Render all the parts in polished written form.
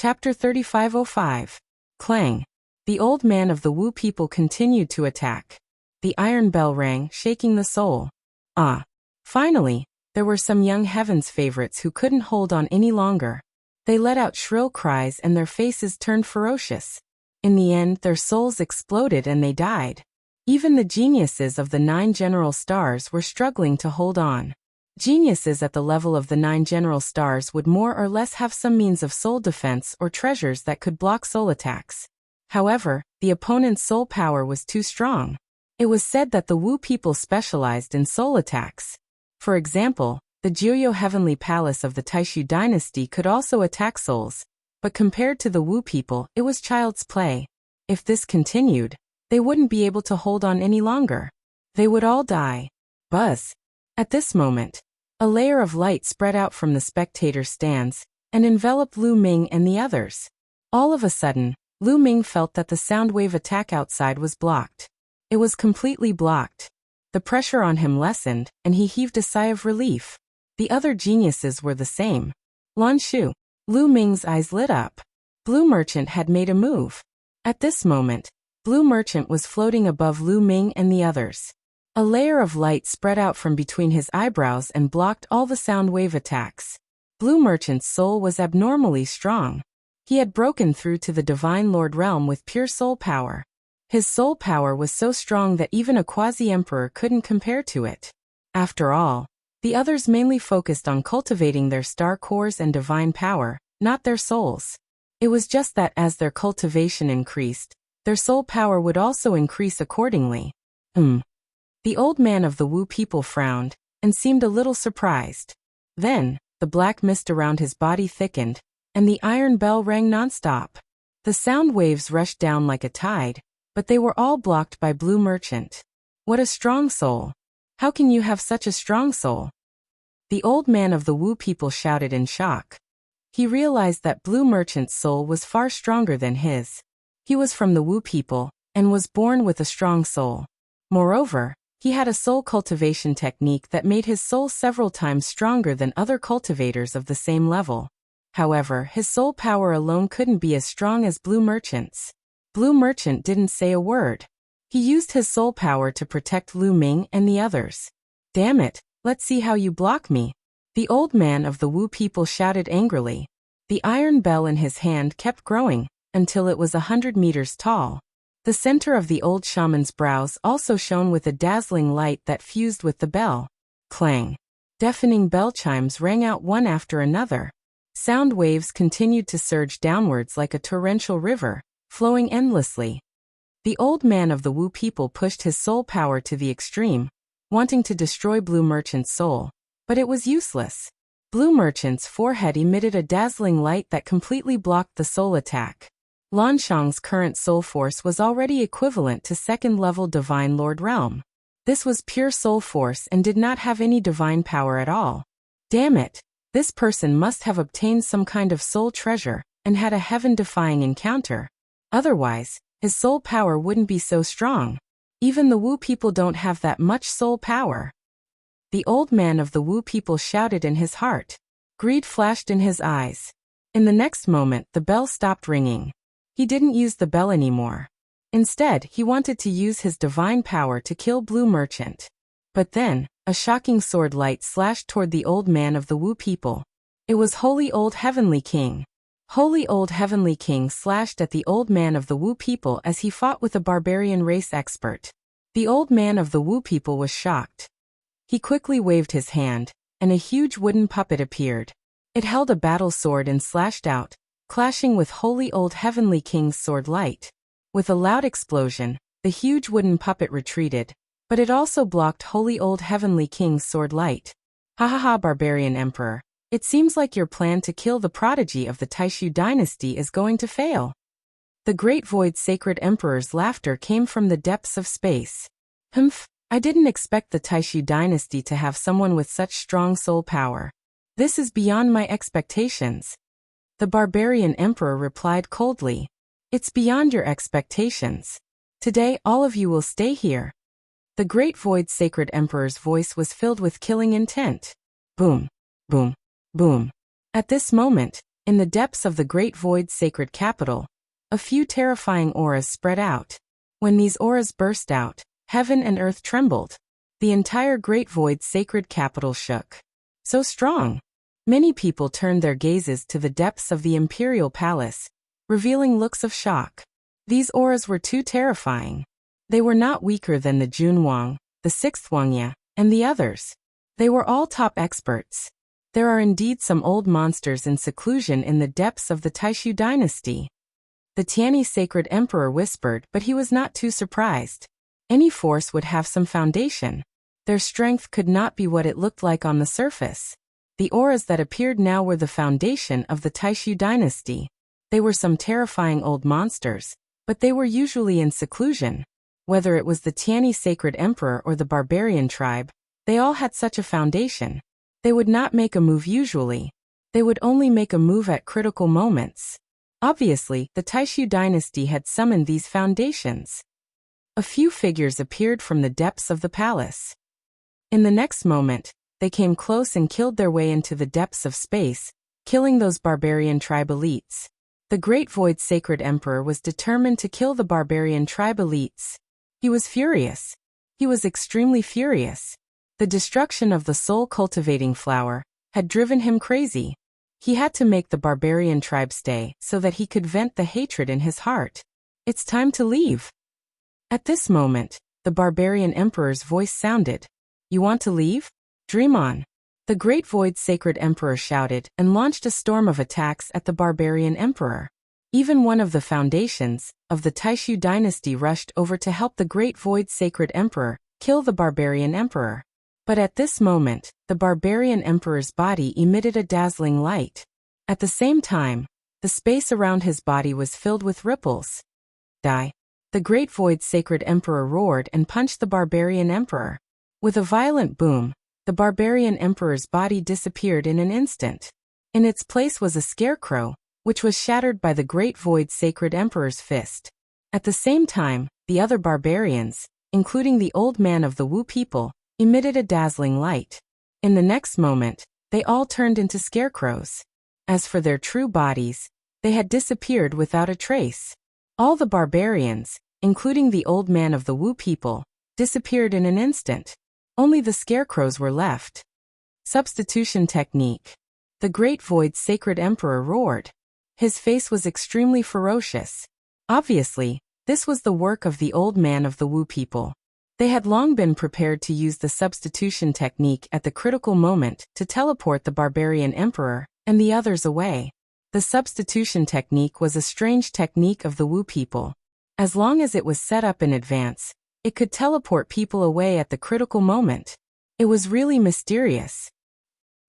Chapter 3505. Clang. The old man of the Wu people continued to attack. The iron bell rang, shaking the soul. Ah. Finally, there were some young heaven's favorites who couldn't hold on any longer. They let out shrill cries and their faces turned ferocious. In the end, their souls exploded and they died. Even the geniuses of the 9 general stars were struggling to hold on. Geniuses at the level of the 9 general stars would more or less have some means of soul defense or treasures that could block soul attacks. However, the opponent's soul power was too strong. It was said that the Wu people specialized in soul attacks. For example, the Jiuyo Heavenly Palace of the Taishu dynasty could also attack souls, but compared to the Wu people, it was child's play. If this continued, they wouldn't be able to hold on any longer. They would all die. Buzz. At this moment, a layer of light spread out from the spectator stands and enveloped Lu Ming and the others. All of a sudden, Lu Ming felt that the sound wave attack outside was blocked. It was completely blocked. The pressure on him lessened, and he heaved a sigh of relief. The other geniuses were the same. Lan Shu. Lu Ming's eyes lit up. Blue Merchant had made a move. At this moment, Blue Merchant was floating above Lu Ming and the others. A layer of light spread out from between his eyebrows and blocked all the sound wave attacks. Blue Merchant's soul was abnormally strong. He had broken through to the Divine Lord realm with pure soul power. His soul power was so strong that even a quasi-emperor couldn't compare to it. After all, the others mainly focused on cultivating their star cores and divine power, not their souls. It was just that as their cultivation increased, their soul power would also increase accordingly. The old man of the Wu people frowned, and seemed a little surprised. Then, the black mist around his body thickened, and the iron bell rang nonstop. The sound waves rushed down like a tide, but they were all blocked by Blue Merchant. What a strong soul! How can you have such a strong soul? The old man of the Wu people shouted in shock. He realized that Blue Merchant's soul was far stronger than his. He was from the Wu people, and was born with a strong soul. Moreover, he had a soul cultivation technique that made his soul several times stronger than other cultivators of the same level. However, his soul power alone couldn't be as strong as Blue Merchant's. Blue Merchant didn't say a word. He used his soul power to protect Lu Ming and the others. Damn it, let's see how you block me. The old man of the Wu people shouted angrily. The iron bell in his hand kept growing, until it was 100 meters tall. The center of the old shaman's brows also shone with a dazzling light that fused with the bell. Clang. Deafening bell chimes rang out one after another. Sound waves continued to surge downwards like a torrential river, flowing endlessly. The old man of the Wu people pushed his soul power to the extreme, wanting to destroy Blue Merchant's soul, but it was useless. Blue Merchant's forehead emitted a dazzling light that completely blocked the soul attack. Lan Shang's current soul force was already equivalent to second-level Divine Lord realm. This was pure soul force and did not have any divine power at all. Damn it! This person must have obtained some kind of soul treasure, and had a heaven-defying encounter. Otherwise, his soul power wouldn't be so strong. Even the Wu people don't have that much soul power. The old man of the Wu people shouted in his heart. Greed flashed in his eyes. In the next moment, the bell stopped ringing. He didn't use the bell anymore. Instead, he wanted to use his divine power to kill Blue Merchant. But then, a shocking sword light slashed toward the old man of the Wu people. It was Holy Old Heavenly King. Holy Old Heavenly King slashed at the old man of the Wu people as he fought with a barbarian race expert. The old man of the Wu people was shocked. He quickly waved his hand, and a huge wooden puppet appeared. It held a battle sword and slashed out, clashing with Holy Old Heavenly King's sword light. With a loud explosion, the huge wooden puppet retreated, but it also blocked Holy Old Heavenly King's sword light. Ha ha ha, Barbarian Emperor. It seems like your plan to kill the prodigy of the Taishu dynasty is going to fail. The Great Void Sacred Emperor's laughter came from the depths of space. Humph, I didn't expect the Taishu dynasty to have someone with such strong soul power. This is beyond my expectations. The Barbarian Emperor replied coldly. It's beyond your expectations. Today all of you will stay here. The Great Void Sacred Emperor's voice was filled with killing intent. Boom, boom, boom. At this moment, In the depths of the Great Void's sacred capital, a few terrifying auras spread out. When these auras burst out, heaven and earth trembled. The entire Great Void's sacred capital shook. So strong. Many people turned their gazes to the depths of the imperial palace, revealing looks of shock. These auras were too terrifying. They were not weaker than the Junwang, the Sixth Wangya, and the others. They were all top experts. There are indeed some old monsters in seclusion in the depths of the Taishu dynasty. The Tianyi sacred emperor whispered, but he was not too surprised. Any force would have some foundation. Their strength could not be what it looked like on the surface. The auras that appeared now were the foundation of the Taishu dynasty. They were some terrifying old monsters, but they were usually in seclusion. Whether it was the Tianyi sacred emperor or the barbarian tribe, they all had such a foundation. They would not make a move usually. They would only make a move at critical moments. Obviously, the Taishu dynasty had summoned these foundations. A few figures appeared from the depths of the palace. In the next moment, they came close and killed their way into the depths of space, killing those barbarian tribe elites. The Great Void's sacred emperor was determined to kill the barbarian tribe elites. He was furious. He was extremely furious. The destruction of the soul-cultivating flower had driven him crazy. He had to make the barbarian tribe stay so that he could vent the hatred in his heart. It's time to leave. At this moment, the barbarian emperor's voice sounded. You want to leave? Dream on. The Great Void's sacred emperor shouted and launched a storm of attacks at the barbarian emperor. Even one of the foundations of the Taishu dynasty rushed over to help the Great Void's sacred emperor kill the barbarian emperor. But at this moment, the barbarian emperor's body emitted a dazzling light. At the same time, the space around his body was filled with ripples. Die. The Great Void's sacred emperor roared and punched the barbarian emperor. With a violent boom, the barbarian emperor's body disappeared in an instant. In its place was a scarecrow, which was shattered by the Great Void's sacred emperor's fist. At the same time, the other barbarians, including the old man of the Wu people, emitted a dazzling light. In the next moment, they all turned into scarecrows. As for their true bodies, they had disappeared without a trace. All the barbarians, including the old man of the Wu people, disappeared in an instant. Only the scarecrows were left. Substitution technique. The Great Void's sacred emperor roared. His face was extremely ferocious. Obviously, this was the work of the old man of the Wu people. They had long been prepared to use the substitution technique at the critical moment to teleport the barbarian emperor and the others away. The substitution technique was a strange technique of the Wu people. As long as it was set up in advance, it could teleport people away at the critical moment. It was really mysterious.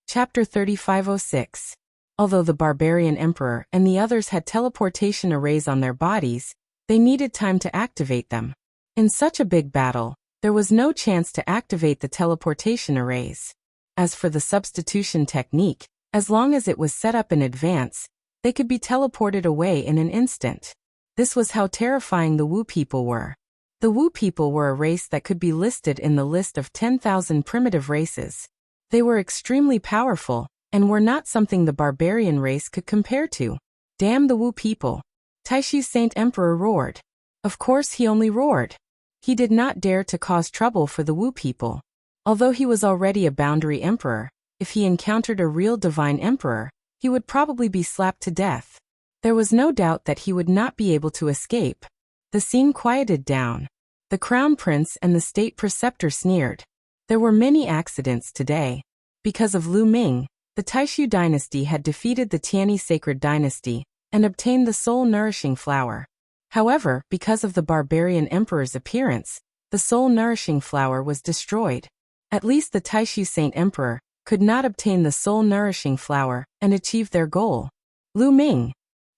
Chapter 3506. Although the barbarian emperor and the others had teleportation arrays on their bodies, they needed time to activate them. In such a big battle, there was no chance to activate the teleportation arrays. As for the substitution technique, as long as it was set up in advance, they could be teleported away in an instant. This was how terrifying the Wu people were. The Wu people were a race that could be listed in the list of 10,000 primitive races. They were extremely powerful, and were not something the barbarian race could compare to. Damn the Wu people. Taishu's Saint Emperor roared. Of course he only roared. He did not dare to cause trouble for the Wu people. Although he was already a boundary emperor, if he encountered a real divine emperor, he would probably be slapped to death. There was no doubt that he would not be able to escape. The scene quieted down. The crown prince and the state preceptor sneered. There were many accidents today. Because of Lu Ming, the Taishu dynasty had defeated the Tianyi sacred dynasty and obtained the soul-nourishing flower. However, because of the barbarian emperor's appearance, the soul-nourishing flower was destroyed. At least the Taishu Saint Emperor could not obtain the soul-nourishing flower and achieve their goal. Lu Ming.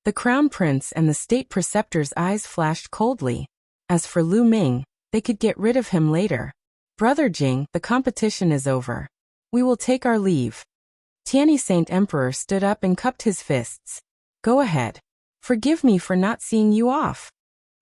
The crown prince and the state preceptor's eyes flashed coldly. As for Lu Ming, they could get rid of him later. Brother Jing, the competition is over. We will take our leave. Tianyi Saint Emperor stood up and cupped his fists. Go ahead. Forgive me for not seeing you off.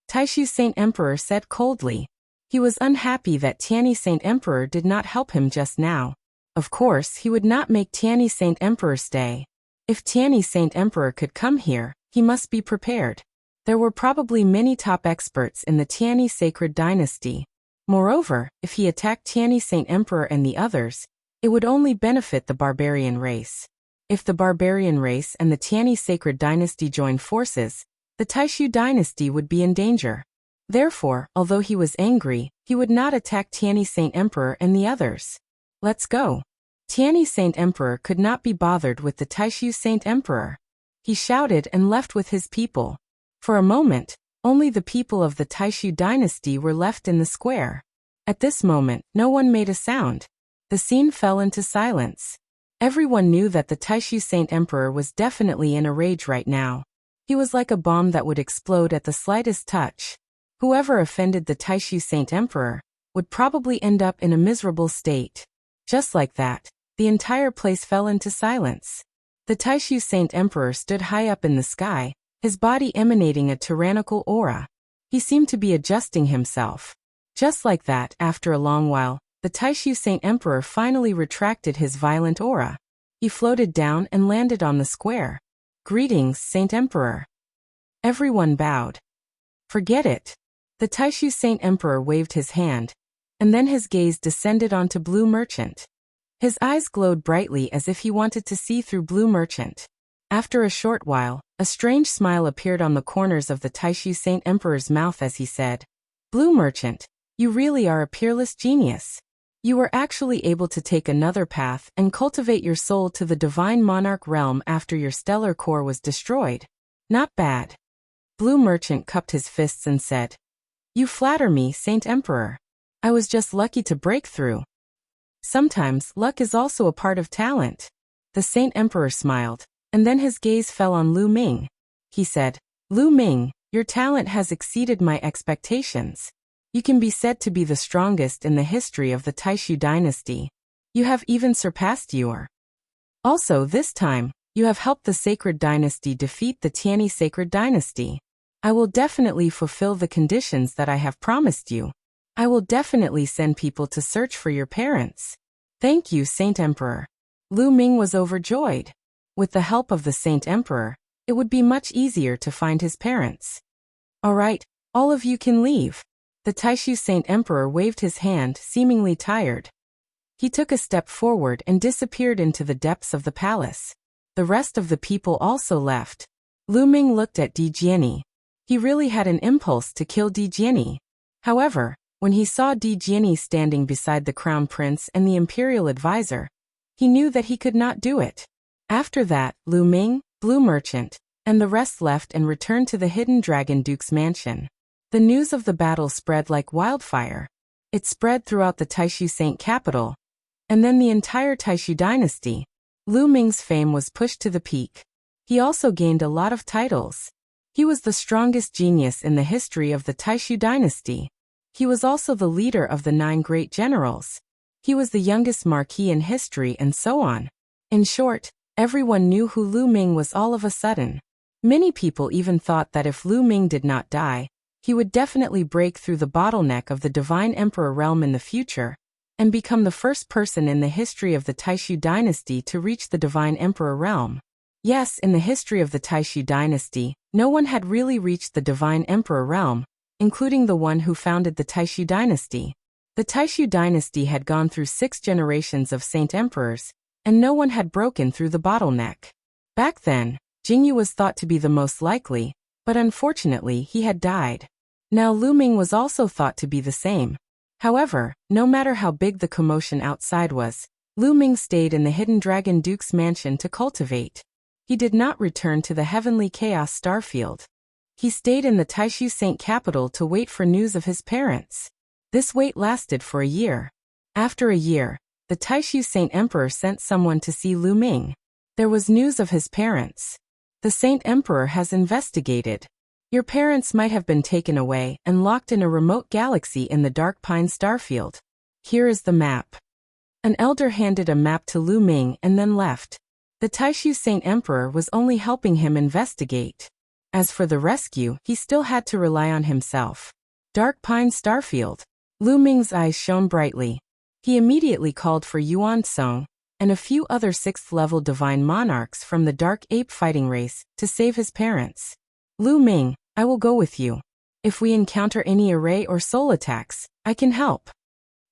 Taishu Saint Emperor said coldly. He was unhappy that Tianyi Saint Emperor did not help him just now. Of course, he would not make Tianyi Saint Emperor stay. If Tianyi Saint Emperor could come here, he must be prepared. There were probably many top experts in the Tianyi Sacred Dynasty. Moreover, if he attacked Tianyi Saint Emperor and the others, it would only benefit the barbarian race. If the barbarian race and the Tianyi Sacred Dynasty joined forces, the Taishu Dynasty would be in danger. Therefore, although he was angry, he would not attack Tianyi Saint Emperor and the others. Let's go. Tianyi Saint Emperor could not be bothered with the Taishu Saint Emperor. He shouted and left with his people. For a moment, only the people of the Taishu Dynasty were left in the square. At this moment, no one made a sound. The scene fell into silence. Everyone knew that the Taishu Saint Emperor was definitely in a rage right now. He was like a bomb that would explode at the slightest touch. Whoever offended the Taishu Saint Emperor would probably end up in a miserable state. Just like that, the entire place fell into silence. The Taishu Saint Emperor stood high up in the sky, his body emanating a tyrannical aura. He seemed to be adjusting himself. Just like that, after a long while, the Taishu Saint Emperor finally retracted his violent aura. He floated down and landed on the square. Greetings, Saint Emperor. Everyone bowed. Forget it. The Taishu Saint Emperor waved his hand, and then his gaze descended onto Blue Merchant. His eyes glowed brightly as if he wanted to see through Blue Merchant. After a short while, a strange smile appeared on the corners of the Taishu Saint Emperor's mouth as he said, "Blue Merchant, you really are a peerless genius. You were actually able to take another path and cultivate your soul to the divine monarch realm after your stellar core was destroyed. Not bad." Blue Merchant cupped his fists and said, "You flatter me, Saint Emperor. I was just lucky to break through." Sometimes, luck is also a part of talent. The Saint Emperor smiled, and then his gaze fell on Lu Ming. He said, "Lu Ming, your talent has exceeded my expectations. You can be said to be the strongest in the history of the Taishu dynasty. You have even surpassed your. Also, this time, you have helped the Sacred Dynasty defeat the Tianyi Sacred Dynasty. I will definitely fulfill the conditions that I have promised you. I will definitely send people to search for your parents." "Thank you, Saint Emperor." Lu Ming was overjoyed. With the help of the Saint Emperor, it would be much easier to find his parents. "All right, all of you can leave." The Taishu Saint Emperor waved his hand, seemingly tired. He took a step forward and disappeared into the depths of the palace. The rest of the people also left. Lu Ming looked at Di Jianyi. He really had an impulse to kill Di Jianyi. However, when he saw Di Jianyi standing beside the Crown Prince and the Imperial Advisor, he knew that he could not do it. After that, Lu Ming, Blue Merchant, and the rest left and returned to the Hidden Dragon Duke's mansion. The news of the battle spread like wildfire. It spread throughout the Taishu Saint capital, and then the entire Taishu dynasty. Lu Ming's fame was pushed to the peak. He also gained a lot of titles. He was the strongest genius in the history of the Taishu dynasty. He was also the leader of the 9 great generals. He was the youngest marquis in history and so on. In short, everyone knew who Lu Ming was all of a sudden. Many people even thought that if Lu Ming did not die, he would definitely break through the bottleneck of the Divine Emperor realm in the future, and become the first person in the history of the Taishu dynasty to reach the Divine Emperor realm. Yes, in the history of the Taishu dynasty, no one had really reached the Divine Emperor realm, including the one who founded the Taishu dynasty. The Taishu dynasty had gone through 6 generations of Saint Emperors, and no one had broken through the bottleneck. Back then, Jingyu was thought to be the most likely, but unfortunately he had died. Now Lu Ming was also thought to be the same. However, no matter how big the commotion outside was, Lu Ming stayed in the Hidden Dragon Duke's mansion to cultivate. He did not return to the Heavenly Chaos Starfield. He stayed in the Taishu Saint capital to wait for news of his parents. This wait lasted for a year. After a year, the Taishu Saint Emperor sent someone to see Lu Ming. There was news of his parents. "The Saint Emperor has investigated. Your parents might have been taken away and locked in a remote galaxy in the Dark Pine Starfield. Here is the map." An elder handed a map to Lu Ming and then left. The Taishu Saint Emperor was only helping him investigate. As for the rescue, he still had to rely on himself. Dark Pine Starfield. Lu Ming's eyes shone brightly. He immediately called for Yuan Song, and a few other 6th-level divine monarchs from the dark ape fighting race to save his parents. Lu Ming, I will go with you. If we encounter any array or soul attacks, I can help.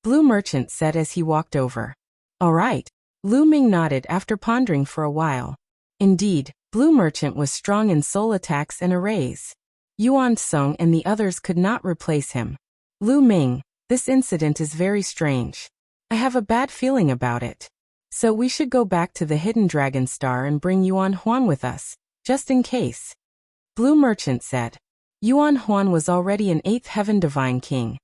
Blue Merchant said as he walked over. All right. Lu Ming nodded after pondering for a while. Indeed, Blue Merchant was strong in soul attacks and arrays. Yuan Song and the others could not replace him. Lu Ming, this incident is very strange. I have a bad feeling about it. So we should go back to the Hidden Dragon Star and bring Yuan Huan with us, just in case. Blue Merchant said. Yuan Huan was already an 8th Heaven Divine King,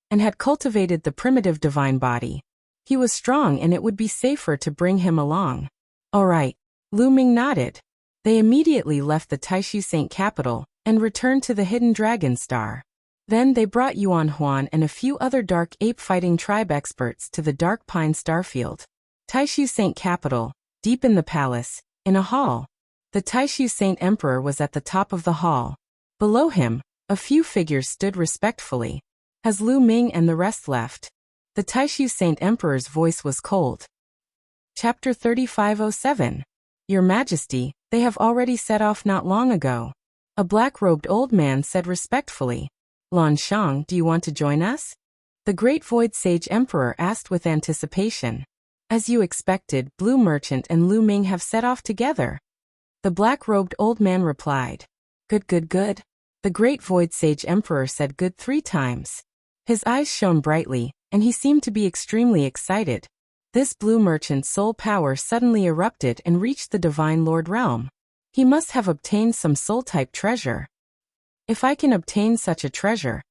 and had cultivated the primitive divine body. He was strong and it would be safer to bring him along. All right. Lu Ming nodded. They immediately left the Taishu Saint capital and returned to the Hidden Dragon Star. Then they brought Yuan Huan and a few other dark ape fighting tribe experts to the Dark Pine Starfield. Taishu Saint capital, deep in the palace, in a hall. The Taishu Saint Emperor was at the top of the hall. Below him, a few figures stood respectfully. As Lu Ming and the rest left, the Taishu Saint Emperor's voice was cold. Chapter 3507. Your Majesty, they have already set off not long ago. A black-robed old man said respectfully. Lan Shang, do you want to join us? The Great Void Sage Emperor asked with anticipation. As you expected, Blue Merchant and Lu Ming have set off together. The black-robed old man replied. Good, good, good. The Great Void Sage Emperor said good 3 times. His eyes shone brightly, and he seemed to be extremely excited. This Blue Merchant's soul power suddenly erupted and reached the Divine Lord realm. He must have obtained some soul-type treasure. If I can obtain such a treasure,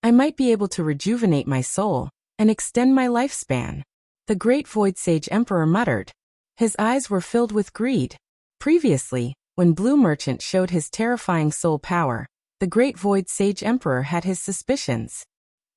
I might be able to rejuvenate my soul and extend my lifespan. The Great Void Sage Emperor muttered. His eyes were filled with greed. Previously, when Blue Merchant showed his terrifying soul power, the Great Void Sage Emperor had his suspicions.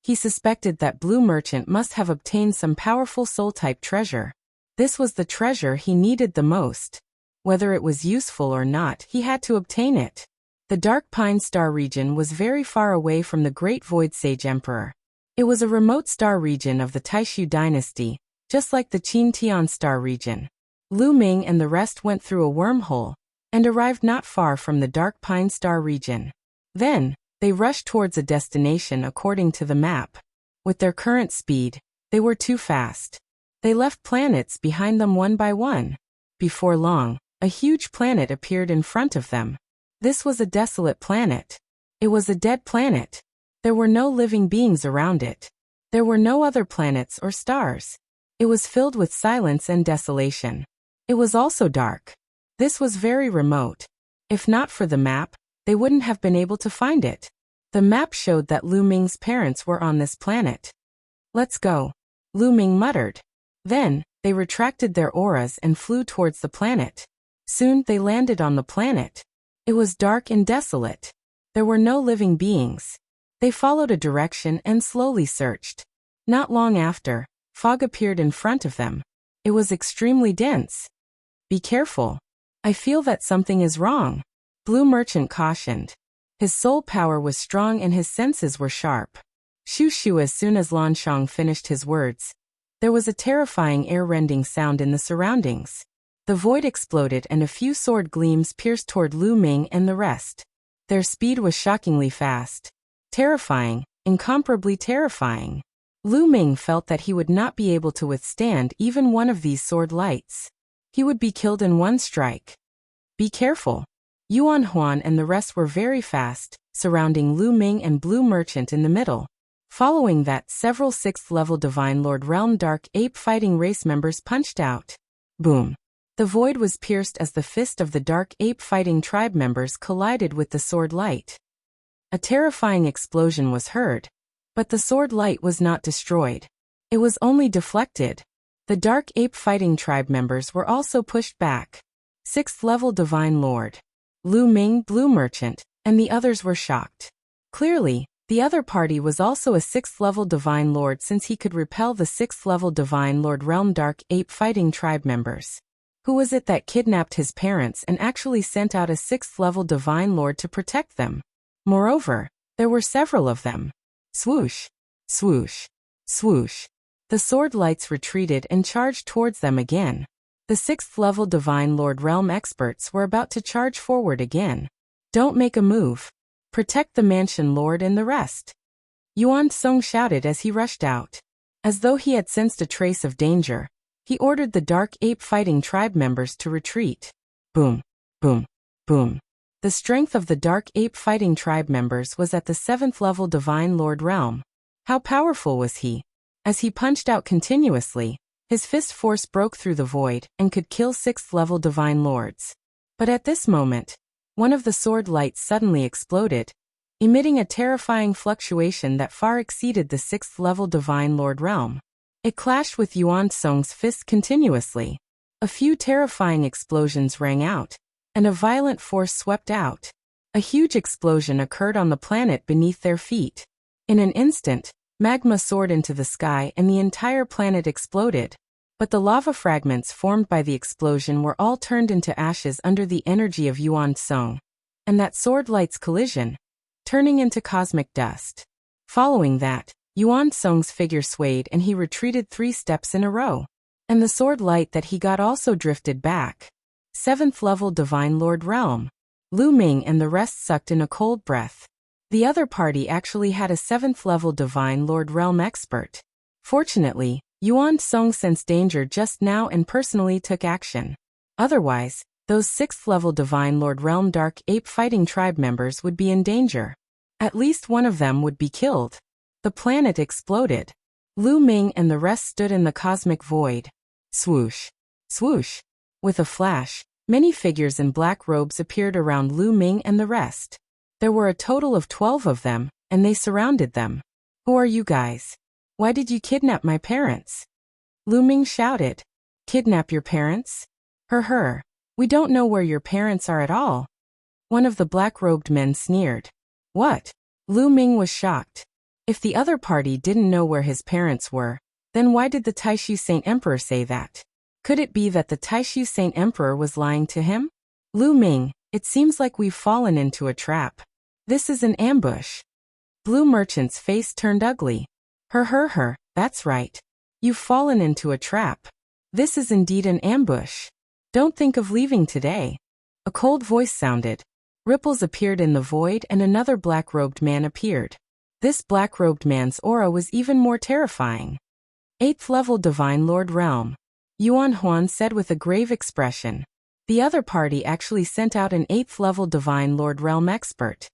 He suspected that Blue Merchant must have obtained some powerful soul-type treasure. This was the treasure he needed the most. Whether it was useful or not, he had to obtain it. The Dark Pine Star region was very far away from the Great Void Sage Emperor. It was a remote star region of the Taishu dynasty, just like the Qintian star region. Lu Ming and the rest went through a wormhole and arrived not far from the Dark Pine Star region. Then, they rushed towards a destination according to the map. With their current speed, they were too fast. They left planets behind them one by one. Before long, a huge planet appeared in front of them. This was a desolate planet. It was a dead planet. There were no living beings around it. There were no other planets or stars. It was filled with silence and desolation. It was also dark. This was very remote. If not for the map, they wouldn't have been able to find it. The map showed that Lu Ming's parents were on this planet. Let's go, Lu Ming muttered. Then, they retracted their auras and flew towards the planet. Soon they landed on the planet. It was dark and desolate. There were no living beings. They followed a direction and slowly searched. Not long after, fog appeared in front of them. It was extremely dense. Be careful. I feel that something is wrong, Blue Merchant cautioned. His soul power was strong and his senses were sharp. Shoo shoo. As soon as Lan Shang finished his words, there was a terrifying air-rending sound in the surroundings. The void exploded and a few sword gleams pierced toward Lu Ming and the rest. Their speed was shockingly fast. Terrifying, incomparably terrifying. Lu Ming felt that he would not be able to withstand even one of these sword lights. He would be killed in one strike. Be careful. Yuan Huan and the rest were very fast, surrounding Lu Ming and Blue Merchant in the middle. Following that, several 6th-level Divine Lord Realm Dark Ape fighting race members punched out. Boom. The void was pierced as the fist of the Dark Ape fighting tribe members collided with the sword light. A terrifying explosion was heard, but the sword light was not destroyed. It was only deflected. The Dark Ape fighting tribe members were also pushed back. 6th-level Divine Lord Lu Ming, Blue Merchant, and the others were shocked. Clearly, the other party was also a 6th-level Divine Lord, since he could repel the 6th-level Divine Lord Realm Dark Ape fighting tribe members. Who was it that kidnapped his parents and actually sent out a 6th-level Divine Lord to protect them? Moreover, there were several of them. Swoosh, swoosh, swoosh. The sword lights retreated and charged towards them again. The 6th-level Divine Lord Realm experts were about to charge forward again. Don't make a move. Protect the Mansion Lord and the rest. Yuan Song shouted as he rushed out. As though he had sensed a trace of danger, he ordered the Dark Ape Fighting Tribe members to retreat. Boom, boom, boom. The strength of the Dark Ape Fighting Tribe members was at the 7th-level Divine Lord Realm. How powerful was he? As he punched out continuously, his fist force broke through the void and could kill 6th-level Divine Lords. But at this moment, one of the sword lights suddenly exploded, emitting a terrifying fluctuation that far exceeded the 6th-level Divine Lord Realm. It clashed with Yuan Song's fist continuously. A few terrifying explosions rang out, and a violent force swept out. A huge explosion occurred on the planet beneath their feet. In an instant, magma soared into the sky and the entire planet exploded. But the lava fragments formed by the explosion were all turned into ashes under the energy of Yuan Song, and that sword light's collision, turning into cosmic dust. Following that, Yuan Song's figure swayed and he retreated 3 steps in a row. And the sword light that he got also drifted back. 7th-level Divine Lord Realm. Lu Ming and the rest sucked in a cold breath. The other party actually had a 7th-level Divine Lord Realm expert. Fortunately, Yuan Song sensed danger just now and personally took action. Otherwise, those 6th-level Divine Lord Realm Dark Ape Fighting Tribe members would be in danger. At least one of them would be killed. The planet exploded. Lu Ming and the rest stood in the cosmic void. Swoosh. Swoosh. With a flash, many figures in black robes appeared around Lu Ming and the rest. There were a total of 12 of them, and they surrounded them. Who are you guys? Why did you kidnap my parents? Lu Ming shouted. Kidnap your parents? We don't know where your parents are at all. One of the black-robed men sneered. What? Lu Ming was shocked. If the other party didn't know where his parents were, then why did the Taishu Saint Emperor say that? Could it be that the Taishu Saint Emperor was lying to him? Lu Ming, it seems like we've fallen into a trap. This is an ambush. Blue Merchant's face turned ugly. That's right. You've fallen into a trap. This is indeed an ambush. Don't think of leaving today. A cold voice sounded. Ripples appeared in the void and another black-robed man appeared. This black-robed man's aura was even more terrifying. 8th-level Divine Lord Realm. Yuan Huan said with a grave expression. The other party actually sent out an 8th-level Divine Lord Realm expert.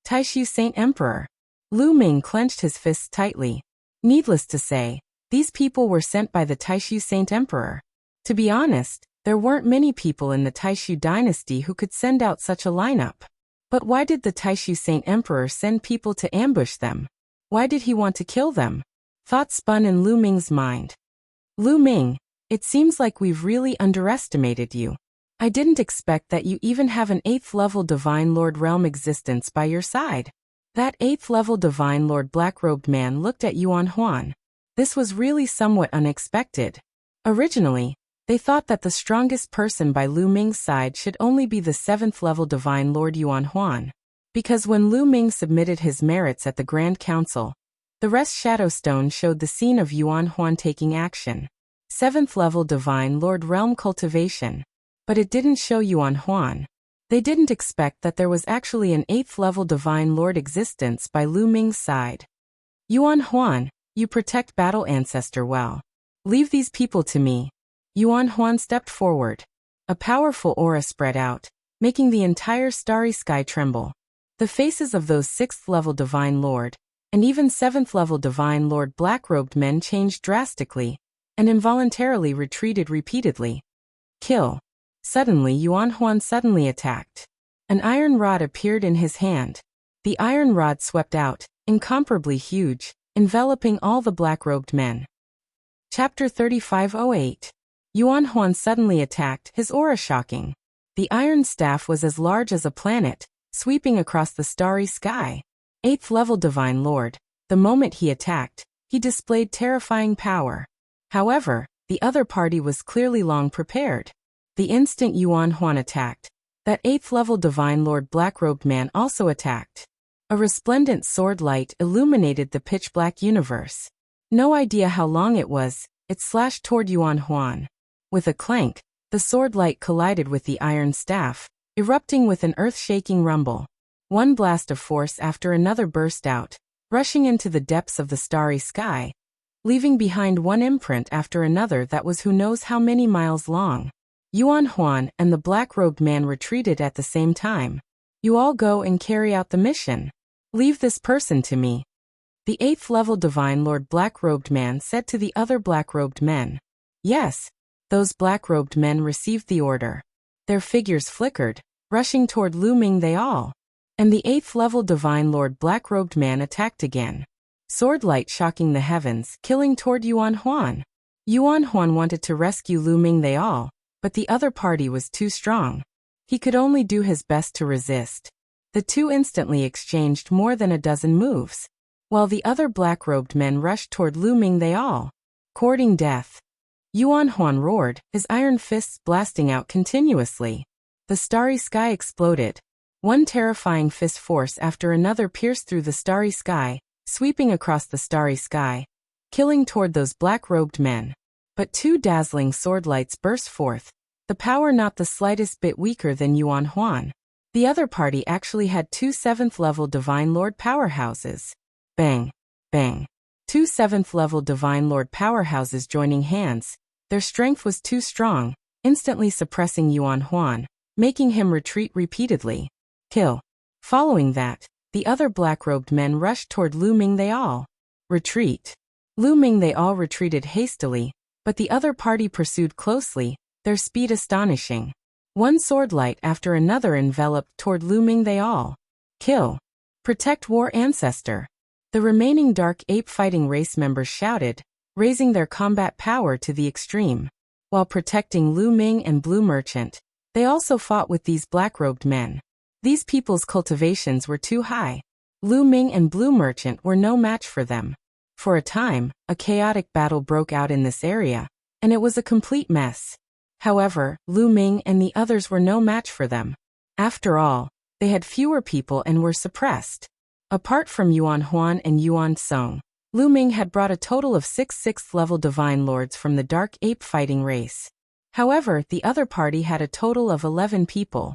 Taishu Saint Emperor. Lu Ming clenched his fists tightly. Needless to say, these people were sent by the Taishu Saint Emperor. To be honest, there weren't many people in the Taishu dynasty who could send out such a lineup. But why did the Taishu Saint Emperor send people to ambush them? Why did he want to kill them? Thoughts spun in Lu Ming's mind. Lu Ming, it seems like we've really underestimated you. I didn't expect that you even have an 8th-level Divine Lord Realm existence by your side. That 8th-level Divine Lord black-robed man looked at Yuan Huan. This was really somewhat unexpected. Originally, they thought that the strongest person by Lu Ming's side should only be the 7th-level Divine Lord Yuan Huan. Because when Lu Ming submitted his merits at the Grand Council, the rest Shadowstone showed the scene of Yuan Huan taking action. 7th-level Divine Lord Realm cultivation. But it didn't show Yuan Huan. They didn't expect that there was actually an 8th-level Divine Lord existence by Lu Ming's side. Yuan Huan, you protect Battle Ancestor well. Leave these people to me. Yuan Huan stepped forward. A powerful aura spread out, making the entire starry sky tremble. The faces of those 6th-level Divine Lord, and even 7th-level Divine Lord black-robed men changed drastically, and involuntarily retreated repeatedly. Kill. Suddenly Yuan Huan suddenly attacked. An iron rod appeared in his hand. The iron rod swept out, incomparably huge, enveloping all the black-robed men. Chapter 3508. Yuan Huan suddenly attacked, his aura shocking. The iron staff was as large as a planet, sweeping across the starry sky. 8th-level Divine Lord, the moment he attacked, he displayed terrifying power. However, the other party was clearly long prepared. The instant Yuan Huan attacked, that 8th-level Divine Lord black-robed man also attacked. A resplendent sword light illuminated the pitch-black universe. No idea how long it was, it slashed toward Yuan Huan. With a clank, The sword light collided with the iron staff, erupting with an earth-shaking rumble. One blast of force after another burst out, rushing into the depths of the starry sky, leaving behind one imprint after another that was who knows how many miles long. Yuan Huan and the black-robed man retreated at the same time. You all go and carry out the mission. Leave this person to me. The 8th level Divine Lord black-robed man said to the other black-robed men. Yes. Those black-robed men received the order. Their figures flickered, rushing toward Lu Ming they all. And the 8th level Divine Lord black-robed man attacked again. Sword light shocking the heavens, killing toward Yuan Huan. Yuan Huan wanted to rescue Lu Ming they all, but the other party was too strong. He could only do his best to resist. The two instantly exchanged more than a dozen moves, while the other black-robed men rushed toward Lu Ming they all, courting death. Yuan Huan roared, his iron fists blasting out continuously. The starry sky exploded. One terrifying fist force after another pierced through the starry sky, sweeping across the starry sky, killing toward those black-robed men. But two dazzling sword lights burst forth, the power not the slightest bit weaker than Yuan Huan. The other party actually had two 7th level Divine Lord powerhouses. Bang! Bang! Two 7th level Divine Lord powerhouses joining hands. Their strength was too strong, instantly suppressing Yuan Huan, making him retreat repeatedly. Kill. Following that, the other black-robed men rushed toward Lu Ming they all. Retreat. Lu Ming they all retreated hastily, but the other party pursued closely, their speed astonishing. One sword light after another enveloped toward Lu Ming they all. Kill. Protect War Ancestor. The remaining Dark Ape Fighting Race members shouted, raising their combat power to the extreme. While protecting Lu Ming and Blue Merchant, they also fought with these black-robed men. These people's cultivations were too high. Lu Ming and Blue Merchant were no match for them. For a time, a chaotic battle broke out in this area, and it was a complete mess. However, Lu Ming and the others were no match for them. After all, they had fewer people and were suppressed. Apart from Yuan Huan and Yuan Song, Lu Ming had brought a total of 6 6th level Divine Lords from the Dark Ape Fighting Race. However, the other party had a total of 11 people.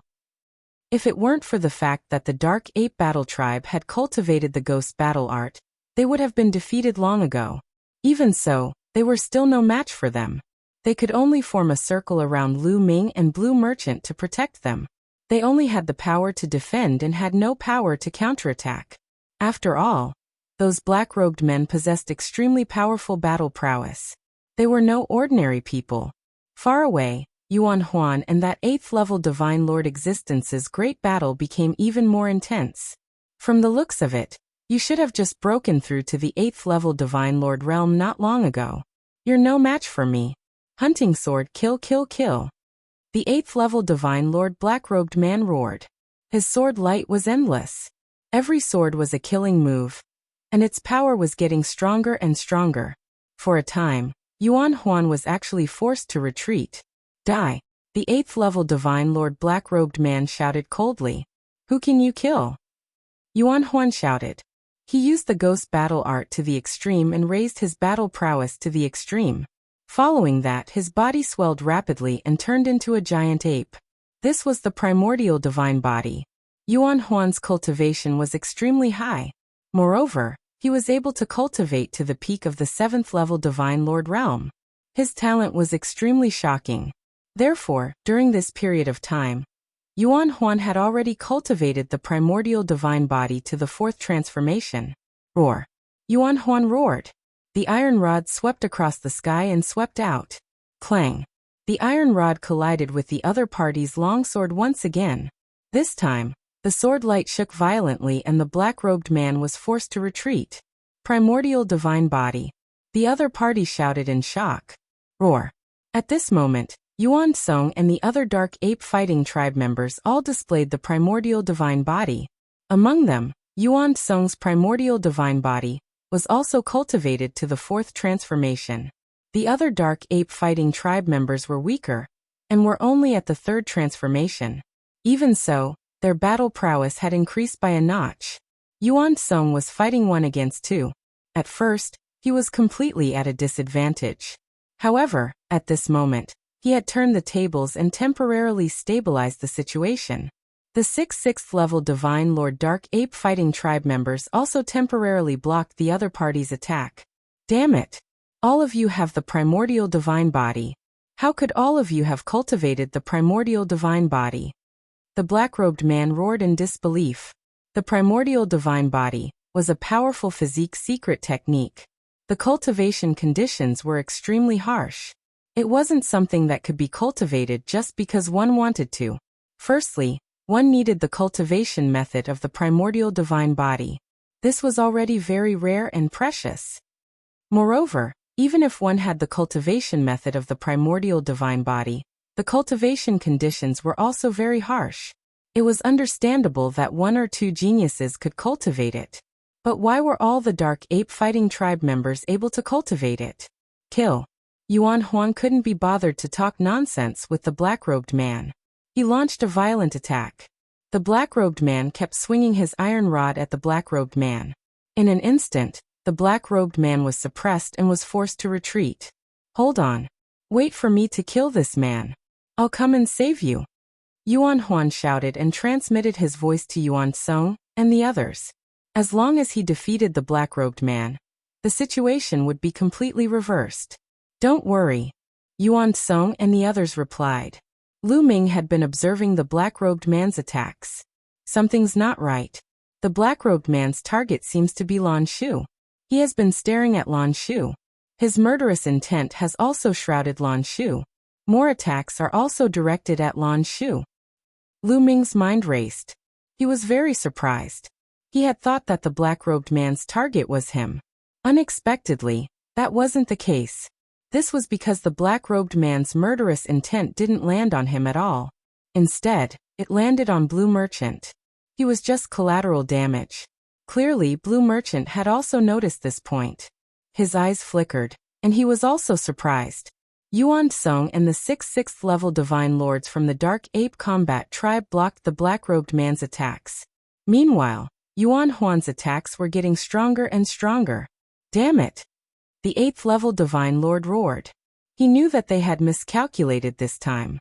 If it weren't for the fact that the Dark Ape Battle Tribe had cultivated the Ghost Battle Art, they would have been defeated long ago. Even so, they were still no match for them. They could only form a circle around Lu Ming and Blue Merchant to protect them. They only had the power to defend and had no power to counterattack. After all, those black-robed men possessed extremely powerful battle prowess. They were no ordinary people. Far away, Yuan Huan and that 8th level Divine Lord Existence's great battle became even more intense. From the looks of it, you should have just broken through to the 8th level Divine Lord realm not long ago. You're no match for me. Hunting sword kill kill kill. The 8th level Divine Lord black-robed man roared. His sword light was endless. Every sword was a killing move, and its power was getting stronger and stronger. For a time, Yuan Huan was actually forced to retreat. Die! The 8th level Divine Lord black-robed man shouted coldly. Who can you kill? Yuan Huan shouted. He used the Ghost Battle Art to the extreme and raised his battle prowess to the extreme. Following that, his body swelled rapidly and turned into a giant ape. This was the primordial divine body. Yuan Huan's cultivation was extremely high. Moreover, he was able to cultivate to the peak of the 7th level Divine Lord realm. His talent was extremely shocking. Therefore, during this period of time, Yuan Huan had already cultivated the primordial divine body to the 4th transformation. Roar! Yuan Huan roared. The iron rod swept across the sky and swept out. Clang! The iron rod collided with the other party's longsword once again. This time, the sword light shook violently and the black-robed man was forced to retreat. Primordial divine body. The other party shouted in shock. Roar! At this moment, Yuan Song and the other Dark Ape Fighting Tribe members all displayed the primordial divine body. Among them, Yuan Song's primordial divine body was also cultivated to the 4th transformation. The other Dark Ape Fighting Tribe members were weaker, and were only at the 3rd transformation. Even so, their battle prowess had increased by a notch. Yuan Song was fighting 1 against 2. At first, he was completely at a disadvantage. However, at this moment, He had turned the tables and temporarily stabilized the situation. The 6th level Divine Lord Dark Ape Fighting Tribe members also temporarily blocked the other party's attack. Damn it! All of you have the primordial divine body. How could all of you have cultivated the primordial divine body? The black-robed man roared in disbelief. The primordial divine body was a powerful physique secret technique. The cultivation conditions were extremely harsh. It wasn't something that could be cultivated just because one wanted to. Firstly, one needed the cultivation method of the primordial divine body. This was already very rare and precious. Moreover, even if one had the cultivation method of the primordial divine body, the cultivation conditions were also very harsh. It was understandable that one or two geniuses could cultivate it. But why were all the Dark Ape Fighting Tribe members able to cultivate it? Kill. Yuan Huan couldn't be bothered to talk nonsense with the black-robed man. He launched a violent attack. The black-robed man kept swinging his iron rod at the black-robed man. In an instant, the black-robed man was suppressed and was forced to retreat. Hold on. Wait for me to kill this man. I'll come and save you. Yuan Huan shouted and transmitted his voice to Yuan Song and the others. As long as he defeated the black-robed man, the situation would be completely reversed. Don't worry. Yuan Song and the others replied. Lu Ming had been observing the black-robed man's attacks. Something's not right. The black-robed man's target seems to be Lan Shu. He has been staring at Lan Shu. His murderous intent has also shrouded Lan Shu. More attacks are also directed at Lan Shu. Lu Ming's mind raced. He was very surprised. He had thought that the black-robed man's target was him. Unexpectedly, that wasn't the case. This was because the black-robed man's murderous intent didn't land on him at all. Instead, it landed on Blue Merchant. He was just collateral damage. Clearly, Blue Merchant had also noticed this point. His eyes flickered, and he was also surprised. Yuan Song and the 6th level Divine Lords from the Dark Ape Combat Tribe blocked the black-robed man's attacks. Meanwhile, Yuan Huan's attacks were getting stronger and stronger. Damn it! The 8th level Divine Lord roared. He knew that they had miscalculated this time.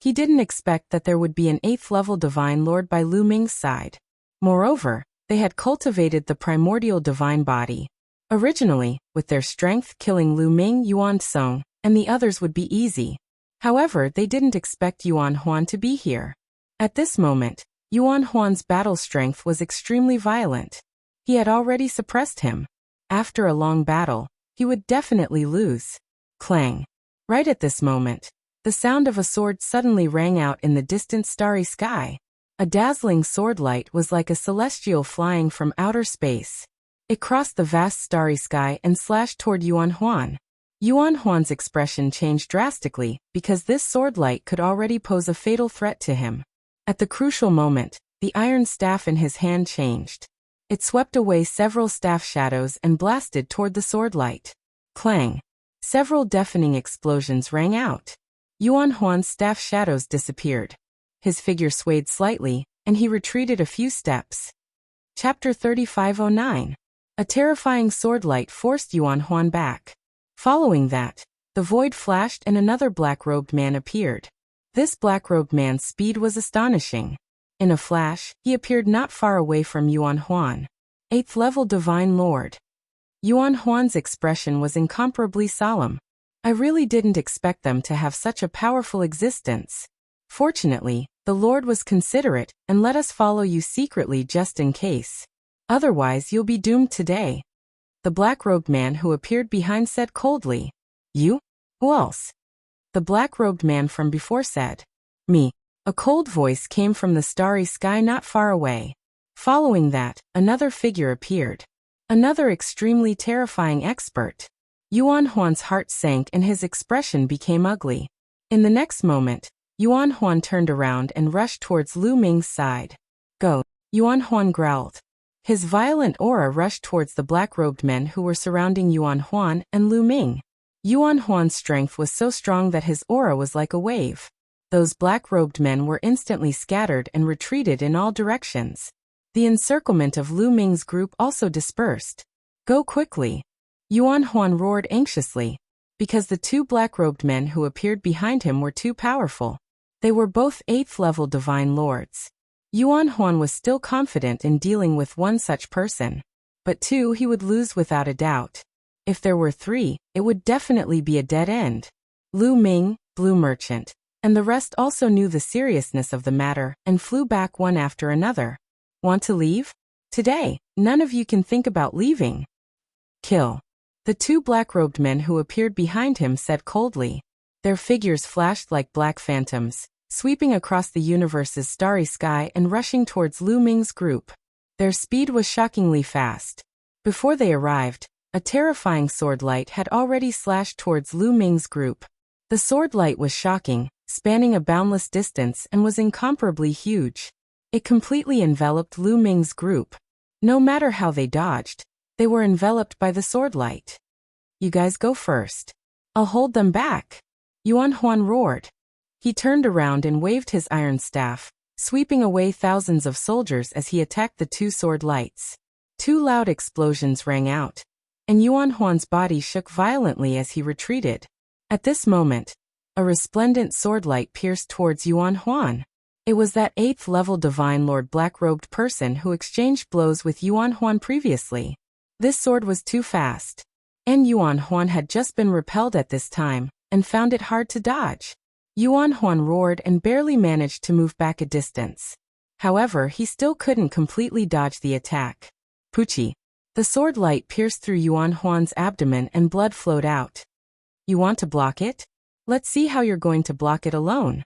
He didn't expect that there would be an 8th level Divine Lord by Lu Ming's side. Moreover, they had cultivated the primordial divine body. Originally, with their strength, killing Lu Ming, Yuan Song, and the others would be easy. However, they didn't expect Yuan Huan to be here. At this moment, Yuan Huan's battle strength was extremely violent. He had already suppressed him. After a long battle, he would definitely lose. Clang. Right at this moment, the sound of a sword suddenly rang out in the distant starry sky. A dazzling sword light was like a celestial flying from outer space. It crossed the vast starry sky and slashed toward Yuan Huan. Yuan Huan's expression changed drastically because this sword light could already pose a fatal threat to him. At the crucial moment, the iron staff in his hand changed. It swept away several staff shadows and blasted toward the sword light. Clang. Several deafening explosions rang out. Yuan Huan's staff shadows disappeared. His figure swayed slightly, and he retreated a few steps. Chapter 3509. A terrifying sword light forced Yuan Huan back. Following that, the void flashed and another black-robed man appeared. This black-robed man's speed was astonishing. In a flash, he appeared not far away from Yuan Huan. 8th level Divine Lord. Yuan Huan's expression was incomparably solemn. I really didn't expect them to have such a powerful existence. Fortunately, the Lord was considerate and let us follow you secretly just in case. Otherwise you'll be doomed today. The black-robed man who appeared behind said coldly. You? Who else? The black-robed man from before said. Me. A cold voice came from the starry sky not far away. Following that, another figure appeared. Another extremely terrifying expert. Yuan Huan's heart sank and his expression became ugly. In the next moment, Yuan Huan turned around and rushed towards Lu Ming's side. Go! Yuan Huan growled. His violent aura rushed towards the black-robed men who were surrounding Yuan Huan and Lu Ming. Yuan Huan's strength was so strong that his aura was like a wave. Those black-robed men were instantly scattered and retreated in all directions. The encirclement of Lu Ming's group also dispersed. Go quickly! Yuan Huan roared anxiously. because the two black-robed men who appeared behind him were too powerful. They were both 8th-level divine lords. Yuan Huan was still confident in dealing with one such person. But 2 he would lose without a doubt. If there were 3, it would definitely be a dead end. Lu Ming, Blue Merchant, and the rest also knew the seriousness of the matter and flew back one after another. Want to leave? Today, none of you can think about leaving. Kill. The 2 black-robed men who appeared behind him said coldly. Their figures flashed like black phantoms, sweeping across the universe's starry sky and rushing towards Lu Ming's group. Their speed was shockingly fast. Before they arrived, a terrifying sword light had already slashed towards Lu Ming's group. The sword light was shocking, spanning a boundless distance and was incomparably huge. It completely enveloped Lu Ming's group. No matter how they dodged, they were enveloped by the sword light. You guys go first. I'll hold them back. Yuan Huan roared. He turned around and waved his iron staff, sweeping away thousands of soldiers as he attacked the 2 sword lights. 2 loud explosions rang out, and Yuan Huan's body shook violently as he retreated. At this moment, a resplendent sword light pierced towards Yuan Huan. It was that 8th-level Divine Lord black-robed person who exchanged blows with Yuan Huan previously. This sword was too fast, and Yuan Huan had just been repelled at this time, and found it hard to dodge. Yuan Huan roared and barely managed to move back a distance. However, he still couldn't completely dodge the attack. Puchi. The sword light pierced through Yuan Huan's abdomen and blood flowed out. You want to block it? Let's see how you're going to block it alone.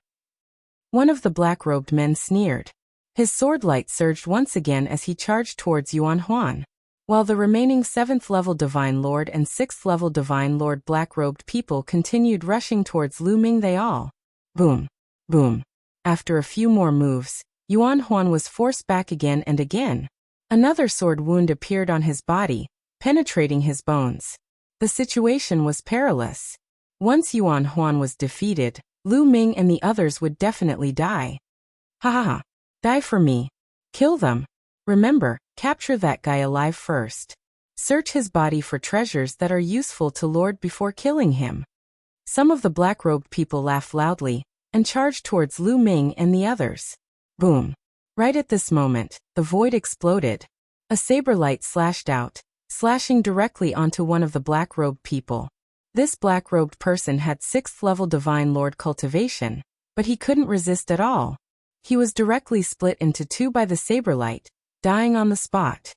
One of the black-robed men sneered. His sword light surged once again as he charged towards Yuan Huan. While the remaining 7th-level Divine Lord and 6th-level Divine Lord black-robed people continued rushing towards Lu Ming, they all. Boom. Boom. After a few more moves, Yuan Huan was forced back again and again. Another sword wound appeared on his body, penetrating his bones. The situation was perilous. Once Yuan Huan was defeated, Lu Ming and the others would definitely die. Ha ha ha. Die for me. Kill them. Remember, capture that guy alive first. Search his body for treasures that are useful to Lord before killing him. Some of the black-robed people laughed loudly and charged towards Lu Ming and the others. Boom. Right at this moment, the void exploded. A saber light slashed out, slashing directly onto one of the black-robed people. This black-robed person had 6th-level Divine Lord cultivation, but he couldn't resist at all. He was directly split into 2 by the saber light, dying on the spot.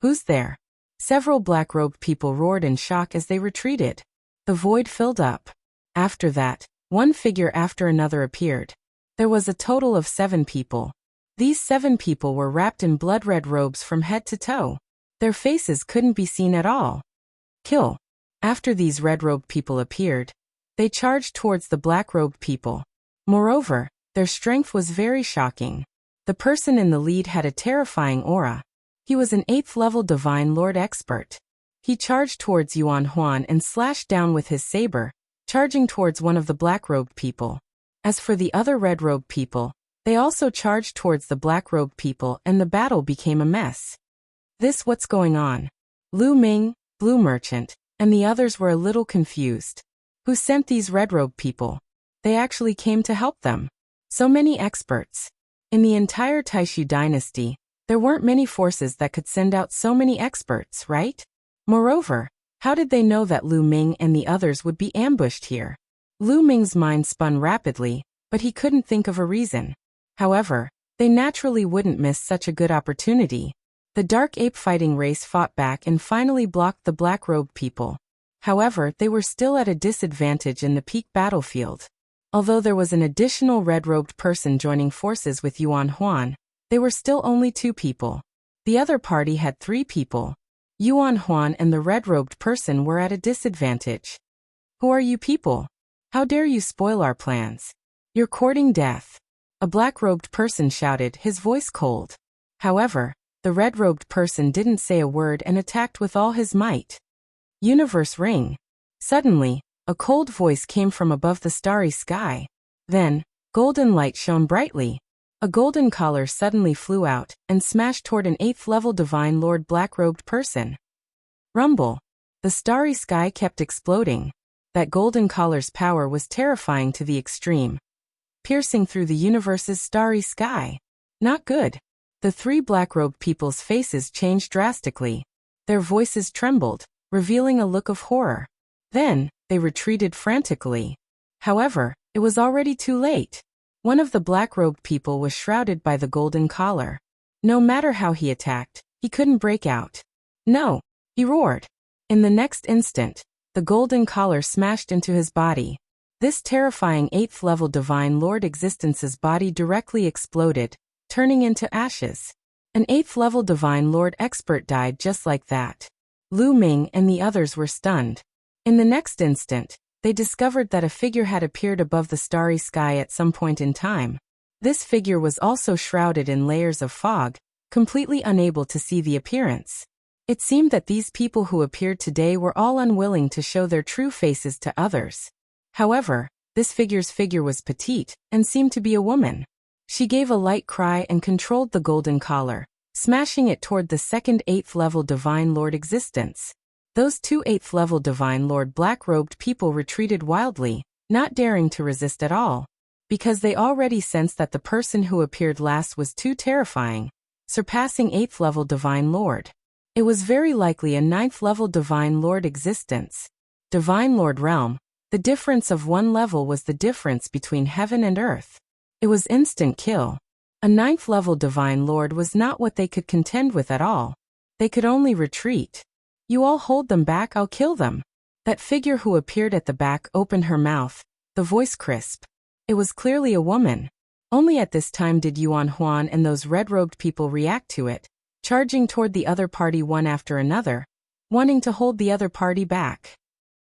Who's there? Several black-robed people roared in shock as they retreated. The void filled up. After that, one figure after another appeared. There was a total of 7 people. These 7 people were wrapped in blood-red robes from head to toe. Their faces couldn't be seen at all. Kill. After these red-robed people appeared, they charged towards the black-robed people. Moreover, their strength was very shocking. The person in the lead had a terrifying aura. He was an 8th-level Divine Lord expert. He charged towards Yuan Huan and slashed down with his saber, charging towards one of the black-robed people. As for the other red-robed people, they also charged towards the black-robed people and the battle became a mess. What's going on? Lu Ming, Blue Merchant, and the others were a little confused. Who sent these red-robed people? They actually came to help them. So many experts. In the entire Taishu dynasty, there weren't many forces that could send out so many experts, right? Moreover, how did they know that Lu Ming and the others would be ambushed here? Lu Ming's mind spun rapidly, but he couldn't think of a reason. However, they naturally wouldn't miss such a good opportunity. The Dark Ape fighting race fought back and finally blocked the black-robed people. However, they were still at a disadvantage in the peak battlefield. Although there was an additional red-robed person joining forces with Yuan Huan, they were still only 2 people. The other party had 3 people. Yuan Huan and the red-robed person were at a disadvantage. Who are you people? How dare you spoil our plans? You're courting death. A black-robed person shouted, his voice cold. However, the red-robed person didn't say a word and attacked with all his might. Universe ring. Suddenly, a cold voice came from above the starry sky. Then, golden light shone brightly. A golden collar suddenly flew out and smashed toward an 8th-level Divine Lord black-robed person. Rumble. The starry sky kept exploding. That golden collar's power was terrifying to the extreme, piercing through the universe's starry sky. Not good. The three black-robed people's faces changed drastically. Their voices trembled, revealing a look of horror. Then, they retreated frantically. However, it was already too late. One of the black-robed people was shrouded by the golden collar. No matter how he attacked, he couldn't break out. No! He roared. In the next instant, the golden collar smashed into his body. This terrifying 8th-level Divine Lord existence's body directly exploded, turning into ashes. An 8th-level Divine Lord expert died just like that. Lu Ming and the others were stunned. In the next instant, they discovered that a figure had appeared above the starry sky at some point in time. This figure was also shrouded in layers of fog, completely unable to see the appearance. It seemed that these people who appeared today were all unwilling to show their true faces to others. However, this figure was petite and seemed to be a woman. She gave a light cry and controlled the golden collar, smashing it toward the second 8th-level Divine Lord existence. Those two 8th-level Divine Lord black-robed people retreated wildly, not daring to resist at all, because they already sensed that the person who appeared last was too terrifying, surpassing 8th-level Divine Lord. It was very likely a 9th-level Divine Lord existence. Divine Lord realm, the difference of one level was the difference between heaven and earth. It was instant kill. A 9th-level Divine Lord was not what they could contend with at all. They could only retreat. You all hold them back, I'll kill them. That figure who appeared at the back opened her mouth, the voice crisp. It was clearly a woman. Only at this time did Yuan Huan and those red-robed people react to it, charging toward the other party one after another, wanting to hold the other party back.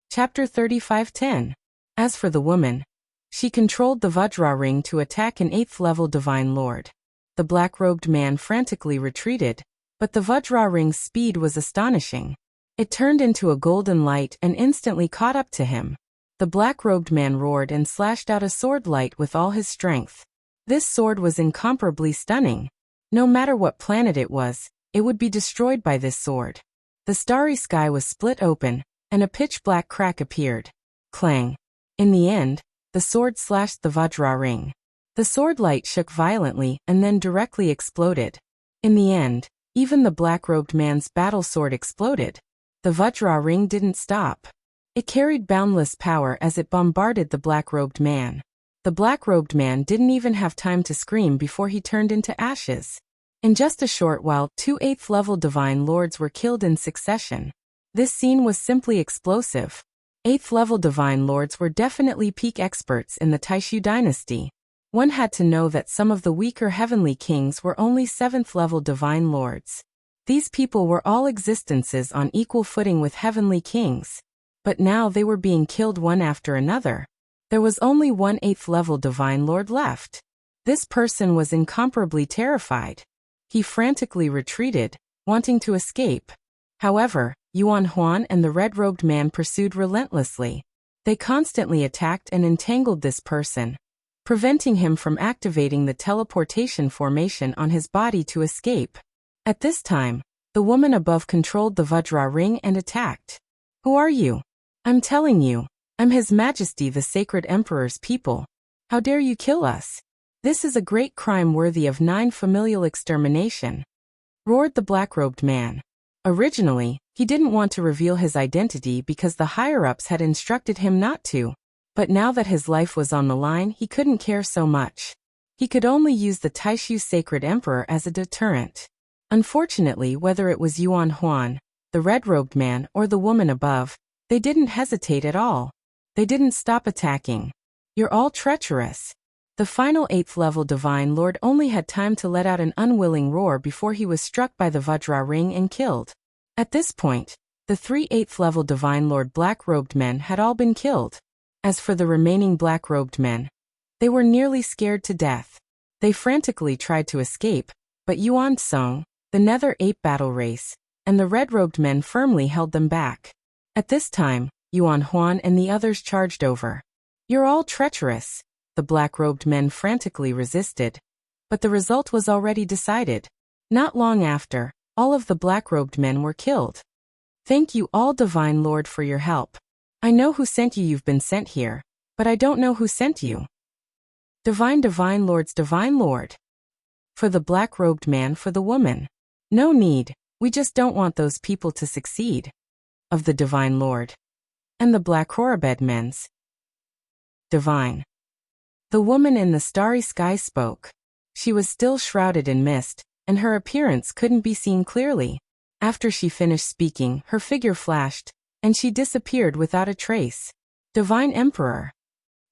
Chapter 35:10. As for the woman, she controlled the Vajra ring to attack an 8th-level Divine Lord. The black-robed man frantically retreated, but the Vajra ring's speed was astonishing. It turned into a golden light and instantly caught up to him. The black-robed man roared and slashed out a sword light with all his strength. This sword was incomparably stunning. No matter what planet it would be destroyed by this sword. The starry sky was split open, and a pitch-black crack appeared. Clang. In the end, the sword slashed the Vajra ring. The sword light shook violently and then directly exploded. In the end, even the black-robed man's battle sword exploded. The Vajra ring didn't stop. It carried boundless power as it bombarded the black-robed man. The black-robed man didn't even have time to scream before he turned into ashes. In just a short while, two 8th-level Divine Lords were killed in succession. This scene was simply explosive. 8th-level Divine Lords were definitely peak experts in the Taishu dynasty. One had to know that some of the weaker heavenly kings were only 7th-level Divine Lords. These people were all existences on equal footing with heavenly kings. But now they were being killed one after another. There was only one 8th-level Divine Lord left. This person was incomparably terrified. He frantically retreated, wanting to escape. However, Yuan Huan and the red-robed man pursued relentlessly. They constantly attacked and entangled this person, preventing him from activating the teleportation formation on his body to escape. At this time, the woman above controlled the Vajra ring and attacked. Who are you? I'm telling you, I'm His Majesty the Sacred Emperor's people. How dare you kill us? This is a great crime worthy of 9 familial extermination, roared the black-robed man. Originally, he didn't want to reveal his identity because the higher-ups had instructed him not to, but now that his life was on the line, he couldn't care so much. He could only use the Taishu Sacred Emperor as a deterrent. Unfortunately, whether it was Yuan Huan, the red-robed man, or the woman above, they didn't hesitate at all. They didn't stop attacking. You're all treacherous. The final 8th-level Divine Lord only had time to let out an unwilling roar before he was struck by the Vajra ring and killed. At this point, the 3 8th-level Divine Lord black-robed men had all been killed. As for the remaining black-robed men, they were nearly scared to death. They frantically tried to escape, but Yuan Song, the Nether Ape battle race, and the red-robed men firmly held them back. At this time, Yuan Huan and the others charged over. You're all treacherous. The black-robed men frantically resisted, but the result was already decided. Not long after, all of the black-robed men were killed. Thank you all, Divine Lord, for your help. I know who sent you. You've been sent here, but I don't know who sent you. Divine Lords, Divine Lord. For the black-robed man, for the woman. No need, we just don't want those people to succeed. Of the Divine Lord. And the black Horabed men's. Divine. The woman in the starry sky spoke. She was still shrouded in mist, and her appearance couldn't be seen clearly. After she finished speaking, her figure flashed, and she disappeared without a trace. Divine Emperor.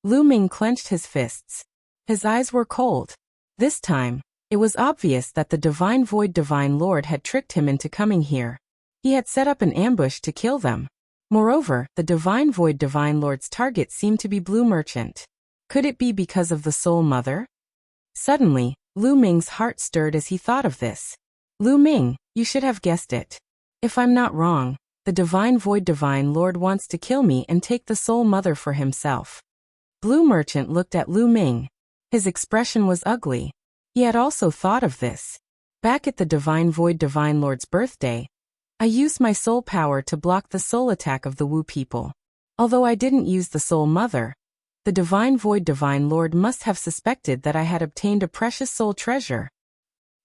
Lu Ming clenched his fists. His eyes were cold. This time, it was obvious that the Divine Void Divine Lord had tricked him into coming here. He had set up an ambush to kill them. Moreover, the Divine Void Divine Lord's target seemed to be Blue Merchant. Could it be because of the Soul Mother? Suddenly, Lu Ming's heart stirred as he thought of this. Lu Ming, you should have guessed it. If I'm not wrong, the Divine Void Divine Lord wants to kill me and take the Soul Mother for himself. Blue Merchant looked at Lu Ming. His expression was ugly. He had also thought of this. Back at the Divine Void Divine Lord's birthday, I used my soul power to block the soul attack of the Wu people. Although I didn't use the Soul Mother, the Divine Void Divine Lord must have suspected that I had obtained a precious soul treasure.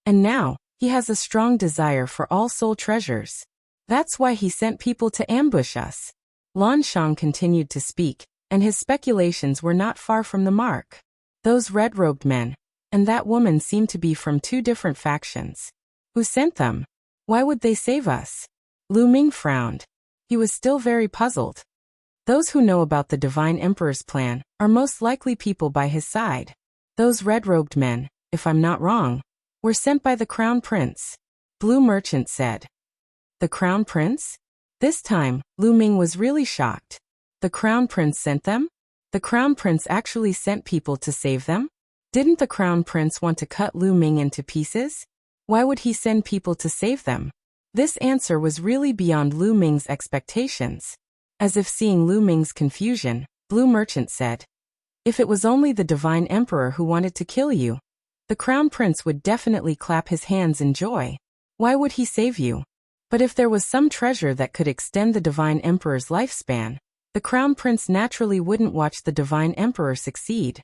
And now, he has a strong desire for all soul treasures. That's why he sent people to ambush us. Lan Shang continued to speak, and his speculations were not far from the mark. Those red-robed men, and that woman seemed to be from two different factions. Who sent them? Why would they save us? Lu Ming frowned. He was still very puzzled. Those who know about the Divine Emperor's plan are most likely people by his side. Those red-robed men, if I'm not wrong, were sent by the Crown Prince. Blue Merchant said. The Crown Prince? This time, Lu Ming was really shocked. The Crown Prince sent them? The Crown Prince actually sent people to save them? Didn't the Crown Prince want to cut Lu Ming into pieces? Why would he send people to save them? This answer was really beyond Lu Ming's expectations. As if seeing Lu Ming's confusion, Blue Merchant said, if it was only the Divine Emperor who wanted to kill you, the Crown Prince would definitely clap his hands in joy. Why would he save you? But if there was some treasure that could extend the Divine Emperor's lifespan, the Crown Prince naturally wouldn't watch the Divine Emperor succeed.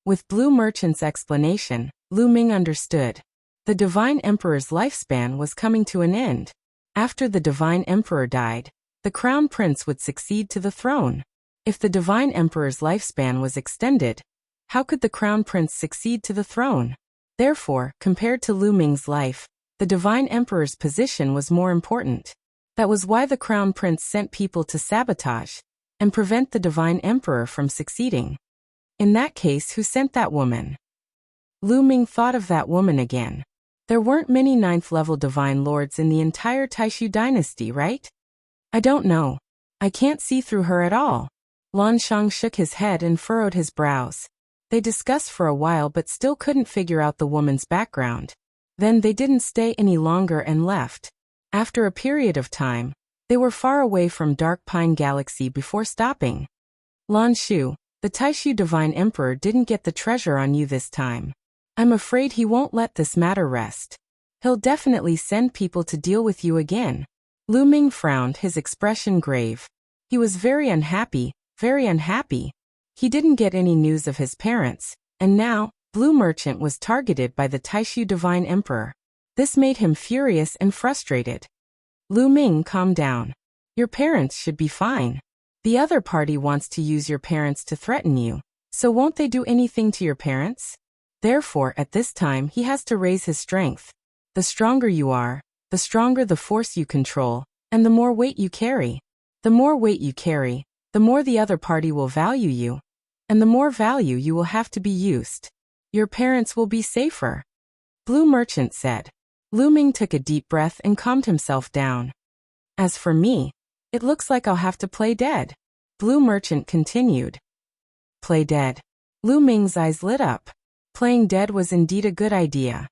With Blue Merchant's explanation, Lu Ming understood. The Divine Emperor's lifespan was coming to an end. After the Divine Emperor died, the Crown Prince would succeed to the throne. If the Divine Emperor's lifespan was extended, how could the Crown Prince succeed to the throne? Therefore, compared to Lu Ming's life, the Divine Emperor's position was more important. That was why the Crown Prince sent people to sabotage and prevent the Divine Emperor from succeeding. In that case, who sent that woman? Lu Ming thought of that woman again. There weren't many 9th-level Divine Lords in the entire Taishu dynasty, right? I don't know. I can't see through her at all. Lan Shang shook his head and furrowed his brows. They discussed for a while but still couldn't figure out the woman's background. Then they didn't stay any longer and left. After a period of time, they were far away from Dark Pine Galaxy before stopping. Lan Shu, the Taishu Divine Emperor didn't get the treasure on you this time. I'm afraid he won't let this matter rest. He'll definitely send people to deal with you again. Lu Ming frowned, his expression grave. He was very unhappy, very unhappy. He didn't get any news of his parents, and now, Blue Merchant was targeted by the Taishu Divine Emperor. This made him furious and frustrated. Lu Ming, calm down. Your parents should be fine. The other party wants to use your parents to threaten you, so won't they do anything to your parents? Therefore, at this time he has to raise his strength. The stronger you are, the stronger the force you control, and the more weight you carry. The more weight you carry, the more the other party will value you, and the more value you will have to be used. Your parents will be safer. Blue Merchant said. Lu Ming took a deep breath and calmed himself down. As for me, it looks like I'll have to play dead. Blue Merchant continued. Play dead. Lu Ming's eyes lit up. Playing dead was indeed a good idea.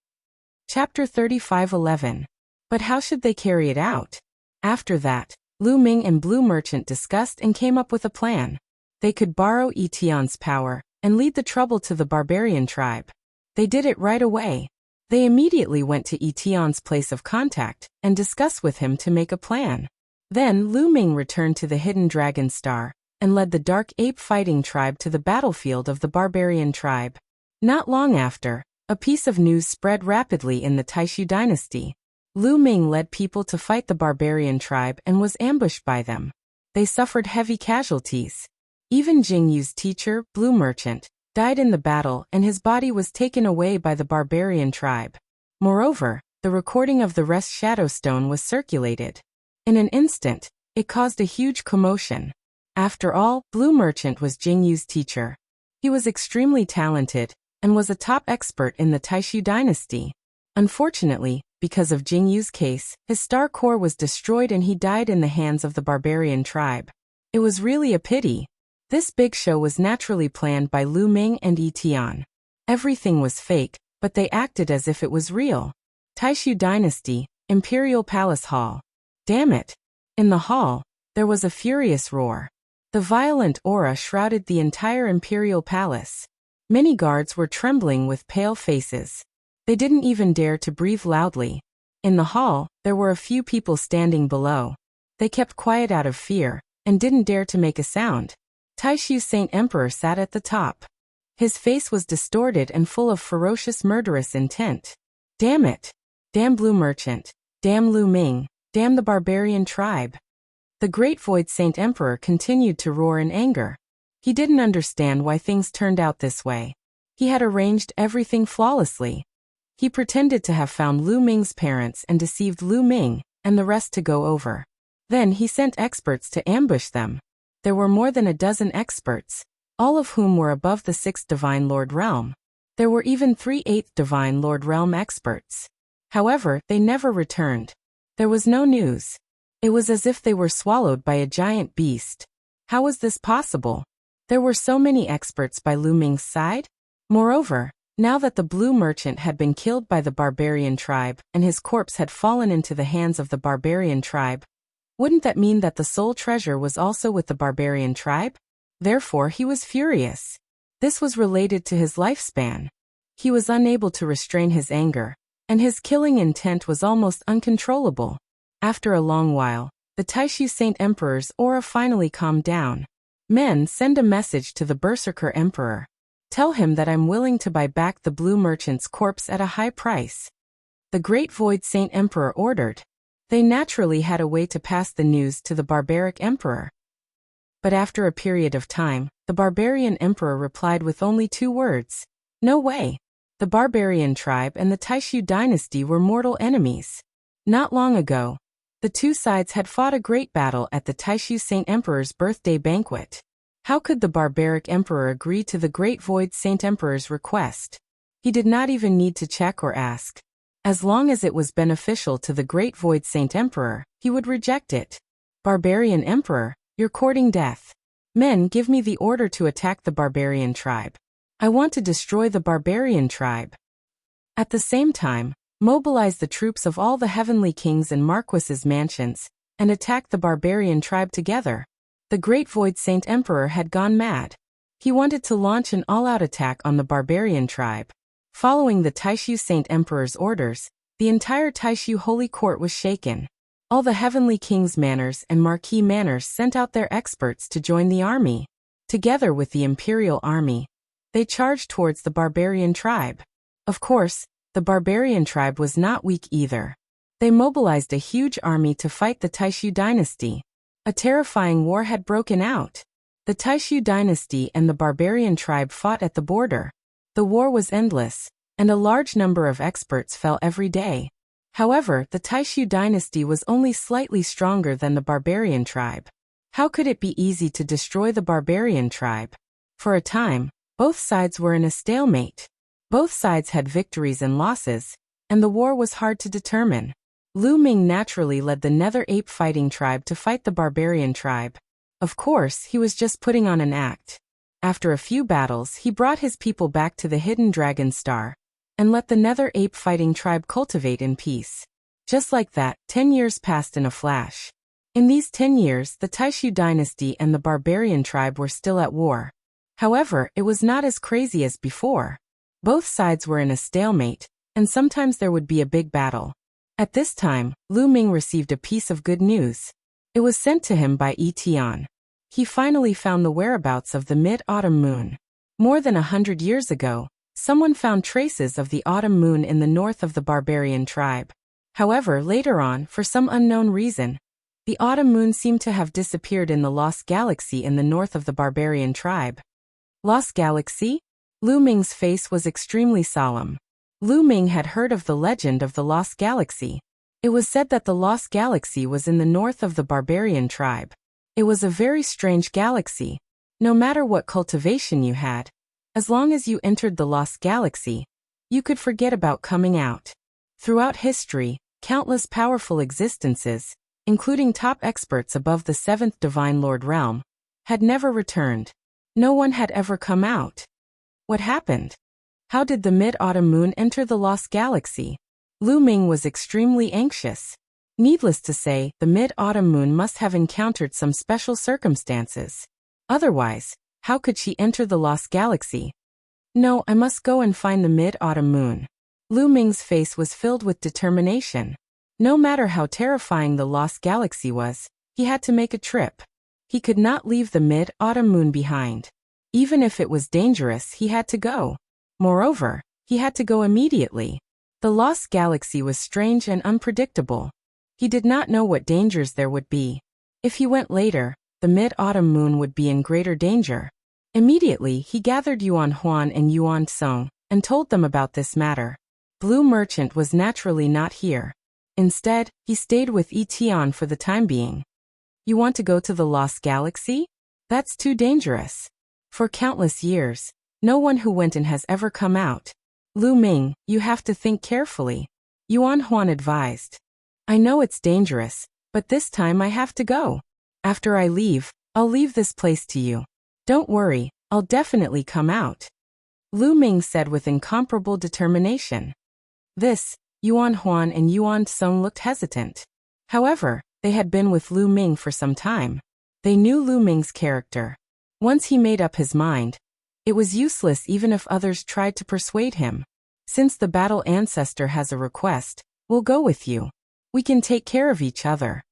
Chapter 35:11. But how should they carry it out? After that, Lu Ming and Blue Merchant discussed and came up with a plan. They could borrow Etion's power and lead the trouble to the barbarian tribe. They did it right away. They immediately went to Etion's place of contact and discussed with him to make a plan. Then Lu Ming returned to the Hidden Dragon Star and led the dark ape fighting tribe to the battlefield of the barbarian tribe. Not long after, a piece of news spread rapidly in the Taishu dynasty. Lu Ming led people to fight the barbarian tribe and was ambushed by them. They suffered heavy casualties. Even Jing Yu's teacher, Blue Merchant, died in the battle and his body was taken away by the barbarian tribe. Moreover, the recording of the rest Shadowstone was circulated. In an instant, it caused a huge commotion. After all, Blue Merchant was Jing Yu's teacher. He was extremely talented and was a top expert in the Taishu dynasty. Unfortunately, because of Jing Yu's case, his star core was destroyed and he died in the hands of the barbarian tribe. It was really a pity. This big show was naturally planned by Lu Ming and Yi Tian. Everything was fake, but they acted as if it was real. Taishu Dynasty, Imperial Palace Hall. Damn it! In the hall, there was a furious roar. The violent aura shrouded the entire Imperial Palace. Many guards were trembling with pale faces. They didn't even dare to breathe loudly. In the hall, there were a few people standing below. They kept quiet out of fear, and didn't dare to make a sound. Taishu Saint Emperor sat at the top. His face was distorted and full of ferocious murderous intent. Damn it! Damn Blue Merchant! Damn Lu Ming! Damn the barbarian tribe! The Great Void Saint Emperor continued to roar in anger. He didn't understand why things turned out this way. He had arranged everything flawlessly. He pretended to have found Lu Ming's parents and deceived Lu Ming and the rest to go over. Then he sent experts to ambush them. There were more than a dozen experts, all of whom were above the 6th Divine Lord Realm. There were even 3 8th Divine Lord Realm experts. However, they never returned. There was no news. It was as if they were swallowed by a giant beast. How was this possible? There were so many experts by Lu Ming's side. Moreover, now that the Blue Merchant had been killed by the barbarian tribe and his corpse had fallen into the hands of the barbarian tribe, wouldn't that mean that the soul treasure was also with the barbarian tribe? Therefore, he was furious. This was related to his lifespan. He was unable to restrain his anger, and his killing intent was almost uncontrollable. After a long while, the Taishu Saint Emperor's aura finally calmed down. Men, send a message to the Berserker Emperor. Tell him that I'm willing to buy back the Blue Merchant's corpse at a high price. The Great Void Saint Emperor ordered. They naturally had a way to pass the news to the barbaric emperor. But after a period of time, the barbarian emperor replied with only 2 words. No way. The barbarian tribe and the Taishu dynasty were mortal enemies. Not long ago, the 2 sides had fought a great battle at the Taishu Saint Emperor's birthday banquet. How could the barbaric emperor agree to the Great Void Saint Emperor's request? He did not even need to check or ask. As long as it was beneficial to the Great Void Saint Emperor, he would reject it. Barbarian Emperor, you're courting death. Men, give me the order to attack the barbarian tribe. I want to destroy the barbarian tribe. At the same time, mobilize the troops of all the heavenly kings and marquises' mansions, and attack the barbarian tribe together. The Great Void Saint Emperor had gone mad. He wanted to launch an all-out attack on the barbarian tribe. Following the Taishu Saint Emperor's orders, the entire Taishu Holy Court was shaken. All the heavenly kings' manors and marquis manors sent out their experts to join the army. Together with the imperial army, they charged towards the barbarian tribe. Of course, the barbarian tribe was not weak either. They mobilized a huge army to fight the Taishu dynasty. A terrifying war had broken out. The Taishu dynasty and the barbarian tribe fought at the border. The war was endless, and a large number of experts fell every day. However, the Taishu dynasty was only slightly stronger than the barbarian tribe. How could it be easy to destroy the barbarian tribe? For a time, both sides were in a stalemate. Both sides had victories and losses, and the war was hard to determine. Lu Ming naturally led the Nether Ape fighting tribe to fight the barbarian tribe. Of course, he was just putting on an act. After a few battles, he brought his people back to the hidden dragon star, and let the Nether Ape fighting tribe cultivate in peace. Just like that, 10 years passed in a flash. In these 10 years, the Taishu dynasty and the barbarian tribe were still at war. However, it was not as crazy as before. Both sides were in a stalemate, and sometimes there would be a big battle. At this time, Lu Ming received a piece of good news. It was sent to him by Yi Tian. He finally found the whereabouts of the mid-autumn moon. More than 100 years ago, someone found traces of the autumn moon in the north of the barbarian tribe. However, later on, for some unknown reason, the autumn moon seemed to have disappeared in the lost galaxy in the north of the barbarian tribe. Lost galaxy? Lu Ming's face was extremely solemn. Lu Ming had heard of the legend of the lost galaxy. It was said that the lost galaxy was in the north of the barbarian tribe. It was a very strange galaxy. No matter what cultivation you had, as long as you entered the lost galaxy, you could forget about coming out. Throughout history, countless powerful existences, including top experts above the 7th Divine Lord realm, had never returned. No one had ever come out. What happened? How did the mid-autumn moon enter the lost galaxy? Lu Ming was extremely anxious. Needless to say, the mid-autumn moon must have encountered some special circumstances. Otherwise, how could she enter the lost galaxy? No, I must go and find the mid-autumn moon. Lu Ming's face was filled with determination. No matter how terrifying the lost galaxy was, he had to make a trip. He could not leave the mid-autumn moon behind. Even if it was dangerous, he had to go. Moreover, he had to go immediately. The lost galaxy was strange and unpredictable. He did not know what dangers there would be. If he went later, the mid-autumn moon would be in greater danger. Immediately, he gathered Yuan Huan and Yuan Song and told them about this matter. Blue Merchant was naturally not here. Instead, he stayed with Yi Tian for the time being. You want to go to the lost galaxy? That's too dangerous. For countless years, no one who went in has ever come out. Lu Ming, you have to think carefully. Yuan Huan advised. I know it's dangerous, but this time I have to go. After I leave, I'll leave this place to you. Don't worry, I'll definitely come out. Lu Ming said with incomparable determination. Yuan Huan and Yuan Song looked hesitant. However, they had been with Lu Ming for some time. They knew Lu Ming's character. Once he made up his mind, it was useless even if others tried to persuade him. Since the battle ancestor has a request, we'll go with you. We can take care of each other.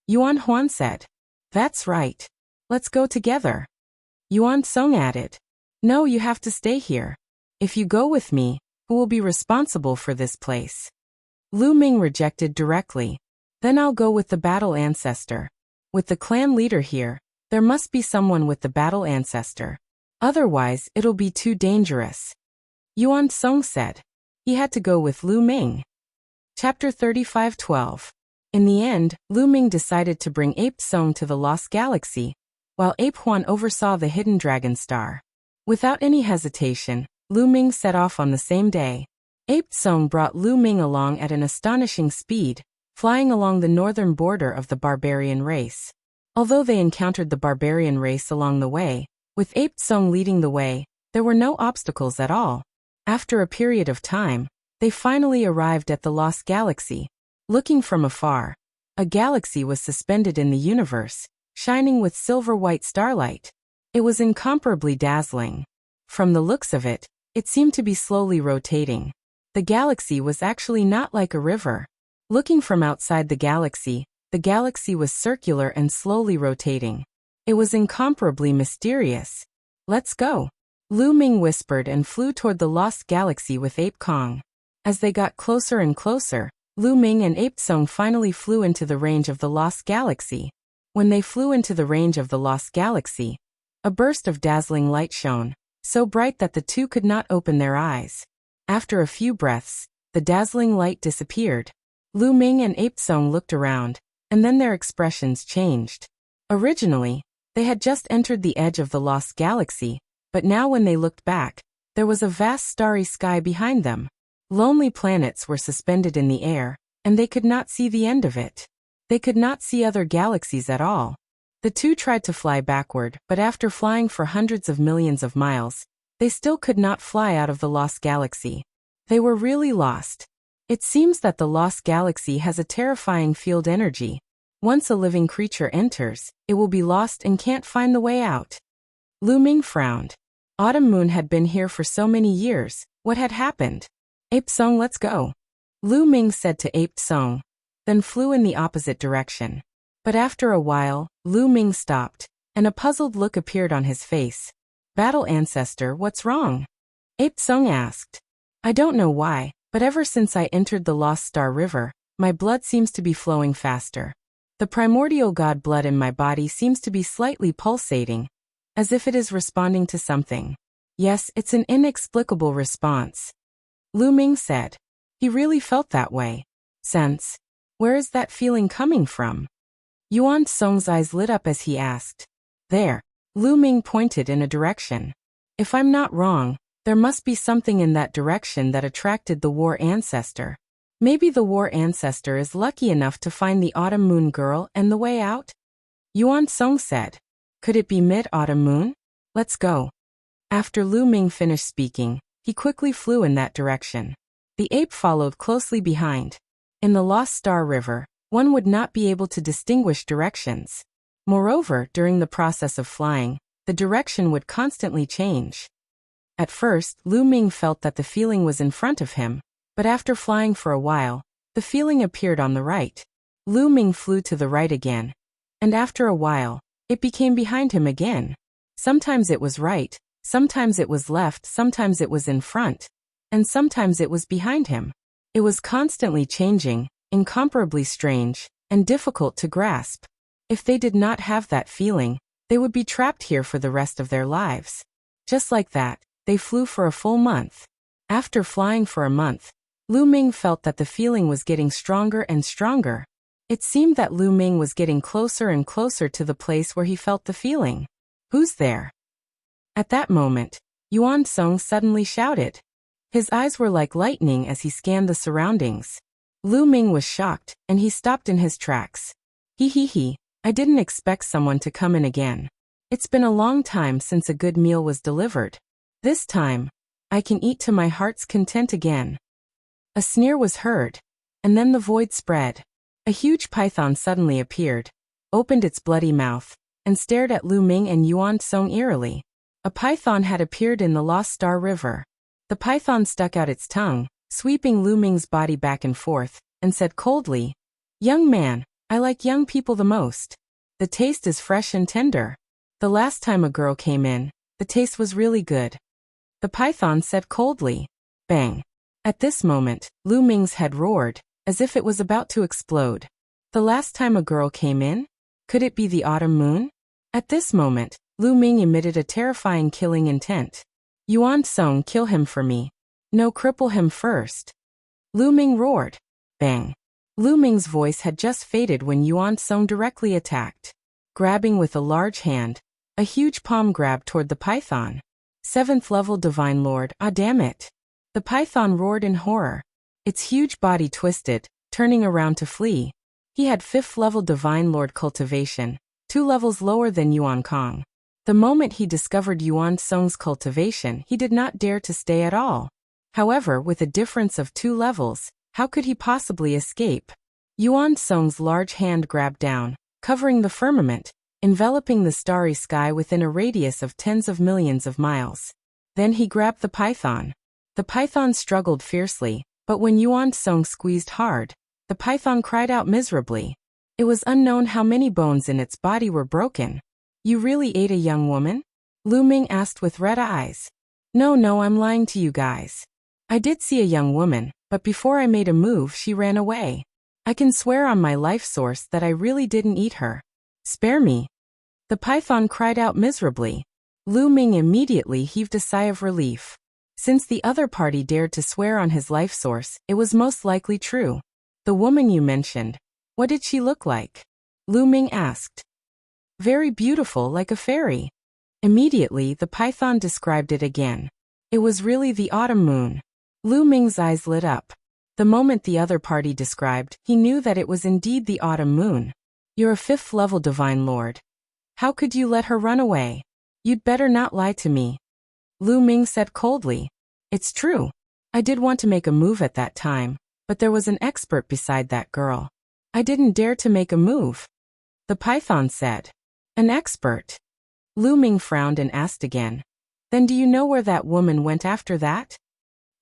Yuan Huan said. That's right. Let's go together. Yuan Song added. No, you have to stay here. If you go with me, who will be responsible for this place? Lu Ming rejected directly. Then I'll go with the battle ancestor. With the clan leader here, there must be someone with the battle ancestor. Otherwise, it'll be too dangerous. Yuan Song said. He had to go with Lu Ming. Chapter 35:12. In the end, Lu Ming decided to bring Ape Song to the Lost Galaxy, while Ape Huan oversaw the hidden dragon star. Without any hesitation, Lu Ming set off on the same day. Ape Song brought Lu Ming along at an astonishing speed, flying along the northern border of the barbarian race. Although they encountered the barbarian race along the way, with Ape Song leading the way, there were no obstacles at all. After a period of time, they finally arrived at the Lost Galaxy. Looking from afar, a galaxy was suspended in the universe, shining with silver-white starlight. It was incomparably dazzling. From the looks of it, it seemed to be slowly rotating. The galaxy was actually not like a river. Looking from outside the galaxy was circular and slowly rotating. It was incomparably mysterious. Let's go. Lu Ming whispered and flew toward the Lost Galaxy with Ape Kong. As they got closer and closer, Lu Ming and Ape Song finally flew into the range of the Lost Galaxy. When they flew into the range of the Lost Galaxy, a burst of dazzling light shone, so bright that the two could not open their eyes. After a few breaths, the dazzling light disappeared. Lu Ming and Ape Song looked around, and then their expressions changed. Originally, they had just entered the edge of the Lost Galaxy, but now when they looked back, there was a vast starry sky behind them. Lonely planets were suspended in the air, and they could not see the end of it. They could not see other galaxies at all. The two tried to fly backward, but after flying for hundreds of millions of miles, they still could not fly out of the Lost Galaxy. They were really lost. It seems that the Lost Galaxy has a terrifying field energy. Once a living creature enters, it will be lost and can't find the way out. Lu Ming frowned. Autumn Moon had been here for so many years. What had happened? Ape Song, let's go. Lu Ming said to Ape Song, then flew in the opposite direction. But after a while, Lu Ming stopped, and a puzzled look appeared on his face. Battle ancestor, what's wrong? Ape Sung asked. I don't know why, but ever since I entered the Lost Star River, my blood seems to be flowing faster. The primordial god blood in my body seems to be slightly pulsating, as if it is responding to something. Yes, it's an inexplicable response. Lu Ming said. He really felt that way. Sense. Where is that feeling coming from? Yuan Song's eyes lit up as he asked. There. Lu Ming pointed in a direction. If I'm not wrong, there must be something in that direction that attracted the war ancestor. Maybe the war ancestor is lucky enough to find the autumn moon girl and the way out? Yuan Song said. Could it be mid-autumn moon? Let's go. After Lu Ming finished speaking, he quickly flew in that direction. The ape followed closely behind. In the Lost Star River, one would not be able to distinguish directions. Moreover, during the process of flying, the direction would constantly change. At first, Lu Ming felt that the feeling was in front of him, but after flying for a while, the feeling appeared on the right. Lu Ming flew to the right again, and after a while, it became behind him again. Sometimes it was right, sometimes it was left, sometimes it was in front, and sometimes it was behind him. It was constantly changing, incomparably strange, and difficult to grasp. If they did not have that feeling, they would be trapped here for the rest of their lives. Just like that, they flew for a full month. After flying for a month, Lu Ming felt that the feeling was getting stronger and stronger. It seemed that Lu Ming was getting closer and closer to the place where he felt the feeling. Who's there? At that moment, Yuan Song suddenly shouted. His eyes were like lightning as he scanned the surroundings. Lu Ming was shocked, and he stopped in his tracks. He, I didn't expect someone to come in again. It's been a long time since a good meal was delivered. This time, I can eat to my heart's content again. A sneer was heard, and then the void spread. A huge python suddenly appeared, opened its bloody mouth, and stared at Lu Ming and Yuan Song eerily. A python had appeared in the Lost Star River. The python stuck out its tongue, sweeping Lu Ming's body back and forth, and said coldly, Young man, I like young people the most. The taste is fresh and tender. The last time a girl came in, the taste was really good. The python said coldly. Bang. At this moment, Lu Ming's head roared, as if it was about to explode. The last time a girl came in? Could it be the autumn moon? At this moment, Lu Ming emitted a terrifying killing intent. Yuan Song, kill him for me. No, cripple him first. Lu Ming roared. Bang. Lu Ming's voice had just faded when Yuan Song directly attacked. Grabbing with a large hand, a huge palm grabbed toward the python. 7th level Divine Lord, ah damn it. The python roared in horror. Its huge body twisted, turning around to flee. He had 5th level Divine Lord cultivation, 2 levels lower than Yuan Kong. The moment he discovered Yuan Song's cultivation, he did not dare to stay at all. However, with a difference of 2 levels, how could he possibly escape? Yuan Song's large hand grabbed down, covering the firmament, enveloping the starry sky within a radius of tens of millions of miles. Then he grabbed the python. The python struggled fiercely, but when Yuan Song squeezed hard, the python cried out miserably. It was unknown how many bones in its body were broken. You really ate a young woman? Lu Ming asked with red eyes. No, I'm lying to you guys. I did see a young woman, but before I made a move she ran away. I can swear on my life source that I really didn't eat her. Spare me. The python cried out miserably. Lu Ming immediately heaved a sigh of relief. Since the other party dared to swear on his life source, it was most likely true. The woman you mentioned, what did she look like? Lu Ming asked. Very beautiful, like a fairy. Immediately, the python described it again. It was really the autumn moon. Lu Ming's eyes lit up. The moment the other party described, he knew that it was indeed the autumn moon. You're a 5th level Divine Lord. How could you let her run away? You'd better not lie to me. Lu Ming said coldly. It's true. I did want to make a move at that time, but there was an expert beside that girl. I didn't dare to make a move. The python said. An expert? Lu Ming frowned and asked again. Then do you know where that woman went after that?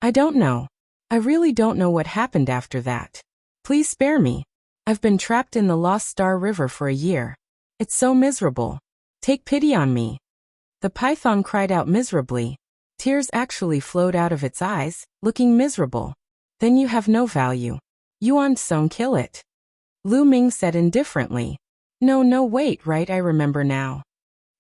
I don't know. I really don't know what happened after that. Please spare me. I've been trapped in the Lost Star River for a year. It's so miserable. Take pity on me. The python cried out miserably. Tears actually flowed out of its eyes, looking miserable. Then you have no value. Yuan Song, kill it. Lu Ming said indifferently. No, wait, right, I remember now.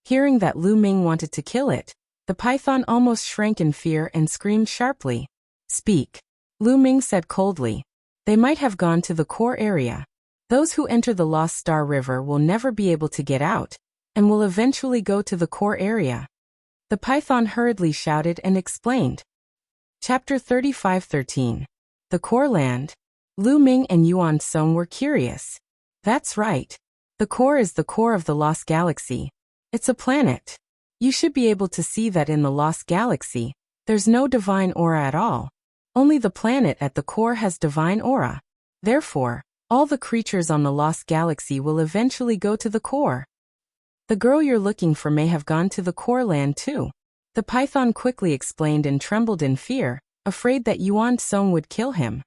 Hearing that Lu Ming wanted to kill it, the python almost shrank in fear and screamed sharply. Speak. Lu Ming said coldly. They might have gone to the core area. Those who enter the Lost Star River will never be able to get out, and will eventually go to the core area. The python hurriedly shouted and explained. Chapter 35:13. The Core Land. Lu Ming and Yuan Song were curious. That's right. The core is the core of the Lost Galaxy. It's a planet. You should be able to see that in the Lost Galaxy, there's no divine aura at all. Only the planet at the core has divine aura. Therefore, all the creatures on the Lost Galaxy will eventually go to the core. The girl you're looking for may have gone to the core land too. The python quickly explained and trembled in fear, afraid that Yuan Song would kill him.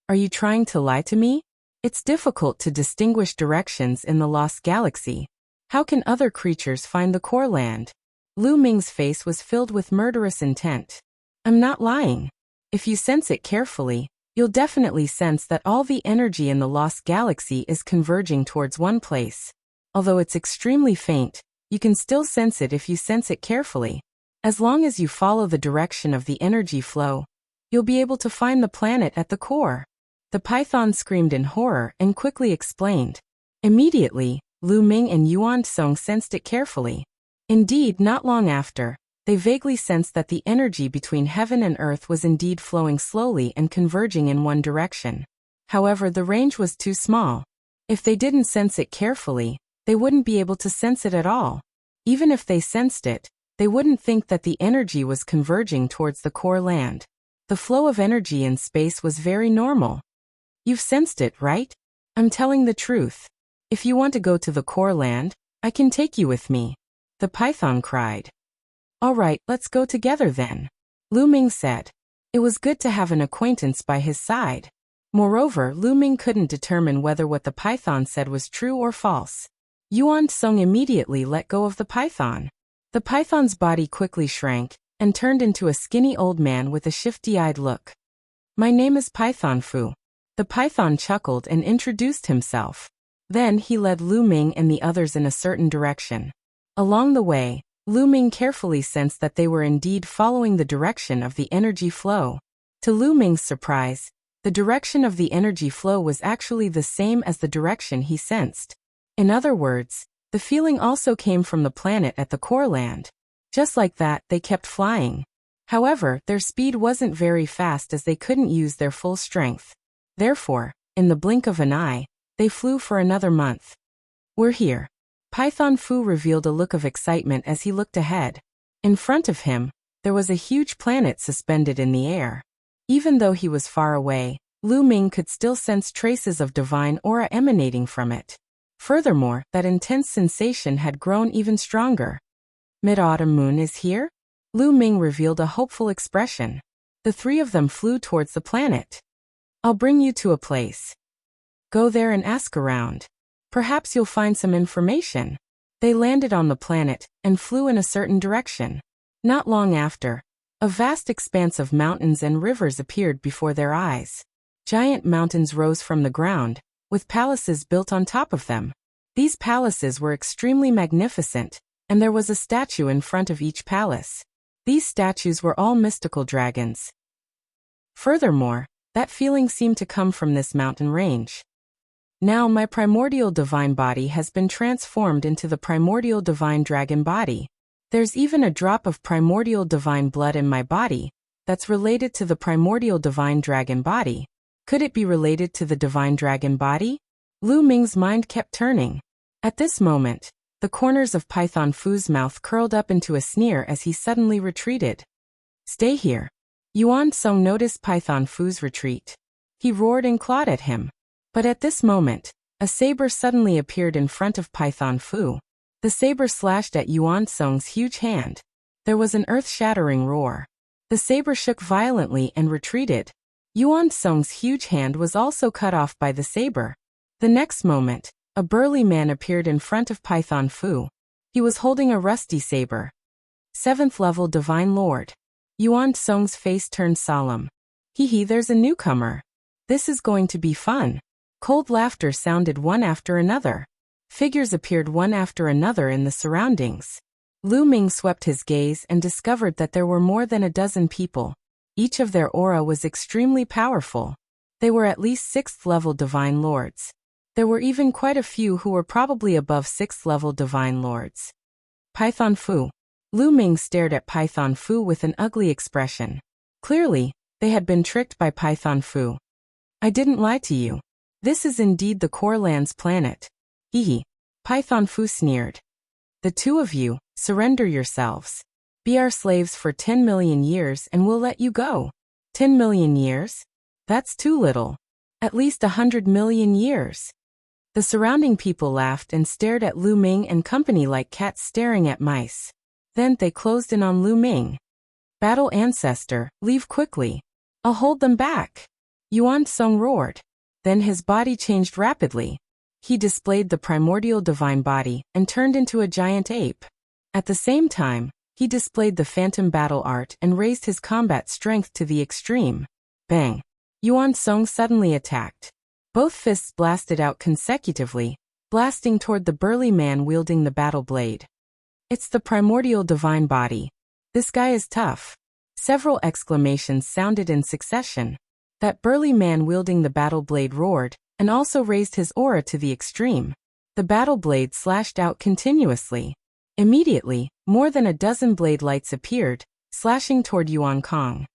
Are you trying to lie to me? It's difficult to distinguish directions in the Lost Galaxy. How can other creatures find the core land? Lu Ming's face was filled with murderous intent. I'm not lying. If you sense it carefully, you'll definitely sense that all the energy in the Lost Galaxy is converging towards one place. Although it's extremely faint, you can still sense it if you sense it carefully. As long as you follow the direction of the energy flow, you'll be able to find the planet at the core. The python screamed in horror and quickly explained. Immediately, Lu Ming and Yuan Song sensed it carefully. Indeed, not long after, they vaguely sensed that the energy between heaven and earth was indeed flowing slowly and converging in one direction. However, the range was too small. If they didn't sense it carefully, they wouldn't be able to sense it at all. Even if they sensed it, they wouldn't think that the energy was converging towards the core land. The flow of energy in space was very normal. You've sensed it, right? I'm telling the truth. If you want to go to the core land, I can take you with me. The python cried. All right, let's go together then. Lu Ming said. It was good to have an acquaintance by his side. Moreover, Lu Ming couldn't determine whether what the python said was true or false. Yuan Song immediately let go of the python. The python's body quickly shrank and turned into a skinny old man with a shifty-eyed look. My name is Python Fu. The python chuckled and introduced himself. Then he led Lu Ming and the others in a certain direction. Along the way, Lu Ming carefully sensed that they were indeed following the direction of the energy flow. To Lu Ming's surprise, the direction of the energy flow was actually the same as the direction he sensed. In other words, the feeling also came from the planet at the core land. Just like that, they kept flying. However, their speed wasn't very fast as they couldn't use their full strength. Therefore, in the blink of an eye, they flew for another month. We're here. Python Fu revealed a look of excitement as he looked ahead. In front of him, there was a huge planet suspended in the air. Even though he was far away, Lu Ming could still sense traces of divine aura emanating from it. Furthermore, that intense sensation had grown even stronger. Mid-autumn moon is here? Lu Ming revealed a hopeful expression. The three of them flew towards the planet. I'll bring you to a place. Go there and ask around. Perhaps you'll find some information. They landed on the planet and flew in a certain direction. Not long after, a vast expanse of mountains and rivers appeared before their eyes. Giant mountains rose from the ground, with palaces built on top of them. These palaces were extremely magnificent, and there was a statue in front of each palace. These statues were all mystical dragons. Furthermore, that feeling seemed to come from this mountain range. Now my primordial divine body has been transformed into the primordial divine dragon body. There's even a drop of primordial divine blood in my body that's related to the primordial divine dragon body. Could it be related to the divine dragon body? Lu Ming's mind kept turning. At this moment, the corners of Python Fu's mouth curled up into a sneer as he suddenly retreated. Stay here. Yuan Song noticed Python Fu's retreat. He roared and clawed at him. But at this moment, a saber suddenly appeared in front of Python Fu. The saber slashed at Yuan Song's huge hand. There was an earth-shattering roar. The saber shook violently and retreated. Yuan Song's huge hand was also cut off by the saber. The next moment, a burly man appeared in front of Python Fu. He was holding a rusty saber. 7th level Divine Lord. Yuan Song's face turned solemn. Hee, there's a newcomer. This is going to be fun. Cold laughter sounded one after another. Figures appeared one after another in the surroundings. Lu Ming swept his gaze and discovered that there were more than a dozen people. Each of their aura was extremely powerful. They were at least 6th level Divine Lords. There were even quite a few who were probably above 6th level Divine Lords. Python Fu. Lu Ming stared at Python Fu with an ugly expression. Clearly, they had been tricked by Python Fu. I didn't lie to you. This is indeed the Core Lands planet. Hee. Python Fu sneered. The two of you, surrender yourselves. Be our slaves for 10 million years and we'll let you go. 10 million years? That's too little. At least 100 million years. The surrounding people laughed and stared at Lu Ming and company like cats staring at mice. Then they closed in on Lu Ming. Battle Ancestor, leave quickly. I'll hold them back. Yuan Song roared. Then his body changed rapidly. He displayed the primordial divine body and turned into a giant ape. At the same time, he displayed the phantom battle art and raised his combat strength to the extreme. Bang! Yuan Song suddenly attacked. Both fists blasted out consecutively, blasting toward the burly man wielding the battle blade. It's the primordial divine body. This guy is tough. Several exclamations sounded in succession. That burly man wielding the battle blade roared, and also raised his aura to the extreme. The battle blade slashed out continuously. Immediately, more than a dozen blade lights appeared, slashing toward Yuan Kong.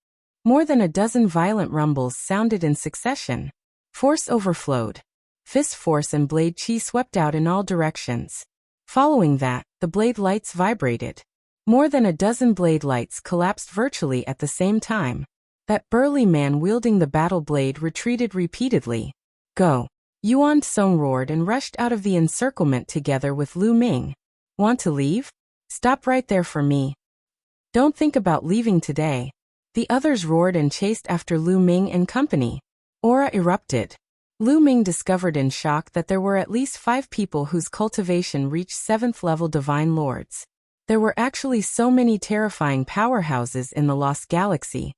More than a dozen violent rumbles sounded in succession. Force overflowed. Fist force and blade chi swept out in all directions. Following that, the blade lights vibrated. More than a dozen blade lights collapsed virtually at the same time. That burly man wielding the battle blade retreated repeatedly. Go! Yuan Song roared and rushed out of the encirclement together with Lu Ming. Want to leave? Stop right there for me. Don't think about leaving today. The others roared and chased after Lu Ming and company. Aura erupted. Lu Ming discovered in shock that there were at least 5 people whose cultivation reached 7th level Divine Lords. There were actually so many terrifying powerhouses in the Lost Galaxy.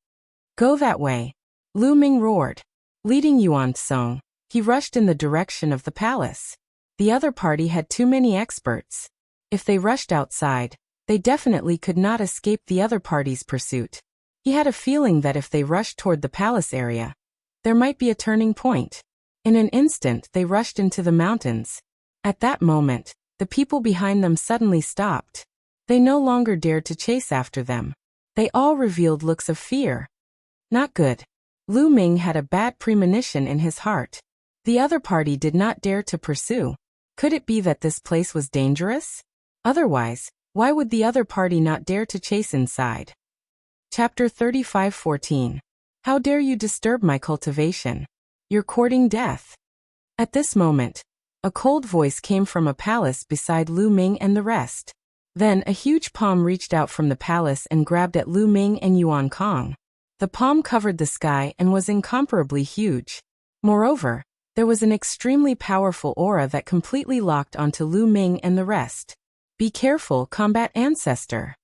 Go that way. Lu Ming roared. Leading Yuan Song, he rushed in the direction of the palace. The other party had too many experts. If they rushed outside, they definitely could not escape the other party's pursuit. He had a feeling that if they rushed toward the palace area, there might be a turning point. In an instant they rushed into the mountains. At that moment, the people behind them suddenly stopped. They no longer dared to chase after them. They all revealed looks of fear. Not good. Lu Ming had a bad premonition in his heart. The other party did not dare to pursue. Could it be that this place was dangerous? Otherwise, why would the other party not dare to chase inside? Chapter 35:14. How dare you disturb my cultivation? You're courting death. At this moment, a cold voice came from a palace beside Lu Ming and the rest. Then a huge palm reached out from the palace and grabbed at Lu Ming and Yuan Kong. The palm covered the sky and was incomparably huge. Moreover, there was an extremely powerful aura that completely locked onto Lu Ming and the rest. Be careful, combat ancestor.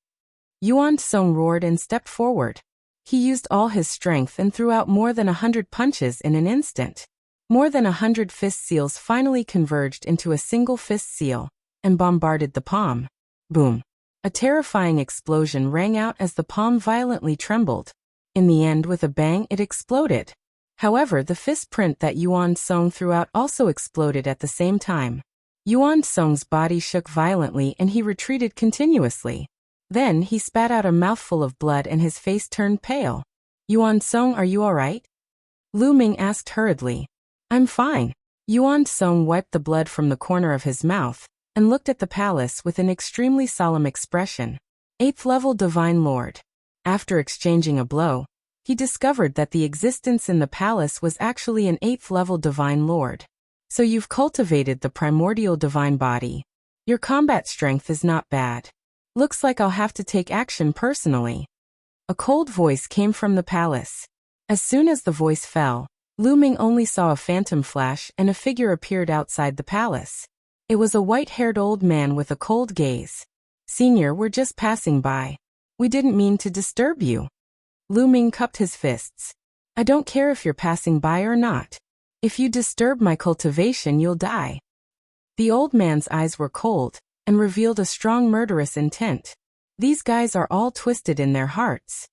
Yuan Song roared and stepped forward. He used all his strength and threw out more than 100 punches in an instant. More than 100 fist seals finally converged into a single fist seal and bombarded the palm. Boom! A terrifying explosion rang out as the palm violently trembled. In the end, with a bang, it exploded. However, the fist print that Yuan Song threw out also exploded at the same time. Yuan Song's body shook violently and he retreated continuously. Then he spat out a mouthful of blood and his face turned pale. Yuan Song, are you alright? Lu Ming asked hurriedly. I'm fine. Yuan Song wiped the blood from the corner of his mouth and looked at the palace with an extremely solemn expression. 8th level Divine Lord. After exchanging a blow, he discovered that the existence in the palace was actually an 8th level Divine Lord. So you've cultivated the primordial divine body. Your combat strength is not bad. Looks like I'll have to take action personally. A cold voice came from the palace. As soon as the voice fell, Lu Ming only saw a phantom flash and a figure appeared outside the palace. It was a white-haired old man with a cold gaze. "Senior, we're just passing by. We didn't mean to disturb you." Lu Ming cupped his fists. "I don't care if you're passing by or not. If you disturb my cultivation, you'll die." The old man's eyes were cold and revealed a strong murderous intent. These guys are all twisted in their hearts.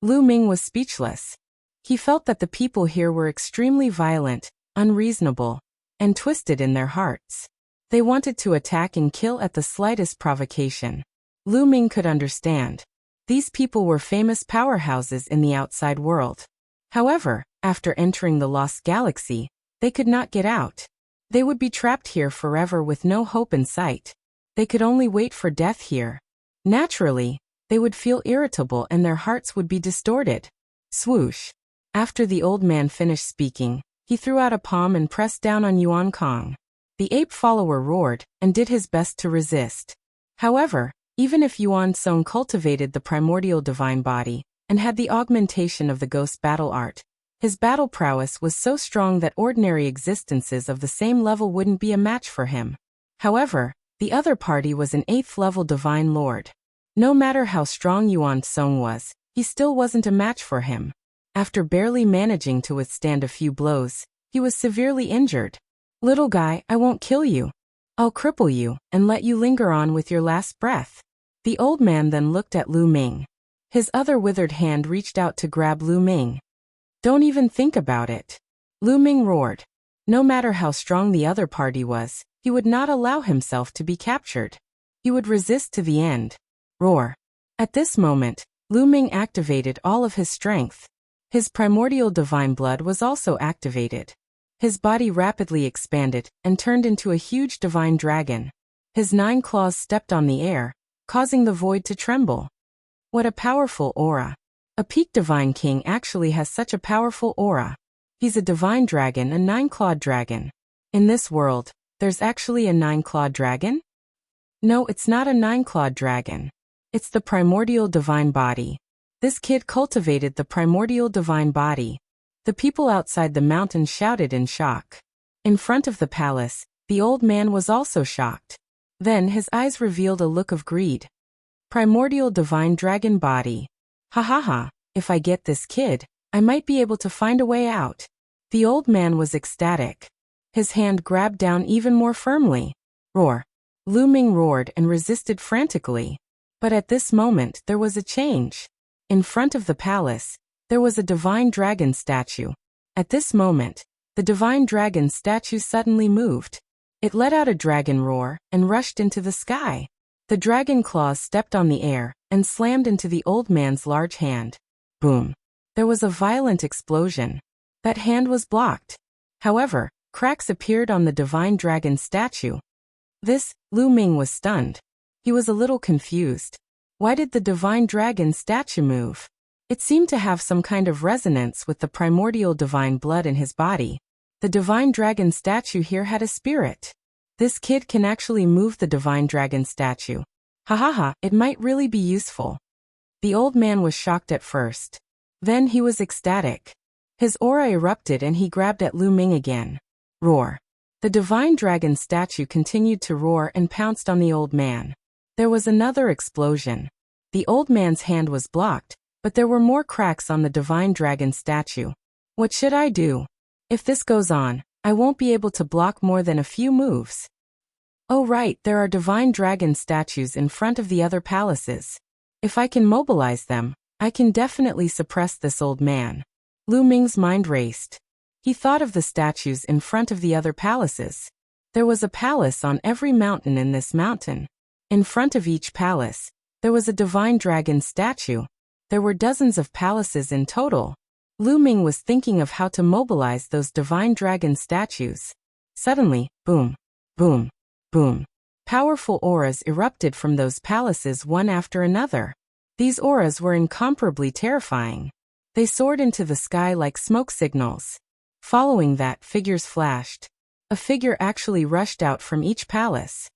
Lu Ming was speechless. He felt that the people here were extremely violent, unreasonable, and twisted in their hearts. They wanted to attack and kill at the slightest provocation. Lu Ming could understand. These people were famous powerhouses in the outside world. However, after entering the Lost Galaxy, they could not get out. They would be trapped here forever with no hope in sight. They could only wait for death here. Naturally, they would feel irritable and their hearts would be distorted. Swoosh. After the old man finished speaking, he threw out a palm and pressed down on Yuan Kong. The ape follower roared and did his best to resist. However, even if Yuan Song cultivated the primordial divine body and had the augmentation of the ghost battle art, his battle prowess was so strong that ordinary existences of the same level wouldn't be a match for him. However, the other party was an 8th level divine lord. No matter how strong Yuan Song was, he still wasn't a match for him. After barely managing to withstand a few blows, he was severely injured. "Little guy, I won't kill you. I'll cripple you and let you linger on with your last breath." The old man then looked at Lu Ming. His other withered hand reached out to grab Lu Ming. "Don't even think about it." Lu Ming roared. No matter how strong the other party was, he would not allow himself to be captured. He would resist to the end. Roar. At this moment, Lu Ming activated all of his strength. His primordial divine blood was also activated. His body rapidly expanded and turned into a huge divine dragon. His 9 claws stepped on the air, causing the void to tremble. What a powerful aura. A peak divine king actually has such a powerful aura. He's a divine dragon, a 9-clawed dragon. In this world, there's actually a 9-clawed dragon? No, it's not a 9-clawed dragon. It's the primordial divine body. This kid cultivated the primordial divine body. The people outside the mountain shouted in shock. In front of the palace, the old man was also shocked. Then his eyes revealed a look of greed. Primordial divine dragon body. Ha ha ha, if I get this kid, I might be able to find a way out. The old man was ecstatic. His hand grabbed down even more firmly. Roar. Lu Ming roared and resisted frantically. But at this moment there was a change. In front of the palace, there was a divine dragon statue. At this moment, the divine dragon statue suddenly moved. It let out a dragon roar and rushed into the sky. The dragon claws stepped on the air and slammed into the old man's large hand. Boom. There was a violent explosion. That hand was blocked. However, cracks appeared on the divine dragon statue. Lu Ming was stunned. He was a little confused. Why did the divine dragon statue move? It seemed to have some kind of resonance with the primordial divine blood in his body. The divine dragon statue here had a spirit. This kid can actually move the divine dragon statue. Ha ha ha, it might really be useful. The old man was shocked at first. Then he was ecstatic. His aura erupted and he grabbed at Lu Ming again. Roar. The divine dragon statue continued to roar and pounced on the old man. There was another explosion. The old man's hand was blocked, but there were more cracks on the divine dragon statue. What should I do? If this goes on, I won't be able to block more than a few moves. Oh right, there are divine dragon statues in front of the other palaces. If I can mobilize them, I can definitely suppress this old man. Lu Ming's mind raced. He thought of the statues in front of the other palaces. There was a palace on every mountain in this mountain. In front of each palace, there was a divine dragon statue. There were dozens of palaces in total. Lu Ming was thinking of how to mobilize those divine dragon statues. Suddenly, boom, boom, boom. Powerful auras erupted from those palaces one after another. These auras were incomparably terrifying. They soared into the sky like smoke signals. Following that, figures flashed. A figure actually rushed out from each palace.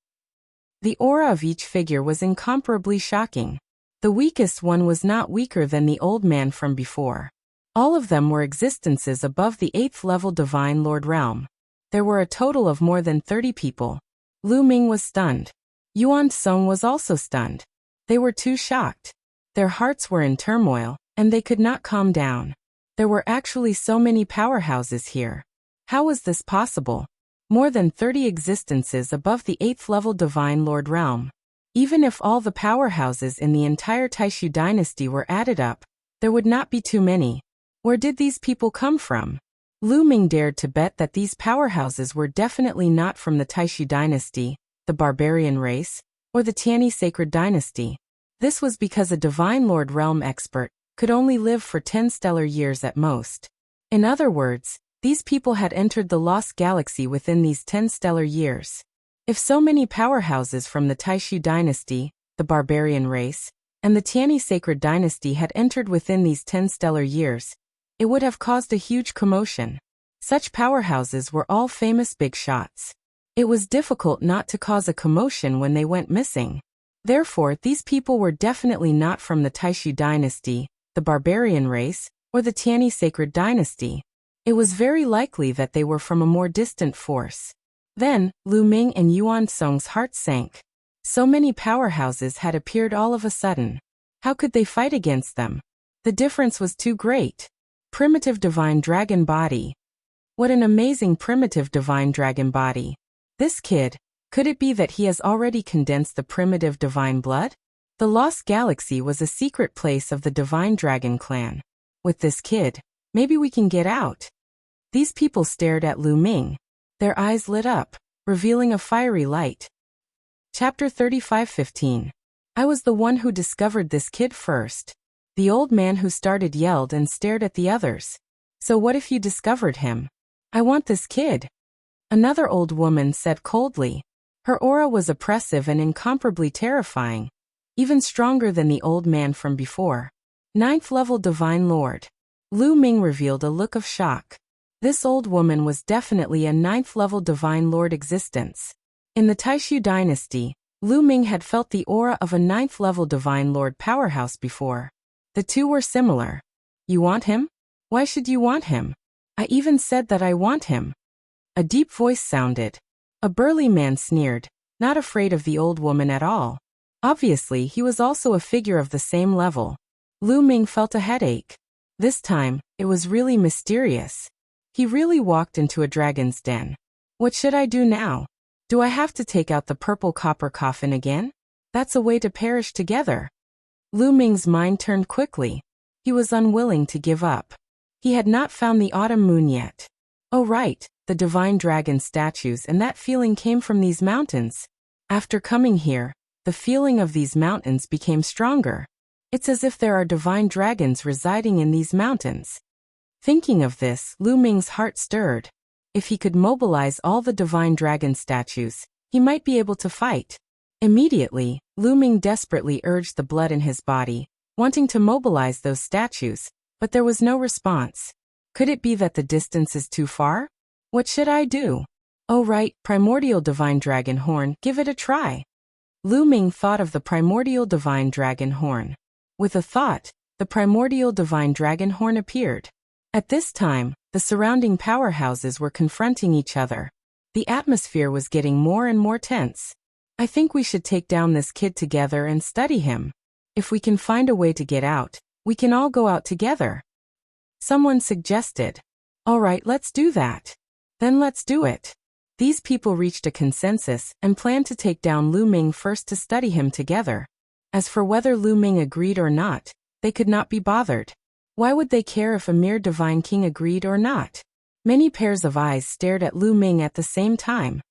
The aura of each figure was incomparably shocking. The weakest one was not weaker than the old man from before. All of them were existences above the 8th level Divine Lord realm. There were a total of more than 30 people. Lu Ming was stunned. Yuan Song was also stunned. They were too shocked. Their hearts were in turmoil, and they could not calm down. There were actually so many powerhouses here. How was this possible? More than 30 existences above the 8th level Divine Lord realm. Even if all the powerhouses in the entire Taishu dynasty were added up, there would not be too many. Where did these people come from? Lu Ming dared to bet that these powerhouses were definitely not from the Taishu dynasty, the barbarian race, or the Tianyi sacred dynasty. This was because a Divine Lord realm expert could only live for 10 stellar years at most. In other words, these people had entered the lost galaxy within these 10 stellar years. If so many powerhouses from the Taishu dynasty, the barbarian race, and the Tianyi sacred dynasty had entered within these 10 stellar years, it would have caused a huge commotion. Such powerhouses were all famous big shots. It was difficult not to cause a commotion when they went missing. Therefore, these people were definitely not from the Taishu dynasty, the barbarian race, or the Tianyi sacred dynasty. It was very likely that they were from a more distant force. Then, Lu Ming and Yuan Song's heart sank. So many powerhouses had appeared all of a sudden. How could they fight against them? The difference was too great. Primitive divine dragon body. What an amazing primitive divine dragon body. This kid, could it be that he has already condensed the primitive divine blood? The Lost Galaxy was a secret place of the Divine Dragon clan. With this kid, maybe we can get out. These people stared at Lu Ming. Their eyes lit up, revealing a fiery light. Chapter 35:15. I was the one who discovered this kid first. The old man who started yelled and stared at the others. So what if you discovered him? I want this kid. Another old woman said coldly. Her aura was oppressive and incomparably terrifying, even stronger than the old man from before. 9th level Divine Lord. Lu Ming revealed a look of shock. This old woman was definitely a 9th level Divine Lord existence. In the Taishu dynasty, Lu Ming had felt the aura of a 9th level Divine Lord powerhouse before. The two were similar. You want him? Why should you want him? I even said that I want him. A deep voice sounded. A burly man sneered, not afraid of the old woman at all. Obviously, he was also a figure of the same level. Lu Ming felt a headache. This time, it was really mysterious. He really walked into a dragon's den. What should I do now? Do I have to take out the purple copper coffin again? That's a way to perish together. Lu Ming's mind turned quickly. He was unwilling to give up. He had not found the autumn moon yet. Oh right, the divine dragon statues, and that feeling came from these mountains. After coming here, the feeling of these mountains became stronger. It's as if there are divine dragons residing in these mountains. Thinking of this, Lu Ming's heart stirred. If he could mobilize all the divine dragon statues, he might be able to fight. Immediately, Lu Ming desperately urged the blood in his body, wanting to mobilize those statues, but there was no response. Could it be that the distance is too far? What should I do? Oh right, primordial divine dragon horn, give it a try. Lu Ming thought of the primordial divine dragon horn. With a thought, the primordial divine dragon horn appeared. At this time, the surrounding powerhouses were confronting each other. The atmosphere was getting more and more tense. I think we should take down this kid together and study him. If we can find a way to get out, we can all go out together. Someone suggested. All right, let's do that. Then let's do it. These people reached a consensus and planned to take down Lu Ming first to study him together. As for whether Lu Ming agreed or not, they could not be bothered. Why would they care if a mere divine king agreed or not? Many pairs of eyes stared at Lu Ming at the same time.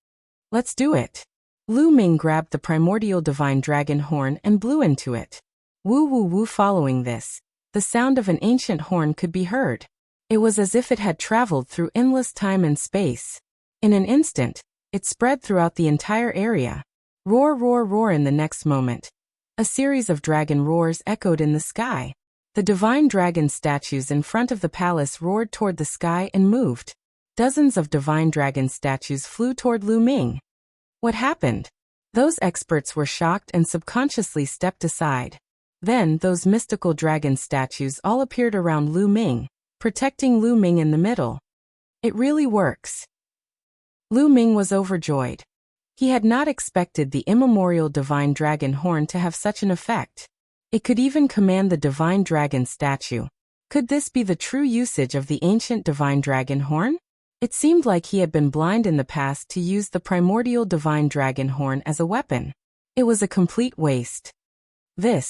Let's do it. Lu Ming grabbed the primordial divine dragon horn and blew into it. Woo woo woo. Following this, the sound of an ancient horn could be heard. It was as if it had traveled through endless time and space. In an instant, it spread throughout the entire area. Roar, roar, roar. In the next moment, a series of dragon roars echoed in the sky. The divine dragon statues in front of the palace roared toward the sky and moved. Dozens of divine dragon statues flew toward Lu Ming. What happened? Those experts were shocked and subconsciously stepped aside. Then those mystical dragon statues all appeared around Lu Ming, protecting Lu Ming in the middle. It really works. Lu Ming was overjoyed. He had not expected the immemorial divine dragon horn to have such an effect. It could even command the divine dragon statue. Could this be the true usage of the ancient divine dragon horn? It seemed like he had been blind in the past to use the primordial divine dragon horn as a weapon. It was a complete waste. The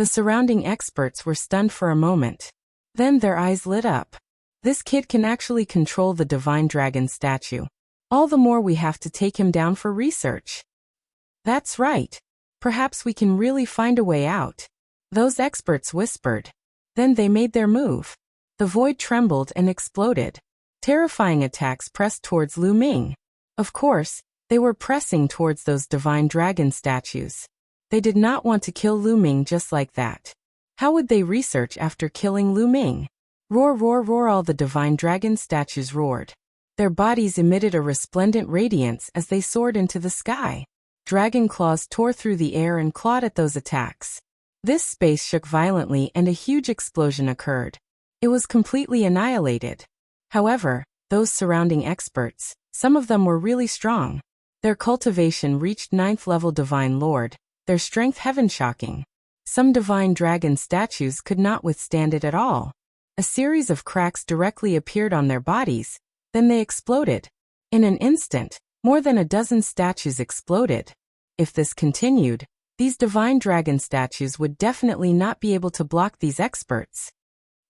surrounding experts were stunned for a moment. Then their eyes lit up. This kid can actually control the divine dragon statue. All the more we have to take him down for research. That's right. Perhaps we can really find a way out. Those experts whispered. Then they made their move. The void trembled and exploded. Terrifying attacks pressed towards Lu Ming. Of course, they were pressing towards those divine dragon statues. They did not want to kill Lu Ming just like that. How would they research after killing Lu Ming? Roar, roar, roar! All the divine dragon statues roared. Their bodies emitted a resplendent radiance as they soared into the sky. Dragon claws tore through the air and clawed at those attacks. This space shook violently and a huge explosion occurred. It was completely annihilated. However, those surrounding experts, some of them were really strong. Their cultivation reached 9th level divine lord, their strength heaven-shocking. Some divine dragon statues could not withstand it at all. A series of cracks directly appeared on their bodies, then they exploded. In an instant, more than a dozen statues exploded. If this continued, these divine dragon statues would definitely not be able to block these experts.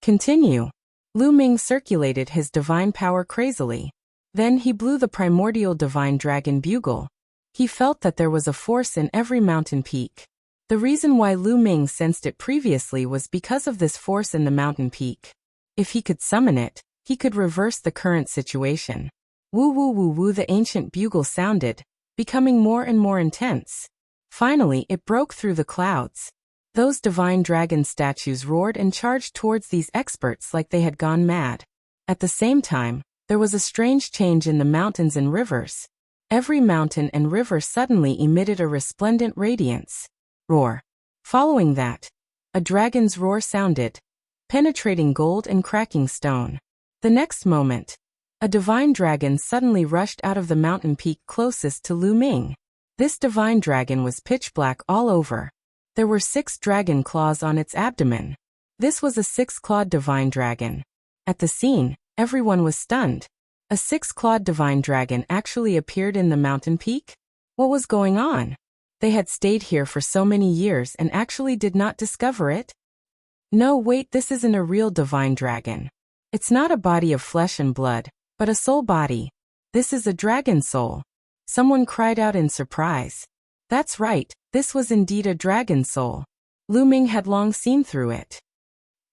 Continue. Lu Ming circulated his divine power crazily. Then he blew the primordial divine dragon bugle. He felt that there was a force in every mountain peak. The reason why Lu Ming sensed it previously was because of this force in the mountain peak. If he could summon it, he could reverse the current situation. Woo woo woo woo, the ancient bugle sounded, becoming more and more intense. Finally, it broke through the clouds. Those divine dragon statues roared and charged towards these experts like they had gone mad. At the same time, there was a strange change in the mountains and rivers. Every mountain and river suddenly emitted a resplendent radiance. Roar. Following that, a dragon's roar sounded, penetrating gold and cracking stone. The next moment, a divine dragon suddenly rushed out of the mountain peak closest to Lu Ming. This divine dragon was pitch black all over. There were 6 dragon claws on its abdomen. This was a 6-clawed divine dragon. At the scene, everyone was stunned. A 6-clawed divine dragon actually appeared in the mountain peak? What was going on? They had stayed here for so many years and actually did not discover it? No, wait, this isn't a real divine dragon. It's not a body of flesh and blood, but a soul body. This is a dragon soul. Someone cried out in surprise. That's right, this was indeed a dragon soul. Lu Ming had long seen through it.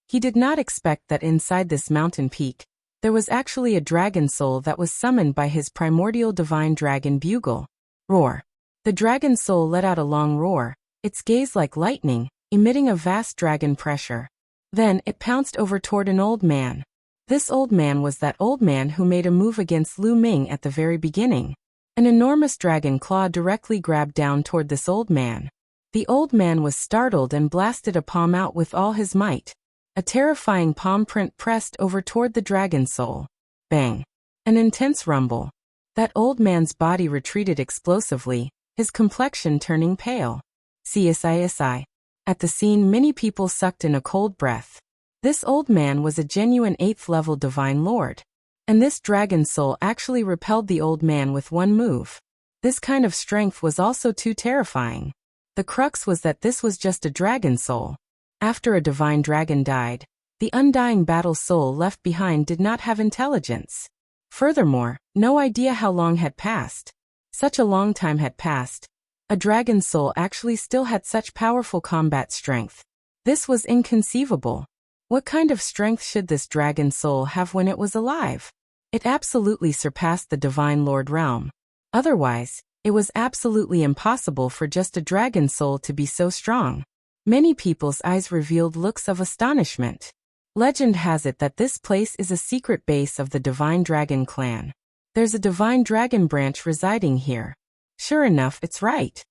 He did not expect that inside this mountain peak, there was actually a dragon soul that was summoned by his primordial divine dragon bugle. Roar. The dragon soul let out a long roar, its gaze like lightning, emitting a vast dragon pressure. Then it pounced over toward an old man. This old man was that old man who made a move against Lu Ming at the very beginning. An enormous dragon claw directly grabbed down toward this old man. The old man was startled and blasted a palm out with all his might. A terrifying palm print pressed over toward the dragon soul. Bang! An intense rumble. That old man's body retreated explosively, his complexion turning pale. CSI. At the scene, many people sucked in a cold breath. This old man was a genuine 8th level divine lord. And this dragon soul actually repelled the old man with one move. This kind of strength was also too terrifying. The crux was that this was just a dragon soul. After a divine dragon died, the undying battle soul left behind did not have intelligence. Furthermore, no idea how long had passed. Such a long time had passed. A dragon soul actually still had such powerful combat strength. This was inconceivable. What kind of strength should this dragon soul have when it was alive? It absolutely surpassed the divine lord realm. Otherwise, it was absolutely impossible for just a dragon soul to be so strong. Many people's eyes revealed looks of astonishment. Legend has it that this place is a secret base of the Divine Dragon clan. There's a Divine Dragon branch residing here. Sure enough, it's right.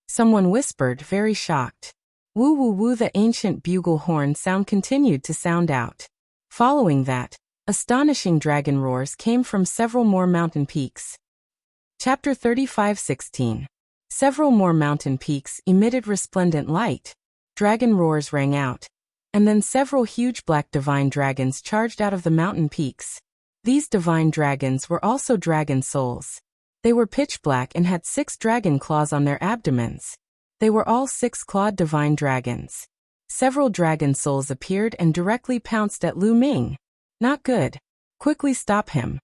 Someone whispered, very shocked. Woo woo woo, the ancient bugle horn sound continued to sound out. Following that, astonishing dragon roars came from several more mountain peaks. Chapter 35:16. Several more mountain peaks emitted resplendent light. Dragon roars rang out. And then several huge black divine dragons charged out of the mountain peaks. These divine dragons were also dragon souls. They were pitch black and had 6 dragon claws on their abdomens. They were all 6-clawed divine dragons. Several dragon souls appeared and directly pounced at Lu Ming. Not good. Quickly stop him.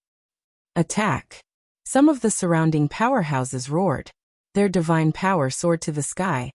Attack. Some of the surrounding powerhouses roared. Their divine power soared to the sky,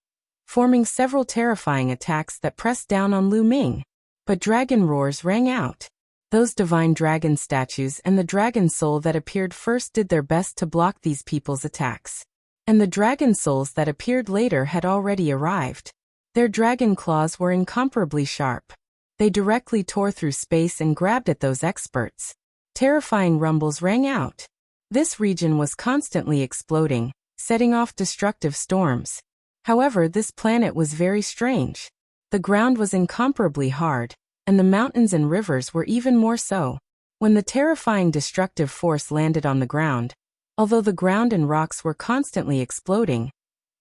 forming several terrifying attacks that pressed down on Lu Ming. But dragon roars rang out. Those divine dragon statues and the dragon soul that appeared first did their best to block these people's attacks. And the dragon souls that appeared later had already arrived. Their dragon claws were incomparably sharp. They directly tore through space and grabbed at those experts. Terrifying rumbles rang out. This region was constantly exploding, setting off destructive storms. However, this planet was very strange. The ground was incomparably hard, and the mountains and rivers were even more so. When the terrifying destructive force landed on the ground, although the ground and rocks were constantly exploding,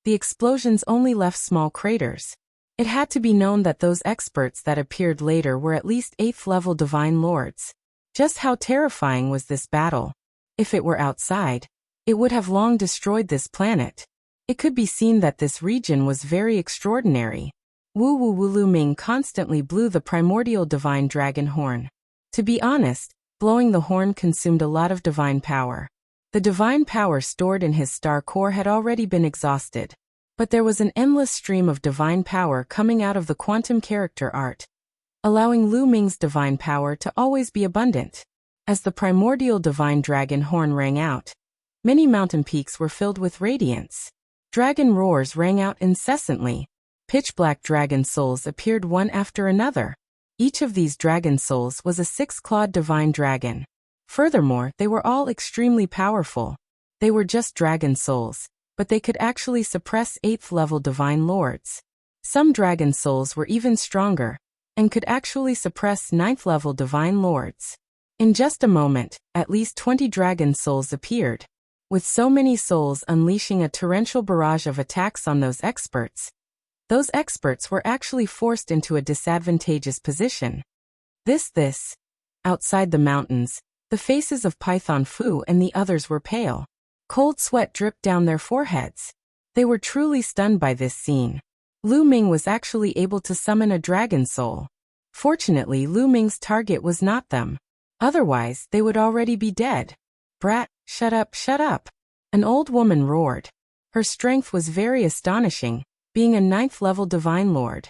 the explosions only left small craters. It had to be known that those experts that appeared later were at least 8th-level divine lords. Just how terrifying was this battle? If it were outside, it would have long destroyed this planet. It could be seen that this region was very extraordinary. Wu Lu Ming constantly blew the primordial divine dragon horn. To be honest, blowing the horn consumed a lot of divine power. The divine power stored in his star core had already been exhausted. But there was an endless stream of divine power coming out of the quantum character art, allowing Lu Ming's divine power to always be abundant. As the primordial divine dragon horn rang out, many mountain peaks were filled with radiance. Dragon roars rang out incessantly. Pitch-black dragon souls appeared one after another. Each of these dragon souls was a 6-clawed divine dragon. Furthermore, they were all extremely powerful. They were just dragon souls, but they could actually suppress 8th-level divine lords. Some dragon souls were even stronger, and could actually suppress 9th-level divine lords. In just a moment, at least 20 dragon souls appeared. With so many souls unleashing a torrential barrage of attacks on those experts were actually forced into a disadvantageous position. Outside the mountains, the faces of Python Fu and the others were pale. Cold sweat dripped down their foreheads. They were truly stunned by this scene. Lu Ming was actually able to summon a dragon soul. Fortunately, Lu Ming's target was not them. Otherwise, they would already be dead. Brat, shut up, shut up. An old woman roared. Her strength was very astonishing, being a 9th-level divine lord.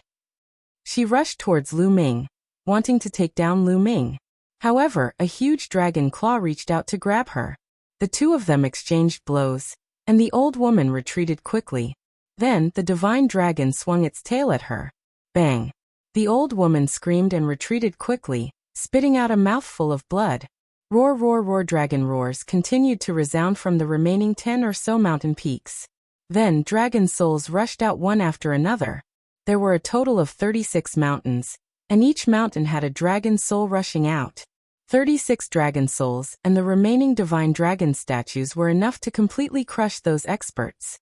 She rushed towards Lu Ming, wanting to take down Lu Ming. However, a huge dragon claw reached out to grab her. The two of them exchanged blows, and the old woman retreated quickly. Then, the divine dragon swung its tail at her. Bang! The old woman screamed and retreated quickly, spitting out a mouthful of blood. Roar, roar, roar. Dragon roars continued to resound from the remaining 10 or so mountain peaks. Then dragon souls rushed out one after another. There were a total of 36 mountains, and each mountain had a dragon soul rushing out. 36 dragon souls and the remaining divine dragon statues were enough to completely crush those experts.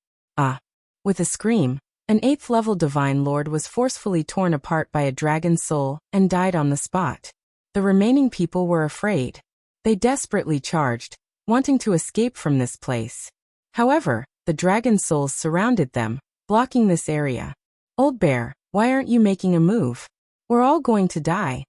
With a scream, an 8th-level divine lord was forcefully torn apart by a dragon soul and died on the spot. The remaining people were afraid. They desperately charged, wanting to escape from this place. However, the dragon souls surrounded them, blocking this area. Old bear, why aren't you making a move? We're all going to die.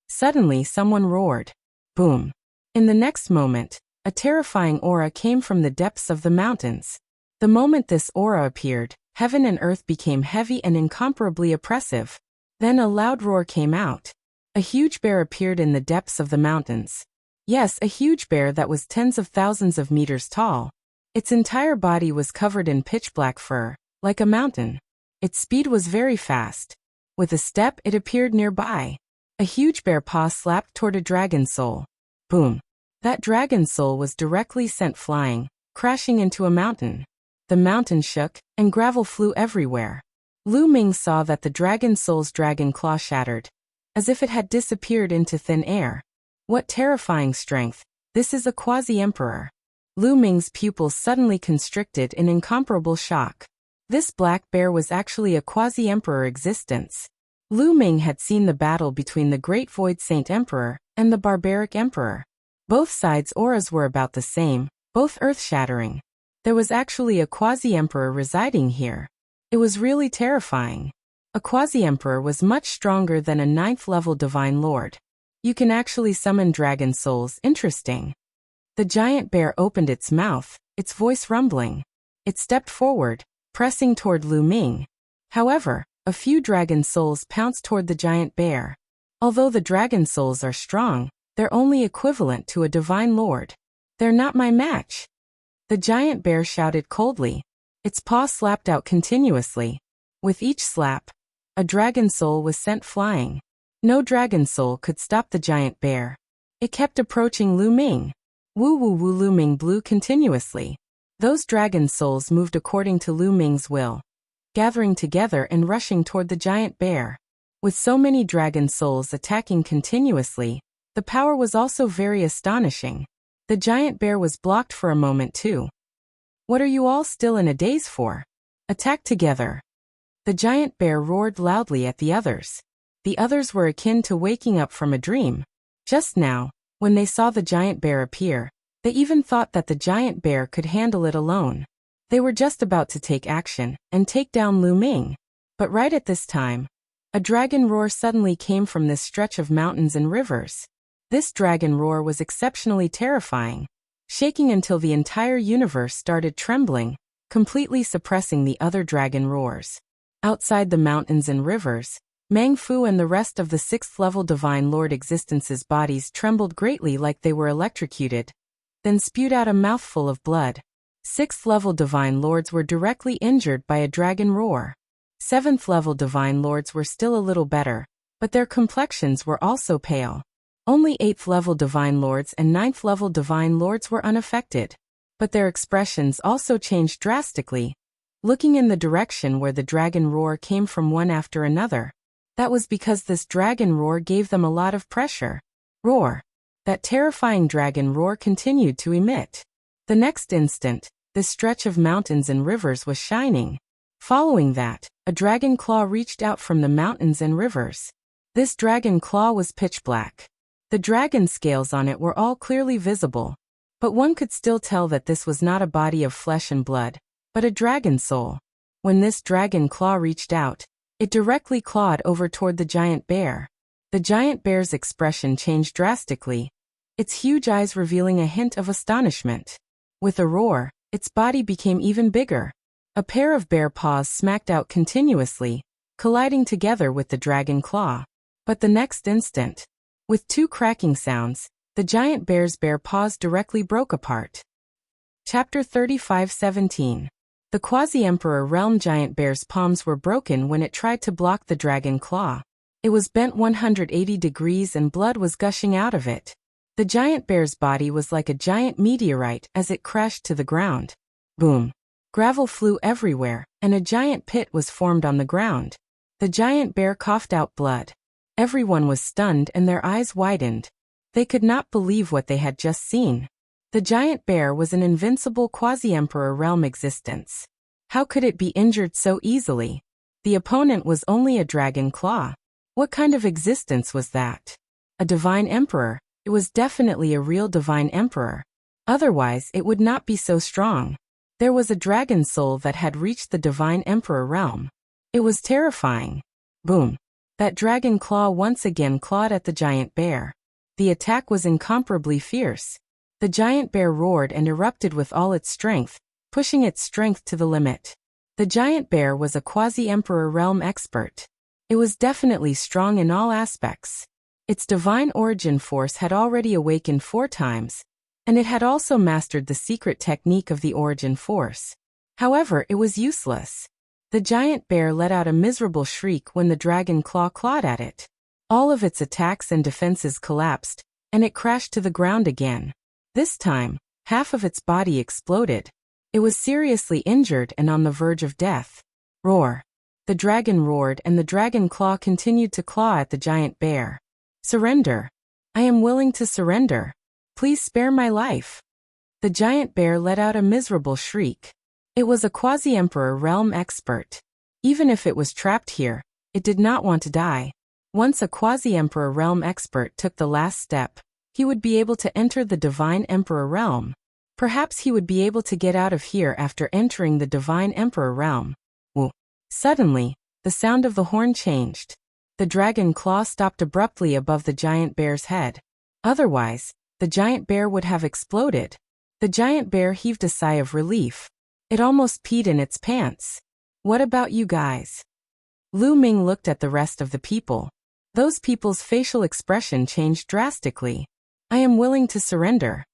Suddenly someone roared. Boom. In the next moment, a terrifying aura came from the depths of the mountains. The moment this aura appeared, heaven and earth became heavy and incomparably oppressive. Then a loud roar came out. A huge bear appeared in the depths of the mountains. Yes, a huge bear that was tens of thousands of meters tall. Its entire body was covered in pitch-black fur, like a mountain. Its speed was very fast. With a step, it appeared nearby. A huge bear paw slapped toward a dragon soul. Boom. That dragon soul was directly sent flying, crashing into a mountain. The mountain shook, and gravel flew everywhere. Lu Ming saw that the dragon soul's dragon claw shattered, as if it had disappeared into thin air. What terrifying strength! This is a quasi-emperor. Lu Ming's pupils suddenly constricted in incomparable shock. This black bear was actually a quasi-emperor existence. Lu Ming had seen the battle between the Great Void Saint Emperor and the Barbaric Emperor. Both sides' auras were about the same, both earth-shattering. There was actually a quasi-emperor residing here. It was really terrifying. A quasi-emperor was much stronger than a 9th-level divine lord. You can actually summon dragon souls. Interesting. The giant bear opened its mouth, its voice rumbling. It stepped forward, pressing toward Lu Ming. However, a few dragon souls pounced toward the giant bear. Although the dragon souls are strong, they're only equivalent to a divine lord. They're not my match. The giant bear shouted coldly. Its paw slapped out continuously. With each slap, a dragon soul was sent flying. No dragon soul could stop the giant bear. It kept approaching Lu Ming. Woo woo woo. Lu Ming blew continuously. Those dragon souls moved according to Lu Ming's will, gathering together and rushing toward the giant bear. With so many dragon souls attacking continuously, the power was also very astonishing. The giant bear was blocked for a moment too. What are you all still in a daze for? Attack together. The giant bear roared loudly at the others. The others were akin to waking up from a dream. Just now, when they saw the giant bear appear, they even thought that the giant bear could handle it alone. They were just about to take action and take down Lu Ming. But right at this time, a dragon roar suddenly came from this stretch of mountains and rivers. This dragon roar was exceptionally terrifying, shaking until the entire universe started trembling, completely suppressing the other dragon roars. Outside the mountains and rivers, Mang Fu and the rest of the 6th-level Divine Lord existence's bodies trembled greatly like they were electrocuted, then spewed out a mouthful of blood. 6th-level Divine Lords were directly injured by a dragon roar. 7th-level Divine Lords were still a little better, but their complexions were also pale. Only 8th-level Divine Lords and 9th-level Divine Lords were unaffected, but their expressions also changed drastically, looking in the direction where the dragon roar came from one after another. That was because this dragon roar gave them a lot of pressure. Roar. That terrifying dragon roar continued to emit. The next instant, this stretch of mountains and rivers was shining. Following that, a dragon claw reached out from the mountains and rivers. This dragon claw was pitch black. The dragon scales on it were all clearly visible, but one could still tell that this was not a body of flesh and blood, but a dragon soul. When this dragon claw reached out, it directly clawed over toward the giant bear. The giant bear's expression changed drastically, its huge eyes revealing a hint of astonishment. With a roar, its body became even bigger. A pair of bear paws smacked out continuously, colliding together with the dragon claw. But the next instant, with two cracking sounds, the giant bear's bare paws directly broke apart. Chapter 35:17. The Quasi-Emperor Realm giant bear's palms were broken when it tried to block the dragon claw. It was bent 180 degrees and blood was gushing out of it. The giant bear's body was like a giant meteorite as it crashed to the ground. Boom. Gravel flew everywhere, and a giant pit was formed on the ground. The giant bear coughed out blood. Everyone was stunned and their eyes widened. They could not believe what they had just seen. The giant bear was an invincible quasi-emperor realm existence. How could it be injured so easily? The opponent was only a dragon claw. What kind of existence was that? A divine emperor. It was definitely a real divine emperor. Otherwise, it would not be so strong. There was a dragon soul that had reached the divine emperor realm. It was terrifying. Boom. That dragon claw once again clawed at the giant bear. The attack was incomparably fierce. The giant bear roared and erupted with all its strength, pushing its strength to the limit. The giant bear was a quasi-emperor realm expert. It was definitely strong in all aspects. Its divine origin force had already awakened 4 times, and it had also mastered the secret technique of the origin force. However, it was useless. The giant bear let out a miserable shriek when the dragon claw clawed at it. All of its attacks and defenses collapsed, and it crashed to the ground again. This time, half of its body exploded. It was seriously injured and on the verge of death. Roar. The dragon roared and the dragon claw continued to claw at the giant bear. Surrender. I am willing to surrender. Please spare my life. The giant bear let out a miserable shriek. It was a quasi-emperor realm expert. Even if it was trapped here, it did not want to die. Once a quasi-emperor realm expert took the last step, he would be able to enter the divine emperor realm. Perhaps he would be able to get out of here after entering the divine emperor realm. Woo! Suddenly, the sound of the horn changed. The dragon claw stopped abruptly above the giant bear's head. Otherwise, the giant bear would have exploded. The giant bear heaved a sigh of relief. It almost peed in its pants. What about you guys? Lu Ming looked at the rest of the people. Those people's facial expression changed drastically. I am willing to surrender.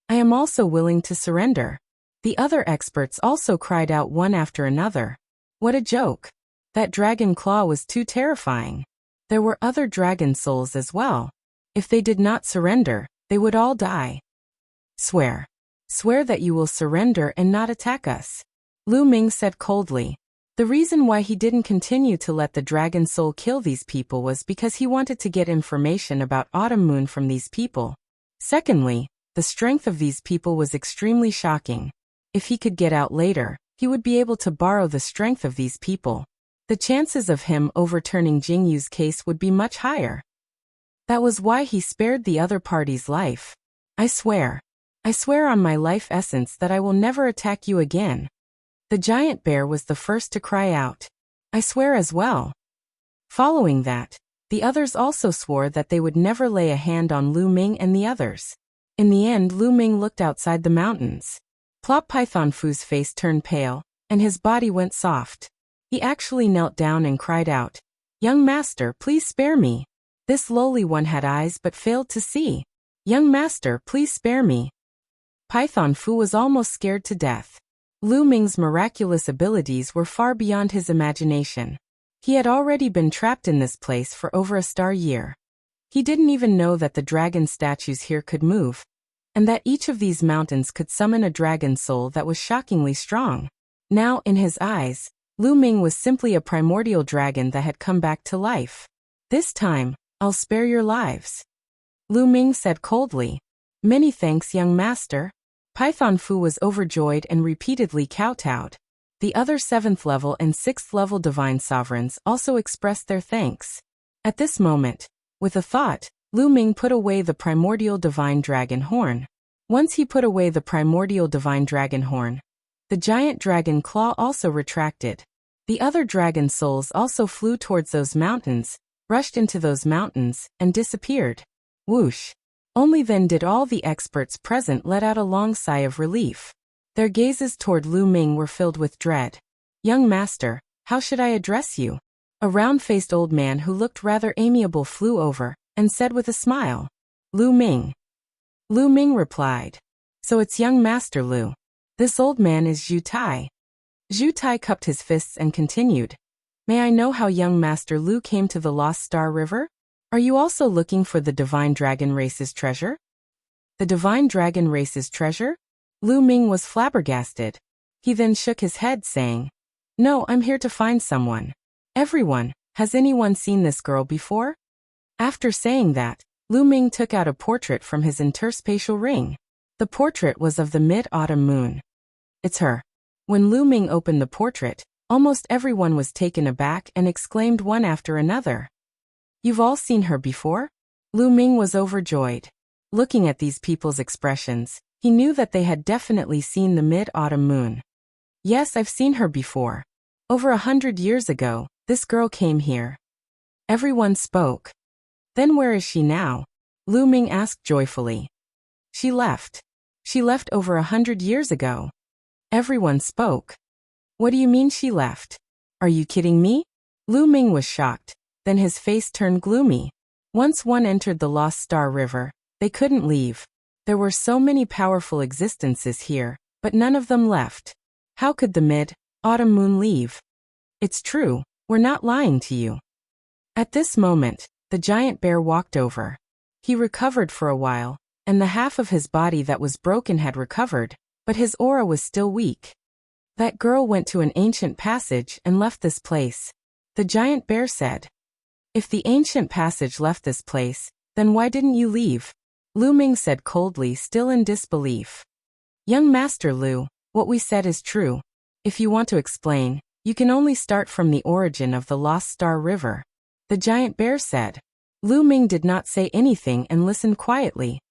I am also willing to surrender. The other experts also cried out one after another. What a joke. That dragon claw was too terrifying. There were other dragon souls as well. If they did not surrender, they would all die. Swear. Swear that you will surrender and not attack us. Lu Ming said coldly. The reason why he didn't continue to let the dragon soul kill these people was because he wanted to get information about Autumn Moon from these people. Secondly, the strength of these people was extremely shocking. If he could get out later, he would be able to borrow the strength of these people. The chances of him overturning Jingyu's case would be much higher. That was why he spared the other party's life. I swear on my life essence that I will never attack you again. The giant bear was the first to cry out. I swear as well. Following that, the others also swore that they would never lay a hand on Lu Ming and the others. In the end, Lu Ming looked outside the mountains. Plop Python Fu's face turned pale, and his body went soft. He actually knelt down and cried out, Young master, please spare me. This lowly one had eyes but failed to see. Young master, please spare me. Python Fu was almost scared to death. Lu Ming's miraculous abilities were far beyond his imagination. He had already been trapped in this place for over a star year. He didn't even know that the dragon statues here could move, and that each of these mountains could summon a dragon soul that was shockingly strong. Now, in his eyes, Lu Ming was simply a primordial dragon that had come back to life. This time, I'll spare your lives. Lu Ming said coldly. Many thanks, young master. Python Fu was overjoyed and repeatedly kowtowed. The other 7th level and 6th level divine sovereigns also expressed their thanks. At this moment, with a thought, Lu Ming put away the primordial divine dragon horn. Once he put away the primordial divine dragon horn, the giant dragon claw also retracted. The other dragon souls also flew towards those mountains, rushed into those mountains, and disappeared. Whoosh! Only then did all the experts present let out a long sigh of relief. Their gazes toward Lu Ming were filled with dread. Young master, how should I address you? A round-faced old man who looked rather amiable flew over, and said with a smile. Lu Ming. Lu Ming replied. So it's young master Lu. This old man is Zhu Tai. Zhu Tai cupped his fists and continued. May I know how young master Lu came to the Lost Star River? Are you also looking for the Divine Dragon Race's treasure? The Divine Dragon Race's treasure? Lu Ming was flabbergasted. He then shook his head saying, No, I'm here to find someone. Everyone, has anyone seen this girl before? After saying that, Lu Ming took out a portrait from his interspatial ring. The portrait was of the mid-autumn moon. It's her. When Lu Ming opened the portrait, almost everyone was taken aback and exclaimed one after another. You've all seen her before? Lu Ming was overjoyed. Looking at these people's expressions, he knew that they had definitely seen the mid-autumn moon. Yes, I've seen her before. Over 100 years ago, this girl came here. Everyone spoke. Then where is she now? Lu Ming asked joyfully. She left. She left over 100 years ago. Everyone spoke. What do you mean she left? Are you kidding me? Lu Ming was shocked. Then his face turned gloomy. Once one entered the Lost Star River, they couldn't leave. There were so many powerful existences here, but none of them left. How could the mid-autumn moon leave? It's true, we're not lying to you. At this moment, the giant bear walked over. He recovered for a while, and the half of his body that was broken had recovered, but his aura was still weak. That girl went to an ancient passage and left this place. The giant bear said. If the ancient passage left this place, then why didn't you leave? Lu Ming said coldly, still in disbelief. Young Master Lu, what we said is true. If you want to explain, you can only start from the origin of the Lost Star River. The giant bear said. Lu Ming did not say anything and listened quietly.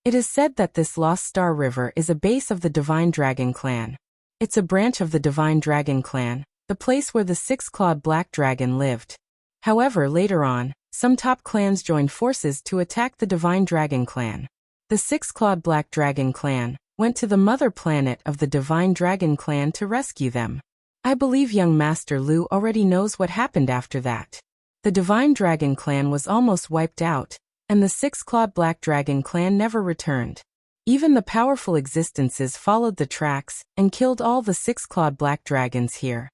It is said that this Lost Star River is a base of the Divine Dragon Clan. It's a branch of the Divine Dragon Clan, the place where the six-clawed black dragon lived. However, later on, some top clans joined forces to attack the Divine Dragon Clan. The six-clawed black dragon clan went to the mother planet of the Divine Dragon Clan to rescue them. I believe young Master Lu already knows what happened after that. The Divine Dragon Clan was almost wiped out, and the six-clawed black dragon clan never returned. Even the powerful existences followed the tracks and killed all the six-clawed black dragons here.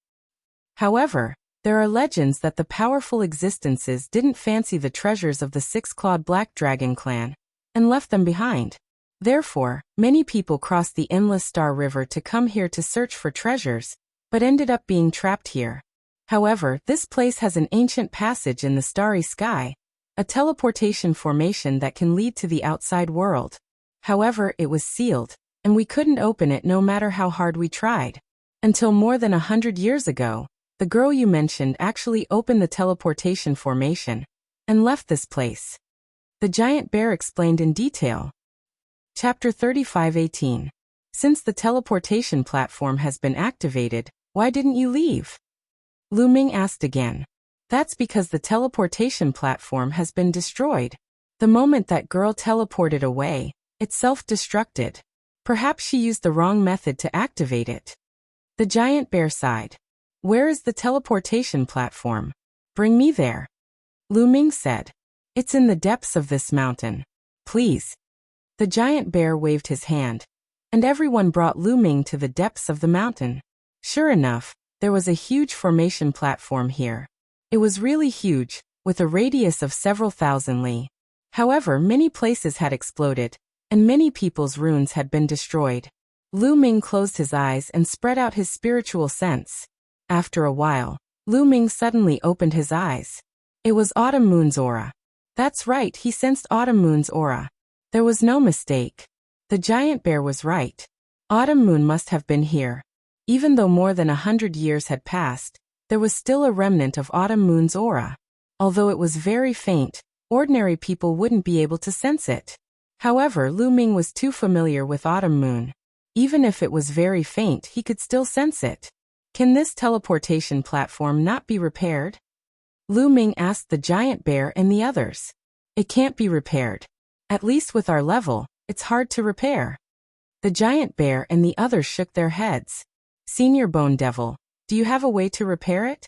However, there are legends that the powerful existences didn't fancy the treasures of the six-clawed black dragon clan and left them behind. Therefore, many people crossed the endless Star River to come here to search for treasures, but ended up being trapped here. However, this place has an ancient passage in the starry sky, a teleportation formation that can lead to the outside world. However, it was sealed, and we couldn't open it no matter how hard we tried. Until more than 100 years ago, the girl you mentioned actually opened the teleportation formation and left this place. The giant bear explained in detail. Chapter 35:18. Since the teleportation platform has been activated, why didn't you leave? Lu Ming asked again. That's because the teleportation platform has been destroyed. The moment that girl teleported away, it self-destructed. Perhaps she used the wrong method to activate it. The giant bear sighed. Where is the teleportation platform? Bring me there. Lu Ming said. It's in the depths of this mountain. Please. The giant bear waved his hand, and everyone brought Lu Ming to the depths of the mountain. Sure enough, there was a huge formation platform here. It was really huge, with a radius of several thousand li. However, many places had exploded, and many people's runes had been destroyed. Lu Ming closed his eyes and spread out his spiritual sense. After a while, Lu Ming suddenly opened his eyes. It was Autumn Moon's aura. That's right, he sensed Autumn Moon's aura. There was no mistake. The giant bear was right. Autumn Moon must have been here. Even though more than 100 years had passed, there was still a remnant of Autumn Moon's aura. Although it was very faint, ordinary people wouldn't be able to sense it. However, Lu Ming was too familiar with Autumn Moon. Even if it was very faint, he could still sense it. Can this teleportation platform not be repaired? Lu Ming asked the giant bear and the others. It can't be repaired. At least with our level, it's hard to repair. The giant bear and the others shook their heads. Senior Bone Devil, do you have a way to repair it?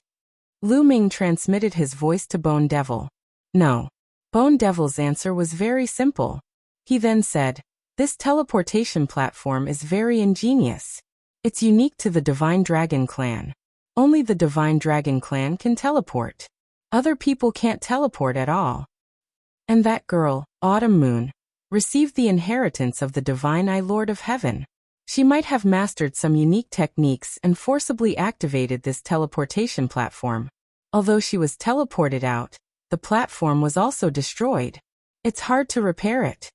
Lu Ming transmitted his voice to Bone Devil. No. Bone Devil's answer was very simple. He then said, this teleportation platform is very ingenious. It's unique to the Divine Dragon Clan. Only the Divine Dragon Clan can teleport. Other people can't teleport at all. And that girl, Autumn Moon, received the inheritance of the Divine Eye Lord of Heaven. She might have mastered some unique techniques and forcibly activated this teleportation platform. Although she was teleported out, the platform was also destroyed. It's hard to repair it.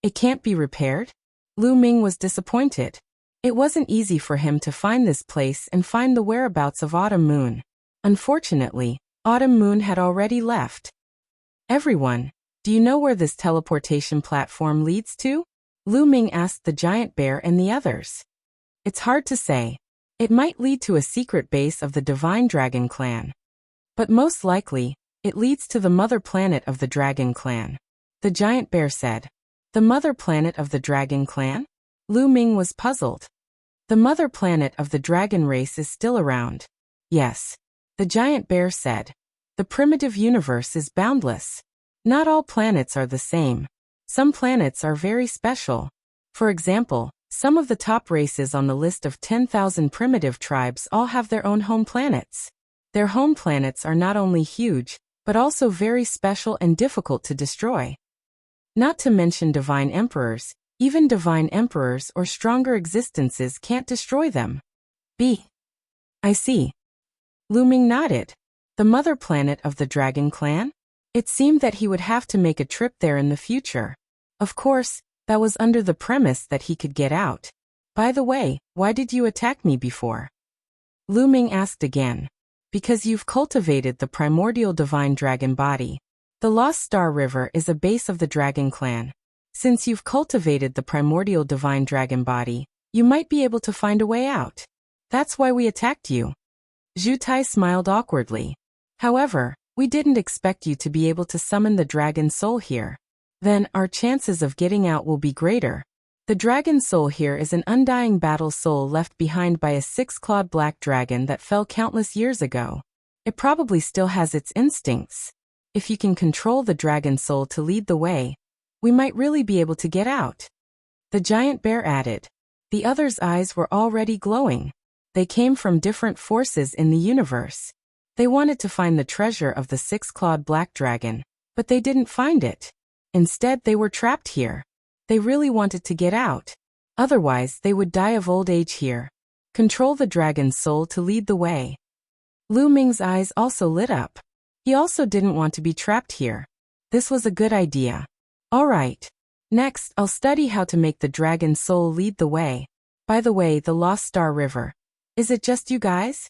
It can't be repaired? Lu Ming was disappointed. It wasn't easy for him to find this place and find the whereabouts of Autumn Moon. Unfortunately, Autumn Moon had already left. Everyone, do you know where this teleportation platform leads to? Lu Ming asked the giant bear and the others. It's hard to say. It might lead to a secret base of the Divine Dragon Clan. But most likely, it leads to the mother planet of the Dragon Clan. The giant bear said. The mother planet of the Dragon Clan? Lu Ming was puzzled. The mother planet of the dragon race is still around. Yes. The giant bear said. The primitive universe is boundless. Not all planets are the same. Some planets are very special. For example, some of the top races on the list of 10,000 primitive tribes all have their own home planets. Their home planets are not only huge, but also very special and difficult to destroy. Not to mention divine emperors, even divine emperors or stronger existences can't destroy them. I see. Lu Ming nodded. The mother planet of the Dragon Clan? It seemed that he would have to make a trip there in the future. Of course, that was under the premise that he could get out. By the way, why did you attack me before? Lu Ming asked again. Because you've cultivated the primordial divine dragon body. The Lost Star River is a base of the dragon clan. Since you've cultivated the primordial divine dragon body, you might be able to find a way out. That's why we attacked you. Zhu Tai smiled awkwardly. However, we didn't expect you to be able to summon the dragon soul here. Then, our chances of getting out will be greater. The dragon soul here is an undying battle soul left behind by a six-clawed black dragon that fell countless years ago. It probably still has its instincts. If you can control the dragon soul to lead the way, we might really be able to get out. The giant bear added. The others' eyes were already glowing. They came from different forces in the universe. They wanted to find the treasure of the six-clawed black dragon, but they didn't find it. Instead, they were trapped here. They really wanted to get out. Otherwise, they would die of old age here. Control the dragon's soul to lead the way. Lu Ming's eyes also lit up. He also didn't want to be trapped here. This was a good idea. Alright. Next, I'll study how to make the dragon's soul lead the way. By the way, the Lost Star River. Is it just you guys?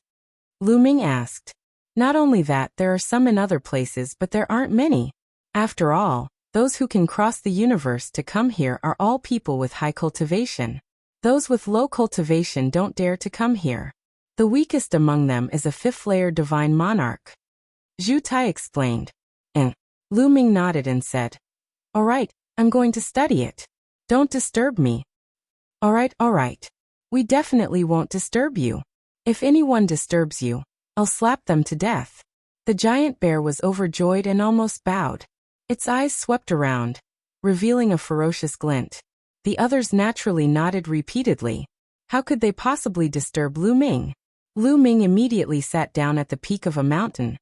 Lu Ming asked. Not only that, there are some in other places, but there aren't many. After all, those who can cross the universe to come here are all people with high cultivation. Those with low cultivation don't dare to come here. The weakest among them is a fifth-layer divine monarch. Zhu Tai explained. And Lu Ming nodded and said, Alright, I'm going to study it. Don't disturb me. Alright. We definitely won't disturb you. If anyone disturbs you, I'll slap them to death. The giant bear was overjoyed and almost bowed. Its eyes swept around, revealing a ferocious glint. The others naturally nodded repeatedly. How could they possibly disturb Lu Ming? Lu Ming immediately sat down at the peak of a mountain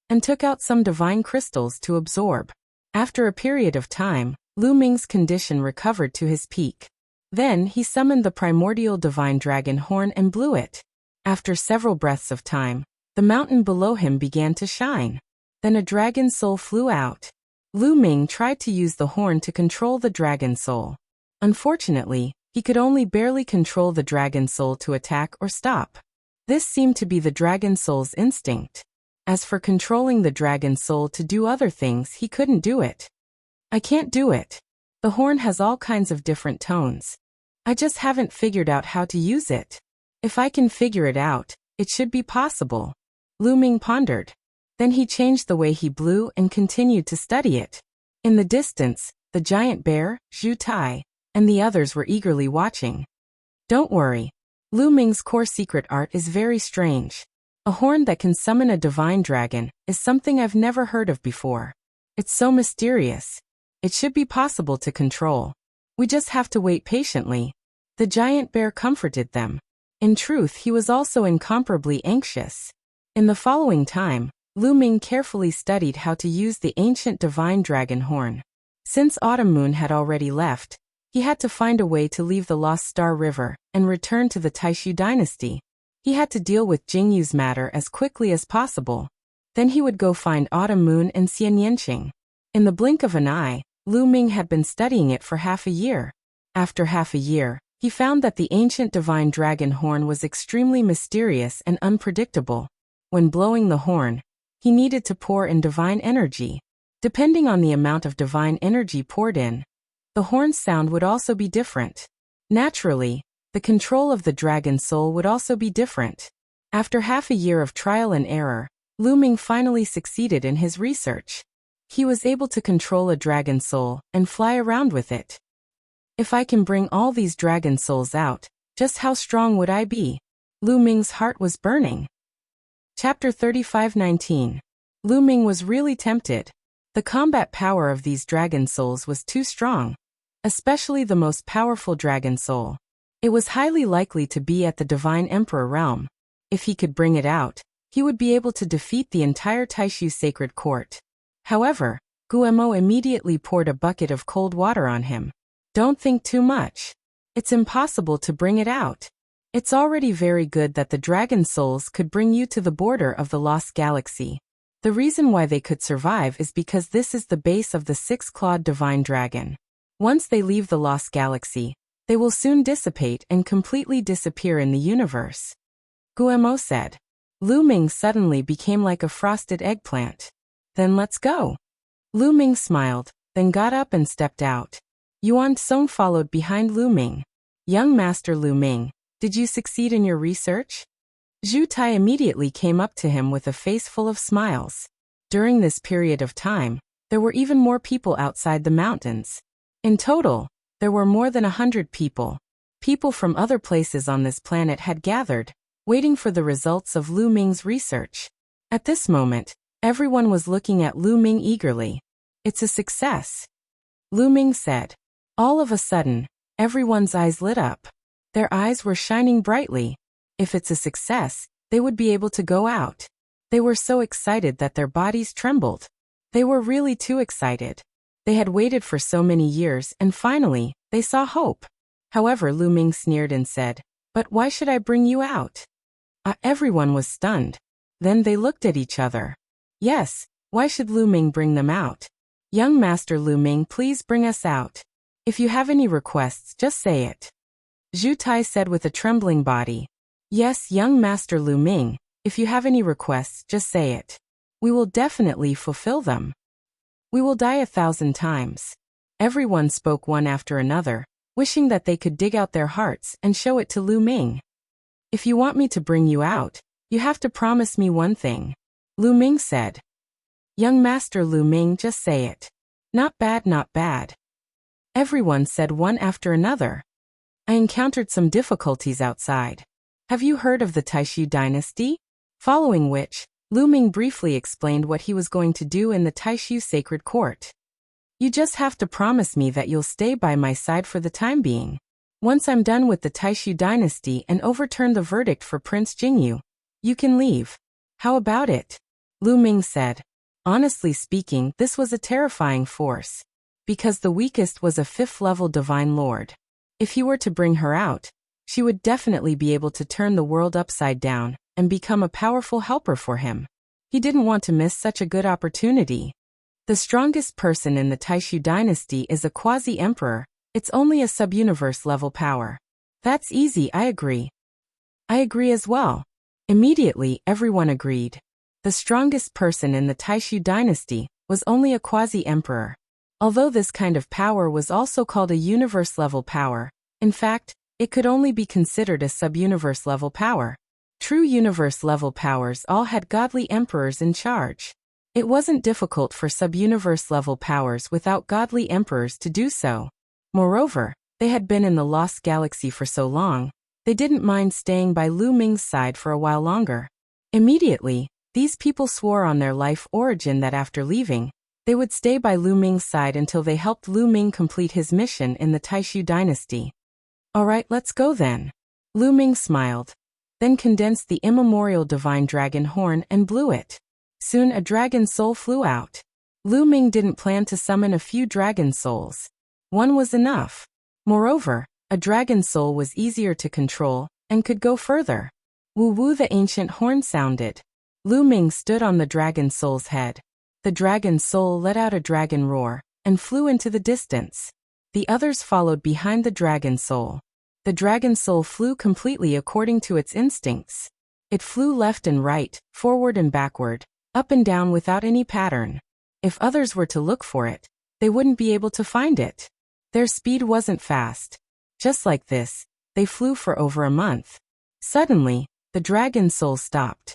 and took out some divine crystals to absorb. After a period of time, Lu Ming's condition recovered to his peak. Then he summoned the primordial divine dragon horn and blew it. After several breaths of time, the mountain below him began to shine. Then a dragon soul flew out. Lu Ming tried to use the horn to control the dragon soul. Unfortunately, he could only barely control the dragon soul to attack or stop. This seemed to be the dragon soul's instinct. As for controlling the dragon soul to do other things, he couldn't do it. I can't do it. The horn has all kinds of different tones. I just haven't figured out how to use it. If I can figure it out, it should be possible. Lu Ming pondered. Then he changed the way he blew and continued to study it. In the distance, the giant bear, Zhu Tai, and the others were eagerly watching. Don't worry. Lu Ming's core secret art is very strange. A horn that can summon a divine dragon is something I've never heard of before. It's so mysterious. It should be possible to control. We just have to wait patiently. The giant bear comforted them. In truth, he was also incomparably anxious. In the following time, Lu Ming carefully studied how to use the ancient divine dragon horn. Since Autumn Moon had already left, he had to find a way to leave the Lost Star River and return to the Taishu dynasty. He had to deal with Jingyu's matter as quickly as possible. Then he would go find Autumn Moon and Xian Yanqing. In the blink of an eye, Lu Ming had been studying it for half a year. After half a year, he found that the ancient divine dragon horn was extremely mysterious and unpredictable. When blowing the horn, he needed to pour in divine energy. Depending on the amount of divine energy poured in, the horn's sound would also be different. Naturally, the control of the dragon soul would also be different. After half a year of trial and error, Lu Ming finally succeeded in his research. He was able to control a dragon soul and fly around with it. If I can bring all these dragon souls out, just how strong would I be? Lu Ming's heart was burning. Chapter 35:19. Lu Ming was really tempted. The combat power of these dragon souls was too strong, especially the most powerful dragon soul. It was highly likely to be at the Divine Emperor realm. If he could bring it out, he would be able to defeat the entire Taishu sacred court. However, Guemo immediately poured a bucket of cold water on him. Don't think too much. It's impossible to bring it out. It's already very good that the dragon souls could bring you to the border of the lost galaxy. The reason why they could survive is because this is the base of the six-clawed divine dragon. Once they leave the lost galaxy, They will soon dissipate and completely disappear in the universe. Guillemot said. Lu Ming suddenly became like a frosted eggplant. Then let's go. Lu Ming smiled, then got up and stepped out. Yuan Song followed behind Lu Ming. Young Master Lu Ming, did you succeed in your research? Zhu Tai immediately came up to him with a face full of smiles. During this period of time, there were even more people outside the mountains. In total, there were more than 100 people. People from other places on this planet had gathered, waiting for the results of Lu Ming's research. At this moment, everyone was looking at Lu Ming eagerly. It's a success, Lu Ming said. All of a sudden, everyone's eyes lit up. Their eyes were shining brightly. If it's a success, they would be able to go out. They were so excited that their bodies trembled. They were really too excited. They had waited for so many years and finally, they saw hope. However, Lu Ming sneered and said, "But why should I bring you out?" Everyone was stunned. Then they looked at each other. Yes, why should Lu Ming bring them out? Young Master Lu Ming, please bring us out. If you have any requests, just say it. Zhu Tai said with a trembling body. Yes, young Master Lu Ming, if you have any requests, just say it. We will definitely fulfill them. We will die 1,000 times. Everyone spoke one after another, wishing that they could dig out their hearts and show it to Lu Ming. If you want me to bring you out, you have to promise me one thing, Lu Ming said. Young Master Lu Ming, just say it. Not bad, not bad. Everyone said one after another. I encountered some difficulties outside. Have you heard of the Taishu dynasty? Following which, Lu Ming briefly explained what he was going to do in the Taishu sacred court. You just have to promise me that you'll stay by my side for the time being. Once I'm done with the Taishu dynasty and overturn the verdict for Prince Jingyu, you can leave. How about it? Lu Ming said. Honestly speaking, this was a terrifying force. Because the weakest was a 5th-level divine lord. If he were to bring her out, she would definitely be able to turn the world upside down and become a powerful helper for him. He didn't want to miss such a good opportunity. The strongest person in the Taishu dynasty is a quasi-emperor. It's only a sub-universe level power. That's easy, I agree. I agree as well. Immediately, everyone agreed. The strongest person in the Taishu dynasty was only a quasi-emperor. Although this kind of power was also called a universe-level power, in fact, it could only be considered a sub-universe level power. True universe-level powers all had godly emperors in charge. It wasn't difficult for sub-universe level powers without godly emperors to do so. Moreover, they had been in the Lost Galaxy for so long, they didn't mind staying by Lu Ming's side for a while longer. Immediately, these people swore on their life origin that after leaving, they would stay by Lu Ming's side until they helped Lu Ming complete his mission in the Taishu dynasty. Alright, let's go then. Lu Ming smiled, then condensed the immemorial divine dragon horn and blew it. Soon a dragon soul flew out. Lu Ming didn't plan to summon a few dragon souls. One was enough. Moreover, a dragon soul was easier to control and could go further. Woo-woo, the ancient horn sounded. Lu Ming stood on the dragon soul's head. The dragon soul let out a dragon roar and flew into the distance. The others followed behind the dragon soul. The dragon soul flew completely according to its instincts. It flew left and right, forward and backward, up and down without any pattern. If others were to look for it, they wouldn't be able to find it. Their speed wasn't fast. Just like this, they flew for over a month. Suddenly, the dragon soul stopped.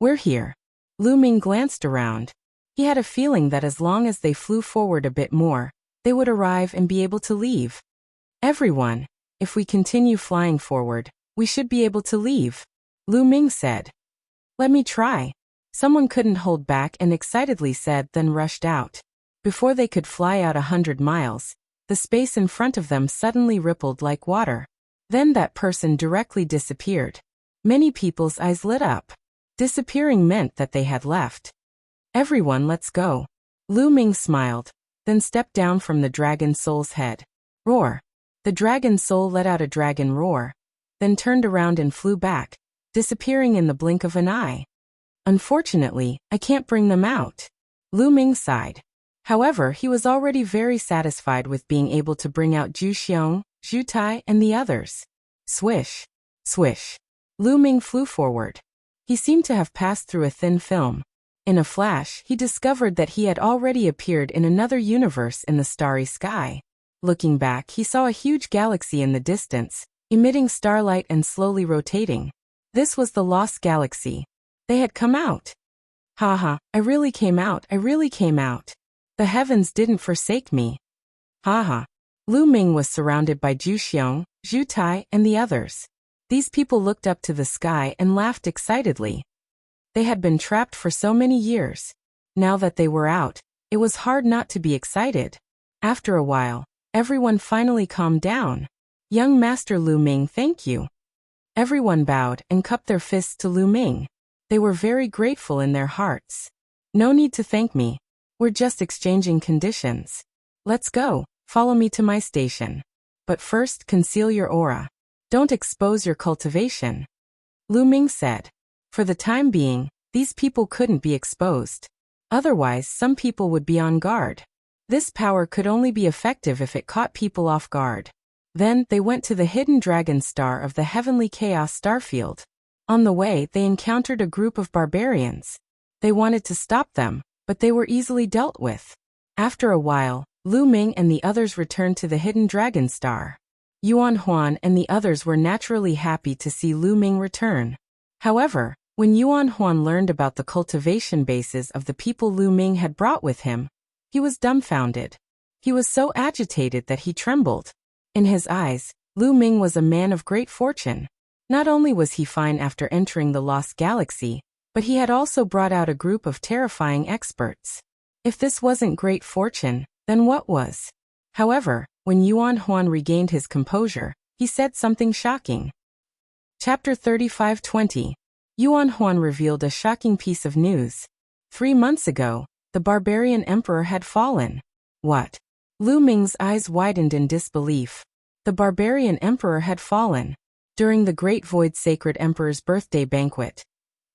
We're here. Lu Ming glanced around. He had a feeling that as long as they flew forward a bit more, they would arrive and be able to leave. Everyone, if we continue flying forward, we should be able to leave, Lu Ming said. Let me try. Someone couldn't hold back and excitedly said, then rushed out. Before they could fly out 100 miles, the space in front of them suddenly rippled like water. Then that person directly disappeared. Many people's eyes lit up. Disappearing meant that they had left. Everyone, let's go. Lu Ming smiled, then stepped down from the dragon soul's head. Roar. The dragon soul let out a dragon roar, then turned around and flew back, disappearing in the blink of an eye. Unfortunately, I can't bring them out. Lu Ming sighed. However, he was already very satisfied with being able to bring out Zhu Xiong, Zhu Tai, and the others. Swish. Swish. Lu Ming flew forward. He seemed to have passed through a thin film. In a flash, he discovered that he had already appeared in another universe in the starry sky. Looking back, he saw a huge galaxy in the distance, emitting starlight and slowly rotating. This was the Lost Galaxy. They had come out. Haha, I really came out, I really came out. The heavens didn't forsake me. Haha. Lu Ming was surrounded by Zhu Xiong, Zhu Tai, and the others. These people looked up to the sky and laughed excitedly. They had been trapped for so many years. Now that they were out, it was hard not to be excited. After a while, everyone finally calmed down. Young Master Lu Ming, thank you. Everyone bowed and cupped their fists to Lu Ming. They were very grateful in their hearts. No need to thank me. We're just exchanging conditions. Let's go. Follow me to my station. But first, conceal your aura. Don't expose your cultivation. Lu Ming said. For the time being, these people couldn't be exposed. Otherwise, some people would be on guard. This power could only be effective if it caught people off guard. Then, they went to the hidden dragon star of the heavenly chaos starfield. On the way, they encountered a group of barbarians. They wanted to stop them, but they were easily dealt with. After a while, Lu Ming and the others returned to the hidden dragon star. Yuan Huan and the others were naturally happy to see Lu Ming return. However, when Yuan Huan learned about the cultivation bases of the people Lu Ming had brought with him, he was dumbfounded. He was so agitated that he trembled. In his eyes, Lu Ming was a man of great fortune. Not only was he fine after entering the Lost Galaxy, but he had also brought out a group of terrifying experts. If this wasn't great fortune, then what was? However, when Yuan Huan regained his composure, he said something shocking. Chapter 35:20. Yuan Huan revealed a shocking piece of news. 3 months ago, the barbarian emperor had fallen. What? Lu Ming's eyes widened in disbelief. The barbarian emperor had fallen. During the Great Void Sacred Emperor's birthday banquet,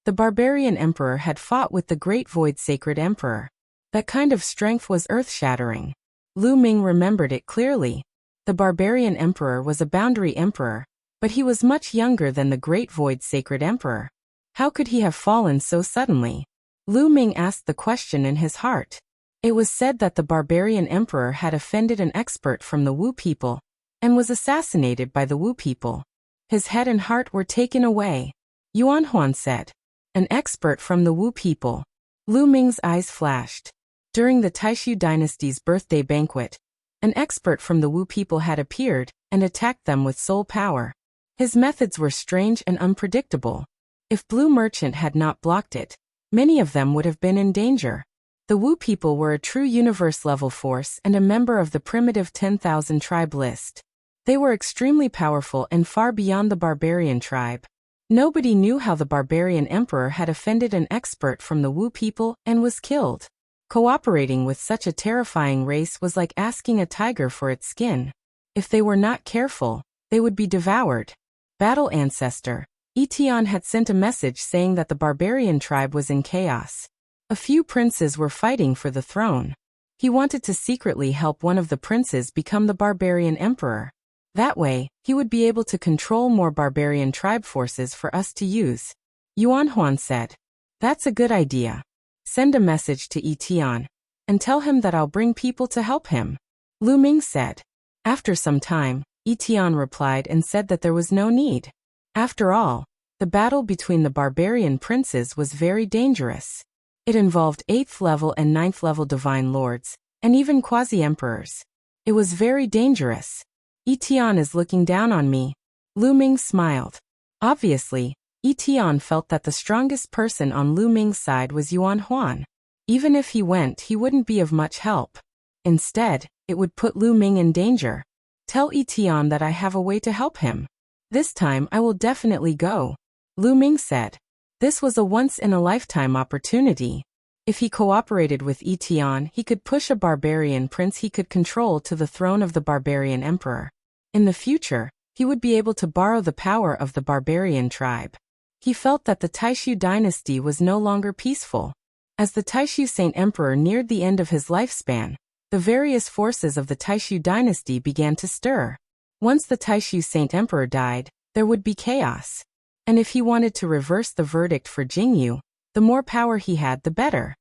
the barbarian emperor had fought with the Great Void Sacred Emperor. That kind of strength was earth-shattering. Lu Ming remembered it clearly. The barbarian emperor was a boundary emperor, but he was much younger than the Great Void Sacred Emperor. How could he have fallen so suddenly? Lu Ming asked the question in his heart. It was said that the barbarian emperor had offended an expert from the Wu people, and was assassinated by the Wu people. His head and heart were taken away. Yuan Huan said. An expert from the Wu people. Lu Ming's eyes flashed. During the Taishu dynasty's birthday banquet, an expert from the Wu people had appeared and attacked them with soul power. His methods were strange and unpredictable. If Blue Merchant had not blocked it, many of them would have been in danger. The Wu people were a true universe-level force and a member of the primitive 10,000 tribe list. They were extremely powerful and far beyond the barbarian tribe. Nobody knew how the barbarian emperor had offended an expert from the Wu people and was killed. Cooperating with such a terrifying race was like asking a tiger for its skin. If they were not careful, they would be devoured. Battle Ancestor. Etion had sent a message saying that the barbarian tribe was in chaos. A few princes were fighting for the throne. He wanted to secretly help one of the princes become the barbarian emperor. That way, he would be able to control more barbarian tribe forces for us to use. Yuan Huan said. That's a good idea. Send a message to Etion, and tell him that I'll bring people to help him. Lu Ming said. After some time, Etion replied and said that there was no need. After all, the battle between the barbarian princes was very dangerous. It involved 8th level and 9th level divine lords, and even quasi-emperors. It was very dangerous. Etion is looking down on me. Lu Ming smiled. Obviously, Etion felt that the strongest person on Lu Ming's side was Yuan Huan. Even if he went, he wouldn't be of much help. Instead, it would put Lu Ming in danger. Tell Etion that I have a way to help him. This time I will definitely go. Lu Ming said. This was a once-in-a-lifetime opportunity. If he cooperated with Etion, he could push a barbarian prince he could control to the throne of the barbarian emperor. In the future, he would be able to borrow the power of the barbarian tribe. He felt that the Taishu dynasty was no longer peaceful. As the Taishu Saint Emperor neared the end of his lifespan, the various forces of the Taishu dynasty began to stir. Once the Taishu Saint Emperor died, there would be chaos. And if he wanted to reverse the verdict for Jingyu, the more power he had the better.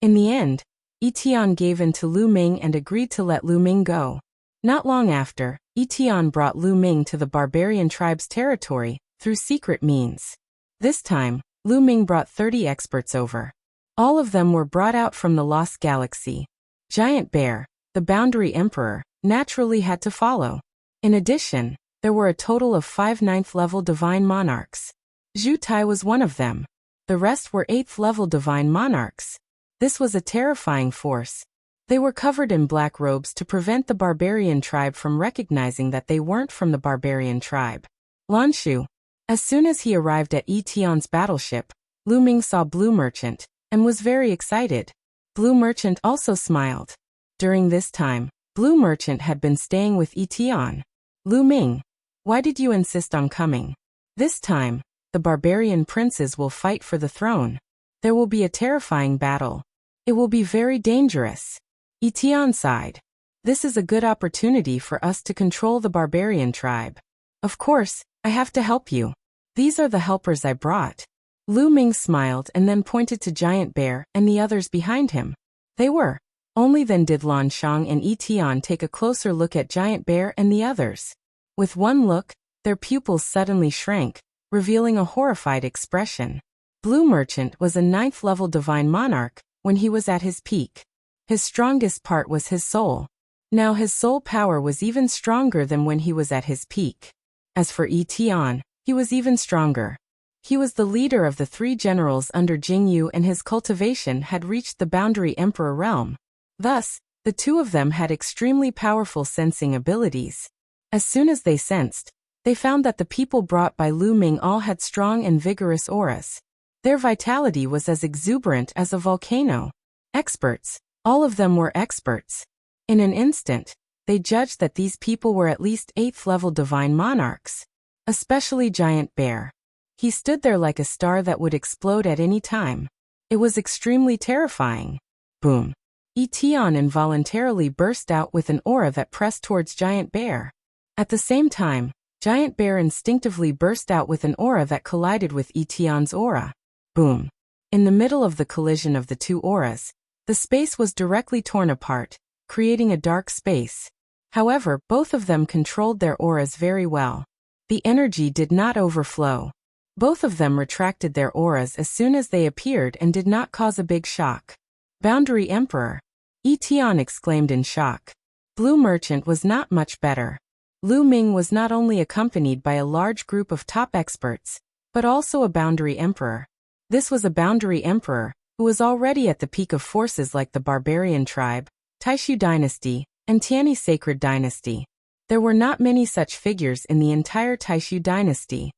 In the end, Etian gave in to Lu Ming and agreed to let Lu Ming go. Not long after, Etian brought Lu Ming to the barbarian tribe's territory, through secret means. This time, Lu Ming brought 30 experts over. All of them were brought out from the Lost Galaxy. Giant Bear, the Boundary Emperor, naturally had to follow. In addition, there were a total of 5 9th-level Divine Monarchs. Zhu Tai was one of them. The rest were 8th-level Divine Monarchs. This was a terrifying force. They were covered in black robes to prevent the barbarian tribe from recognizing that they weren't from the barbarian tribe. Lanshu. As soon as he arrived at Etian's battleship, Lu Ming saw Blue Merchant, and was very excited. Blue Merchant also smiled. During this time, Blue Merchant had been staying with Etian. Lu Ming, why did you insist on coming? This time, the barbarian princes will fight for the throne. There will be a terrifying battle. It will be very dangerous. Etian sighed. This is a good opportunity for us to control the barbarian tribe. Of course, I have to help you. These are the helpers I brought. Lu Ming smiled and then pointed to Giant Bear and the others behind him. They were. Only then did Lan Shang and Etian take a closer look at Giant Bear and the others. With one look, their pupils suddenly shrank, revealing a horrified expression. Blue Merchant was a 9th-level Divine Monarch when he was at his peak. His strongest part was his soul. Now his soul power was even stronger than when he was at his peak. As for Etian, he was even stronger. He was the leader of the 3 generals under Jingyu and his cultivation had reached the Boundary Emperor realm. Thus, the 2 of them had extremely powerful sensing abilities. As soon as they sensed, they found that the people brought by Lu Ming all had strong and vigorous auras. Their vitality was as exuberant as a volcano. Experts. All of them were experts. In an instant, they judged that these people were at least 8th-level Divine Monarchs. Especially Giant Bear. He stood there like a star that would explode at any time. It was extremely terrifying. Boom. Etian involuntarily burst out with an aura that pressed towards Giant Bear. At the same time, Giant Bear instinctively burst out with an aura that collided with Etian's aura. Boom. In the middle of the collision of the 2 auras, the space was directly torn apart, creating a dark space. However, both of them controlled their auras very well. The energy did not overflow. Both of them retracted their auras as soon as they appeared and did not cause a big shock. Boundary Emperor. Etian exclaimed in shock. Blue Merchant was not much better. Lu Ming was not only accompanied by a large group of top experts, but also a Boundary Emperor. This was a Boundary Emperor, who was already at the peak of forces like the Barbarian Tribe, Taishu Dynasty, and Tianyi Sacred Dynasty. There were not many such figures in the entire Taishu Dynasty.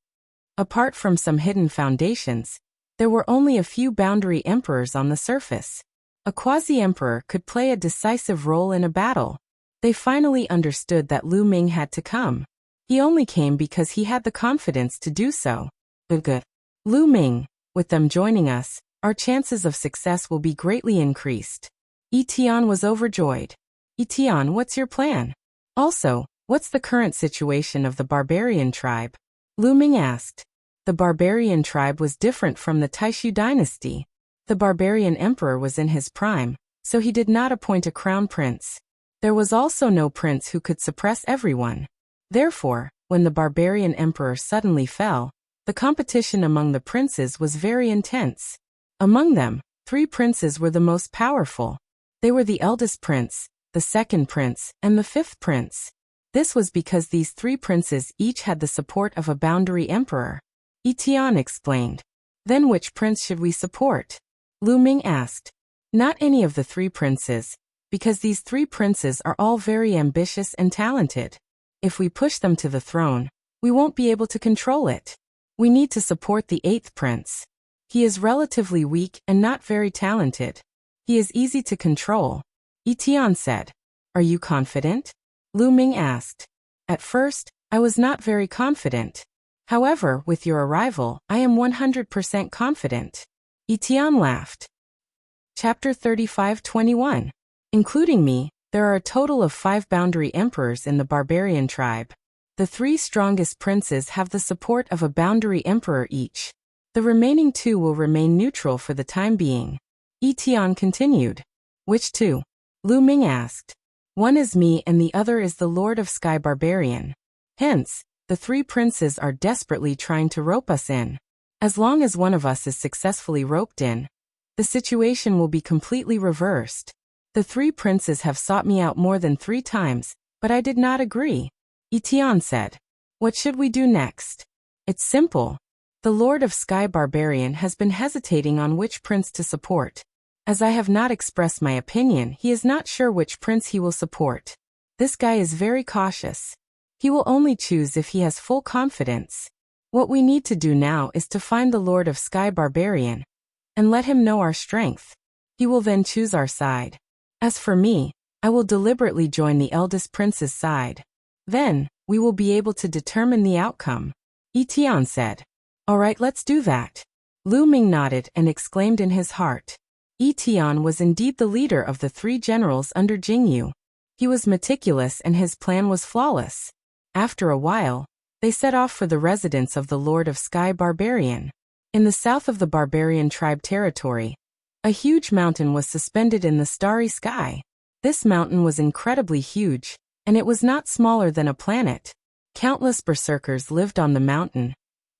Apart from some hidden foundations, there were only a few Boundary Emperors on the surface. A quasi-emperor could play a decisive role in a battle. They finally understood that Lu Ming had to come. He only came because he had the confidence to do so. Good. Lu Ming, with them joining us, our chances of success will be greatly increased. Etian was overjoyed. Etian, what's your plan? Also, what's the current situation of the barbarian tribe? Lu Ming asked. The barbarian tribe was different from the Taishu dynasty. The barbarian emperor was in his prime, so he did not appoint a crown prince. There was also no prince who could suppress everyone. Therefore, when the barbarian emperor suddenly fell, the competition among the princes was very intense. Among them, 3 princes were the most powerful. They were the eldest prince, the second prince, and the 5th prince. This was because these 3 princes each had the support of a boundary emperor. Etian explained. Then which prince should we support? Lu Ming asked. Not any of the 3 princes, because these 3 princes are all very ambitious and talented. If we push them to the throne, we won't be able to control it. We need to support the 8th prince. He is relatively weak and not very talented. He is easy to control. Etian said. Are you confident? Lu Ming asked. At first, I was not very confident. However, with your arrival, I am 100% confident. Etian laughed. Chapter 35:21. Including me, There are a total of 5 boundary emperors in the barbarian tribe. The 3 strongest princes have the support of a boundary emperor each. The remaining 2 will remain neutral for the time being. Tian continued. Which 2? Lu Ming asked. One is me and the other is the Lord of Sky Barbarian. Hence, the 3 princes are desperately trying to rope us in. As long as one of us is successfully roped in, the situation will be completely reversed. The 3 princes have sought me out more than 3 times, but I did not agree. Tian said. What should we do next? It's simple. The Lord of Sky Barbarian has been hesitating on which prince to support. As I have not expressed my opinion, he is not sure which prince he will support. This guy is very cautious. He will only choose if he has full confidence. What we need to do now is to find the Lord of Sky Barbarian and let him know our strength. He will then choose our side. As for me, I will deliberately join the eldest prince's side. Then, we will be able to determine the outcome. Tian said. Alright, let's do that. Lu Ming nodded and exclaimed in his heart. Tian was indeed the leader of the 3 generals under Jingyu. He was meticulous and his plan was flawless. After a while, they set off for the residence of the Lord of Sky Barbarian. In the south of the barbarian tribe territory, a huge mountain was suspended in the starry sky. This mountain was incredibly huge, and it was not smaller than a planet. Countless berserkers lived on the mountain,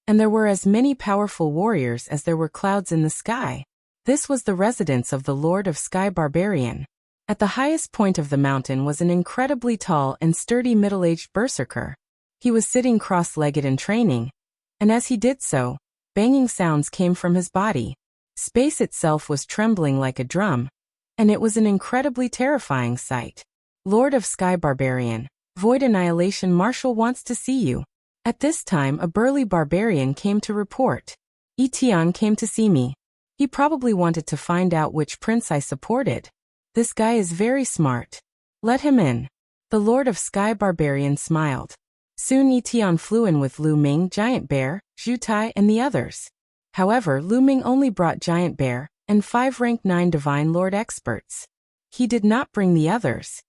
and there were as many powerful warriors as there were clouds in the sky. This was the residence of the Lord of Sky Barbarian. At the highest point of the mountain was an incredibly tall and sturdy middle-aged berserker. He was sitting cross-legged in training, and as he did so, banging sounds came from his body. Space itself was trembling like a drum, and it was an incredibly terrifying sight. Lord of Sky Barbarian, Void Annihilation Marshal wants to see you. At this time a burly barbarian came to report. Tian came to see me. He probably wanted to find out which prince I supported. This guy is very smart. Let him in. The Lord of Sky Barbarian smiled. Soon Tian flew in with Lu Ming, Giant Bear, Zhu Tai and the others. However, Lu Ming only brought Giant Bear and 5 rank 9 Divine Lord experts. He did not bring the others.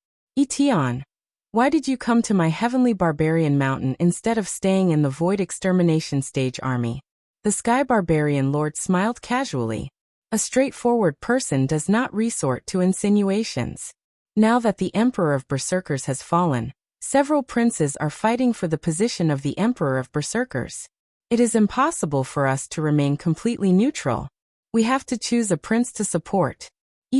Tian, why did you come to my Heavenly Barbarian Mountain instead of staying in the Void Extermination Stage Army? The Sky Barbarian Lord smiled casually. A straightforward person does not resort to insinuations. Now that the Emperor of Berserkers has fallen, several princes are fighting for the position of the Emperor of Berserkers. It is impossible for us to remain completely neutral. We have to choose a prince to support.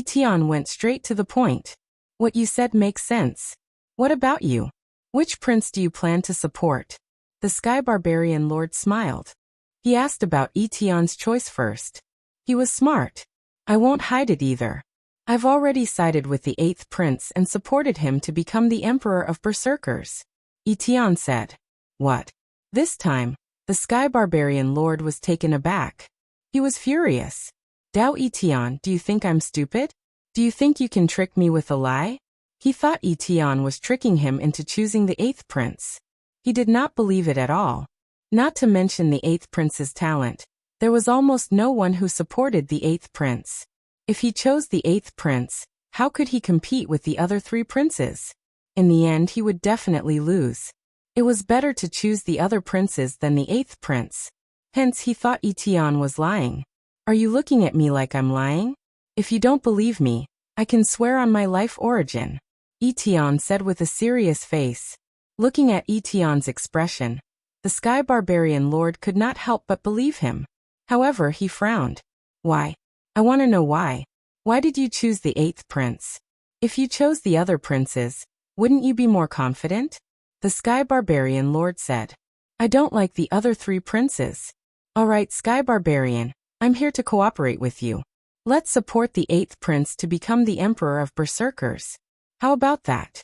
Tian went straight to the point. What you said makes sense. What about you? Which prince do you plan to support? The Sky Barbarian Lord smiled. He asked about Tian's choice first. He was smart. I won't hide it either. I've already sided with the 8th prince and supported him to become the Emperor of Berserkers. Tian said. What? This time, the Sky Barbarian Lord was taken aback. He was furious. Dao Tian, do you think I'm stupid? Do you think you can trick me with a lie? He thought Tian was tricking him into choosing the 8th prince. He did not believe it at all. Not to mention the 8th prince's talent. There was almost no one who supported the 8th prince. If he chose the 8th prince, how could he compete with the other 3 princes? In the end he would definitely lose. It was better to choose the other princes than the 8th prince. Hence he thought Tian was lying. Are you looking at me like I'm lying? If you don't believe me, I can swear on my life origin. Tian said with a serious face. Looking at Tian's expression, the Sky Barbarian Lord could not help but believe him. However, he frowned. Why? I want to know why. Why did you choose the 8th prince? If you chose the other princes, wouldn't you be more confident? The Sky Barbarian Lord said. I don't like the other 3 princes. Alright, Sky Barbarian, I'm here to cooperate with you. Let's support the 8th prince to become the Emperor of Berserkers. How about that?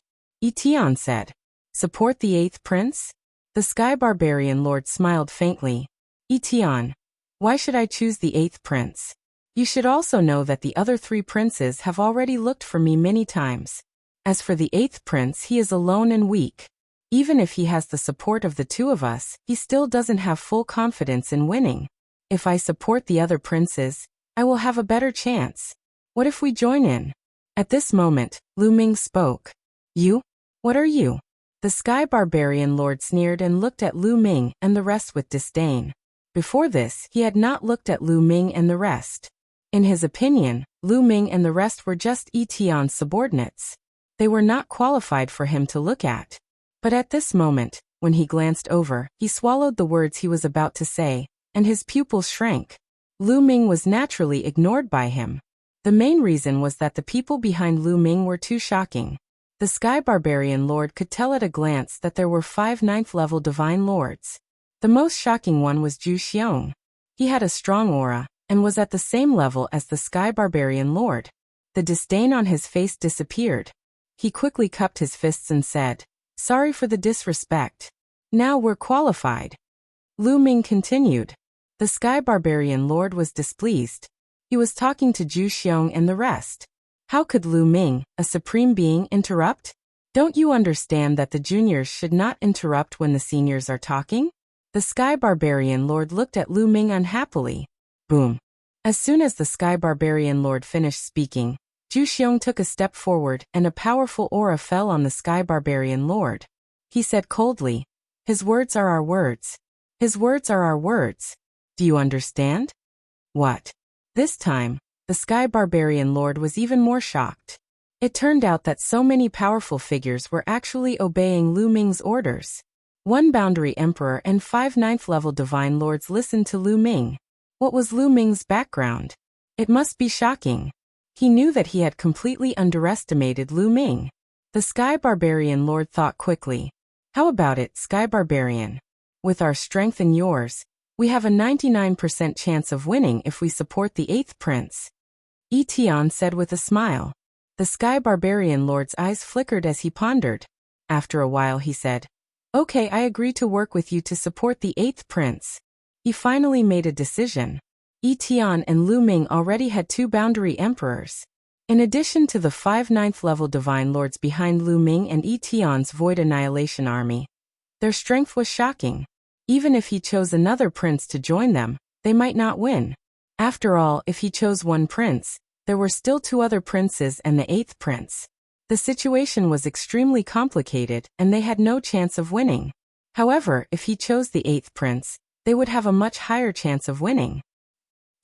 Tian said. Support the 8th prince? The Sky Barbarian Lord smiled faintly. Tian, why should I choose the 8th prince? You should also know that the other 3 princes have already looked for me many times. As for the 8th prince, he is alone and weak. Even if he has the support of the 2 of us, he still doesn't have full confidence in winning. If I support the other princes, I will have a better chance. What if we join in? At this moment, Lu Ming spoke. You? What are you? The Sky Barbarian Lord sneered and looked at Lu Ming and the rest with disdain. Before this, he had not looked at Lu Ming and the rest. In his opinion, Lu Ming and the rest were just Etion's subordinates. They were not qualified for him to look at. But at this moment, when he glanced over, he swallowed the words he was about to say, and his pupils shrank. Lu Ming was naturally ignored by him. The main reason was that the people behind Lu Ming were too shocking. The Sky Barbarian Lord could tell at a glance that there were 5 9th-level Divine Lords. The most shocking one was Zhu Xiong. He had a strong aura, and was at the same level as the Sky Barbarian Lord. The disdain on his face disappeared. He quickly cupped his fists and said, "Sorry for the disrespect. Now we're qualified." Lu Ming continued. The Sky Barbarian Lord was displeased. He was talking to Zhu Xiong and the rest. How could Lu Ming, a supreme being, interrupt? Don't you understand that the juniors should not interrupt when the seniors are talking? The Sky Barbarian Lord looked at Lu Ming unhappily. Boom. As soon as the Sky Barbarian Lord finished speaking, Zhu Xiong took a step forward and a powerful aura fell on the Sky Barbarian Lord. He said coldly, "His words are our words. His words are our words. Do you understand?" What? This time, the Sky Barbarian Lord was even more shocked. It turned out that so many powerful figures were actually obeying Lu Ming's orders. 1 Boundary Emperor and 5 9th-level Divine Lords listened to Lu Ming. What was Lu Ming's background? It must be shocking. He knew that he had completely underestimated Lu Ming. The Sky Barbarian Lord thought quickly. How about it, Sky Barbarian? With our strength and yours, we have a 99% chance of winning if we support the 8th Prince. Etion said with a smile. The Sky Barbarian Lord's eyes flickered as he pondered. After a while he said, "Okay, I agree to work with you to support the 8th Prince." He finally made a decision. Etion and Lu Ming already had 2 Boundary Emperors. In addition to the 5 9th-level Divine Lords behind Lu Ming and Etion's Void Annihilation Army, their strength was shocking. Even if he chose another prince to join them, they might not win. After all, if he chose one prince, there were still 2 other princes and the 8th prince. The situation was extremely complicated, and they had no chance of winning. However, if he chose the 8th prince, they would have a much higher chance of winning.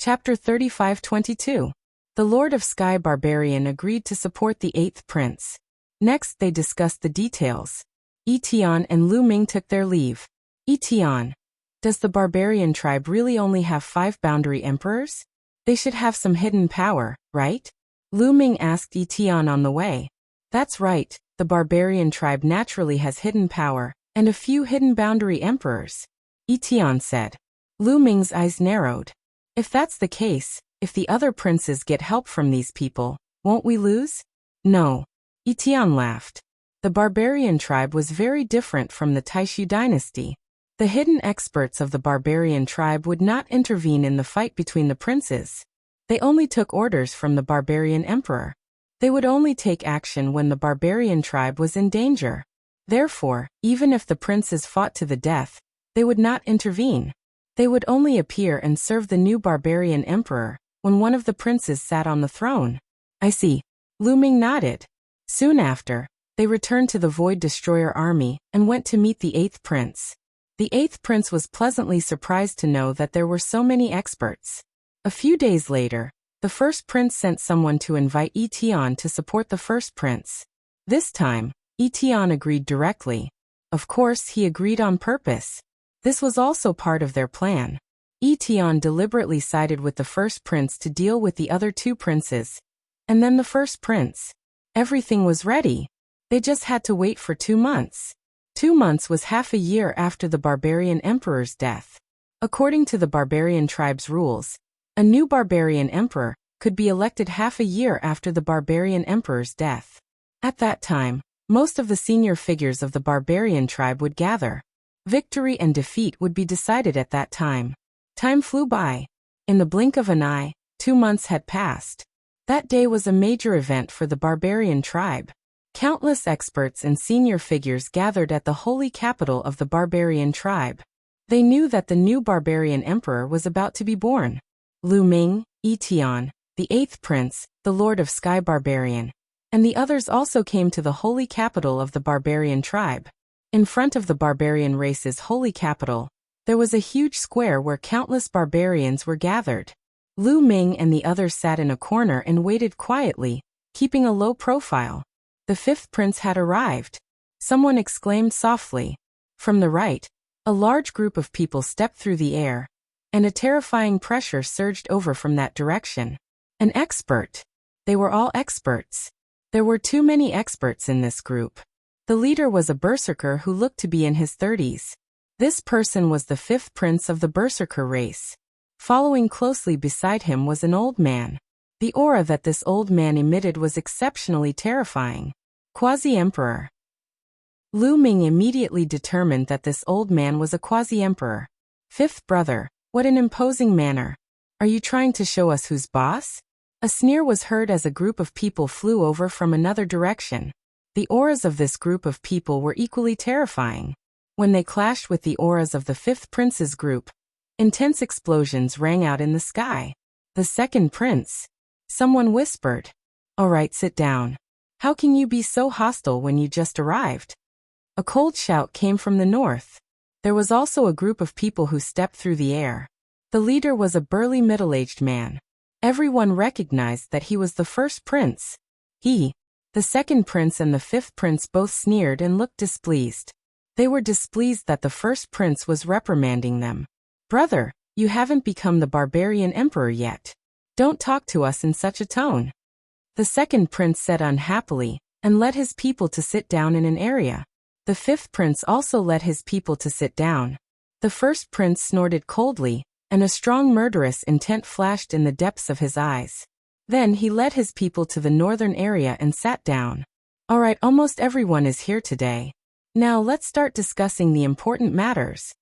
Chapter 35-22. The Lord of Sky Barbarian agreed to support the 8th prince. Next, they discussed the details. Etion and Lu Ming took their leave. Etion, does the barbarian tribe really only have 5 Boundary Emperors? They should have some hidden power, right? Lu Ming asked Etion on the way. That's right, the barbarian tribe naturally has hidden power, and a few hidden Boundary Emperors. Etion said. Lu Ming's eyes narrowed. If that's the case, if the other princes get help from these people, won't we lose? No. Etion laughed. The barbarian tribe was very different from the Taishu dynasty. The hidden experts of the barbarian tribe would not intervene in the fight between the princes. They only took orders from the barbarian emperor. They would only take action when the barbarian tribe was in danger. Therefore, even if the princes fought to the death, they would not intervene. They would only appear and serve the new barbarian emperor when one of the princes sat on the throne. I see. Lu Ming nodded. Soon after, they returned to the Void Destroyer army and went to meet the 8th prince. The 8th prince was pleasantly surprised to know that there were so many experts. A few days later, the 1st prince sent someone to invite Etion to support the 1st prince. This time, Etion agreed directly. Of course, he agreed on purpose. This was also part of their plan. Etion deliberately sided with the 1st prince to deal with the other 2 princes. And then the 1st prince. Everything was ready. They just had to wait for 2 months. 2 months was half a year after the barbarian emperor's death. According to the barbarian tribe's rules, a new barbarian emperor could be elected half a year after the barbarian emperor's death. At that time, most of the senior figures of the barbarian tribe would gather. Victory and defeat would be decided at that time. Time flew by. In the blink of an eye, 2 months had passed. That day was a major event for the barbarian tribe. Countless experts and senior figures gathered at the holy capital of the barbarian tribe. They knew that the new barbarian emperor was about to be born. Lu Ming, Etion, the 8th prince, the Lord of Sky Barbarian, and the others also came to the holy capital of the barbarian tribe. In front of the barbarian race's holy capital, there was a huge square where countless barbarians were gathered. Lu Ming and the others sat in a corner and waited quietly, keeping a low profile. The fifth prince had arrived. Someone exclaimed softly. From the right, a large group of people stepped through the air, and a terrifying pressure surged over from that direction. An expert. They were all experts. There were too many experts in this group. The leader was a berserker who looked to be in his 30s. This person was the fifth prince of the berserker race. Following closely beside him was an old man. The aura that this old man emitted was exceptionally terrifying. Quasi-emperor. Lu Ming immediately determined that this old man was a quasi-emperor. Fifth brother, what an imposing manner. Are you trying to show us who's boss? A sneer was heard as a group of people flew over from another direction. The auras of this group of people were equally terrifying. When they clashed with the auras of the fifth prince's group, intense explosions rang out in the sky. The second prince. Someone whispered. All right, sit down. How can you be so hostile when you just arrived? A cold shout came from the north. There was also a group of people who stepped through the air. The leader was a burly middle-aged man. Everyone recognized that he was the first prince. He, the second prince and the fifth prince both sneered and looked displeased. They were displeased that the first prince was reprimanding them. Brother, you haven't become the barbarian emperor yet. Don't talk to us in such a tone. The second prince said unhappily, and led his people to sit down in an area. The fifth prince also led his people to sit down. The first prince snorted coldly, and a strong murderous intent flashed in the depths of his eyes. Then he led his people to the northern area and sat down. All right, almost everyone is here today. Now let's start discussing the important matters.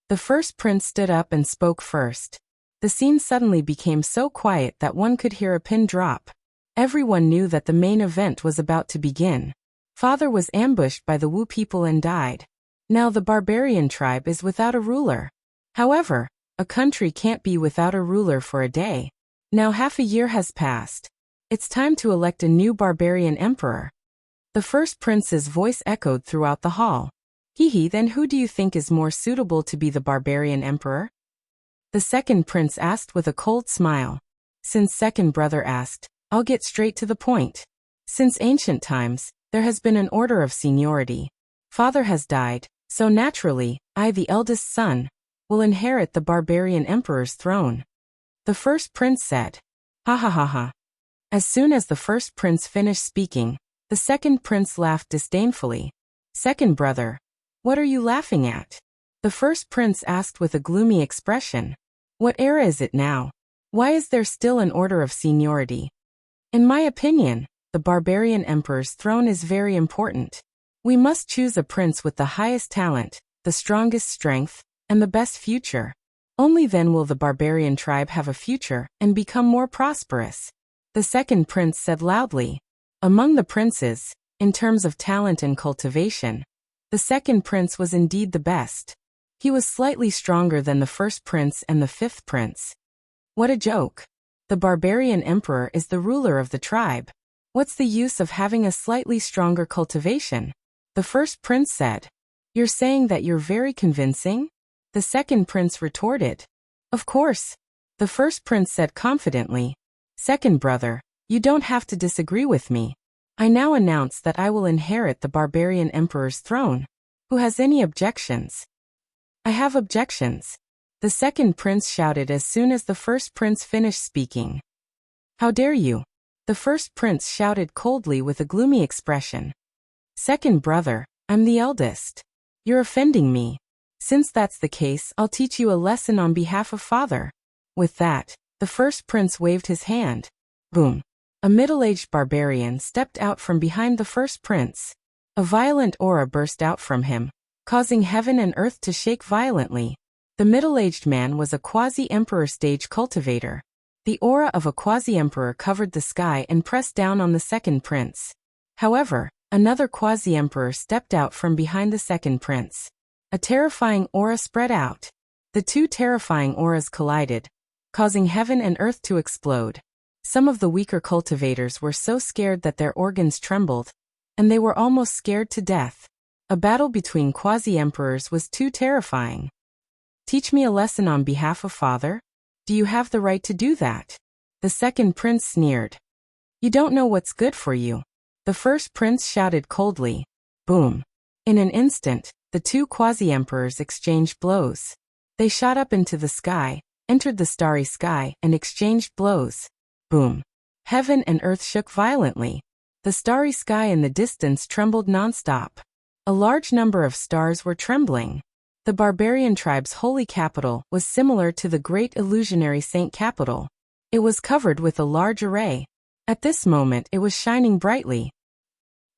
The first prince stood up and spoke first. The scene suddenly became so quiet that one could hear a pin drop. Everyone knew that the main event was about to begin. Father was ambushed by the Wu people and died. Now the barbarian tribe is without a ruler. However, a country can't be without a ruler for a day. Now half a year has passed. It's time to elect a new barbarian emperor. The first prince's voice echoed throughout the hall. Hehe, then who do you think is more suitable to be the barbarian emperor? The second prince asked with a cold smile. Since second brother asked, I'll get straight to the point. Since ancient times, there has been an order of seniority. Father has died, so naturally, I, the eldest son, will inherit the barbarian emperor's throne. The first prince said. Ha ha ha ha. As soon as the first prince finished speaking, the second prince laughed disdainfully. Second brother, what are you laughing at? The first prince asked with a gloomy expression. What era is it now? Why is there still an order of seniority? In my opinion, the barbarian emperor's throne is very important. We must choose a prince with the highest talent, the strongest strength, and the best future. Only then will the barbarian tribe have a future and become more prosperous. The second prince said loudly. Among the princes, in terms of talent and cultivation, the second prince was indeed the best. He was slightly stronger than the first prince and the fifth prince. What a joke. The barbarian emperor is the ruler of the tribe. What's the use of having a slightly stronger cultivation? The first prince said. You're saying that you're very convincing? The second prince retorted. Of course. The first prince said confidently. Second brother, you don't have to disagree with me. I now announce that I will inherit the barbarian emperor's throne. Who has any objections? I have objections. The second prince shouted as soon as the first prince finished speaking. How dare you? The first prince shouted coldly with a gloomy expression. Second brother, I'm the eldest. You're offending me. Since that's the case, I'll teach you a lesson on behalf of father. With that, the first prince waved his hand. Boom. A middle-aged barbarian stepped out from behind the first prince. A violent aura burst out from him, causing heaven and earth to shake violently. The middle-aged man was a quasi-emperor stage cultivator. The aura of a quasi-emperor covered the sky and pressed down on the second prince. However, another quasi-emperor stepped out from behind the second prince. A terrifying aura spread out. The two terrifying auras collided, causing heaven and earth to explode. Some of the weaker cultivators were so scared that their organs trembled, and they were almost scared to death. A battle between quasi-emperors was too terrifying. Teach me a lesson on behalf of father? Do you have the right to do that? The second prince sneered. You don't know what's good for you. The first prince shouted coldly. Boom. In an instant, the two quasi-emperors exchanged blows. They shot up into the sky, entered the starry sky, and exchanged blows. Boom. Heaven and earth shook violently. The starry sky in the distance trembled nonstop. A large number of stars were trembling. The barbarian tribe's holy capital was similar to the great illusionary saint capital. It was covered with a large array. At this moment it was shining brightly.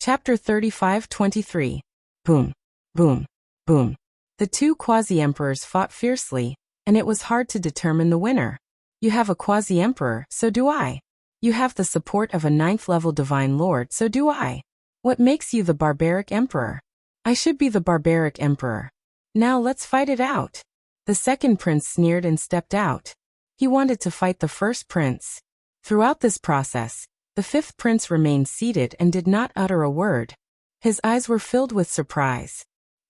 Chapter 35-23. Boom. Boom. Boom. The two quasi-emperors fought fiercely, and it was hard to determine the winner. You have a quasi-emperor, so do I. You have the support of a 9th-level divine lord, so do I. What makes you the barbaric emperor? I should be the barbaric emperor. Now let's fight it out. The second prince sneered and stepped out. He wanted to fight the first prince. Throughout this process, the fifth prince remained seated and did not utter a word. His eyes were filled with surprise.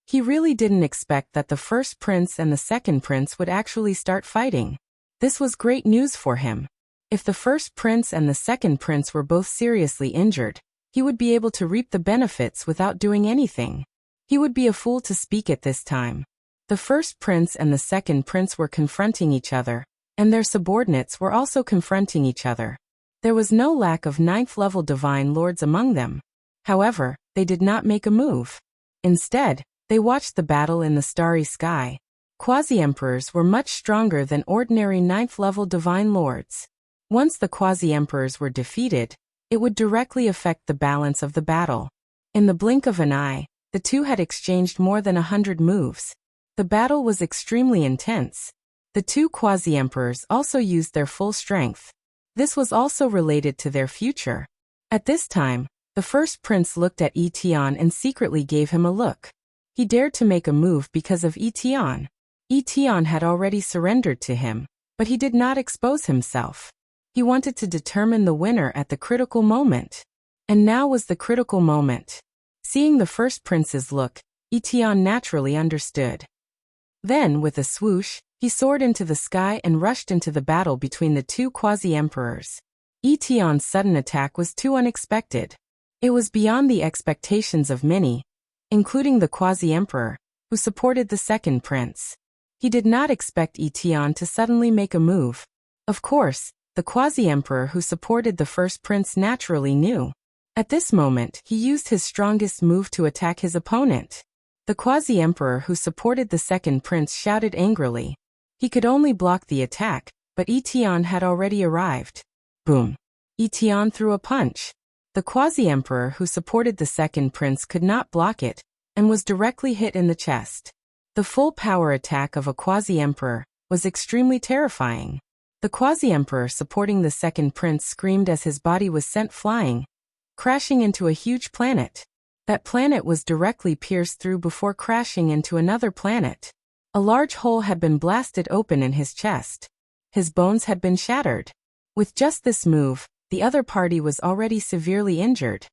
He really didn't expect that the first prince and the second prince would actually start fighting. This was great news for him. If the first prince and the second prince were both seriously injured, he would be able to reap the benefits without doing anything. He would be a fool to speak at this time. The first prince and the second prince were confronting each other, and their subordinates were also confronting each other. There was no lack of 9th-level divine lords among them. However, they did not make a move. Instead, they watched the battle in the starry sky. Quasi-emperors were much stronger than ordinary 9th-level divine lords. Once the quasi-emperors were defeated, it would directly affect the balance of the battle. In the blink of an eye, the two had exchanged more than 100 moves. The battle was extremely intense. The two quasi-emperors also used their full strength. This was also related to their future. At this time, the first prince looked at Etion and secretly gave him a look. He dared to make a move because of Etion. Etion had already surrendered to him, but he did not expose himself. He wanted to determine the winner at the critical moment. And now was the critical moment. Seeing the first prince's look, Etion naturally understood. Then, with a swoosh, he soared into the sky and rushed into the battle between the two quasi-emperors. Etion's sudden attack was too unexpected. It was beyond the expectations of many, including the quasi-emperor, who supported the second prince. He did not expect Etion to suddenly make a move. Of course, the quasi-emperor who supported the first prince naturally knew. At this moment, he used his strongest move to attack his opponent. The quasi-emperor who supported the second prince shouted angrily. He could only block the attack, but Etion had already arrived. Boom. Etion threw a punch. The quasi-emperor who supported the second prince could not block it, and was directly hit in the chest. The full power attack of a quasi-emperor was extremely terrifying. The quasi-emperor supporting the second prince screamed as his body was sent flying, crashing into a huge planet. That planet was directly pierced through before crashing into another planet. A large hole had been blasted open in his chest. His bones had been shattered. With just this move, the other party was already severely injured.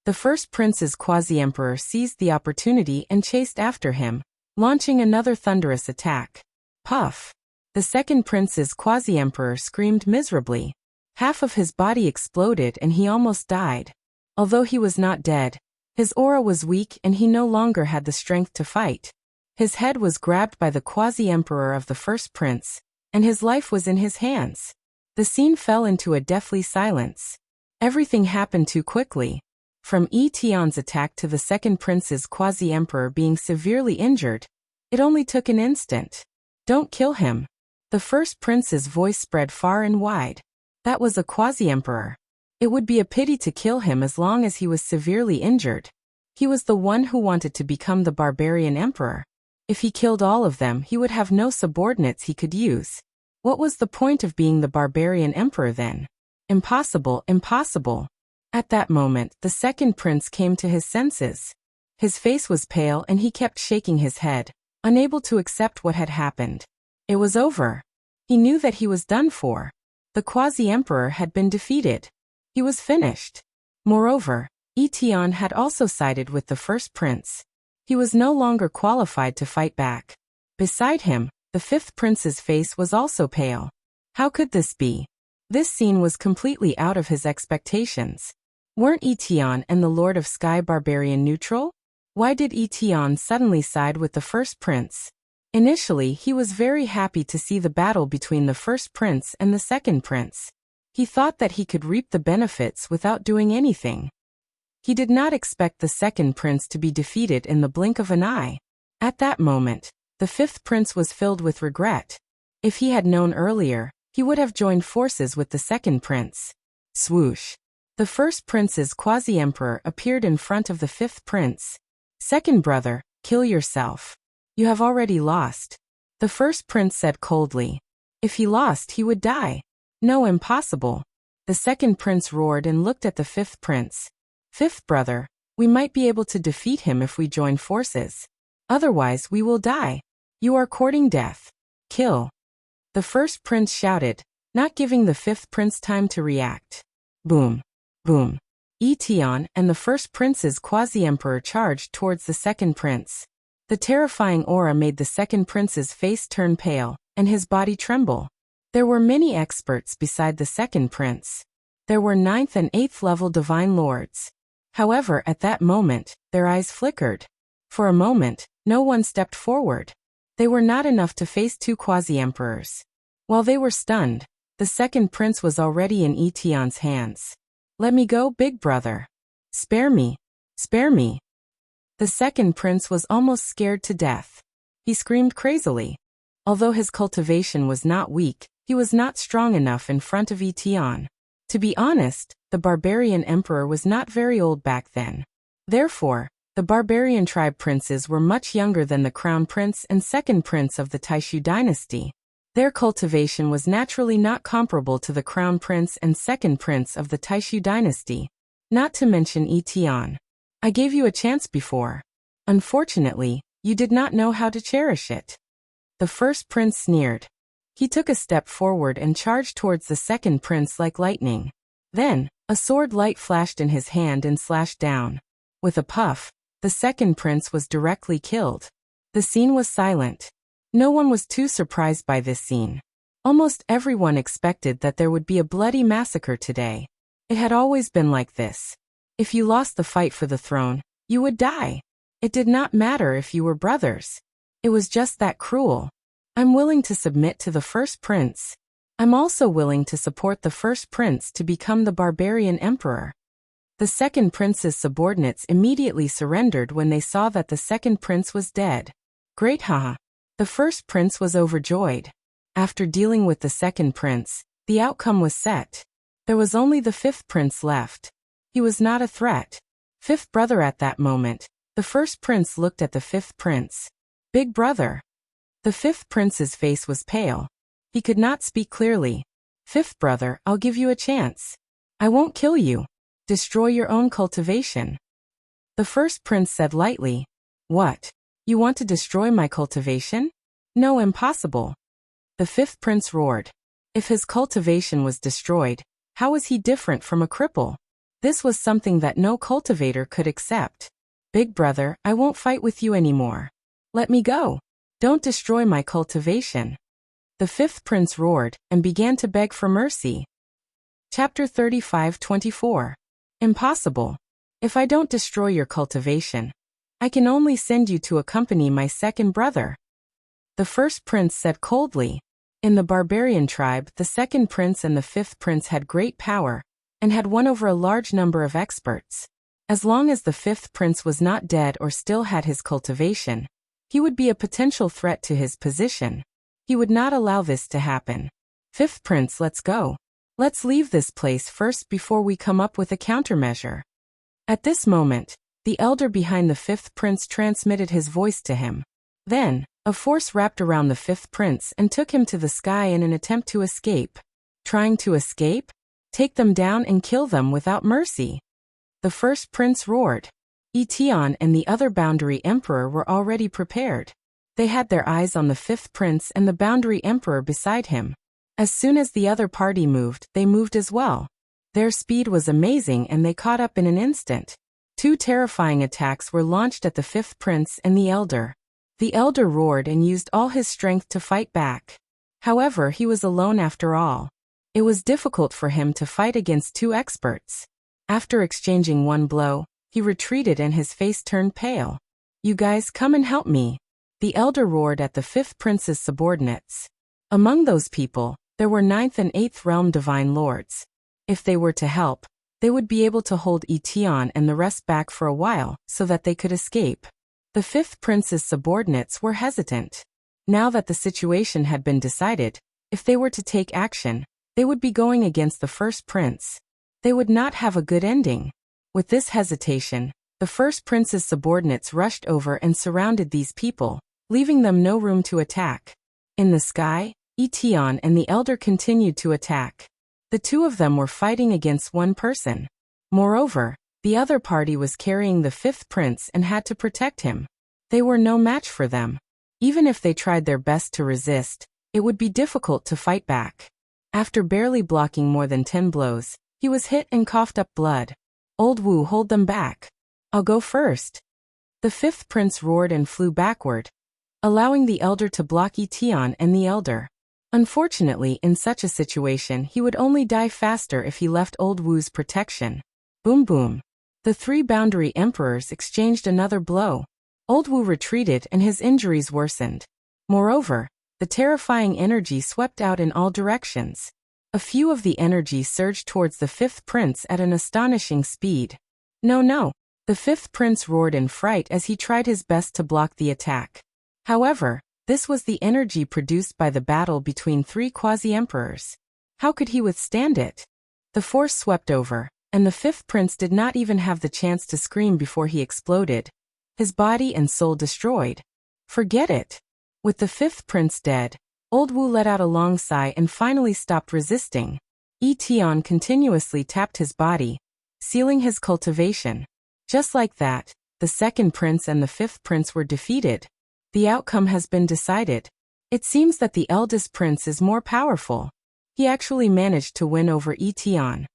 The first prince's quasi-emperor seized the opportunity and chased after him, launching another thunderous attack. Puff! The second prince's quasi-emperor screamed miserably. Half of his body exploded and he almost died. Although he was not dead, his aura was weak and he no longer had the strength to fight. His head was grabbed by the quasi-emperor of the first prince, and his life was in his hands. The scene fell into a deathly silence. Everything happened too quickly. From Etion's attack to the second prince's quasi-emperor being severely injured, it only took an instant. Don't kill him. The first prince's voice spread far and wide. That was a quasi-emperor. It would be a pity to kill him as long as he was severely injured. He was the one who wanted to become the barbarian emperor. If he killed all of them, he would have no subordinates he could use. What was the point of being the barbarian emperor then? Impossible, impossible. At that moment, the second prince came to his senses. His face was pale and he kept shaking his head, unable to accept what had happened. It was over. He knew that he was done for. The quasi-emperor had been defeated. He was finished. Moreover, Etion had also sided with the first prince. He was no longer qualified to fight back. Beside him, the fifth prince's face was also pale. How could this be? This scene was completely out of his expectations. Weren't Etion and the Lord of Sky Barbarian neutral? Why did Etion suddenly side with the first prince? Initially, he was very happy to see the battle between the first prince and the second prince. He thought that he could reap the benefits without doing anything. He did not expect the second prince to be defeated in the blink of an eye. At that moment, the fifth prince was filled with regret. If he had known earlier, he would have joined forces with the second prince. Swoosh! The first prince's quasi-emperor appeared in front of the fifth prince. Second brother, kill yourself. You have already lost. The first prince said coldly. If he lost, he would die. No, impossible. The second prince roared and looked at the fifth prince. Fifth brother, we might be able to defeat him if we join forces. Otherwise, we will die. You are courting death. Kill. The first prince shouted, not giving the fifth prince time to react. Boom. Boom. Etion and the first prince's quasi-emperor charged towards the second prince. The terrifying aura made the second prince's face turn pale, and his body tremble. There were many experts beside the second prince. There were 9th and 8th level divine lords. However, at that moment, their eyes flickered. For a moment, no one stepped forward. They were not enough to face two quasi-emperors. While they were stunned, the second prince was already in Etion's hands. Let me go, big brother. Spare me. Spare me. The second prince was almost scared to death. He screamed crazily. Although his cultivation was not weak, he was not strong enough in front of Etion. To be honest, the barbarian emperor was not very old back then. Therefore, the barbarian tribe princes were much younger than the crown prince and second prince of the Taishu dynasty. Their cultivation was naturally not comparable to the crown prince and second prince of the Taishu dynasty. Not to mention Etion. I gave you a chance before. Unfortunately, you did not know how to cherish it. The first prince sneered. He took a step forward and charged towards the second prince like lightning. Then, a sword light flashed in his hand and slashed down. With a puff, the second prince was directly killed. The scene was silent. No one was too surprised by this scene. Almost everyone expected that there would be a bloody massacre today. It had always been like this. If you lost the fight for the throne, you would die. It did not matter if you were brothers. It was just that cruel. I'm willing to submit to the first prince. I'm also willing to support the first prince to become the barbarian emperor. The second prince's subordinates immediately surrendered when they saw that the second prince was dead. Great, haha. The first prince was overjoyed. After dealing with the second prince, the outcome was set. There was only the fifth prince left. He was not a threat. Fifth brother at that moment, the first prince looked at the fifth prince. Big brother. The fifth prince's face was pale. He could not speak clearly. Fifth brother, I'll give you a chance. I won't kill you. Destroy your own cultivation. The first prince said lightly. What? You want to destroy my cultivation? No, impossible. The fifth prince roared. If his cultivation was destroyed, how was he different from a cripple? This was something that no cultivator could accept. Big brother, I won't fight with you anymore. Let me go. Don't destroy my cultivation. The fifth prince roared and began to beg for mercy. Chapter 35:24. Impossible. If I don't destroy your cultivation, I can only send you to accompany my second brother. The first prince said coldly. In the barbarian tribe, the second prince and the fifth prince had great power, and had won over a large number of experts. As long as the fifth prince was not dead or still had his cultivation, he would be a potential threat to his position. He would not allow this to happen. Fifth prince, let's go. Let's leave this place first before we come up with a countermeasure. At this moment, the elder behind the fifth prince transmitted his voice to him. Then, a force wrapped around the fifth prince and took him to the sky in an attempt to escape. Trying to escape? Take them down and kill them without mercy. The first prince roared. Etion and the other boundary emperor were already prepared. They had their eyes on the fifth prince and the boundary emperor beside him. As soon as the other party moved, they moved as well. Their speed was amazing and they caught up in an instant. Two terrifying attacks were launched at the fifth prince and the elder. The elder roared and used all his strength to fight back. However, he was alone after all. It was difficult for him to fight against two experts. After exchanging one blow, he retreated and his face turned pale. "You guys come and help me," the elder roared at the fifth prince's subordinates. Among those people, there were ninth and eighth realm divine lords. If they were to help, they would be able to hold Etion and the rest back for a while so that they could escape. The fifth prince's subordinates were hesitant. Now that the situation had been decided, if they were to take action, they would be going against the first prince. They would not have a good ending. With this hesitation, the first prince's subordinates rushed over and surrounded these people, leaving them no room to attack. In the sky, Etion and the elder continued to attack. The two of them were fighting against one person. Moreover, the other party was carrying the fifth prince and had to protect him. They were no match for them. Even if they tried their best to resist, it would be difficult to fight back. After barely blocking more than 10 blows, he was hit and coughed up blood. "Old Wu, hold them back. I'll go first." The fifth prince roared and flew backward, allowing the elder to block Etion and the elder. Unfortunately, in such a situation, he would only die faster if he left Old Wu's protection. Boom boom. The three boundary emperors exchanged another blow. Old Wu retreated and his injuries worsened. Moreover, the terrifying energy swept out in all directions. A few of the energy surged towards the fifth prince at an astonishing speed. "No, no!" The fifth prince roared in fright as he tried his best to block the attack. However, this was the energy produced by the battle between three quasi-emperors. How could he withstand it? The force swept over, and the fifth prince did not even have the chance to scream before he exploded. His body and soul destroyed. Forget it. With the fifth prince dead, Old Wu let out a long sigh and finally stopped resisting. Etion continuously tapped his body, sealing his cultivation. Just like that, the second prince and the fifth prince were defeated. The outcome has been decided. It seems that the eldest prince is more powerful. He actually managed to win over Etion.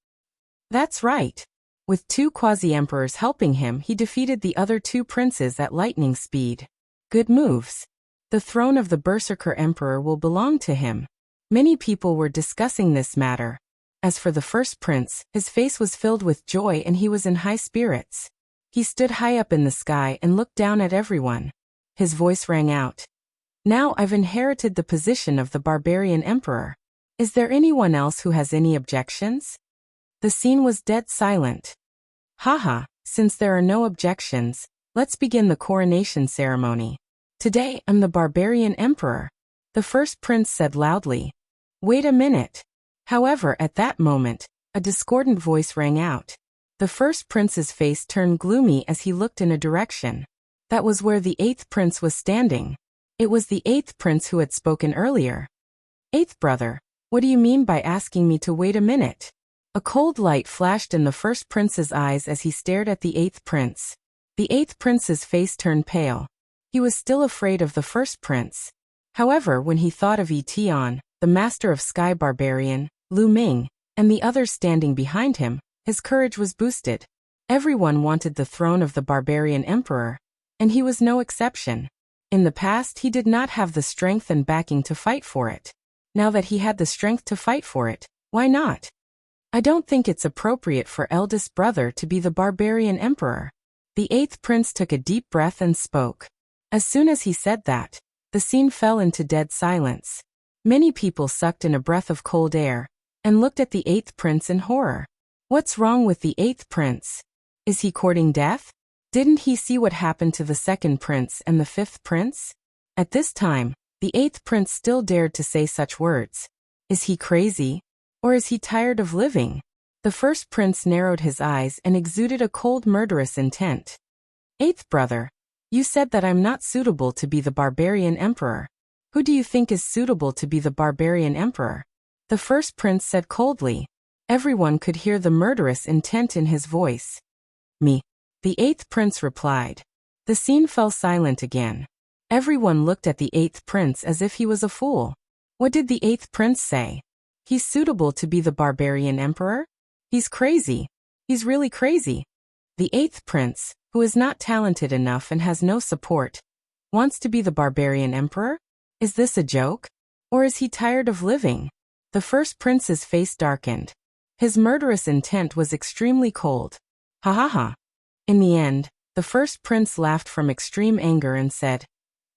That's right. With two quasi-emperors helping him, he defeated the other two princes at lightning speed. Good moves. The throne of the Berserker Emperor will belong to him. Many people were discussing this matter. As for the first prince, his face was filled with joy and he was in high spirits. He stood high up in the sky and looked down at everyone. His voice rang out. "Now I've inherited the position of the barbarian emperor. Is there anyone else who has any objections?" The scene was dead silent. "Haha, since there are no objections, let's begin the coronation ceremony. Today I'm the barbarian emperor," the first prince said loudly. "Wait a minute." However, at that moment, a discordant voice rang out. The first prince's face turned gloomy as he looked in a direction. That was where the eighth prince was standing. It was the eighth prince who had spoken earlier. "Eighth brother, what do you mean by asking me to wait a minute?" A cold light flashed in the first prince's eyes as he stared at the eighth prince. The eighth prince's face turned pale. He was still afraid of the first prince. However, when he thought of Etion, the master of Sky Barbarian, Lu Ming, and the others standing behind him, his courage was boosted. Everyone wanted the throne of the barbarian emperor, and he was no exception. In the past, he did not have the strength and backing to fight for it. Now that he had the strength to fight for it, why not? "I don't think it's appropriate for eldest brother to be the barbarian emperor." The eighth prince took a deep breath and spoke. As soon as he said that, the scene fell into dead silence. Many people sucked in a breath of cold air and looked at the eighth prince in horror. What's wrong with the eighth prince? Is he courting death? Didn't he see what happened to the second prince and the fifth prince? At this time, the eighth prince still dared to say such words. Is he crazy? Or is he tired of living? The first prince narrowed his eyes and exuded a cold, murderous intent. "Eighth brother, you said that I'm not suitable to be the barbarian emperor. Who do you think is suitable to be the barbarian emperor?" The first prince said coldly. Everyone could hear the murderous intent in his voice. "Me," the eighth prince replied. The scene fell silent again. Everyone looked at the eighth prince as if he was a fool. What did the eighth prince say? He's suitable to be the barbarian emperor? He's crazy. He's really crazy. The eighth prince, who is not talented enough and has no support, wants to be the barbarian emperor? Is this a joke? Or is he tired of living? The first prince's face darkened. His murderous intent was extremely cold. Ha ha ha. In the end, the first prince laughed from extreme anger and said,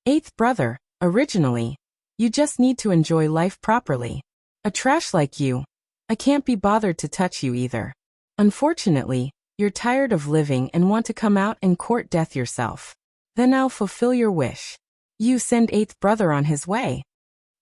"Eighth brother, originally, you just need to enjoy life properly. A trash like you, I can't be bothered to touch you either. Unfortunately, you're tired of living and want to come out and court death yourself. Then I'll fulfill your wish. You send eighth brother on his way."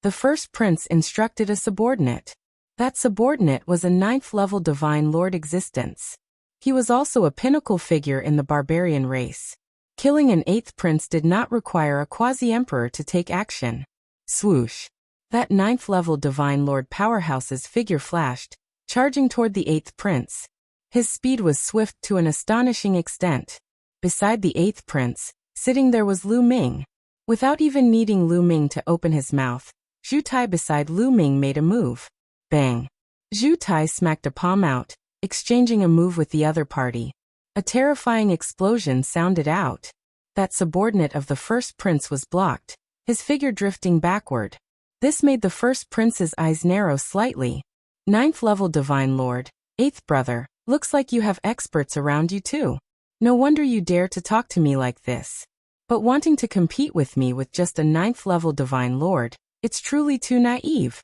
The first prince instructed a subordinate. That subordinate was a ninth-level divine lord existence. He was also a pinnacle figure in the barbarian race. Killing an eighth prince did not require a quasi-emperor to take action. Swoosh. That ninth-level divine lord powerhouse's figure flashed, charging toward the eighth prince. His speed was swift to an astonishing extent. Beside the eighth prince, sitting there was Lu Ming. Without even needing Lu Ming to open his mouth, Zhu Tai beside Lu Ming made a move. Bang. Zhu Tai smacked a palm out, exchanging a move with the other party. A terrifying explosion sounded out. That subordinate of the first prince was blocked, his figure drifting backward. This made the first prince's eyes narrow slightly. Ninth-level divine lord, eighth brother, looks like you have experts around you too. No wonder you dare to talk to me like this. But wanting to compete with me with just a ninth-level divine lord, it's truly too naive.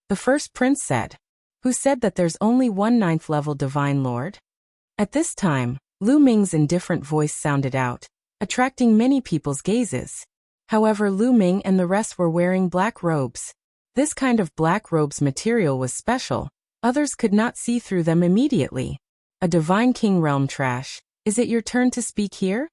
The first prince said. Who said that there's only one ninth-level divine lord? At this time, Lu Ming's indifferent voice sounded out, attracting many people's gazes. However, Lu Ming and the rest were wearing black robes. This kind of black robes material was special. Others could not see through them immediately. A divine king realm trash. Is it your turn to speak here?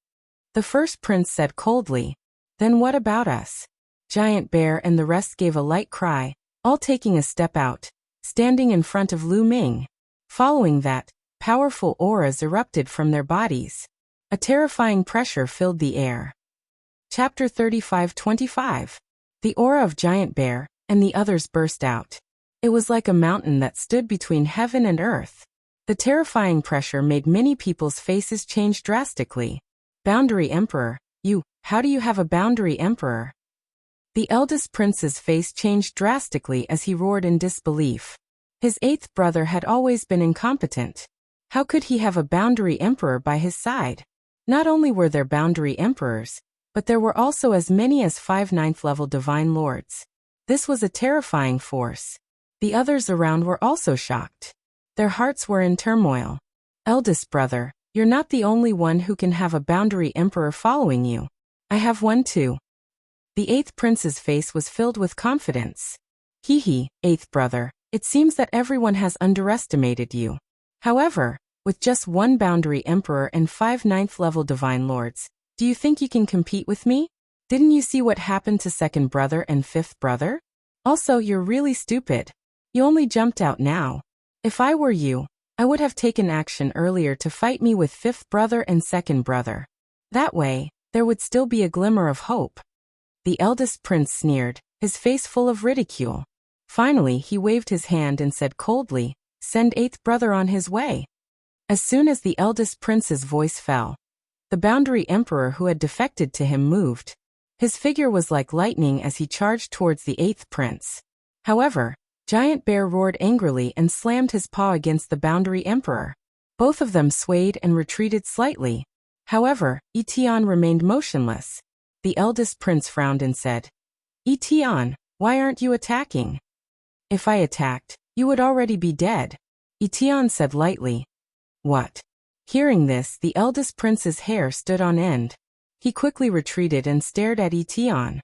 The first prince said coldly. Then what about us? Giant Bear and the rest gave a light cry, all taking a step out, standing in front of Lu Ming. Following that, powerful auras erupted from their bodies. A terrifying pressure filled the air. Chapter 35-25. The aura of Giant Bear and the others burst out. It was like a mountain that stood between heaven and earth. The terrifying pressure made many people's faces change drastically. Boundary Emperor, how do you have a boundary emperor? The eldest prince's face changed drastically as he roared in disbelief. His eighth brother had always been incompetent. How could he have a boundary emperor by his side? Not only were there boundary emperors, but there were also as many as 5 ninth-level divine lords. This was a terrifying force. The others around were also shocked. Their hearts were in turmoil. Eldest brother, you're not the only one who can have a boundary emperor following you. I have one too. The eighth prince's face was filled with confidence. Hee, eighth brother, it seems that everyone has underestimated you. However, with just one boundary emperor and 5 ninth-level divine lords, do you think you can compete with me? Didn't you see what happened to second brother and fifth brother? Also, you're really stupid. You only jumped out now. If I were you, I would have taken action earlier to fight me with fifth brother and second brother. That way, there would still be a glimmer of hope. The eldest prince sneered, his face full of ridicule. Finally, he waved his hand and said coldly, "Send eighth brother on his way." As soon as the eldest prince's voice fell, the boundary emperor who had defected to him moved. His figure was like lightning as he charged towards the eighth prince. However, Giant Bear roared angrily and slammed his paw against the boundary emperor. Both of them swayed and retreated slightly. However, Etion remained motionless. The eldest prince frowned and said, "Etion, why aren't you attacking?" "If I attacked, you would already be dead," Etion said lightly. "What?" Hearing this, the eldest prince's hair stood on end. He quickly retreated and stared at Etion.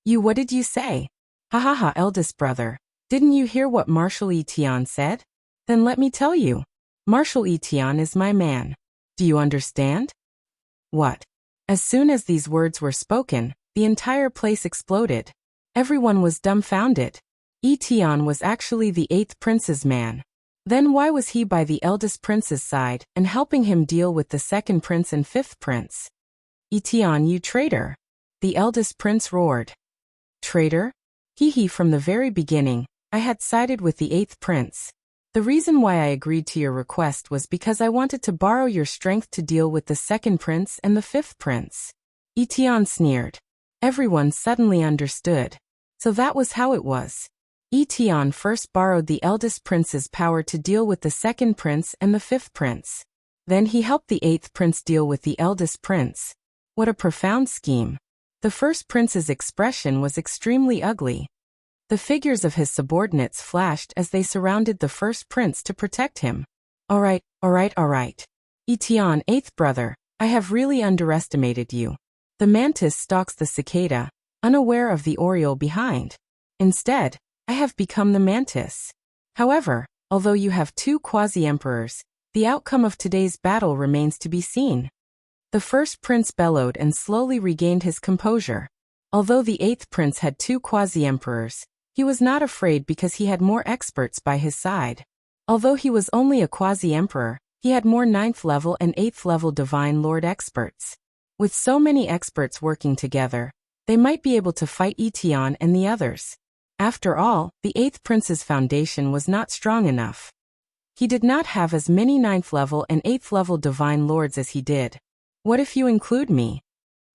What did you say?" "Ha ha ha, eldest brother. Didn't you hear what Marshal Etion said? Then let me tell you. Marshal Etion is my man. Do you understand?" "What?" As soon as these words were spoken, the entire place exploded. Everyone was dumbfounded. Etion was actually the eighth prince's man. Then why was he by the eldest prince's side and helping him deal with the second prince and fifth prince? "Etion, you traitor!" the eldest prince roared. "Traitor? Hee, from the very beginning, I had sided with the 8th prince. The reason why I agreed to your request was because I wanted to borrow your strength to deal with the 2nd prince and the 5th prince. Etion sneered. Everyone suddenly understood. So that was how it was. Etion first borrowed the eldest prince's power to deal with the 2nd prince and the 5th prince. Then he helped the 8th prince deal with the eldest prince. What a profound scheme. The 1st prince's expression was extremely ugly. The figures of his subordinates flashed as they surrounded the 1st prince to protect him. All right. Etion, 8th brother, I have really underestimated you. The mantis stalks the cicada, unaware of the oriole behind. Instead, I have become the mantis. However, although you have 2 quasi-emperors, the outcome of today's battle remains to be seen. The 1st prince bellowed and slowly regained his composure. Although the 8th prince had 2 quasi-emperors, he was not afraid because he had more experts by his side. Although he was only a quasi-emperor, he had more 9th level and 8th level divine lord experts. With so many experts working together, they might be able to fight Etion and the others. After all, the 8th prince's foundation was not strong enough. He did not have as many 9th level and 8th level divine lords as he did. What if you include me?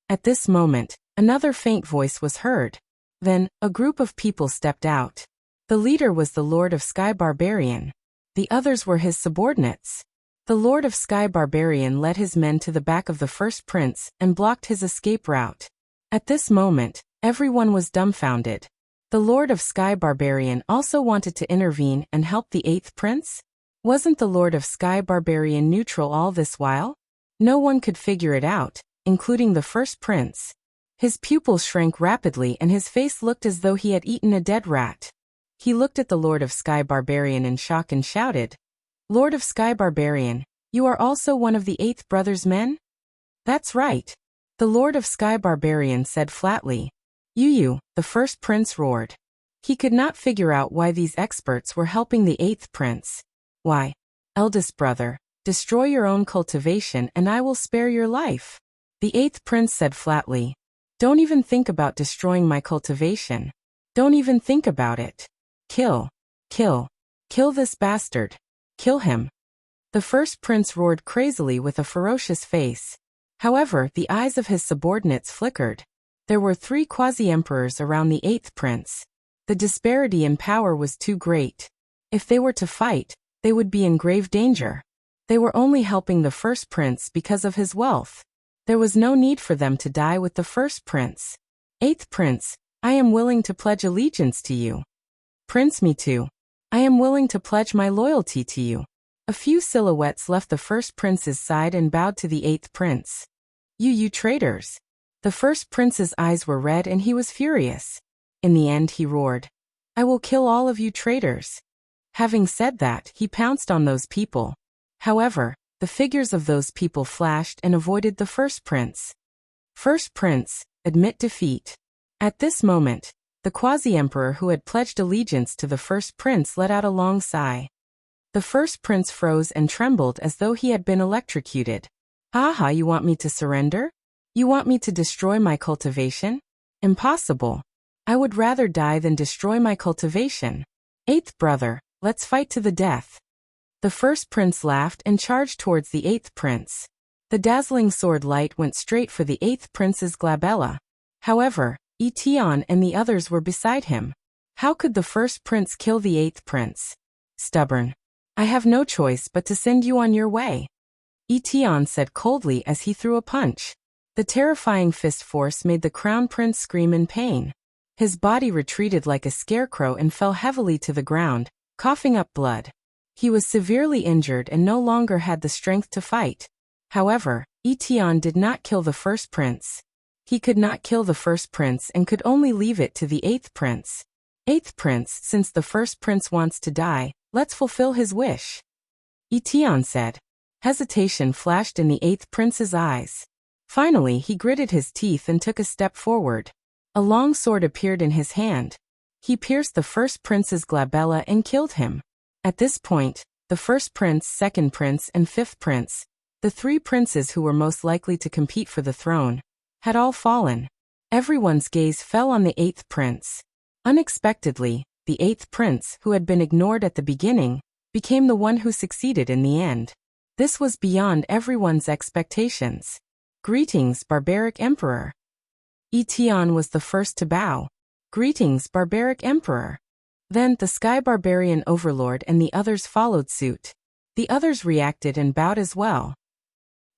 At this moment, another faint voice was heard. Then, a group of people stepped out. The leader was the Lord of Sky Barbarian. The others were his subordinates. The Lord of Sky Barbarian led his men to the back of the 1st prince and blocked his escape route. At this moment, everyone was dumbfounded. The Lord of Sky Barbarian also wanted to intervene and help the 8th prince? Wasn't the Lord of Sky Barbarian neutral all this while? No one could figure it out, including the 1st prince. His pupils shrank rapidly and his face looked as though he had eaten a dead rat. He looked at the Lord of Sky Barbarian in shock and shouted, Lord of Sky Barbarian, you are also one of the 8th brother's men? That's right. The Lord of Sky Barbarian said flatly. You, the 1st prince roared. He could not figure out why these experts were helping the 8th prince. Why? Eldest brother, destroy your own cultivation and I will spare your life. The 8th prince said flatly. Don't even think about destroying my cultivation. Don't even think about it. Kill this bastard. Kill him. The 1st prince roared crazily with a ferocious face. However, the eyes of his subordinates flickered. There were 3 quasi-emperors around the 8th prince. The disparity in power was too great. If they were to fight, they would be in grave danger. They were only helping the 1st prince because of his wealth. There was no need for them to die with the 1st prince. 8th prince, I am willing to pledge allegiance to you. Prince, me too. I am willing to pledge my loyalty to you. A few silhouettes left the 1st prince's side and bowed to the 8th prince. You traitors. The 1st prince's eyes were red and he was furious. In the end he roared, I will kill all of you traitors. Having said that, he pounced on those people. However, the figures of those people flashed and avoided the 1st prince. 1st prince, admit defeat. At this moment, the quasi-emperor who had pledged allegiance to the 1st prince let out a long sigh. The 1st prince froze and trembled as though he had been electrocuted. Haha, you want me to surrender? You want me to destroy my cultivation? Impossible. I would rather die than destroy my cultivation. 8th brother, let's fight to the death. The 1st prince laughed and charged towards the 8th prince. The dazzling sword light went straight for the 8th prince's glabella. However, Etion and the others were beside him. How could the 1st prince kill the 8th prince? Stubborn. I have no choice but to send you on your way. Etion said coldly as he threw a punch. The terrifying fist force made the crown prince scream in pain. His body retreated like a scarecrow and fell heavily to the ground, coughing up blood. He was severely injured and no longer had the strength to fight. However, Etion did not kill the 1st prince. He could not kill the 1st prince and could only leave it to the 8th prince. 8th prince, since the 1st prince wants to die, let's fulfill his wish. Etion said. Hesitation flashed in the 8th prince's eyes. Finally, he gritted his teeth and took a step forward. A long sword appeared in his hand. He pierced the 1st prince's glabella and killed him. At this point, the 1st prince, 2nd prince, and 5th prince, the 3 princes who were most likely to compete for the throne, had all fallen. Everyone's gaze fell on the 8th prince. Unexpectedly, the eighth prince, who had been ignored at the beginning, became the one who succeeded in the end. This was beyond everyone's expectations. Greetings, barbaric emperor. Etion was the first to bow. Greetings, barbaric emperor. Then the sky barbarian overlord and the others followed suit. The others reacted and bowed as well.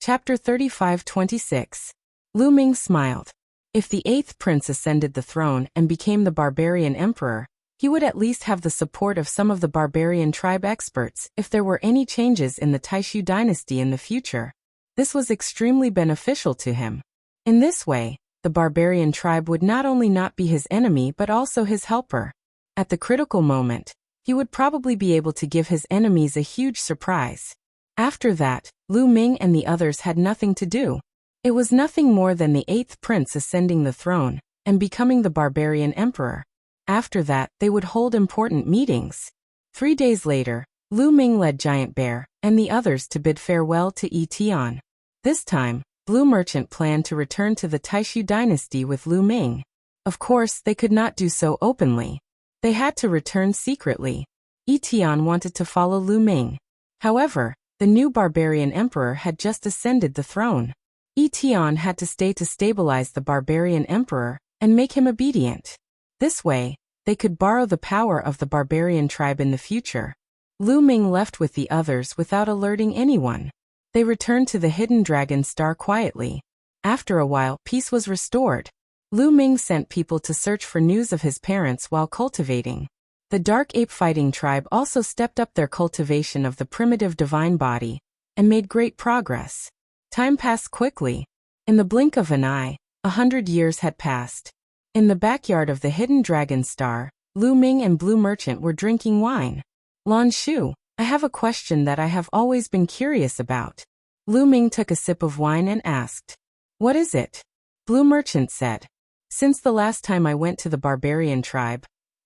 Chapter 35-26. Lu Ming smiled. If the eighth prince ascended the throne and became the barbarian emperor, he would at least have the support of some of the barbarian tribe experts if there were any changes in the Taishu dynasty in the future. This was extremely beneficial to him. In this way, the barbarian tribe would not only not be his enemy but also his helper. At the critical moment, he would probably be able to give his enemies a huge surprise. After that, Lu Ming and the others had nothing to do. It was nothing more than the eighth prince ascending the throne and becoming the barbarian emperor. After that, they would hold important meetings. 3 days later, Lu Ming led Giant Bear and the others to bid farewell to Etion. This time, Blue Merchant planned to return to the Taishu dynasty with Lu Ming. Of course, they could not do so openly. They had to return secretly. Etion wanted to follow Lu Ming. However, the new barbarian emperor had just ascended the throne. Etion had to stay to stabilize the barbarian emperor and make him obedient. This way, they could borrow the power of the barbarian tribe in the future. Lu Ming left with the others without alerting anyone. They returned to the hidden dragon star quietly. After a while, peace was restored. Lu Ming sent people to search for news of his parents while cultivating. The dark ape fighting tribe also stepped up their cultivation of the primitive divine body and made great progress. Time passed quickly. In the blink of an eye, 100 years had passed. In the backyard of the hidden dragon star, Lu Ming and Blue Merchant were drinking wine. Lan Shu, I have a question that I have always been curious about. Lu Ming took a sip of wine and asked. What is it? Blue Merchant said. Since the last time I went to the barbarian tribe,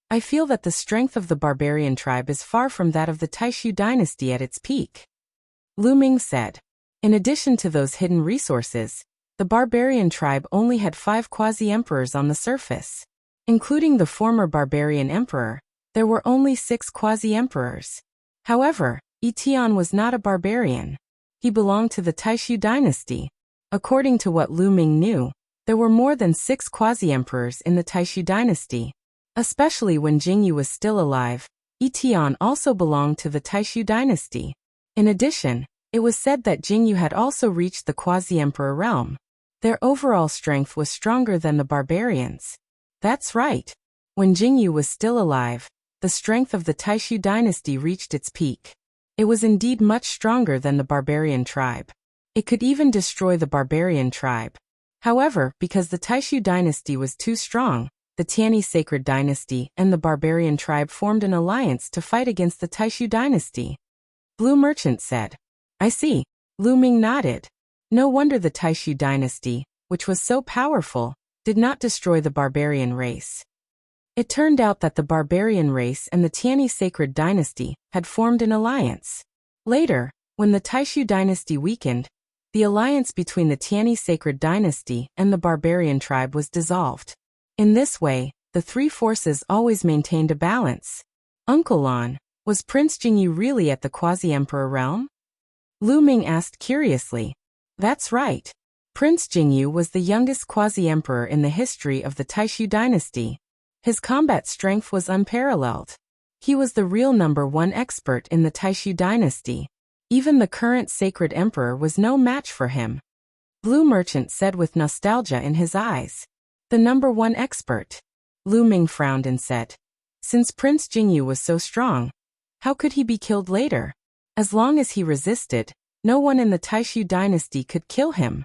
I feel that the strength of the barbarian tribe is far from that of the Taishu dynasty at its peak. Lu Ming said. In addition to those hidden resources, the barbarian tribe only had 5 quasi-emperors on the surface. Including the former barbarian emperor, there were only 6 quasi-emperors. However, Etion was not a barbarian. He belonged to the Taishu dynasty. According to what Lu Ming knew, there were more than 6 quasi-emperors in the Taishu dynasty. Especially when Jingyu was still alive, Etion also belonged to the Taishu dynasty. In addition, it was said that Jingyu had also reached the quasi-emperor realm. Their overall strength was stronger than the barbarians. That's right. When Jingyu was still alive, the strength of the Taishu dynasty reached its peak. It was indeed much stronger than the barbarian tribe. It could even destroy the barbarian tribe. However, because the Taishu dynasty was too strong, the Tianyi sacred dynasty and the barbarian tribe formed an alliance to fight against the Taishu dynasty. Blue Merchant said. I see. Lu Ming nodded. No wonder the Taishu dynasty, which was so powerful, did not destroy the barbarian race. It turned out that the barbarian race and the Tianyi sacred dynasty had formed an alliance. Later, when the Taishu dynasty weakened, the alliance between the Tianyi sacred dynasty and the barbarian tribe was dissolved. In this way, the 3 forces always maintained a balance. Uncle Lan, was Prince Jingyu really at the quasi-emperor realm? Lu Ming asked curiously. That's right. Prince Jingyu was the youngest quasi-emperor in the history of the Taishu dynasty. His combat strength was unparalleled. He was the real #1 expert in the Taishu dynasty. Even the current sacred emperor was no match for him. Blue Merchant said with nostalgia in his eyes. The #1 expert. Lu Ming frowned and said. Since Prince Jingyu was so strong, how could he be killed later? As long as he resisted, no one in the Taishu dynasty could kill him.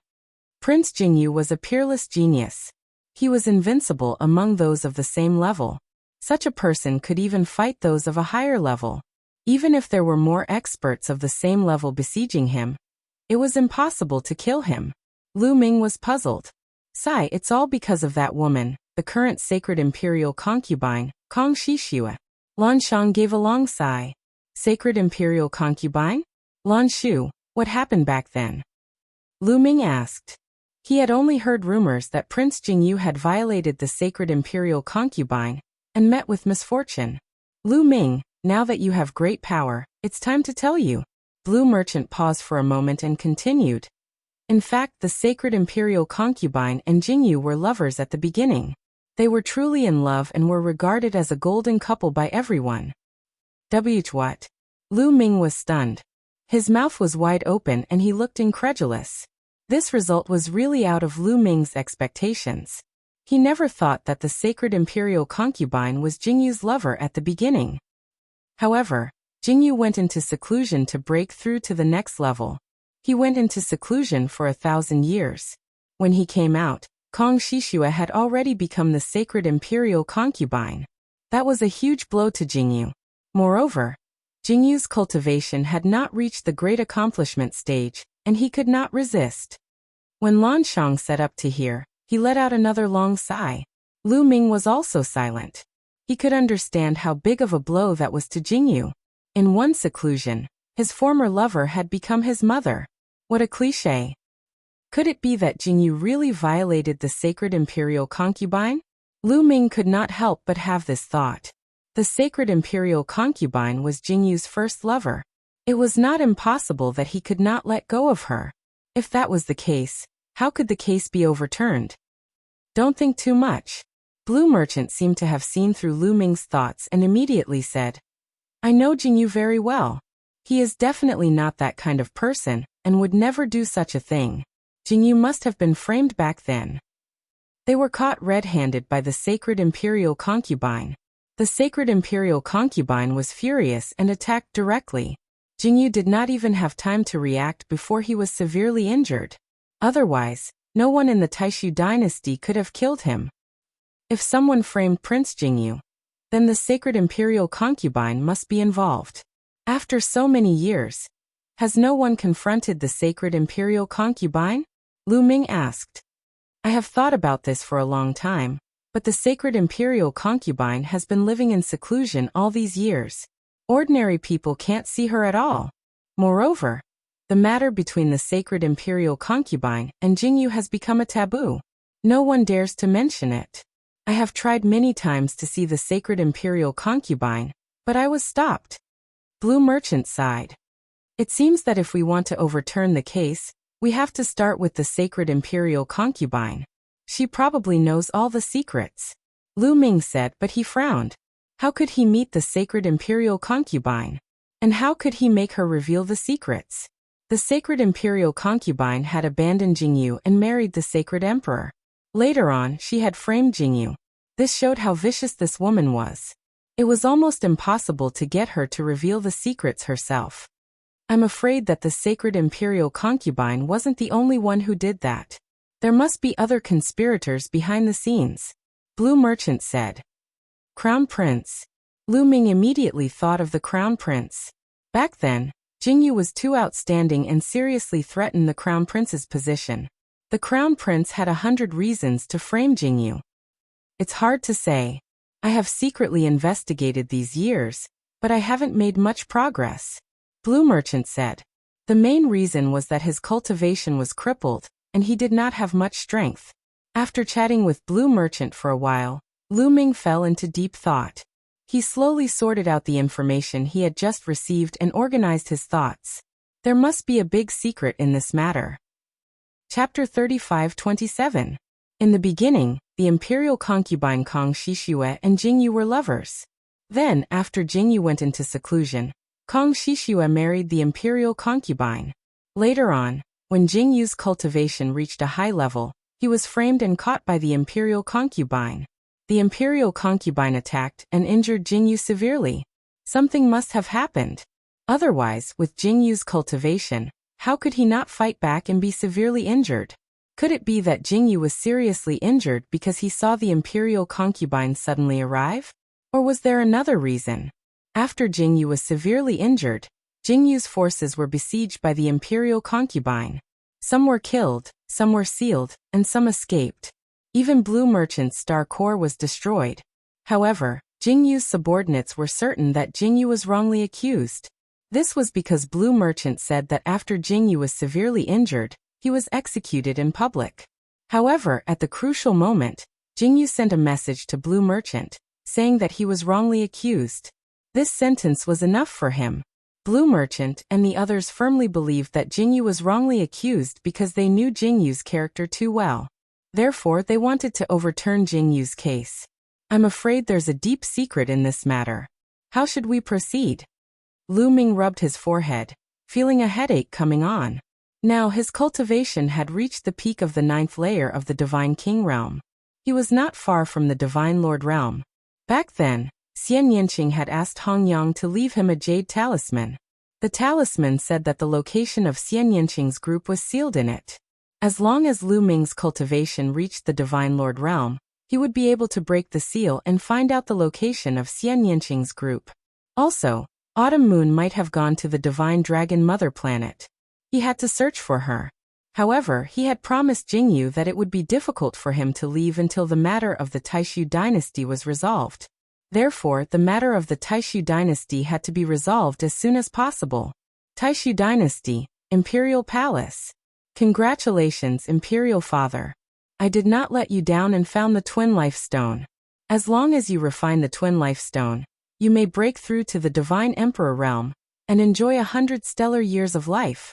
Prince Jingyu was a peerless genius. He was invincible among those of the same level. Such a person could even fight those of a higher level. Even if there were more experts of the same level besieging him, it was impossible to kill him. Lu Ming was puzzled. Sigh, it's all because of that woman, the current sacred imperial concubine, Kong Shixue. Lan Shang gave a long sigh. Sacred imperial concubine? Lan Shu, what happened back then? Lu Ming asked. He had only heard rumors that Prince Jingyu had violated the sacred imperial concubine and met with misfortune. Lu Ming, now that you have great power, it's time to tell you. Blue Merchant paused for a moment and continued. In fact, the sacred imperial concubine and Jingyu were lovers at the beginning. They were truly in love and were regarded as a golden couple by everyone. What? Lu Ming was stunned. His mouth was wide open and he looked incredulous. This result was really out of Lu Ming's expectations. He never thought that the sacred imperial concubine was Jingyu's lover at the beginning. However, Jingyu went into seclusion to break through to the next level. He went into seclusion for 1,000 years. When he came out, Kong Shishua had already become the sacred imperial concubine. That was a huge blow to Jingyu. Moreover, Jingyu's cultivation had not reached the great accomplishment stage, and he could not resist. When Lanshang sat up to hear, he let out another long sigh. Lu Ming was also silent. He could understand how big of a blow that was to Jingyu. In one seclusion, his former lover had become his mother. What a cliché. Could it be that Jingyu really violated the sacred imperial concubine? Lu Ming could not help but have this thought. The sacred imperial concubine was Jingyu's first lover. It was not impossible that he could not let go of her. If that was the case, how could the case be overturned? Don't think too much. Blue Merchant seemed to have seen through Lu Ming's thoughts and immediately said, I know Jingyu very well. He is definitely not that kind of person, and would never do such a thing. Jingyu must have been framed back then. They were caught red-handed by the sacred imperial concubine. The sacred imperial concubine was furious and attacked directly. Jingyu did not even have time to react before he was severely injured. Otherwise, no one in the Taishu dynasty could have killed him. If someone framed Prince Jingyu, then the sacred imperial concubine must be involved. After so many years, has no one confronted the sacred imperial concubine? Lu Ming asked. I have thought about this for a long time, but the sacred imperial concubine has been living in seclusion all these years. Ordinary people can't see her at all. Moreover, the matter between the sacred imperial concubine and Jingyu has become a taboo. No one dares to mention it. I have tried many times to see the sacred imperial concubine, but I was stopped. Blue Merchant sighed. It seems that if we want to overturn the case, we have to start with the sacred imperial concubine. She probably knows all the secrets. Lu Ming said, but he frowned. How could he meet the sacred imperial concubine? And how could he make her reveal the secrets? The sacred imperial concubine had abandoned Jingyu and married the sacred emperor. Later on, she had framed Jingyu. This showed how vicious this woman was. It was almost impossible to get her to reveal the secrets herself. I'm afraid that the sacred imperial concubine wasn't the only one who did that. There must be other conspirators behind the scenes. Blue Merchant said. Crown Prince. Lu Ming immediately thought of the Crown Prince. Back then, Jingyu was too outstanding and seriously threatened the Crown Prince's position. The Crown Prince had 100 reasons to frame Jingyu. It's hard to say. I have secretly investigated these years, but I haven't made much progress. Blue Merchant said. The main reason was that his cultivation was crippled, and he did not have much strength. After chatting with Blue Merchant for a while, Lu Ming fell into deep thought. He slowly sorted out the information he had just received and organized his thoughts. There must be a big secret in this matter. Chapter 35-27. In the beginning, the imperial concubine Kong Shishua and Jingyu were lovers. Then, after Jingyu went into seclusion, Kong Shishua married the imperial concubine. Later on, when Jingyu's cultivation reached a high level, he was framed and caught by the imperial concubine. The imperial concubine attacked and injured Jingyu severely. Something must have happened. Otherwise, with Jingyu's cultivation, how could he not fight back and be severely injured? Could it be that Jingyu was seriously injured because he saw the imperial concubine suddenly arrive? Or was there another reason? After Jingyu was severely injured, Jingyu's forces were besieged by the imperial concubine. Some were killed, some were sealed, and some escaped. Even Blue Merchant's star core was destroyed. However, Jingyu's subordinates were certain that Jingyu was wrongly accused. This was because Blue Merchant said that after Jingyu was severely injured, he was executed in public. However, at the crucial moment, Jingyu sent a message to Blue Merchant, saying that he was wrongly accused. This sentence was enough for him. Blue Merchant and the others firmly believed that Jingyu was wrongly accused because they knew Jingyu's character too well. Therefore, they wanted to overturn Jingyu's case. I'm afraid there's a deep secret in this matter. How should we proceed? Lu Ming rubbed his forehead, feeling a headache coming on. Now his cultivation had reached the peak of the 9th layer of the Divine King realm. He was not far from the Divine Lord realm. Back then, Xian Yanqing had asked Hong Yang to leave him a jade talisman. The talisman said that the location of Xian Yanqing's group was sealed in it. As long as Lu Ming's cultivation reached the Divine Lord realm, he would be able to break the seal and find out the location of Xian Yanqing's group. Also, Autumn Moon might have gone to the Divine Dragon Mother planet. He had to search for her. However, he had promised Jingyu that it would be difficult for him to leave until the matter of the Taishu dynasty was resolved. Therefore, the matter of the Taishu dynasty had to be resolved as soon as possible. Taishu dynasty, Imperial Palace. Congratulations, Imperial Father. I did not let you down and found the Twin Life Stone. As long as you refine the Twin Life Stone, you may break through to the Divine Emperor realm and enjoy 100 stellar years of life.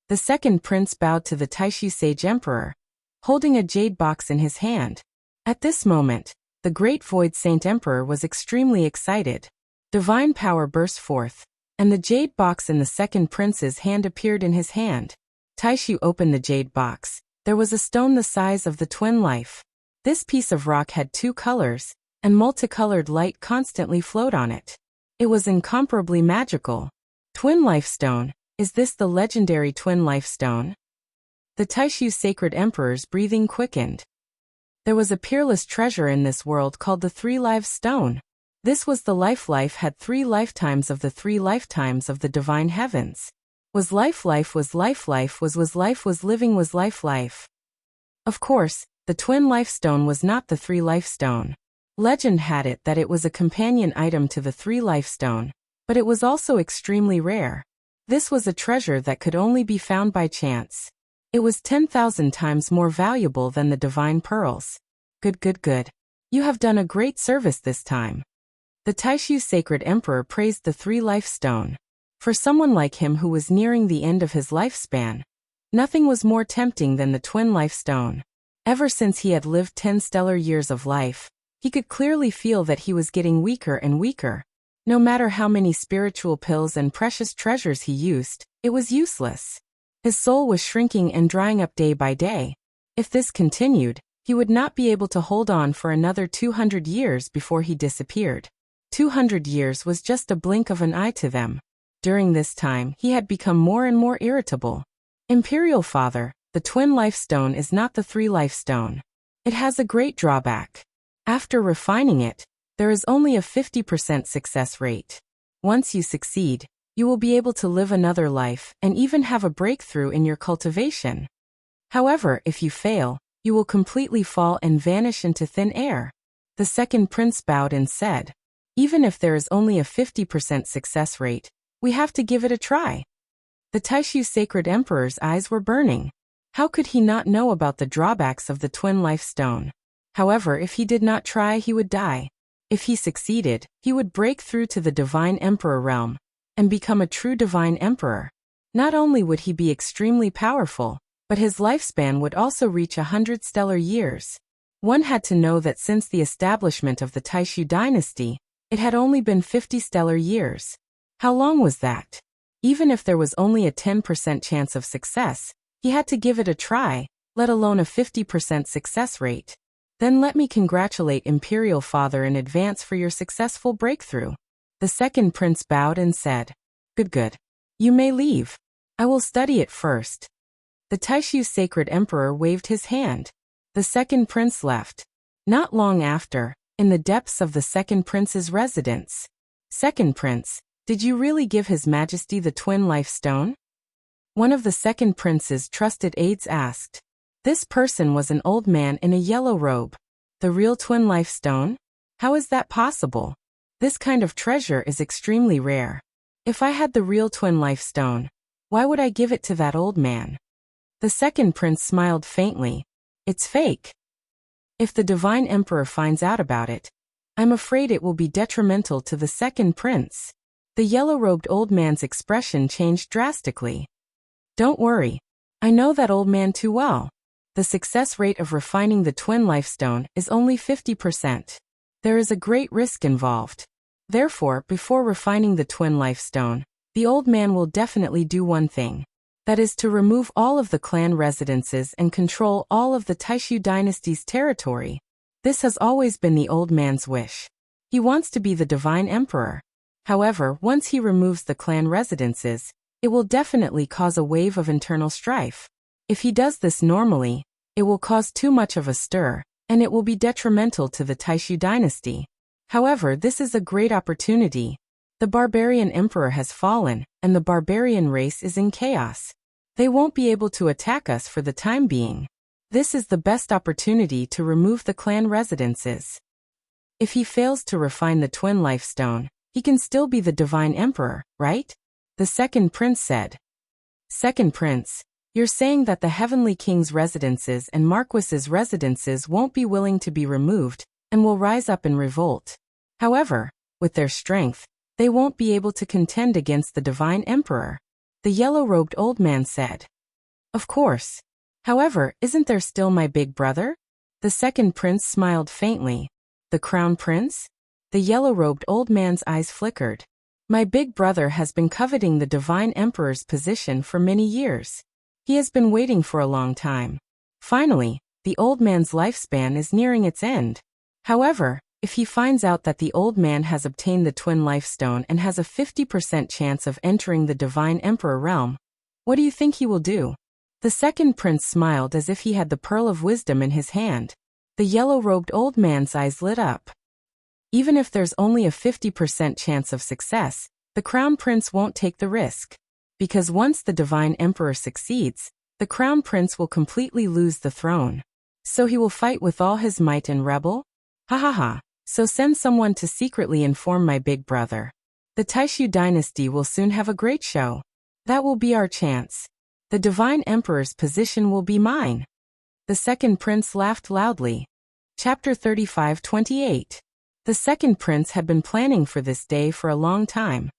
The second prince bowed to the Taishu Sage Emperor, holding a jade box in his hand. At this moment, the Great Void Saint Emperor was extremely excited. Divine power burst forth, and the jade box in the second prince's hand appeared in his hand. Taishu opened the jade box. There was a stone the size of the twin life. This piece of rock had 2 colors, and multicolored light constantly flowed on it. It was incomparably magical. Twin Life Stone. Is this the legendary Twin Life Stone? The Taishu Sacred Emperor's breathing quickened. There was a peerless treasure in this world called the 3 Lives Stone. This was the life had 3 lifetimes of the 3 lifetimes of the divine heavens. Was life was life was living was life. Of course, the Twin Life Stone was not the 3 Life Stone. Legend had it that it was a companion item to the 3 Life Stone, but it was also extremely rare. This was a treasure that could only be found by chance. It was 10,000 times more valuable than the divine pearls. Good. You have done a great service this time. The Taishu Sacred Emperor praised the 3 Life Stone. For someone like him who was nearing the end of his lifespan, nothing was more tempting than the Twin Life Stone. Ever since he had lived 10 stellar years of life, he could clearly feel that he was getting weaker and weaker. No matter how many spiritual pills and precious treasures he used, it was useless. His soul was shrinking and drying up day by day. If this continued, he would not be able to hold on for another 200 years before he disappeared. 200 years was just a blink of an eye to them. During this time, he had become more and more irritable. Imperial Father, the Twin Life Stone is not the 3 Life Stone. It has a great drawback. After refining it, there is only a 50% success rate. Once you succeed, you will be able to live another life and even have a breakthrough in your cultivation. However, if you fail, you will completely fall and vanish into thin air. The second prince bowed and said, even if there is only a 50% success rate, we have to give it a try. The Taishu Sacred Emperor's eyes were burning. How could he not know about the drawbacks of the Twin Life Stone? However, if he did not try, he would die. If he succeeded, he would break through to the Divine Emperor realm and become a true Divine Emperor. Not only would he be extremely powerful, but his lifespan would also reach 100 stellar years. One had to know that since the establishment of the Taishu dynasty, it had only been 50 stellar years. How long was that? Even if there was only a 10% chance of success, he had to give it a try, let alone a 50% success rate. Then let me congratulate Imperial Father in advance for your successful breakthrough. The second prince bowed and said, Good. You may leave. I will study it first. The Taishu Sacred Emperor waved his hand. The second prince left. Not long after, in the depths of the second prince's residence. Second prince, did you really give His Majesty the Twin Life Stone? One of the second prince's trusted aides asked. This person was an old man in a yellow robe. The real Twin Life Stone? How is that possible? This kind of treasure is extremely rare. If I had the real Twin Life Stone, why would I give it to that old man? The second prince smiled faintly. It's fake. If the Divine Emperor finds out about it, I'm afraid it will be detrimental to the second prince. The yellow-robed old man's expression changed drastically. Don't worry. I know that old man too well. The success rate of refining the twin lifestone is only 50%. There is a great risk involved. Therefore, before refining the twin lifestone, the old man will definitely do one thing. That is to remove all of the clan residences and control all of the Taishu dynasty's territory. This has always been the old man's wish. He wants to be the divine emperor. However, once he removes the clan residences, it will definitely cause a wave of internal strife. If he does this normally, it will cause too much of a stir, and it will be detrimental to the Taishu dynasty. However, this is a great opportunity. The barbarian emperor has fallen, and the barbarian race is in chaos. They won't be able to attack us for the time being. This is the best opportunity to remove the clan residences. If he fails to refine the twin lifestone, he can still be the divine emperor, right? The second prince said. Second prince, you're saying that the heavenly king's residences and marquis's residences won't be willing to be removed, and will rise up in revolt. However, with their strength, they won't be able to contend against the divine emperor. The yellow-robed old man said. Of course. However, isn't there still my big brother? The second prince smiled faintly. The crown prince? The yellow-robed old man's eyes flickered. My big brother has been coveting the divine emperor's position for many years. He has been waiting for a long time. Finally, the old man's lifespan is nearing its end. However, if he finds out that the old man has obtained the twin lifestone and has a 50% chance of entering the divine emperor realm, what do you think he will do? The second prince smiled as if he had the pearl of wisdom in his hand. The yellow-robed old man's eyes lit up. Even if there's only a 50% chance of success, the crown prince won't take the risk. Because once the divine emperor succeeds, the crown prince will completely lose the throne. So he will fight with all his might and rebel? Ha ha ha. So send someone to secretly inform my big brother. The Taishu dynasty will soon have a great show. That will be our chance. The divine emperor's position will be mine. The second prince laughed loudly. Chapter 35:28. The second prince had been planning for this day for a long time.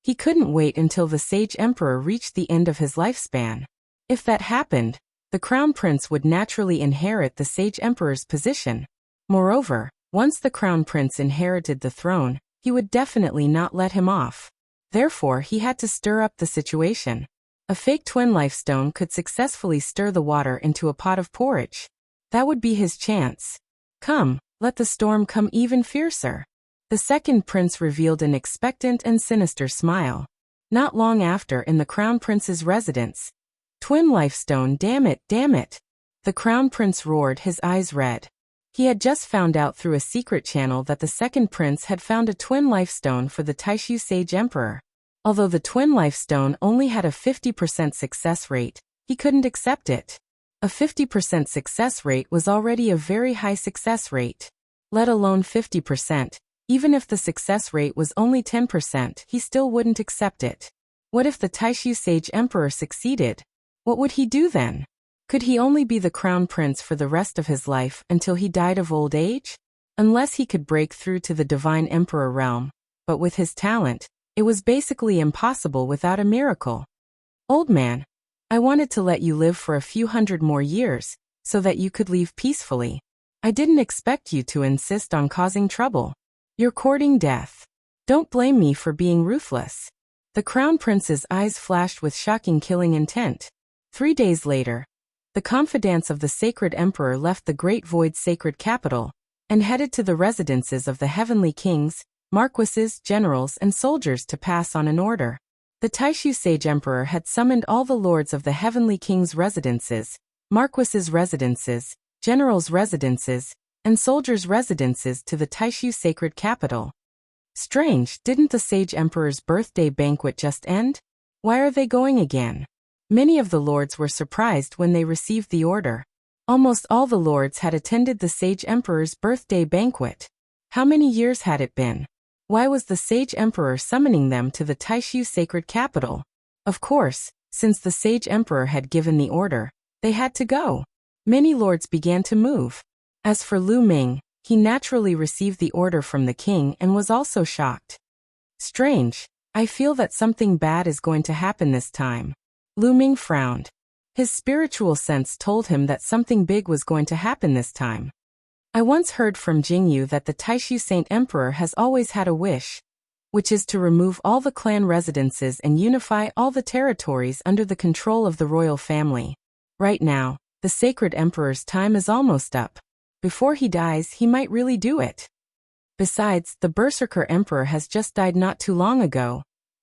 He couldn't wait until the sage emperor reached the end of his lifespan. If that happened, the crown prince would naturally inherit the sage emperor's position. Moreover, once the crown prince inherited the throne, he would definitely not let him off. Therefore, he had to stir up the situation. A fake twin lifestone could successfully stir the water into a pot of porridge. That would be his chance. Come, let the storm come even fiercer. The second prince revealed an expectant and sinister smile. Not long after, in the crown prince's residence. Twin lifestone, damn it, damn it. The crown prince roared, his eyes red. He had just found out through a secret channel that the second prince had found a twin lifestone for the Taishu sage emperor. Although the twin lifestone only had a 50% success rate, he couldn't accept it. A 50% success rate was already a very high success rate. Let alone 50%, even if the success rate was only 10%, he still wouldn't accept it. What if the Taishu sage emperor succeeded? What would he do then? Could he only be the crown prince for the rest of his life until he died of old age? Unless he could break through to the divine emperor realm, but with his talent, it was basically impossible without a miracle. Old man, I wanted to let you live for a few hundred more years, so that you could leave peacefully. I didn't expect you to insist on causing trouble. You're courting death. Don't blame me for being ruthless. The crown prince's eyes flashed with shocking killing intent. 3 days later, the confidants of the sacred emperor left the Great Void's sacred capital, and headed to the residences of the heavenly kings, marquises, generals, and soldiers to pass on an order. The Taishu sage emperor had summoned all the lords of the heavenly king's residences, marquises' residences, generals' residences, and soldiers' residences to the Taishu sacred capital. Strange, didn't the sage emperor's birthday banquet just end? Why are they going again? Many of the lords were surprised when they received the order. Almost all the lords had attended the sage emperor's birthday banquet. How many years had it been? Why was the sage emperor summoning them to the Taishu sacred capital? Of course, since the sage emperor had given the order, they had to go. Many lords began to move. As for Lu Ming, He naturally received the order from the king and was also shocked. Strange. I feel that something bad is going to happen this time. Lu Ming frowned. His spiritual sense told him that something big was going to happen this time. I once heard from Jingyu that the Taishu Saint Emperor has always had a wish, which is to remove all the clan residences and unify all the territories under the control of the royal family. Right now, the Sacred Emperor's time is almost up. Before he dies, he might really do it. Besides, the Berserker Emperor has just died not too long ago,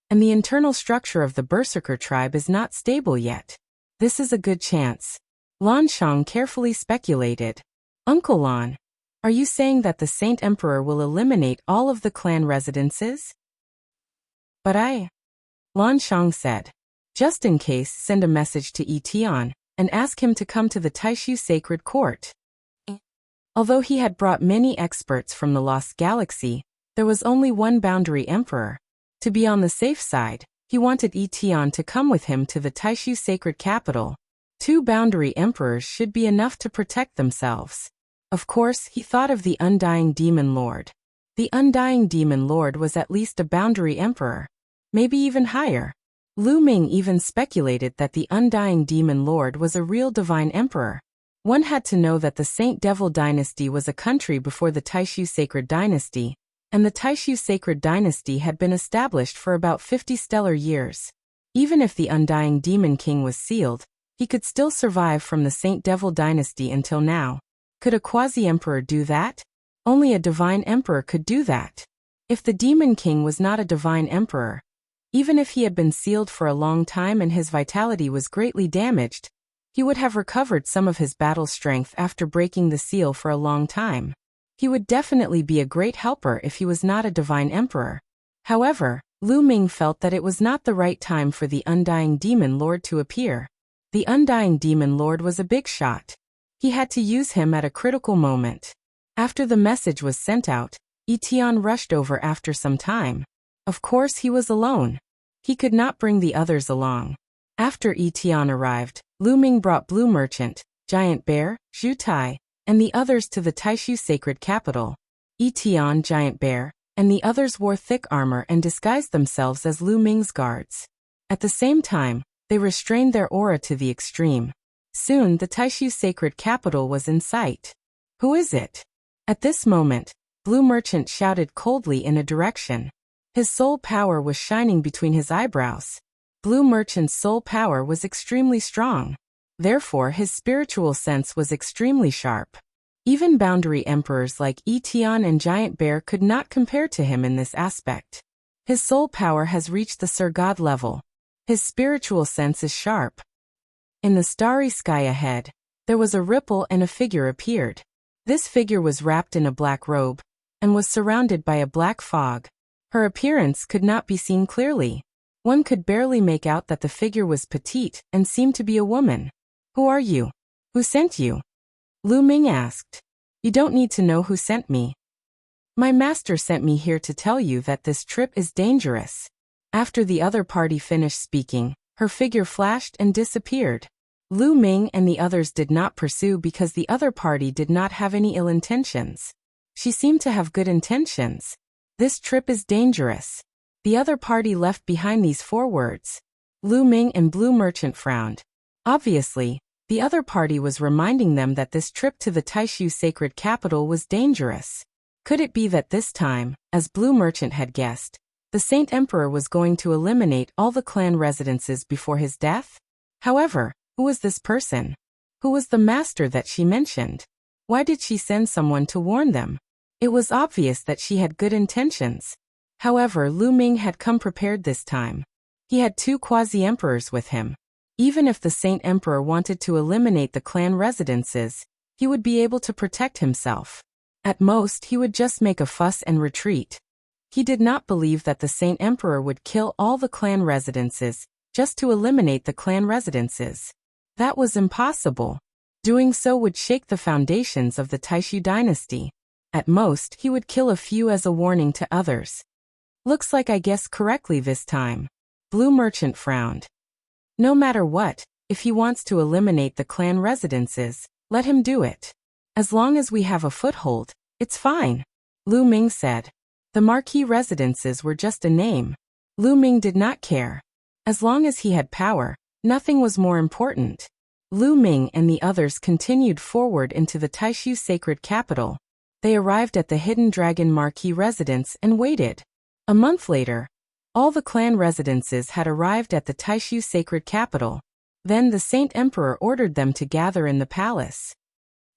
and the internal structure of the Berserker tribe is not stable yet. This is a good chance. Lan Shang carefully speculated. Uncle Lan, are you saying that the Saint Emperor will eliminate all of the clan residences? But Lan Shang said. Just in case, send a message to Tian and ask him to come to the Taishu Sacred Court. Although he had brought many experts from the Lost Galaxy, there was only one Boundary Emperor. To be on the safe side, he wanted Tian to come with him to the Taishu Sacred Capital. 2 Boundary Emperors should be enough to protect themselves. Of course, he thought of the Undying Demon Lord. The Undying Demon Lord was at least a Boundary Emperor. Maybe even higher. Lu Ming even speculated that the Undying Demon Lord was a real Divine Emperor. One had to know that the Saint Devil Dynasty was a country before the Taishu Sacred Dynasty, and the Taishu Sacred Dynasty had been established for about 50 stellar years. Even if the Undying Demon King was sealed, he could still survive from the Saint Devil Dynasty until now. Could a Quasi-Emperor do that? Only a Divine Emperor could do that. If the Demon King was not a Divine Emperor, even if he had been sealed for a long time and his vitality was greatly damaged, he would have recovered some of his battle strength after breaking the seal for a long time. He would definitely be a great helper if he was not a Divine Emperor. However, Lu Ming felt that it was not the right time for the Undying Demon Lord to appear. The Undying Demon Lord was a big shot. He had to use him at a critical moment. After the message was sent out, Tian rushed over after some time. Of course he was alone. He could not bring the others along. After Tian arrived, Lu Ming brought Blue Merchant, Giant Bear, Zhu Tai, and the others to the Taishu Sacred Capital. Tian, Giant Bear, and the others wore thick armor and disguised themselves as Lu Ming's guards. At the same time, they restrained their aura to the extreme. Soon the Taishu Sacred Capital was in sight. Who is it? At this moment, Blue Merchant shouted coldly in a direction. His soul power was shining between his eyebrows. Blue Merchant's soul power was extremely strong. Therefore, his spiritual sense was extremely sharp. Even Boundary Emperors like Tian and Giant Bear could not compare to him in this aspect. His soul power has reached the Sir God level. His spiritual sense is sharp. In the starry sky ahead, there was a ripple and a figure appeared. This figure was wrapped in a black robe and was surrounded by a black fog. Her appearance could not be seen clearly. One could barely make out that the figure was petite and seemed to be a woman. Who are you? Who sent you? Lu Ming asked. You don't need to know who sent me. My master sent me here to tell you that this trip is dangerous. After the other party finished speaking, her figure flashed and disappeared. Lu Ming and the others did not pursue because the other party did not have any ill intentions. She seemed to have good intentions. This trip is dangerous. The other party left behind these 4 words. Lu Ming and Blue Merchant frowned. Obviously, the other party was reminding them that this trip to the Taishu Sacred Capital was dangerous. Could it be that this time, as Blue Merchant had guessed, the Saint Emperor was going to eliminate all the clan residences before his death? However, who was this person? Who was the master that she mentioned? Why did she send someone to warn them? It was obvious that she had good intentions. However, Lu Ming had come prepared this time. He had 2 quasi-emperors with him. Even if the Saint Emperor wanted to eliminate the clan residences, he would be able to protect himself. At most, he would just make a fuss and retreat. He did not believe that the Saint Emperor would kill all the clan residences just to eliminate the clan residences. That was impossible. Doing so would shake the foundations of the Taishu dynasty. At most, he would kill a few as a warning to others. Looks like I guessed correctly this time. Blue Merchant frowned. No matter what, if he wants to eliminate the clan residences, let him do it. As long as we have a foothold, It's fine, Lu Ming said. The marquee residences were just a name. Lu Ming did not care. As long as he had power, nothing was more important. Lu Ming and the others continued forward into the Taishu sacred capital. They arrived at the Hidden Dragon marquee residence and waited. A month later, all the clan residences had arrived at the Taishu sacred capital. Then the Saint Emperor ordered them to gather in the palace.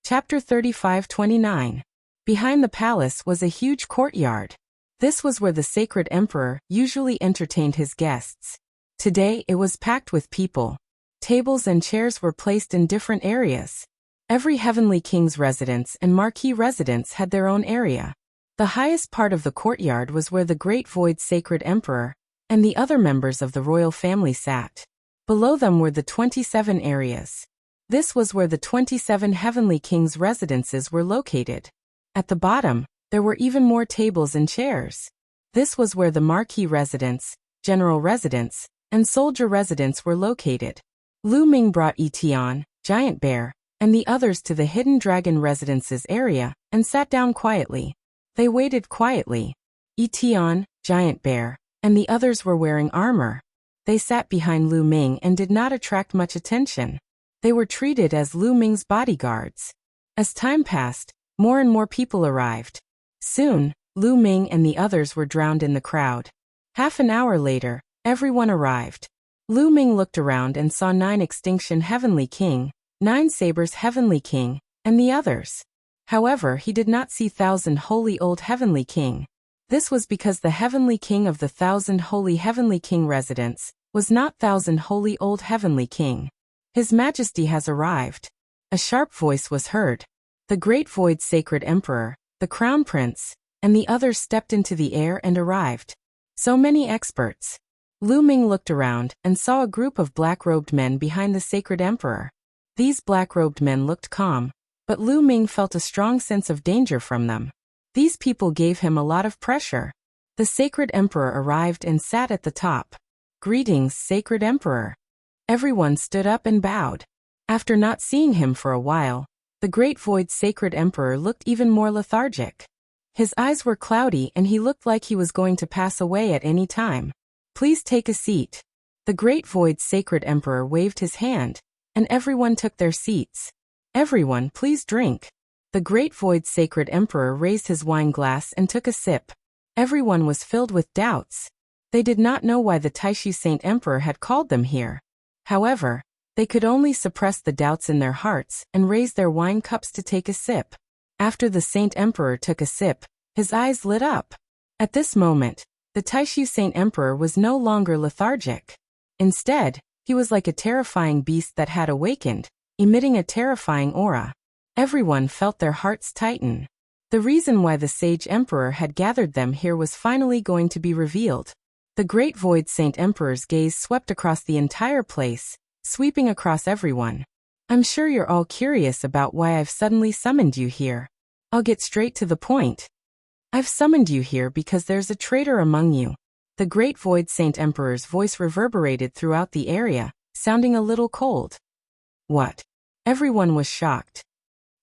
Chapter 35-29. Behind the palace was a huge courtyard. This was where the sacred emperor usually entertained his guests. Today it was packed with people. Tables and chairs were placed in different areas. Every heavenly king's residence and marquee residence had their own area. The highest part of the courtyard was where the Great Void Sacred Emperor and the other members of the royal family sat. Below them were the 27 areas. This was where the 27 heavenly kings' residences were located. At the bottom, there were even more tables and chairs. This was where the marquee residence, general residence, and soldier residence were located. Lu Ming brought Etian, Giant Bear, and the others to the Hidden Dragon residences area and sat down quietly. They waited quietly. Etian, Giant Bear, and the others were wearing armor. They sat behind Lu Ming and did not attract much attention. They were treated as Lu Ming's bodyguards. As time passed, more and more people arrived. Soon, Lu Ming and the others were drowned in the crowd. Half an hour later, everyone arrived. Lu Ming looked around and saw 9 Extinction Heavenly King, 9 Sabers Heavenly King, and the others. However, he did not see 1,000 Holy Old Heavenly King. This was because the Heavenly King of the 1,000 Holy Heavenly King residence was not 1,000 Holy Old Heavenly King. His Majesty has arrived. A sharp voice was heard. The Great Void Sacred Emperor, the Crown Prince, and the others stepped into the air and arrived. So many experts. Lu Ming looked around and saw a group of black-robed men behind the Sacred Emperor. These black-robed men looked calm, but Lu Ming felt a strong sense of danger from them. These people gave him a lot of pressure. The Sacred Emperor arrived and sat at the top. Greetings, Sacred Emperor. Everyone stood up and bowed. After not seeing him for a while, the Great Void Sacred Emperor looked even more lethargic. His eyes were cloudy and he looked like he was going to pass away at any time. Please take a seat. The Great Void Sacred Emperor waved his hand, and everyone took their seats. Everyone, please drink. The Great Void Sacred Emperor raised his wine glass and took a sip. Everyone was filled with doubts. They did not know why the Taishu Saint Emperor had called them here. However, they could only suppress the doubts in their hearts and raise their wine cups to take a sip. After the Saint Emperor took a sip, his eyes lit up. At this moment, the Taishu Saint Emperor was no longer lethargic. Instead, he was like a terrifying beast that had awakened, emitting a terrifying aura. Everyone felt their hearts tighten. The reason why the Sage Emperor had gathered them here was finally going to be revealed. The Great Void Saint Emperor's gaze swept across the entire place, sweeping across everyone. I'm sure you're all curious about why I've suddenly summoned you here. I'll get straight to the point. I've summoned you here because there's a traitor among you. The Great Void Saint Emperor's voice reverberated throughout the area, sounding a little cold. What? Everyone was shocked.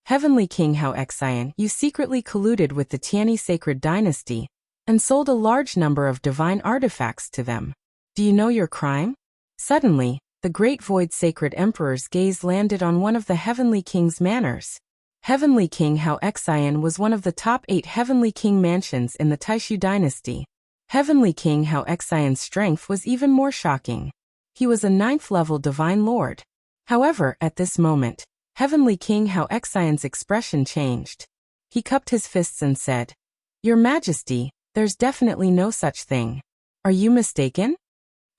Heavenly King Hao Xian, you secretly colluded with the Tianyi Sacred Dynasty and sold a large number of divine artifacts to them. Do you know your crime? Suddenly, the Great Void Sacred Emperor's gaze landed on one of the Heavenly King's manors. Heavenly King Hao Xian was one of the top 8 Heavenly King mansions in the Taishu dynasty. Heavenly King Hao Xian's strength was even more shocking. He was a 9th-level Divine Lord. However, at this moment, Heavenly King Hao Xian's expression changed. He cupped his fists and said, Your Majesty, there's definitely no such thing. Are you mistaken?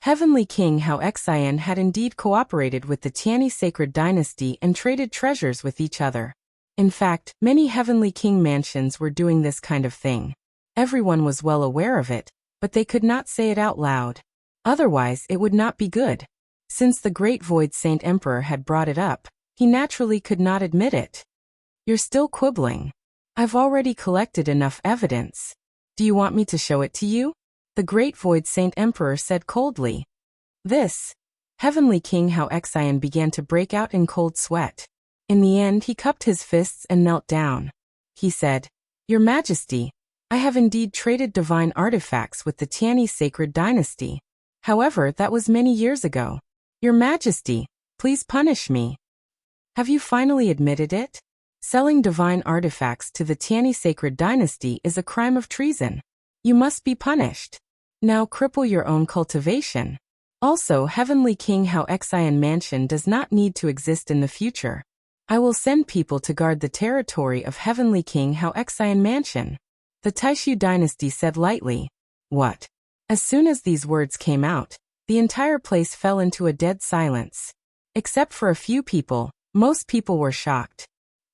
Heavenly King Hao Xian had indeed cooperated with the Tianyi Sacred Dynasty and traded treasures with each other. In fact, many Heavenly King mansions were doing this kind of thing. Everyone was well aware of it, but they could not say it out loud. Otherwise, it would not be good. Since the Great Void Saint Emperor had brought it up, he naturally could not admit it. You're still quibbling. I've already collected enough evidence. Do you want me to show it to you? The Great Void Saint Emperor said coldly. This. Heavenly King Hao Xian began to break out in cold sweat. In the end, he cupped his fists and knelt down. He said, Your Majesty, I have indeed traded divine artifacts with the Tianyi sacred dynasty. However, that was many years ago. Your Majesty, please punish me. Have you finally admitted it? Selling divine artifacts to the Tianyi sacred dynasty is a crime of treason. You must be punished. Now cripple your own cultivation. Also, Heavenly King Hao Xian Mansion does not need to exist in the future. I will send people to guard the territory of Heavenly King Hao Xian Mansion. The Taishu dynasty said lightly. What? As soon as these words came out, the entire place fell into a dead silence. Except for a few people, most people were shocked.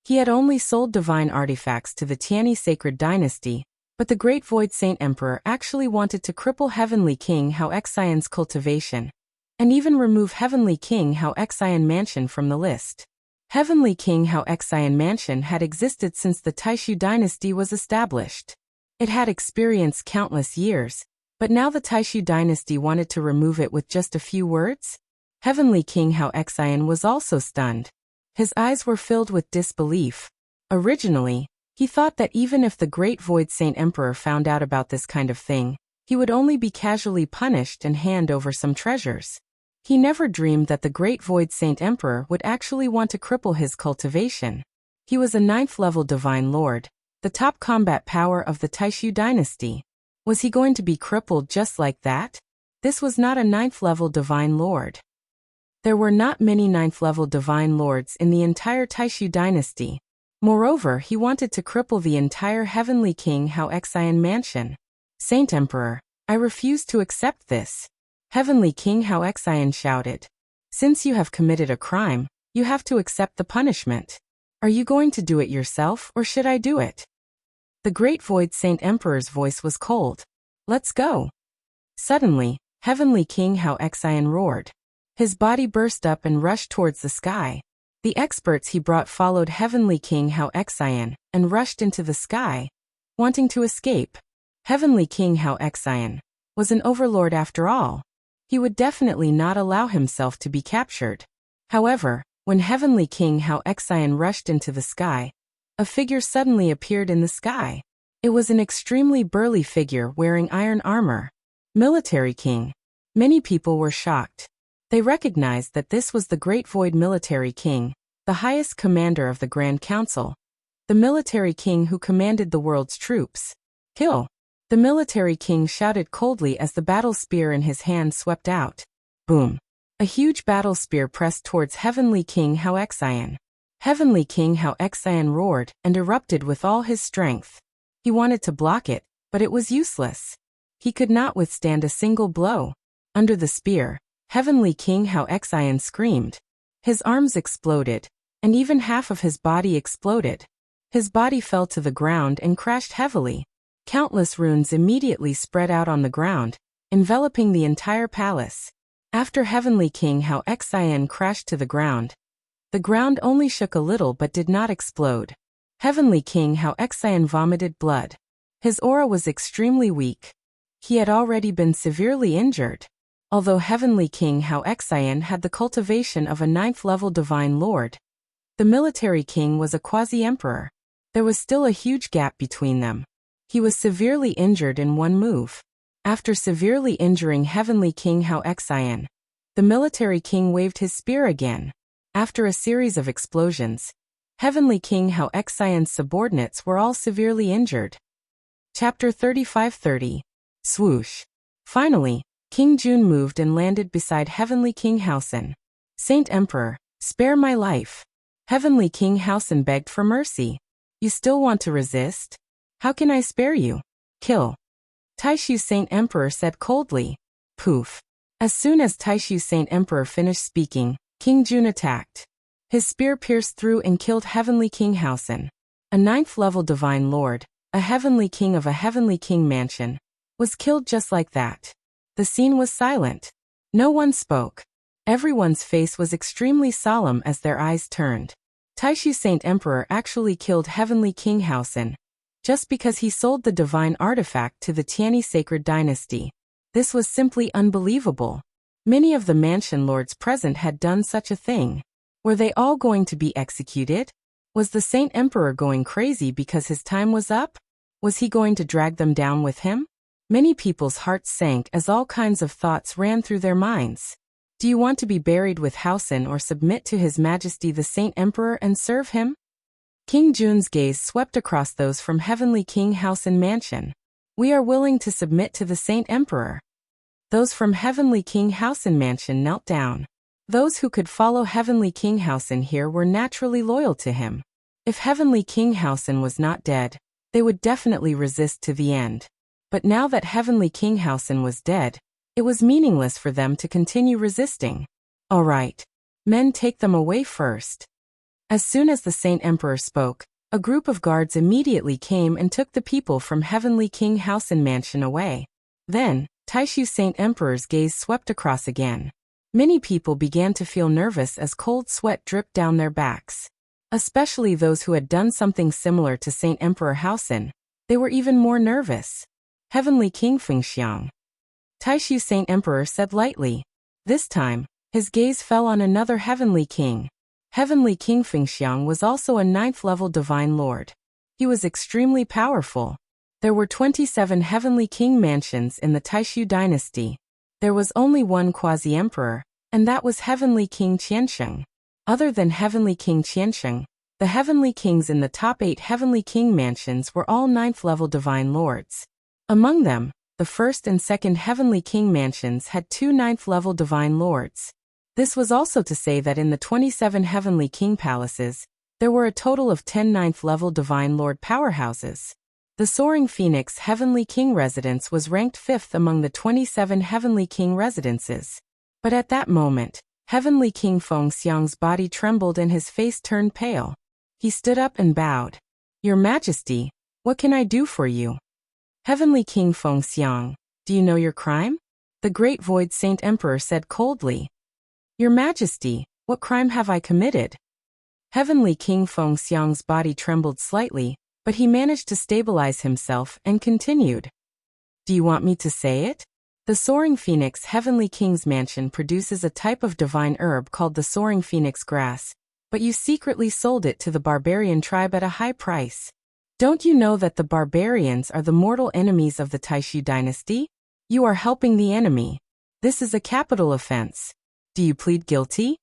He had only sold divine artifacts to the Tianyi sacred dynasty, but the Great Void Saint Emperor actually wanted to cripple Heavenly King Hao Xian's cultivation, and even remove Heavenly King Hao Xian Mansion from the list. Heavenly King Hao Xian Mansion had existed since the Taishu dynasty was established. It had experienced countless years, but now the Taishu dynasty wanted to remove it with just a few words? Heavenly King Hao Xian was also stunned. His eyes were filled with disbelief. Originally, he thought that even if the Great Void Saint Emperor found out about this kind of thing, he would only be casually punished and hand over some treasures. He never dreamed that the Great Void Saint Emperor would actually want to cripple his cultivation. He was a 9th-level Divine Lord, the top combat power of the Taishu dynasty. Was he going to be crippled just like that? This was not a 9th-level Divine Lord. There were not many 9th-level Divine Lords in the entire Taishu dynasty. Moreover, he wanted to cripple the entire Heavenly King Hao Xian Mansion. Saint Emperor, I refuse to accept this. Heavenly King Hao Xian shouted. Since you have committed a crime, you have to accept the punishment. Are you going to do it yourself or should I do it? The Great Void Saint Emperor's voice was cold. Let's go. Suddenly, Heavenly King Hao Xian roared. His body burst up and rushed towards the sky. The experts he brought followed Heavenly King Hao Xian and rushed into the sky, wanting to escape. Heavenly King Hao Xian was an overlord after all. He would definitely not allow himself to be captured. However, when Heavenly King Hao Xian rushed into the sky, a figure suddenly appeared in the sky. It was an extremely burly figure wearing iron armor. Military King. Many people were shocked. They recognized that this was the Great Void Military King, the highest commander of the Grand Council. The military king who commanded the world's troops. Kill! The military king shouted coldly as the battle spear in his hand swept out. Boom! A huge battle spear pressed towards Heavenly King Hao Xian. Heavenly King Hao Xian roared and erupted with all his strength. He wanted to block it, but it was useless. He could not withstand a single blow. Under the spear, Heavenly King Hao Xian screamed. His arms exploded, and even half of his body exploded. His body fell to the ground and crashed heavily. Countless runes immediately spread out on the ground, enveloping the entire palace. After Heavenly King Hao Xian crashed to the ground only shook a little but did not explode. Heavenly King Hao Xian vomited blood. His aura was extremely weak. He had already been severely injured. Although Heavenly King Hao Xian had the cultivation of a 9th-level Divine Lord, the military king was a quasi-emperor. There was still a huge gap between them. He was severely injured in one move. After severely injuring Heavenly King Hao Xian, the military king waved his spear again. After a series of explosions, Heavenly King Hao Xian's subordinates were all severely injured. Chapter 3530. Swoosh. Finally, King Jun moved and landed beside Heavenly King Haosen. Saint Emperor, spare my life. Heavenly King Haosen begged for mercy. You still want to resist? How can I spare you? Kill. Taishu Saint Emperor said coldly. Poof. As soon as Taishu Saint Emperor finished speaking, King Jun attacked. His spear pierced through and killed Heavenly King Haosen. A 9th-level Divine Lord, a Heavenly King of a Heavenly King mansion, was killed just like that. The scene was silent. No one spoke. Everyone's face was extremely solemn as their eyes turned. Taishu Saint Emperor actually killed Heavenly King Haosen, just because he sold the divine artifact to the Tianyi sacred dynasty. This was simply unbelievable. Many of the mansion lords present had done such a thing. Were they all going to be executed? Was the Saint Emperor going crazy because his time was up? Was he going to drag them down with him? Many people's hearts sank as all kinds of thoughts ran through their minds. Do you want to be buried with Housen or submit to His Majesty the Saint Emperor and serve him? King Jun's gaze swept across those from Heavenly King Housen Mansion. We are willing to submit to the Saint Emperor. Those from Heavenly King Housen Mansion knelt down. Those who could follow Heavenly King Housen here were naturally loyal to him. If Heavenly King Housen was not dead, they would definitely resist to the end. But now that Heavenly King Housen was dead, it was meaningless for them to continue resisting. All right. Men, take them away first. As soon as the Saint Emperor spoke, a group of guards immediately came and took the people from Heavenly King Housen Mansion away. Then, Taishu Saint Emperor's gaze swept across again. Many people began to feel nervous as cold sweat dripped down their backs. Especially those who had done something similar to Saint Emperor Housen. They were even more nervous. Heavenly King Fengxiang. Taishu Saint Emperor said lightly. This time, his gaze fell on another Heavenly King. Heavenly King Fengxiang was also a 9th-level Divine Lord. He was extremely powerful. There were 27 Heavenly King mansions in the Taishu dynasty. There was only one quasi-emperor, and that was Heavenly King Qiansheng. Other than Heavenly King Qiansheng, the Heavenly Kings in the top 8 Heavenly King mansions were all 9th-level Divine Lords. Among them, the first and second Heavenly King mansions had 2 9th-level Divine Lords. This was also to say that in the 27 Heavenly King palaces, there were a total of 10 9th-level Divine Lord powerhouses. The Soaring Phoenix Heavenly King residence was ranked 5th among the 27 Heavenly King residences. But at that moment, Heavenly King Fengxiang's body trembled and his face turned pale. He stood up and bowed. Your Majesty, what can I do for you? Heavenly King Fengxiang, do you know your crime? The Great Void Saint Emperor said coldly. Your Majesty, what crime have I committed? Heavenly King Fengxiang's body trembled slightly, but he managed to stabilize himself and continued. Do you want me to say it? The Soaring Phoenix Heavenly King's mansion produces a type of divine herb called the Soaring Phoenix grass, but you secretly sold it to the barbarian tribe at a high price. Don't you know that the barbarians are the mortal enemies of the Taishu dynasty? You are helping the enemy. This is a capital offense. Do you plead guilty?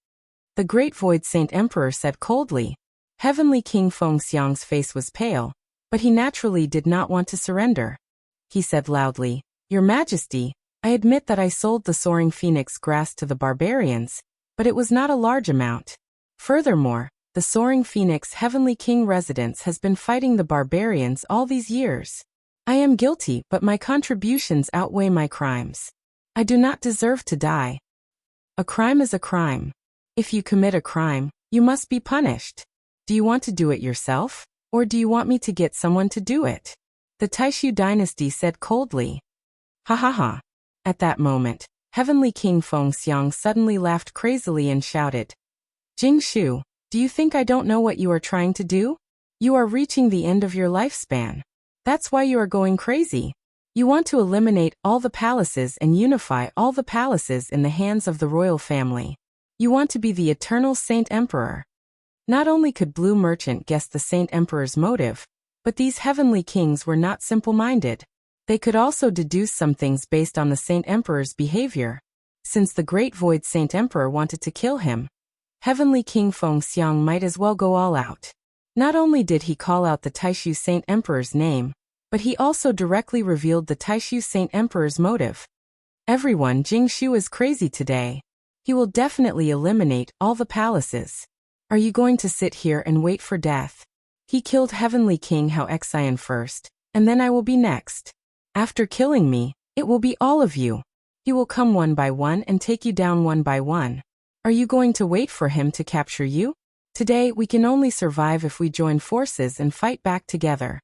The Great Void Saint Emperor said coldly. Heavenly King Fengxiang's face was pale, but he naturally did not want to surrender. He said loudly, Your Majesty, I admit that I sold the Soaring Phoenix grass to the barbarians, but it was not a large amount. Furthermore, the Soaring Phoenix Heavenly King residence has been fighting the barbarians all these years. I am guilty, but my contributions outweigh my crimes. I do not deserve to die. A crime is a crime. If you commit a crime, you must be punished. Do you want to do it yourself, or do you want me to get someone to do it? The Taishu dynasty said coldly. Ha ha ha. At that moment, Heavenly King Fengxiang suddenly laughed crazily and shouted. Jing Shu, do you think I don't know what you are trying to do? You are reaching the end of your lifespan. That's why you are going crazy. You want to eliminate all the palaces and unify all the palaces in the hands of the royal family. You want to be the eternal Saint Emperor. Not only could Blue Merchant guess the Saint Emperor's motive, but these Heavenly Kings were not simple-minded. They could also deduce some things based on the Saint Emperor's behavior. Since the Great Void Saint Emperor wanted to kill him, Heavenly King Fengxiang might as well go all out. Not only did he call out the Taishu Saint Emperor's name, but he also directly revealed the Taishu Saint Emperor's motive. Everyone, Jing Shu is crazy today. He will definitely eliminate all the palaces. Are you going to sit here and wait for death? He killed Heavenly King Hao Xian first, and then I will be next. After killing me, it will be all of you. He will come one by one and take you down one by one. Are you going to wait for him to capture you? Today we can only survive if we join forces and fight back together.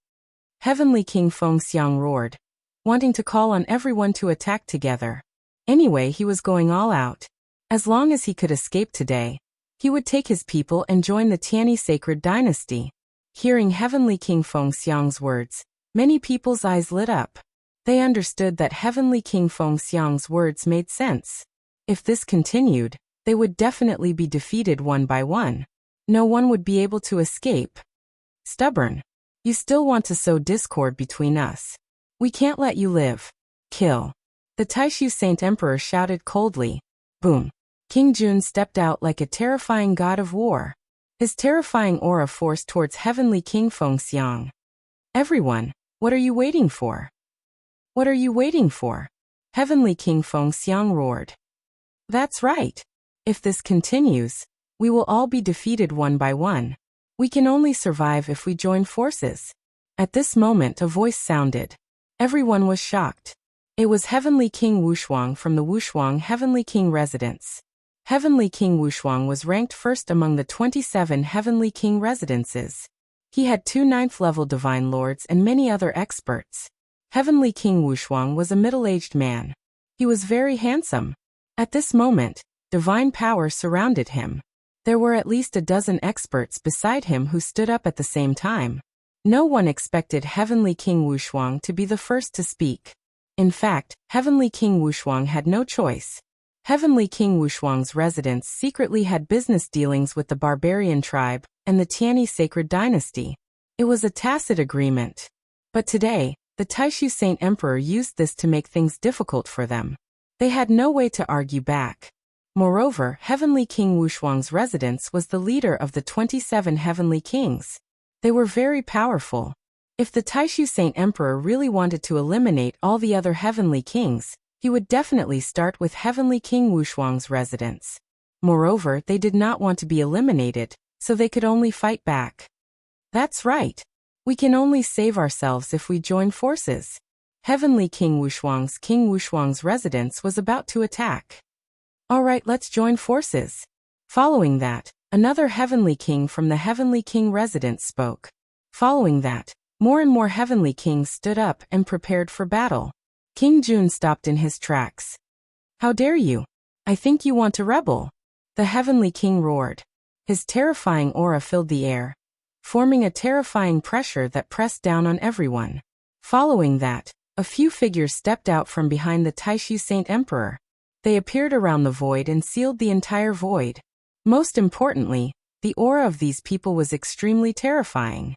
Heavenly King Fengxiang roared, wanting to call on everyone to attack together. Anyway, he was going all out. As long as he could escape today, he would take his people and join the Tianyi sacred dynasty. Hearing Heavenly King Fengxiang's words, many people's eyes lit up. They understood that Heavenly King Fengxiang's words made sense. If this continued, they would definitely be defeated one by one. No one would be able to escape. Stubborn. You still want to sow discord between us. We can't let you live. Kill. The Taishu Saint Emperor shouted coldly. Boom. King Jun stepped out like a terrifying god of war. His terrifying aura forced towards Heavenly King Fengxiang. Everyone, what are you waiting for? What are you waiting for? Heavenly King Fengxiang roared. That's right. If this continues, we will all be defeated one by one. We can only survive if we join forces. At this moment a voice sounded. Everyone was shocked. It was Heavenly King Wushuang from the Wushuang Heavenly King residence. Heavenly King Wushuang was ranked first among the 27 Heavenly King residences. He had 2 9th-level divine lords and many other experts. Heavenly King Wushuang was a middle-aged man. He was very handsome. At this moment, divine power surrounded him. There were at least a dozen experts beside him who stood up at the same time. No one expected Heavenly King Wushuang to be the first to speak. In fact, Heavenly King Wushuang had no choice. Heavenly King Wushuang's residence secretly had business dealings with the barbarian tribe and the Tianyi sacred dynasty. It was a tacit agreement. But today, the Taishu Saint Emperor used this to make things difficult for them. They had no way to argue back. Moreover, Heavenly King Wushuang's residence was the leader of the 27 Heavenly Kings. They were very powerful. If the Taishu Saint Emperor really wanted to eliminate all the other Heavenly Kings, he would definitely start with Heavenly King Wushuang's residence. Moreover, they did not want to be eliminated, so they could only fight back. That's right. We can only save ourselves if we join forces. Heavenly King Wushuang's residence was about to attack. Alright, let's join forces. Following that, another Heavenly King from the Heavenly King residence spoke. Following that, more and more Heavenly Kings stood up and prepared for battle. King Jun stopped in his tracks. How dare you? I think you want to rebel. The Heavenly King roared. His terrifying aura filled the air, forming a terrifying pressure that pressed down on everyone. Following that, a few figures stepped out from behind the Taishu Saint Emperor. They appeared around the void and sealed the entire void. Most importantly, the aura of these people was extremely terrifying.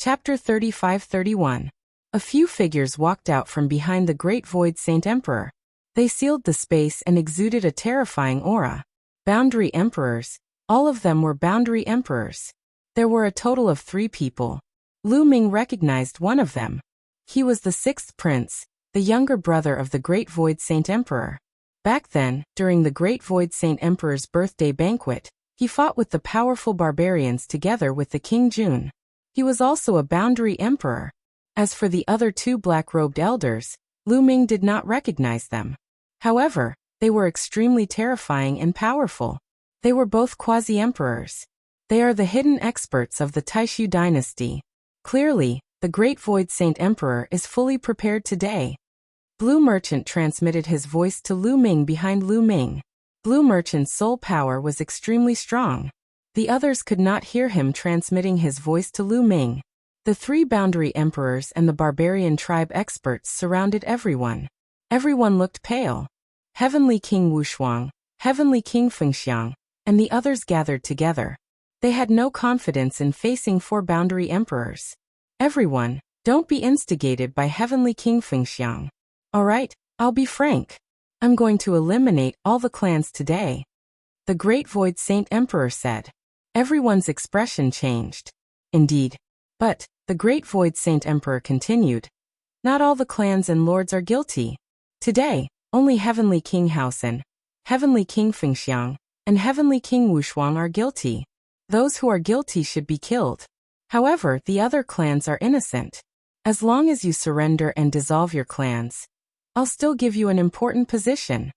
Chapter 35-31. A few figures walked out from behind the Great Void Saint Emperor. They sealed the space and exuded a terrifying aura. Boundary Emperors. All of them were Boundary Emperors. There were a total of 3 people. Lu Ming recognized one of them. He was the 6th prince, the younger brother of the Great Void Saint Emperor. Back then, during the Great Void Saint Emperor's birthday banquet, he fought with the powerful barbarians together with the King Jun. He was also a Boundary Emperor. As for the other 2 black-robed elders, Lu Ming did not recognize them. However, they were extremely terrifying and powerful. They were both quasi-emperors. They are the hidden experts of the Taishu dynasty. Clearly, the Great Void Saint Emperor is fully prepared today. Blue Merchant transmitted his voice to Lu Ming behind Lu Ming. Blue Merchant's soul power was extremely strong. The others could not hear him transmitting his voice to Lu Ming. The 3 Boundary Emperors and the barbarian tribe experts surrounded everyone. Everyone looked pale. Heavenly King Wushuang, Heavenly King Fengxiang, and the others gathered together. They had no confidence in facing 4 Boundary Emperors. Everyone, don't be instigated by Heavenly King Fengxiang. Alright, I'll be frank. I'm going to eliminate all the clans today. The Great Void Saint Emperor said. Everyone's expression changed. Indeed. But, the Great Void Saint Emperor continued. Not all the clans and lords are guilty. Today, only Heavenly King Haosen, Heavenly King Fengxiang, and Heavenly King Wushuang are guilty. Those who are guilty should be killed. However, the other clans are innocent. As long as you surrender and dissolve your clans, I'll still give you an important position.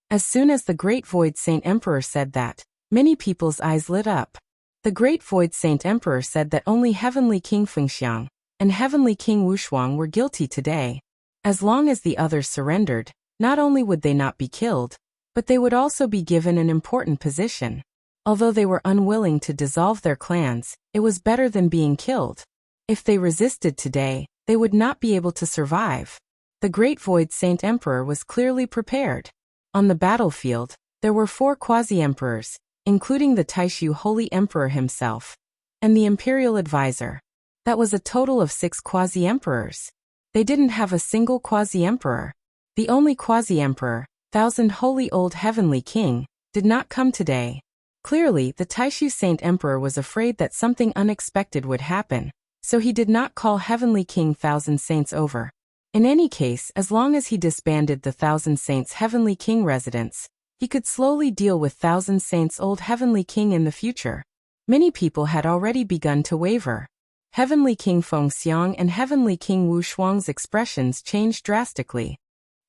As soon as the Great Void Saint Emperor said that, many people's eyes lit up. The Great Void Saint Emperor said that only Heavenly King Fengxiang and Heavenly King Wushuang were guilty today. As long as the others surrendered, not only would they not be killed, but they would also be given an important position. Although they were unwilling to dissolve their clans, it was better than being killed. If they resisted today, they would not be able to survive. The Great Void Saint Emperor was clearly prepared. On the battlefield, there were 4 quasi-emperors, including the Taishu Holy Emperor himself, and the Imperial Advisor. That was a total of 6 quasi-emperors. They didn't have a single quasi-emperor. The only quasi-emperor, Thousand Holy Old Heavenly King, did not come today. Clearly, the Taishu Saint Emperor was afraid that something unexpected would happen, so he did not call Heavenly King Thousand Saints over. In any case, as long as he disbanded the Thousand Saints Heavenly King residence, he could slowly deal with Thousand Saints Old Heavenly King in the future. Many people had already begun to waver. Heavenly King Feng Xiang and Heavenly King Wu Shuang's expressions changed drastically.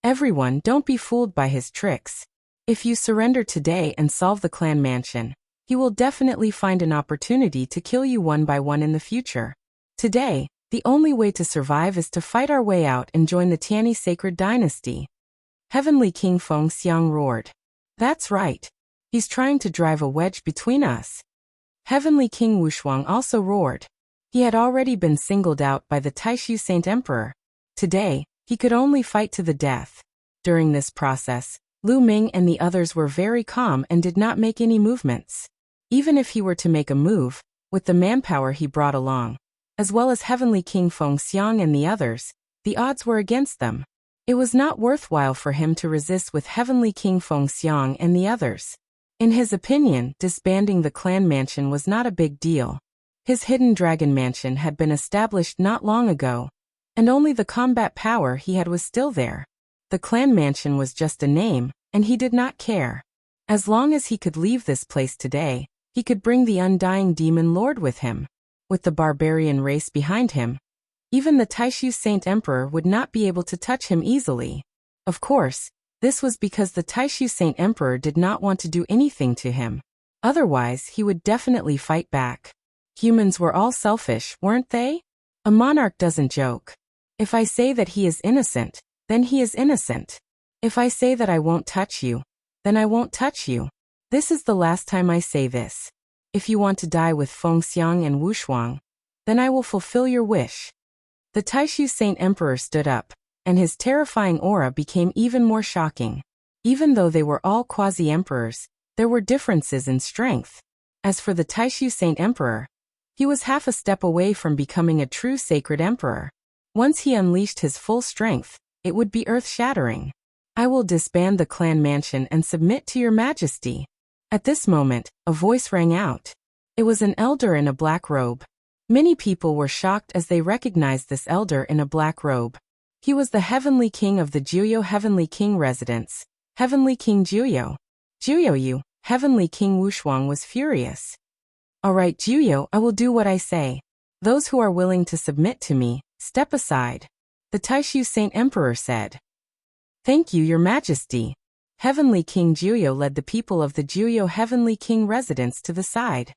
Everyone, don't be fooled by his tricks. If you surrender today and solve the clan mansion, he will definitely find an opportunity to kill you one by one in the future. Today, the only way to survive is to fight our way out and join the Tianyi Sacred Dynasty. Heavenly King Feng Xiang roared. That's right. He's trying to drive a wedge between us. Heavenly King Wu Shuang also roared. He had already been singled out by the Taishu Saint Emperor. Today, he could only fight to the death. During this process, Lu Ming and the others were very calm and did not make any movements. Even if he were to make a move, with the manpower he brought along, as well as Heavenly King Feng Xiang and the others, the odds were against them. It was not worthwhile for him to resist with Heavenly King Feng Xiang and the others. In his opinion, disbanding the clan mansion was not a big deal. His hidden dragon mansion had been established not long ago, and only the combat power he had was still there. The clan mansion was just a name, and he did not care. As long as he could leave this place today, he could bring the undying demon lord with him. With the barbarian race behind him, even the Taishu Saint Emperor would not be able to touch him easily. Of course, this was because the Taishu Saint Emperor did not want to do anything to him. Otherwise, he would definitely fight back. Humans were all selfish, weren't they? A monarch doesn't joke. If I say that he is innocent, then he is innocent. If I say that I won't touch you, then I won't touch you. This is the last time I say this. If you want to die with Feng Xiang and Wu Shuang, then I will fulfill your wish. The Taishu Saint Emperor stood up, and his terrifying aura became even more shocking. Even though they were all quasi-emperors, there were differences in strength. As for the Taishu Saint Emperor, he was half a step away from becoming a true sacred emperor. Once he unleashed his full strength, it would be earth-shattering. I will disband the clan mansion and submit to your majesty. At this moment, a voice rang out. It was an elder in a black robe. Many people were shocked as they recognized this elder in a black robe. He was the Heavenly King of the Jiuyo Heavenly King residence, Heavenly King Jiuyo. Jiuyo, Heavenly King Wu Shuang was furious. All right, Jiuyo, I will do what I say. Those who are willing to submit to me, step aside. The Taishu Saint Emperor said. Thank you, Your Majesty. Heavenly King Jiuyo led the people of the Jiuyo Heavenly King residence to the side.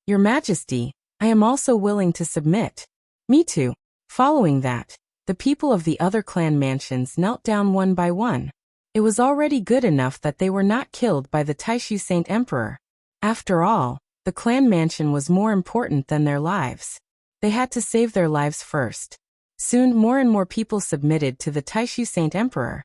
Your Majesty, I am also willing to submit. Me too. Following that, the people of the other clan mansions knelt down one by one. It was already good enough that they were not killed by the Taishu Saint Emperor. After all, the clan mansion was more important than their lives. They had to save their lives first. Soon more and more people submitted to the Taishu Saint Emperor.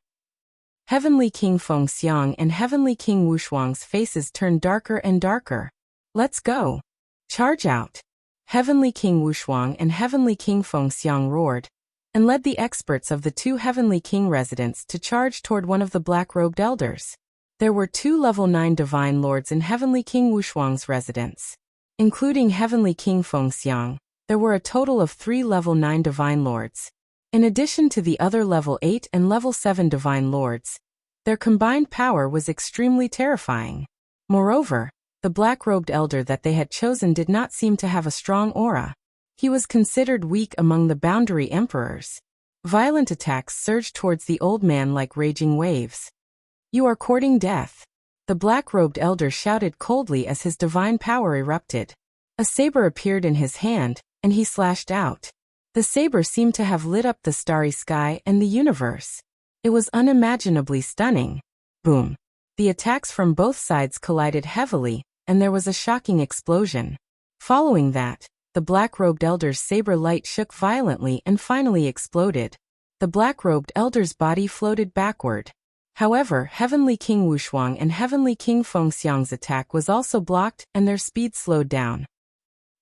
Heavenly King Feng Xiang and Heavenly King Wu Shuang's faces turned darker and darker. Let's go. Charge out. Heavenly King Wu Shuang and Heavenly King Feng Xiang roared, and led the experts of the 2 Heavenly King residents to charge toward one of the black-robed elders. There were 2 level 9 divine lords in Heavenly King Wu Shuang's residence. Including Heavenly King Feng Xiang, there were a total of 3 level 9 divine lords. In addition to the other level 8 and level 7 divine lords, their combined power was extremely terrifying. Moreover, the black-robed elder that they had chosen did not seem to have a strong aura. He was considered weak among the boundary emperors. Violent attacks surged towards the old man like raging waves. You are courting death. The black-robed elder shouted coldly as his divine power erupted. A saber appeared in his hand, and he slashed out. The saber seemed to have lit up the starry sky and the universe. It was unimaginably stunning. Boom. The attacks from both sides collided heavily, and there was a shocking explosion. Following that, the black-robed elder's saber light shook violently and finally exploded. The black-robed elder's body floated backward. However, Heavenly King Wushuang and Heavenly King Fengxiang's attack was also blocked and their speed slowed down.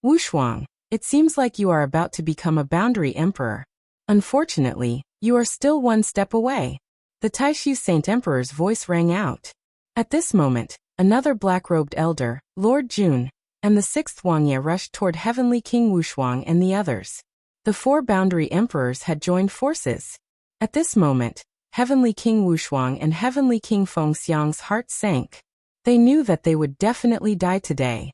Wushuang, it seems like you are about to become a boundary emperor. Unfortunately, you are still one step away. The Taishu Saint Emperor's voice rang out. At this moment, another black-robed elder, Lord Jun, and the sixth Wangye rushed toward Heavenly King Wushuang and the others. The four boundary emperors had joined forces. At this moment, Heavenly King Wushuang and Heavenly King Fengxiang's hearts sank. They knew that they would definitely die today.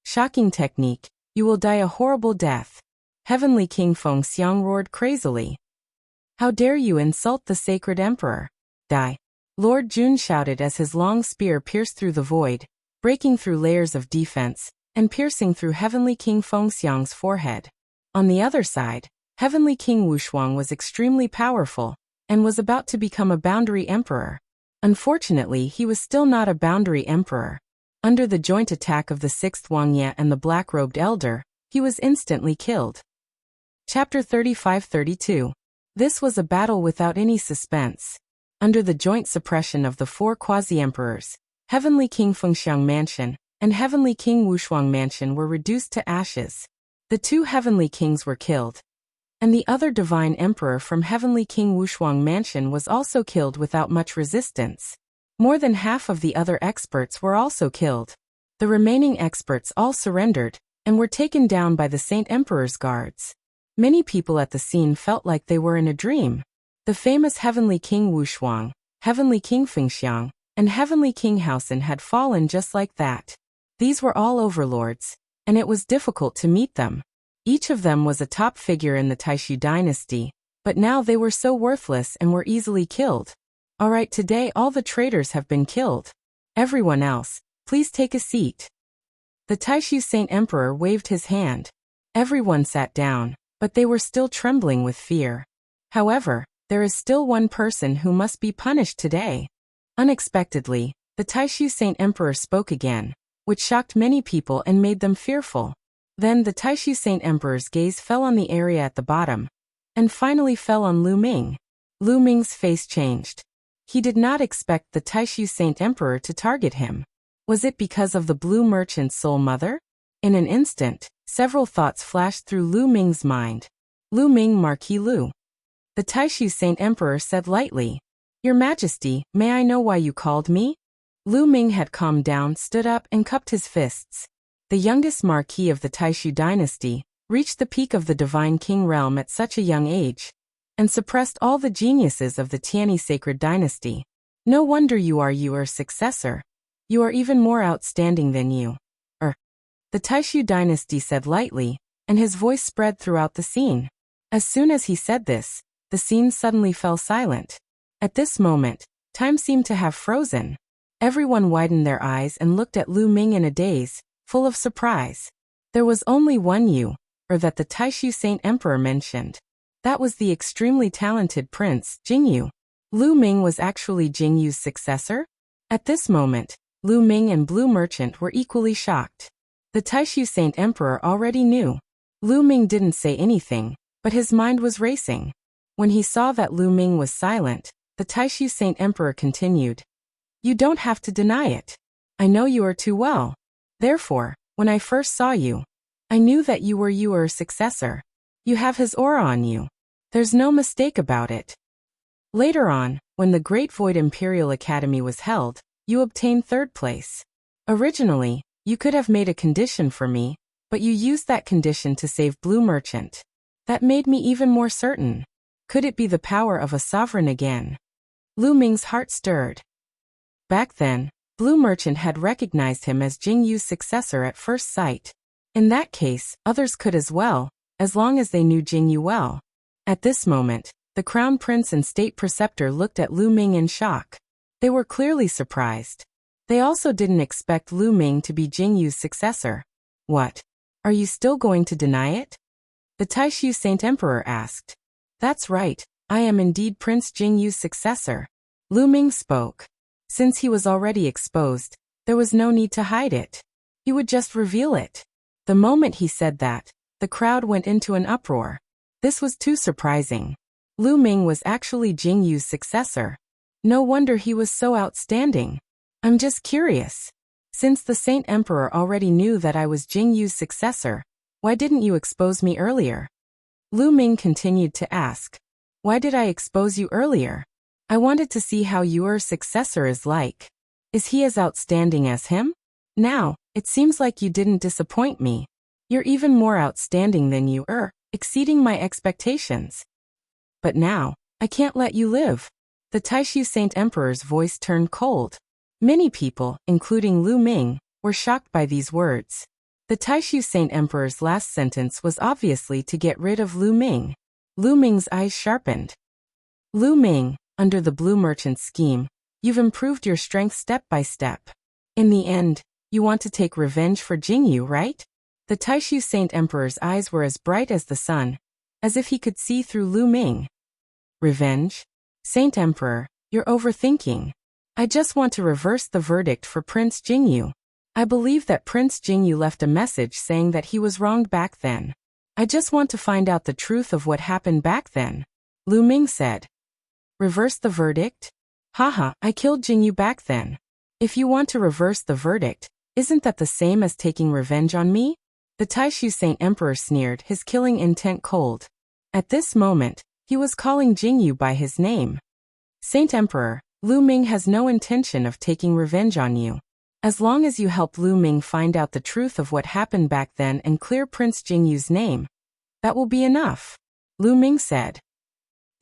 Shocking technique, you will die a horrible death. Heavenly King Fengxiang roared crazily. How dare you insult the sacred emperor? Die. Lord Jun shouted as his long spear pierced through the void, breaking through layers of defense, and piercing through Heavenly King Fengxiang's forehead. On the other side, Heavenly King Wushuang was extremely powerful, and was about to become a boundary emperor. Unfortunately, he was still not a boundary emperor. Under the joint attack of the sixth Wangye and the black-robed elder, he was instantly killed. Chapter 35-32. This was a battle without any suspense. Under the joint suppression of the four quasi-emperors, Heavenly King Fengxiang Mansion and Heavenly King Wushuang Mansion were reduced to ashes. The two Heavenly Kings were killed, and the other divine emperor from Heavenly King Wushuang Mansion was also killed without much resistance. More than half of the other experts were also killed. The remaining experts all surrendered, and were taken down by the Saint Emperor's guards. Many people at the scene felt like they were in a dream. The famous Heavenly King Wushuang, Heavenly King Fengxiang, and Heavenly King Haosen had fallen just like that. These were all overlords, and it was difficult to meet them. Each of them was a top figure in the Taishu dynasty, but now they were so worthless and were easily killed. Alright, today all the traitors have been killed. Everyone else, please take a seat. The Taishu Saint Emperor waved his hand. Everyone sat down, but they were still trembling with fear. However, there is still one person who must be punished today. Unexpectedly, the Taishu Saint Emperor spoke again, which shocked many people and made them fearful. Then the Taishu Saint Emperor's gaze fell on the area at the bottom, and finally fell on Lu Ming. Lu Ming's face changed. He did not expect the Taishu Saint Emperor to target him. Was it because of the blue merchant's soul mother? In an instant, several thoughts flashed through Lu Ming's mind. Lu Ming, Marquis Lu. The Taishu Saint Emperor said lightly, "Your Majesty, may I know why you called me?" Lu Ming had calmed down, stood up, and cupped his fists. The youngest marquis of the Taishu dynasty, reached the peak of the divine king realm at such a young age, and suppressed all the geniuses of the Tianyi sacred dynasty. No wonder you are your successor. You are even more outstanding than you. The Taishu dynasty said lightly, and his voice spread throughout the scene. As soon as he said this, the scene suddenly fell silent. At this moment, time seemed to have frozen. Everyone widened their eyes and looked at Lu Ming in a daze, full of surprise. There was only one Yu, that the Taishu Saint Emperor mentioned. That was the extremely talented prince, Jingyu. Lu Ming was actually Jingyu's successor? At this moment, Lu Ming and Blue Merchant were equally shocked. The Taishu Saint Emperor already knew. Lu Ming didn't say anything, but his mind was racing. When he saw that Lu Ming was silent, the Taishu Saint Emperor continued. You don't have to deny it. I know you are too well. Therefore, when I first saw you, I knew that you were your successor. You have his aura on you. There's no mistake about it. Later on, when the Great Void Imperial Academy was held, you obtained third place. Originally, you could have made a condition for me, but you used that condition to save Blue Merchant. That made me even more certain. Could it be the power of a sovereign again? Lu Ming's heart stirred. Back then, Blue Merchant had recognized him as Jingyu's successor at first sight. In that case, others could as well, as long as they knew Jingyu well. At this moment, the Crown Prince and State Preceptor looked at Lu Ming in shock. They were clearly surprised. They also didn't expect Lu Ming to be Jingyu's successor. What? Are you still going to deny it? The Taishu Saint Emperor asked. That's right, I am indeed Prince Jingyu's successor. Lu Ming spoke. Since he was already exposed, there was no need to hide it. He would just reveal it. The moment he said that, the crowd went into an uproar. This was too surprising. Lu Ming was actually Jingyu's successor. No wonder he was so outstanding. I'm just curious. Since the Saint Emperor already knew that I was Jing Yu's successor, why didn't you expose me earlier? Lu Ming continued to ask. Why did I expose you earlier? I wanted to see how your successor is like. Is he as outstanding as him? Now, it seems like you didn't disappoint me. You're even more outstanding than you are, exceeding my expectations. But now, I can't let you live. The Taishu Saint Emperor's voice turned cold. Many people, including Lu Ming, were shocked by these words. The Taishu Saint Emperor's last sentence was obviously to get rid of Lu Ming. Lu Ming's eyes sharpened. Lu Ming, under the Blue Merchant's scheme, you've improved your strength step by step. In the end, you want to take revenge for Jingyu, right? The Taishu Saint Emperor's eyes were as bright as the sun, as if he could see through Lu Ming. Revenge? Saint Emperor, you're overthinking. I just want to reverse the verdict for Prince Jingyu. I believe that Prince Jingyu left a message saying that he was wronged back then. I just want to find out the truth of what happened back then. Lu Ming said. Reverse the verdict? Haha, I killed Jingyu back then. If you want to reverse the verdict, isn't that the same as taking revenge on me? The Taishu Saint Emperor sneered, his killing intent cold. At this moment, he was calling Jingyu by his name. Saint Emperor, Lu Ming has no intention of taking revenge on you. As long as you help Lu Ming find out the truth of what happened back then and clear Prince Jingyu's name, that will be enough. Lu Ming said.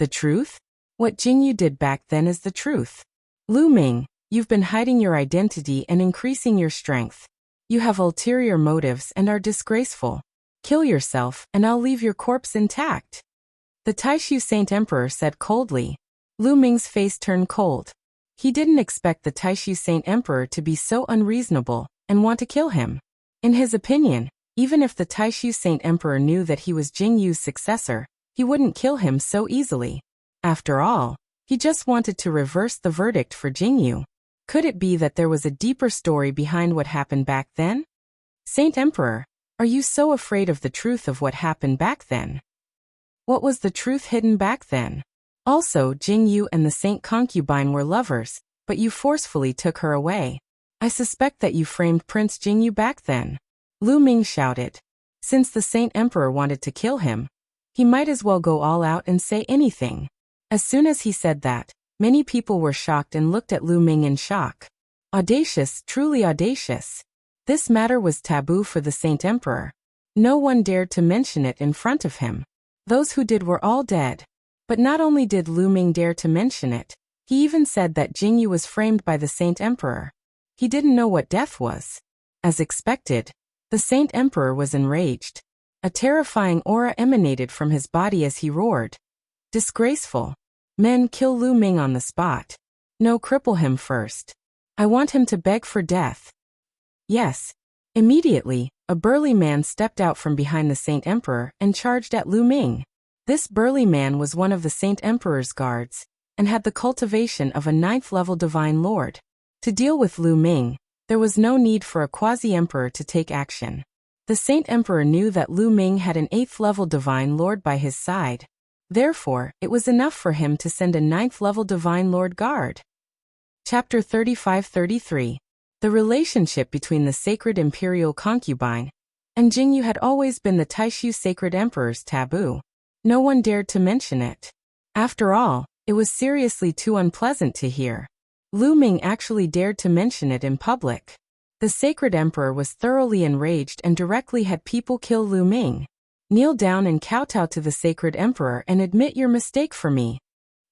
The truth? What Jingyu did back then is the truth. Lu Ming, you've been hiding your identity and increasing your strength. You have ulterior motives and are disgraceful. Kill yourself and I'll leave your corpse intact. The Taishu Saint Emperor said coldly. Lu Ming's face turned cold. He didn't expect the Taishu Saint Emperor to be so unreasonable and want to kill him. In his opinion, even if the Taishu Saint Emperor knew that he was Jingyu's successor, he wouldn't kill him so easily. After all, he just wanted to reverse the verdict for Jingyu. Could it be that there was a deeper story behind what happened back then? Saint Emperor, are you so afraid of the truth of what happened back then? What was the truth hidden back then? Also, Jingyu and the Saint Concubine were lovers, but you forcefully took her away. I suspect that you framed Prince Jingyu back then. Lu Ming shouted. Since the Saint Emperor wanted to kill him, he might as well go all out and say anything. As soon as he said that, many people were shocked and looked at Lu Ming in shock. Audacious, truly audacious. This matter was taboo for the Saint Emperor. No one dared to mention it in front of him. Those who did were all dead. But not only did Lu Ming dare to mention it, he even said that Jingyu was framed by the Saint Emperor. He didn't know what death was. As expected, the Saint Emperor was enraged. A terrifying aura emanated from his body as he roared. Disgraceful. Men, kill Lu Ming on the spot. No, cripple him first. I want him to beg for death. Yes. Immediately, a burly man stepped out from behind the Saint Emperor and charged at Lu Ming. This burly man was one of the Saint Emperor's guards, and had the cultivation of a 9th-level Divine Lord. To deal with Lu Ming, there was no need for a quasi-emperor to take action. The Saint Emperor knew that Lu Ming had an 8th-level Divine Lord by his side. Therefore, it was enough for him to send a 9th-level Divine Lord guard. Chapter 35-33. The relationship between the sacred imperial concubine and Jingyu had always been the Taishu Sacred Emperor's taboo. No one dared to mention it. After all, it was seriously too unpleasant to hear. Lu Ming actually dared to mention it in public. The Sacred Emperor was thoroughly enraged and directly had people kill Lu Ming. Kneel down and kowtow to the Sacred Emperor and admit your mistake for me.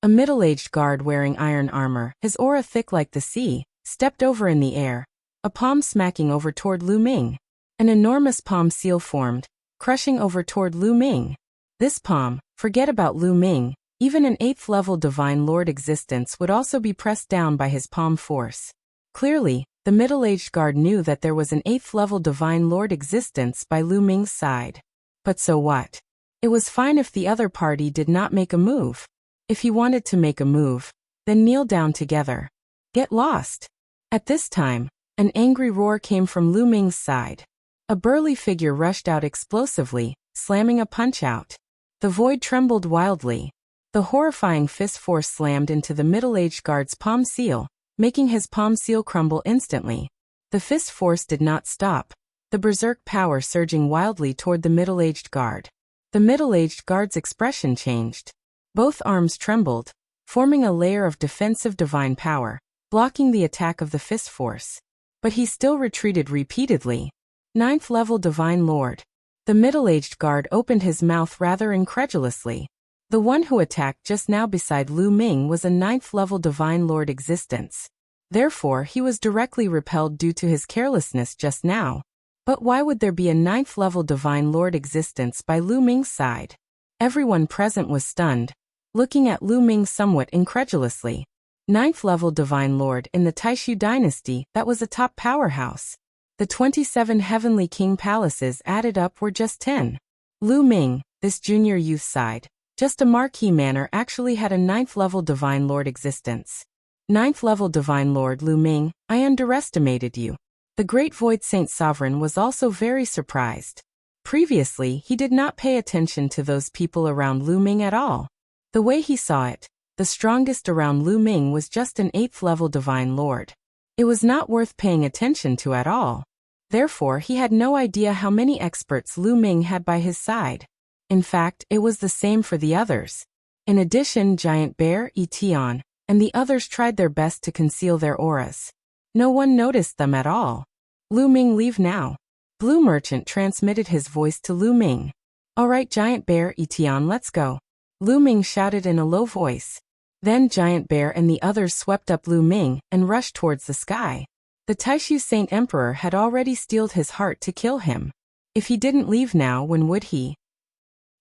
A middle-aged guard wearing iron armor, his aura thick like the sea, stepped over in the air, a palm smacking over toward Lu Ming. An enormous palm seal formed, crushing over toward Lu Ming. This palm, forget about Lu Ming, even an 8th-level Divine Lord existence would also be pressed down by his palm force. Clearly, the middle-aged guard knew that there was an 8th-level Divine Lord existence by Lu Ming's side. But so what? It was fine if the other party did not make a move. If he wanted to make a move, then kneel down together. Get lost. At this time, an angry roar came from Lu Ming's side. A burly figure rushed out explosively, slamming a punch-out. The void trembled wildly. The horrifying fist force slammed into the middle-aged guard's palm seal, making his palm seal crumble instantly. The fist force did not stop, the berserk power surging wildly toward the middle-aged guard. The middle-aged guard's expression changed. Both arms trembled, forming a layer of defensive divine power, blocking the attack of the fist force. But he still retreated repeatedly. 9th level Divine Lord. The middle-aged guard opened his mouth rather incredulously. The one who attacked just now beside Lu Ming was a 9th level Divine Lord existence. Therefore he was directly repelled due to his carelessness just now. But why would there be a 9th level Divine Lord existence by Lu Ming's side? Everyone present was stunned, looking at Lu Ming somewhat incredulously. 9th level Divine Lord in the Taishu dynasty, that was a top powerhouse. The 27 Heavenly King palaces added up were just 10. Lu Ming, this junior youth side, just a marquee manor, actually had a 9th level Divine Lord existence. 9th level Divine Lord Lu Ming, I underestimated you. The Great Void Saint Sovereign was also very surprised. Previously, he did not pay attention to those people around Lu Ming at all. The way he saw it, the strongest around Lu Ming was just an 8th level Divine Lord. It was not worth paying attention to at all. Therefore, he had no idea how many experts Lu Ming had by his side. In fact, it was the same for the others. In addition, Giant Bear, Etion, and the others tried their best to conceal their auras. No one noticed them at all. Lu Ming, leave now. Blue Merchant transmitted his voice to Lu Ming. Alright Giant Bear, Etion, let's go. Lu Ming shouted in a low voice. Then Giant Bear and the others swept up Lu Ming and rushed towards the sky. The Taishu Saint Emperor had already steeled his heart to kill him. If he didn't leave now, when would he?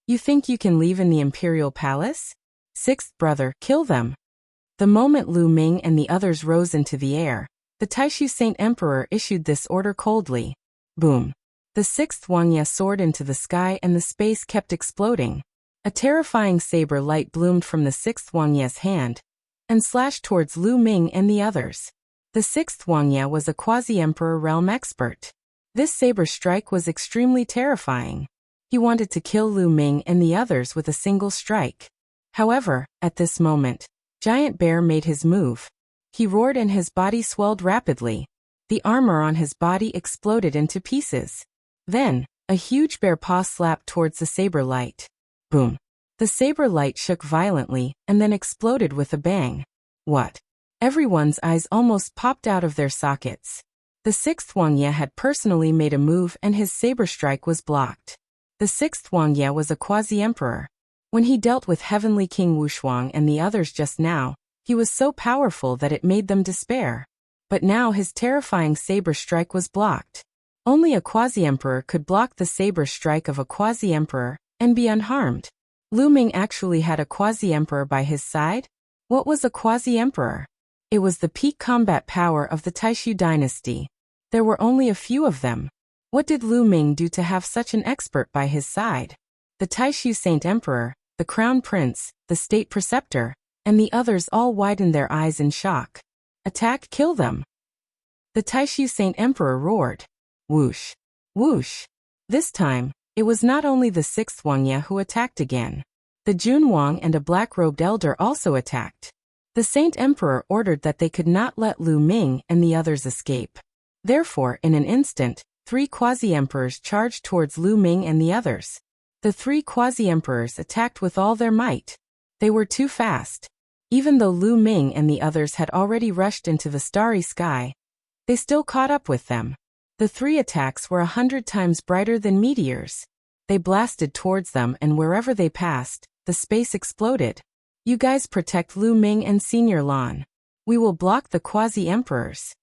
You think you can leave in the Imperial Palace? 6th brother, kill them. The moment Lu Ming and the others rose into the air, the Taishu Saint Emperor issued this order coldly. Boom. The 6th Wangya soared into the sky and the space kept exploding. A terrifying saber light bloomed from the 6th Wangya's hand and slashed towards Lu Ming and the others. The 6th Wangya was a quasi-emperor realm expert. This saber strike was extremely terrifying. He wanted to kill Lu Ming and the others with a single strike. However, at this moment, Giant Bear made his move. He roared and his body swelled rapidly. The armor on his body exploded into pieces. Then, a huge bear paw slapped towards the saber light. Boom. The saber light shook violently and then exploded with a bang. What? Everyone's eyes almost popped out of their sockets. The 6th Wangya had personally made a move and his saber strike was blocked. The 6th Wangya was a quasi-emperor. When he dealt with Heavenly King Wushuang and the others just now, he was so powerful that it made them despair. But now his terrifying saber strike was blocked. Only a quasi-emperor could block the saber strike of a quasi-emperor and be unharmed. Lu Ming actually had a quasi-emperor by his side? What was a quasi-emperor? It was the peak combat power of the Taishu dynasty. There were only a few of them. What did Lu Ming do to have such an expert by his side? The Taishu Saint Emperor, the Crown Prince, the State Preceptor, and the others all widened their eyes in shock. Attack, kill them. The Taishu Saint Emperor roared. Whoosh. Whoosh. This time, it was not only the 6th Wangya who attacked again. The Jun Wang and a black-robed elder also attacked. The Saint Emperor ordered that they could not let Lu Ming and the others escape. Therefore, in an instant, 3 quasi-emperors charged towards Lu Ming and the others. The 3 quasi-emperors attacked with all their might. They were too fast. Even though Lu Ming and the others had already rushed into the starry sky, they still caught up with them. The 3 attacks were 100 times brighter than meteors. They blasted towards them and wherever they passed, the space exploded. You guys protect Lu Ming and Senior Lan. We will block the quasi-emperors.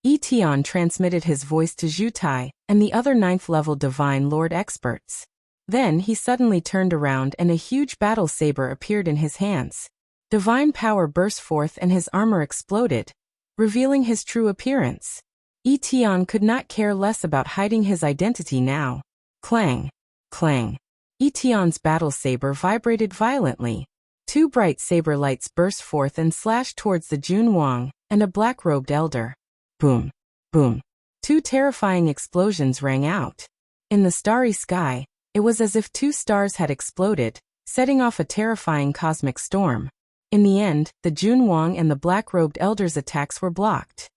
Etion transmitted his voice to Zhu Tai and the other 9th level Divine Lord experts. Then he suddenly turned around and a huge battle saber appeared in his hands. Divine power burst forth and his armor exploded, revealing his true appearance. Etion could not care less about hiding his identity now. Clang! Clang! Etion's battle saber vibrated violently. 2 bright saber lights burst forth and slashed towards the Jun Wang and a black-robed elder. Boom! Boom! 2 terrifying explosions rang out. In the starry sky, it was as if 2 stars had exploded, setting off a terrifying cosmic storm. In the end, the Junwang and the black-robed elders' attacks were blocked.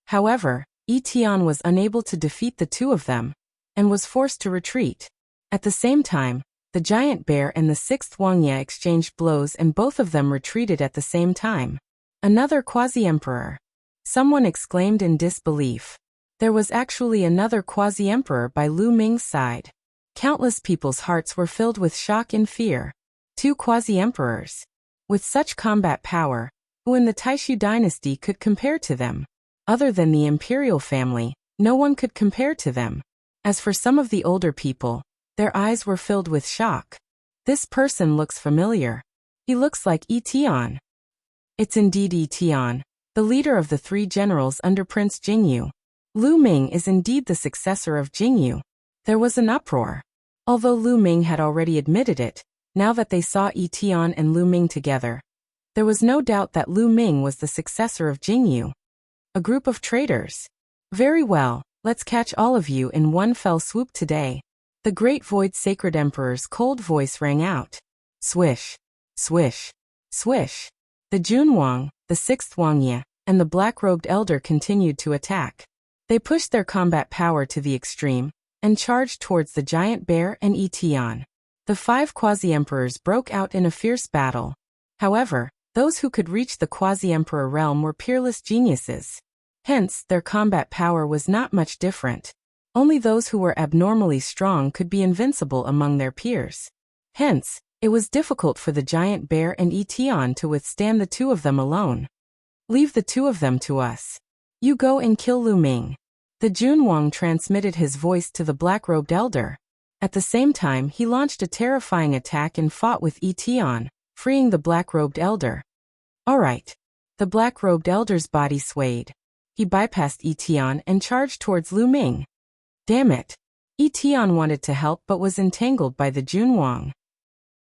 However, Tian was unable to defeat the two of them, and was forced to retreat. At the same time, the giant bear and the sixth Wangya exchanged blows and both of them retreated at the same time. Another quasi-emperor. Someone exclaimed in disbelief. There was actually another quasi-emperor by Lu Ming's side. Countless people's hearts were filled with shock and fear. Two quasi-emperors. With such combat power, who in the Taishu dynasty could compare to them? Other than the imperial family, no one could compare to them. As for some of the older people, their eyes were filled with shock. This person looks familiar. He looks like Tian. It's indeed Tian, the leader of the three generals under Prince Jingyu. Lu Ming is indeed the successor of Jingyu. There was an uproar. Although Lu Ming had already admitted it, now that they saw Tian and Lu Ming together, there was no doubt that Lu Ming was the successor of Jingyu. A group of traitors. Very well, let's catch all of you in one fell swoop today. The Great Void Sacred Emperor's cold voice rang out. Swish, swish, swish. The Junwang, the sixth Wangya, and the black-robed elder continued to attack. They pushed their combat power to the extreme, and charged towards the giant bear and Tian. The five quasi-emperors broke out in a fierce battle. However, those who could reach the quasi-emperor realm were peerless geniuses. Hence, their combat power was not much different. Only those who were abnormally strong could be invincible among their peers. Hence, it was difficult for the giant bear and Tian to withstand the two of them alone. Leave the two of them to us. You go and kill Lu Ming. The Junwang transmitted his voice to the black-robed elder. At the same time, he launched a terrifying attack and fought with Tian, freeing the black-robed elder. All right. The black-robed elder's body swayed. He bypassed Tian and charged towards Lu Ming. Damn it. Tian wanted to help but was entangled by the Junwang.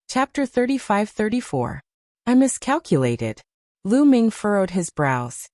Chapter 35-34. I miscalculated. Lu Ming furrowed his brows.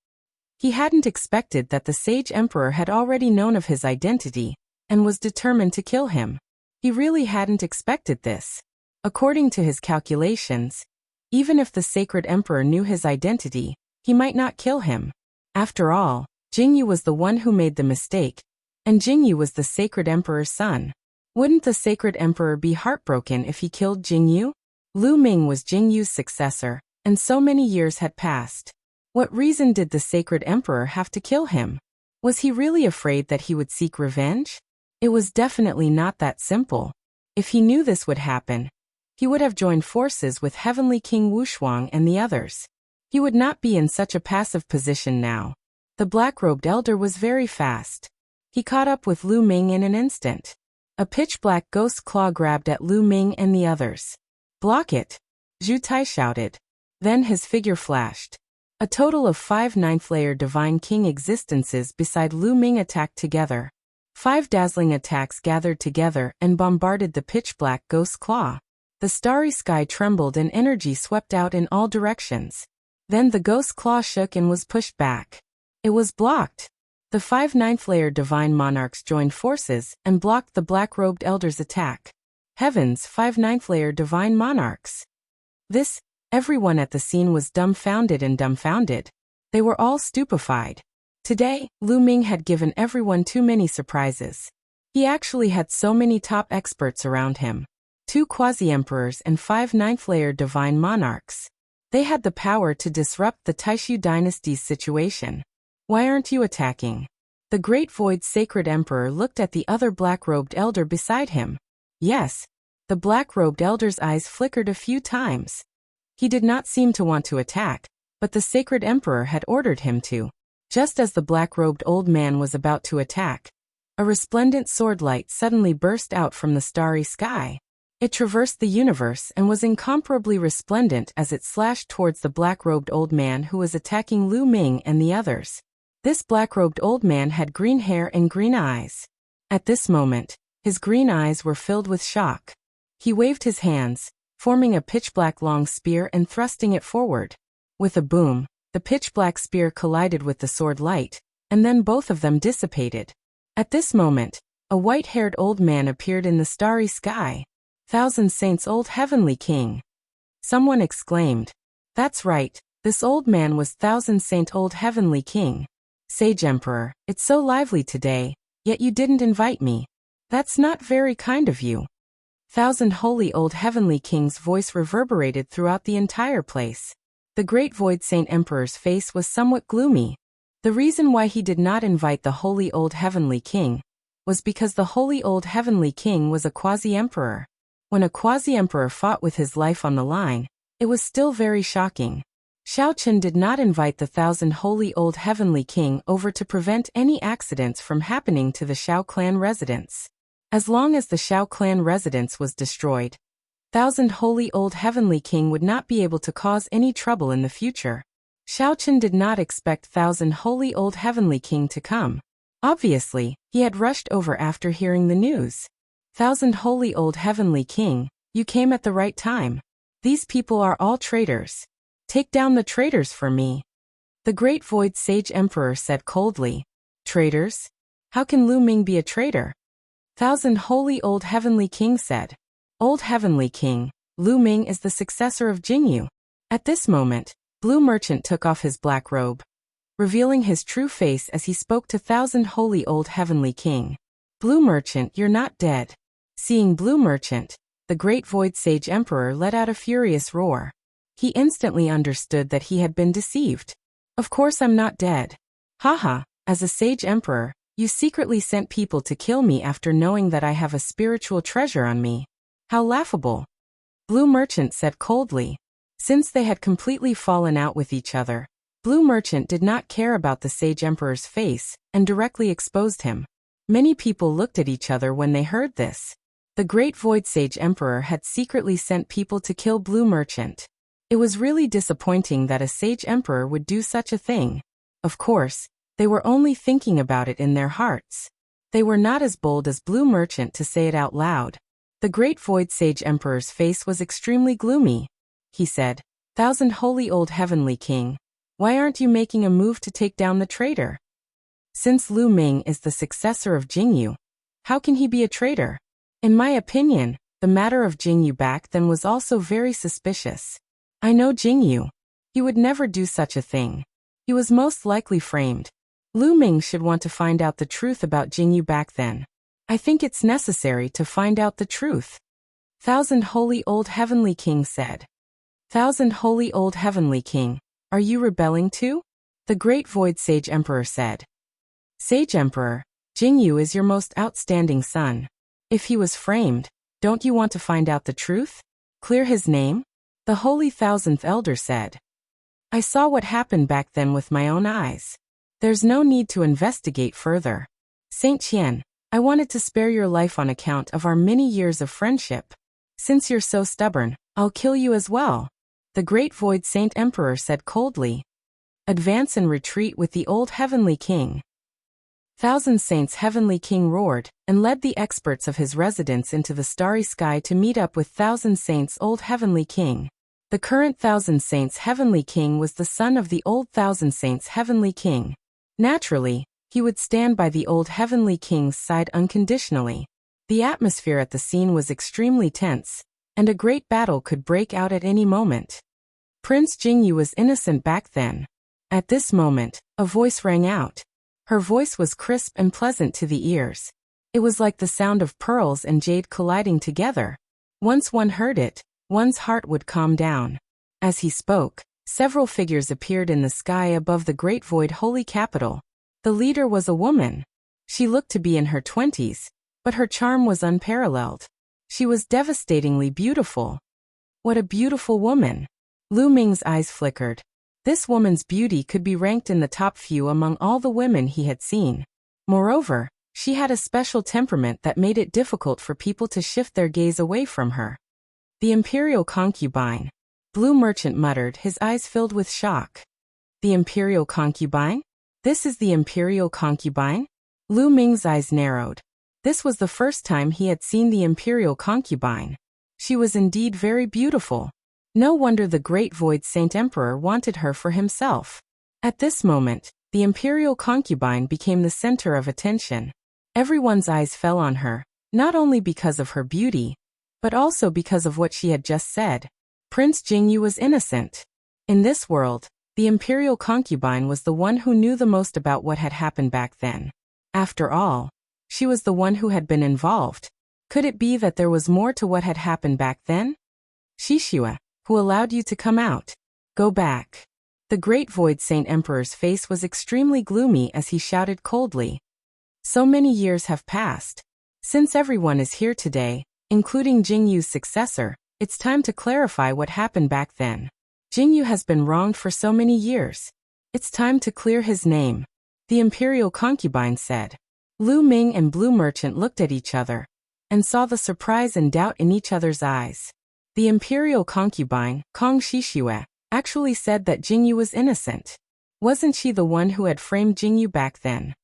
He hadn't expected that the sage emperor had already known of his identity, and was determined to kill him. He really hadn't expected this. According to his calculations, even if the sacred emperor knew his identity, he might not kill him. After all, Jingyu was the one who made the mistake, and Jingyu was the sacred emperor's son. Wouldn't the sacred emperor be heartbroken if he killed Jingyu? Lu Ming was Jingyu's successor, and so many years had passed. What reason did the sacred emperor have to kill him? Was he really afraid that he would seek revenge? It was definitely not that simple. If he knew this would happen, he would have joined forces with Heavenly King Wushuang and the others. He would not be in such a passive position now. The black-robed elder was very fast. He caught up with Lu Ming in an instant. A pitch-black ghost claw grabbed at Lu Ming and the others. Block it! Zhu Tai shouted. Then his figure flashed. A total of 5 ninth-layer Divine King existences beside Lu Ming attacked together. 5 dazzling attacks gathered together and bombarded the pitch-black ghost claw. The starry sky trembled and energy swept out in all directions. Then the ghost claw shook and was pushed back. It was blocked. The 5 ninth-layer Divine Monarchs joined forces and blocked the black-robed elder's attack. Heavens, 5 ninth-layer Divine Monarchs! Everyone at the scene was dumbfounded and dumbfounded. They were all stupefied. Today, Lu Ming had given everyone too many surprises. He actually had so many top experts around him. 2 quasi-emperors and 5 ninth-layer Divine Monarchs. They had the power to disrupt the Taishu dynasty's situation. Why aren't you attacking? The Great Void Sacred Emperor looked at the other black-robed elder beside him. Yes. The black-robed elder's eyes flickered a few times. He did not seem to want to attack, but the Sacred Emperor had ordered him to. Just as the black-robed old man was about to attack, a resplendent sword light suddenly burst out from the starry sky. It traversed the universe and was incomparably resplendent as it slashed towards the black-robed old man who was attacking Lu Ming and the others. This black-robed old man had green hair and green eyes. At this moment, his green eyes were filled with shock. He waved his hands, forming a pitch-black long spear and thrusting it forward. With a boom, the pitch-black spear collided with the sword light, and then both of them dissipated. At this moment, a white-haired old man appeared in the starry sky. Thousand Saints Old Heavenly King. Someone exclaimed. That's right, this old man was Thousand Saint Old Heavenly King. Sage Emperor, it's so lively today, yet you didn't invite me. That's not very kind of you. Thousand Holy Old Heavenly King's voice reverberated throughout the entire place. The Great Void Saint Emperor's face was somewhat gloomy. The reason why he did not invite the Holy Old Heavenly King was because the Holy Old Heavenly King was a quasi-emperor. When a quasi-emperor fought with his life on the line, it was still very shocking. Xiao Qian did not invite the Thousand Holy Old Heavenly King over to prevent any accidents from happening to the Xiao clan residence. As long as the Xiao clan residence was destroyed, Thousand Holy Old Heavenly King would not be able to cause any trouble in the future. Xiao Qian did not expect Thousand Holy Old Heavenly King to come. Obviously, he had rushed over after hearing the news. Thousand Holy Old Heavenly King, you came at the right time. These people are all traitors. Take down the traitors for me. The Great Void Sage Emperor said coldly. Traitors? How can Lu Ming be a traitor? Thousand Holy Old Heavenly King said. Old Heavenly King, Lu Ming is the successor of Jingyu. At this moment, Blue Merchant took off his black robe, revealing his true face as he spoke to Thousand Holy Old Heavenly King. Blue Merchant, you're not dead. Seeing Blue Merchant, the Great Void Sage Emperor let out a furious roar. He instantly understood that he had been deceived. Of course I'm not dead. Haha, as a Sage Emperor, you secretly sent people to kill me after knowing that I have a spiritual treasure on me. How laughable. Blue Merchant said coldly. Since they had completely fallen out with each other, Blue Merchant did not care about the Sage Emperor's face and directly exposed him. Many people looked at each other when they heard this. The Great Void Sage Emperor had secretly sent people to kill Blue Merchant. It was really disappointing that a Sage Emperor would do such a thing. Of course, they were only thinking about it in their hearts. They were not as bold as Blue Merchant to say it out loud. The Great Void Sage Emperor's face was extremely gloomy. He said, Thousand Holy Old Heavenly King, why aren't you making a move to take down the traitor? Since Lu Ming is the successor of Jingyu, how can he be a traitor? In my opinion, the matter of Jingyu back then was also very suspicious. I know Jingyu. He would never do such a thing. He was most likely framed. Lu Ming should want to find out the truth about Jingyu back then. I think it's necessary to find out the truth. Thousand Holy Old Heavenly King said. Thousand Holy Old Heavenly King, are you rebelling too? The Great Void Sage Emperor said. Sage Emperor, Jingyu is your most outstanding son. If he was framed, don't you want to find out the truth? Clear his name? The Holy Thousandth Elder said. I saw what happened back then with my own eyes. There's no need to investigate further. Saint Qian, I wanted to spare your life on account of our many years of friendship. Since you're so stubborn, I'll kill you as well. The Great Void Saint Emperor said coldly. Advance and retreat with the Old Heavenly King. Thousand Saints Heavenly King roared, and led the experts of his residence into the starry sky to meet up with Thousand Saints Old Heavenly King. The current Thousand Saints Heavenly King was the son of the old Thousand Saints Heavenly King. Naturally, he would stand by the old Heavenly King's side unconditionally. The atmosphere at the scene was extremely tense, and a great battle could break out at any moment. Prince Jingyu was innocent back then. At this moment, a voice rang out. Her voice was crisp and pleasant to the ears. It was like the sound of pearls and jade colliding together. Once one heard it, one's heart would calm down. As he spoke, several figures appeared in the sky above the Great Void Holy Capital. The leader was a woman. She looked to be in her 20s, but her charm was unparalleled. She was devastatingly beautiful. What a beautiful woman! Lu Ming's eyes flickered. This woman's beauty could be ranked in the top few among all the women he had seen. Moreover, she had a special temperament that made it difficult for people to shift their gaze away from her. The Imperial Concubine. Blue Merchant muttered, his eyes filled with shock. The Imperial Concubine? This is the Imperial Concubine? Lu Ming's eyes narrowed. This was the first time he had seen the Imperial Concubine. She was indeed very beautiful. No wonder the Great Void Saint Emperor wanted her for himself. At this moment, the Imperial Concubine became the center of attention. Everyone's eyes fell on her, not only because of her beauty, but also because of what she had just said. Prince Jingyu was innocent. In this world, the imperial concubine was the one who knew the most about what had happened back then. After all, she was the one who had been involved. Could it be that there was more to what had happened back then? Shishua, who allowed you to come out? Go back. The great Void Saint Emperor's face was extremely gloomy as he shouted coldly. So many years have passed. Since everyone is here today, including Jingyu's successor, it's time to clarify what happened back then. Jingyu has been wronged for so many years. It's time to clear his name, the imperial concubine said. Lu Ming and Blue Merchant looked at each other and saw the surprise and doubt in each other's eyes. The imperial concubine, Kong Shishue, actually said that Jingyu was innocent. Wasn't she the one who had framed Jingyu back then?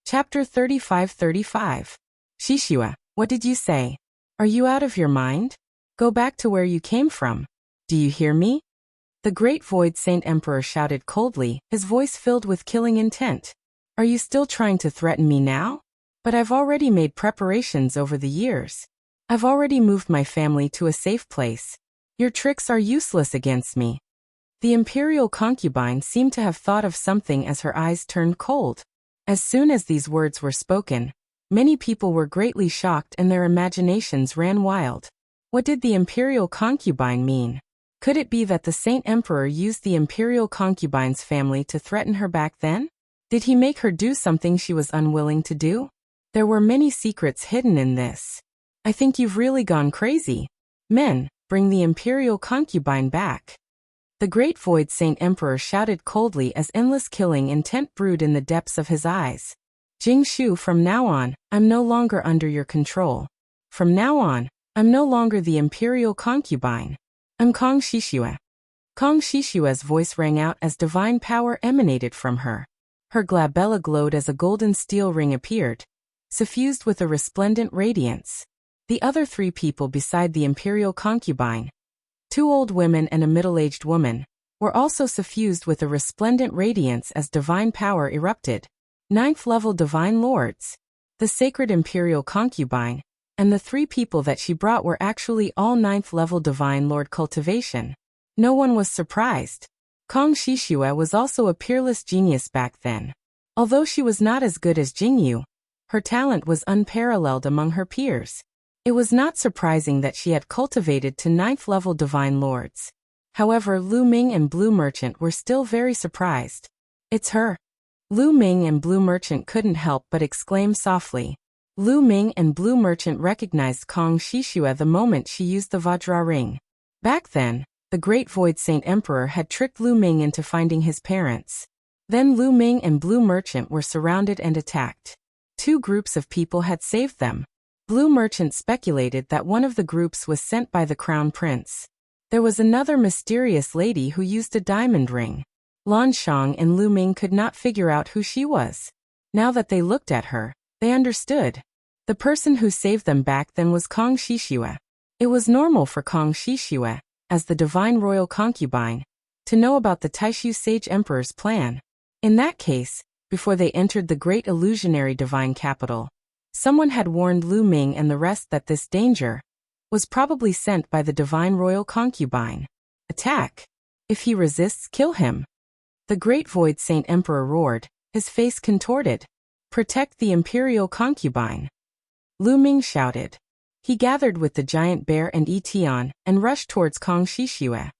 Chapter 35-35. Shishue, what did you say? Are you out of your mind? Go back to where you came from. Do you hear me? The great Void Saint Emperor shouted coldly, his voice filled with killing intent. Are you still trying to threaten me now? But I've already made preparations over the years. I've already moved my family to a safe place. Your tricks are useless against me. The imperial concubine seemed to have thought of something as her eyes turned cold. As soon as these words were spoken, many people were greatly shocked and their imaginations ran wild. What did the imperial concubine mean? Could it be that the Saint Emperor used the imperial concubine's family to threaten her back then? Did he make her do something she was unwilling to do? There were many secrets hidden in this. I think you've really gone crazy. Men, bring the imperial concubine back. The great Void Saint Emperor shouted coldly as endless killing intent brewed in the depths of his eyes. Jing Shu, from now on, I'm no longer under your control. From now on, I'm no longer the imperial concubine. I'm Kong Shishue. Kong Shishue's voice rang out as divine power emanated from her. Her glabella glowed as a golden steel ring appeared, suffused with a resplendent radiance. The other three people beside the imperial concubine, 2 old women and a middle-aged woman, were also suffused with a resplendent radiance as divine power erupted. 9th-level divine lords, the sacred imperial concubine, and the 3 people that she brought were actually all 9th-level divine lord cultivation. No one was surprised. Kong Shishue was also a peerless genius back then. Although she was not as good as Jingyu, her talent was unparalleled among her peers. It was not surprising that she had cultivated to 9th-level divine lords. However, Lu Ming and Blue Merchant were still very surprised. It's her. Lu Ming and Blue Merchant couldn't help but exclaim softly. Lu Ming and Blue Merchant recognized Kong Shishue the moment she used the Vajra ring. Back then, the great Void Saint Emperor had tricked Lu Ming into finding his parents. Then Lu Ming and Blue Merchant were surrounded and attacked. 2 groups of people had saved them. Blue Merchant speculated that one of the groups was sent by the Crown Prince. There was another mysterious lady who used a diamond ring. Lan Shang and Lu Ming could not figure out who she was. Now that they looked at her, they understood. The person who saved them back then was Kong Shishue. It was normal for Kong Shishue, as the divine royal concubine, to know about the Taishu Sage Emperor's plan. In that case, before they entered the great illusionary divine capital, someone had warned Lu Ming and the rest that this danger was probably sent by the divine royal concubine. Attack! If he resists, kill him. The great Void Saint Emperor roared, his face contorted. Protect the imperial concubine. Lu Ming shouted. He gathered with the giant bear and Etian and rushed towards Kong Shishue.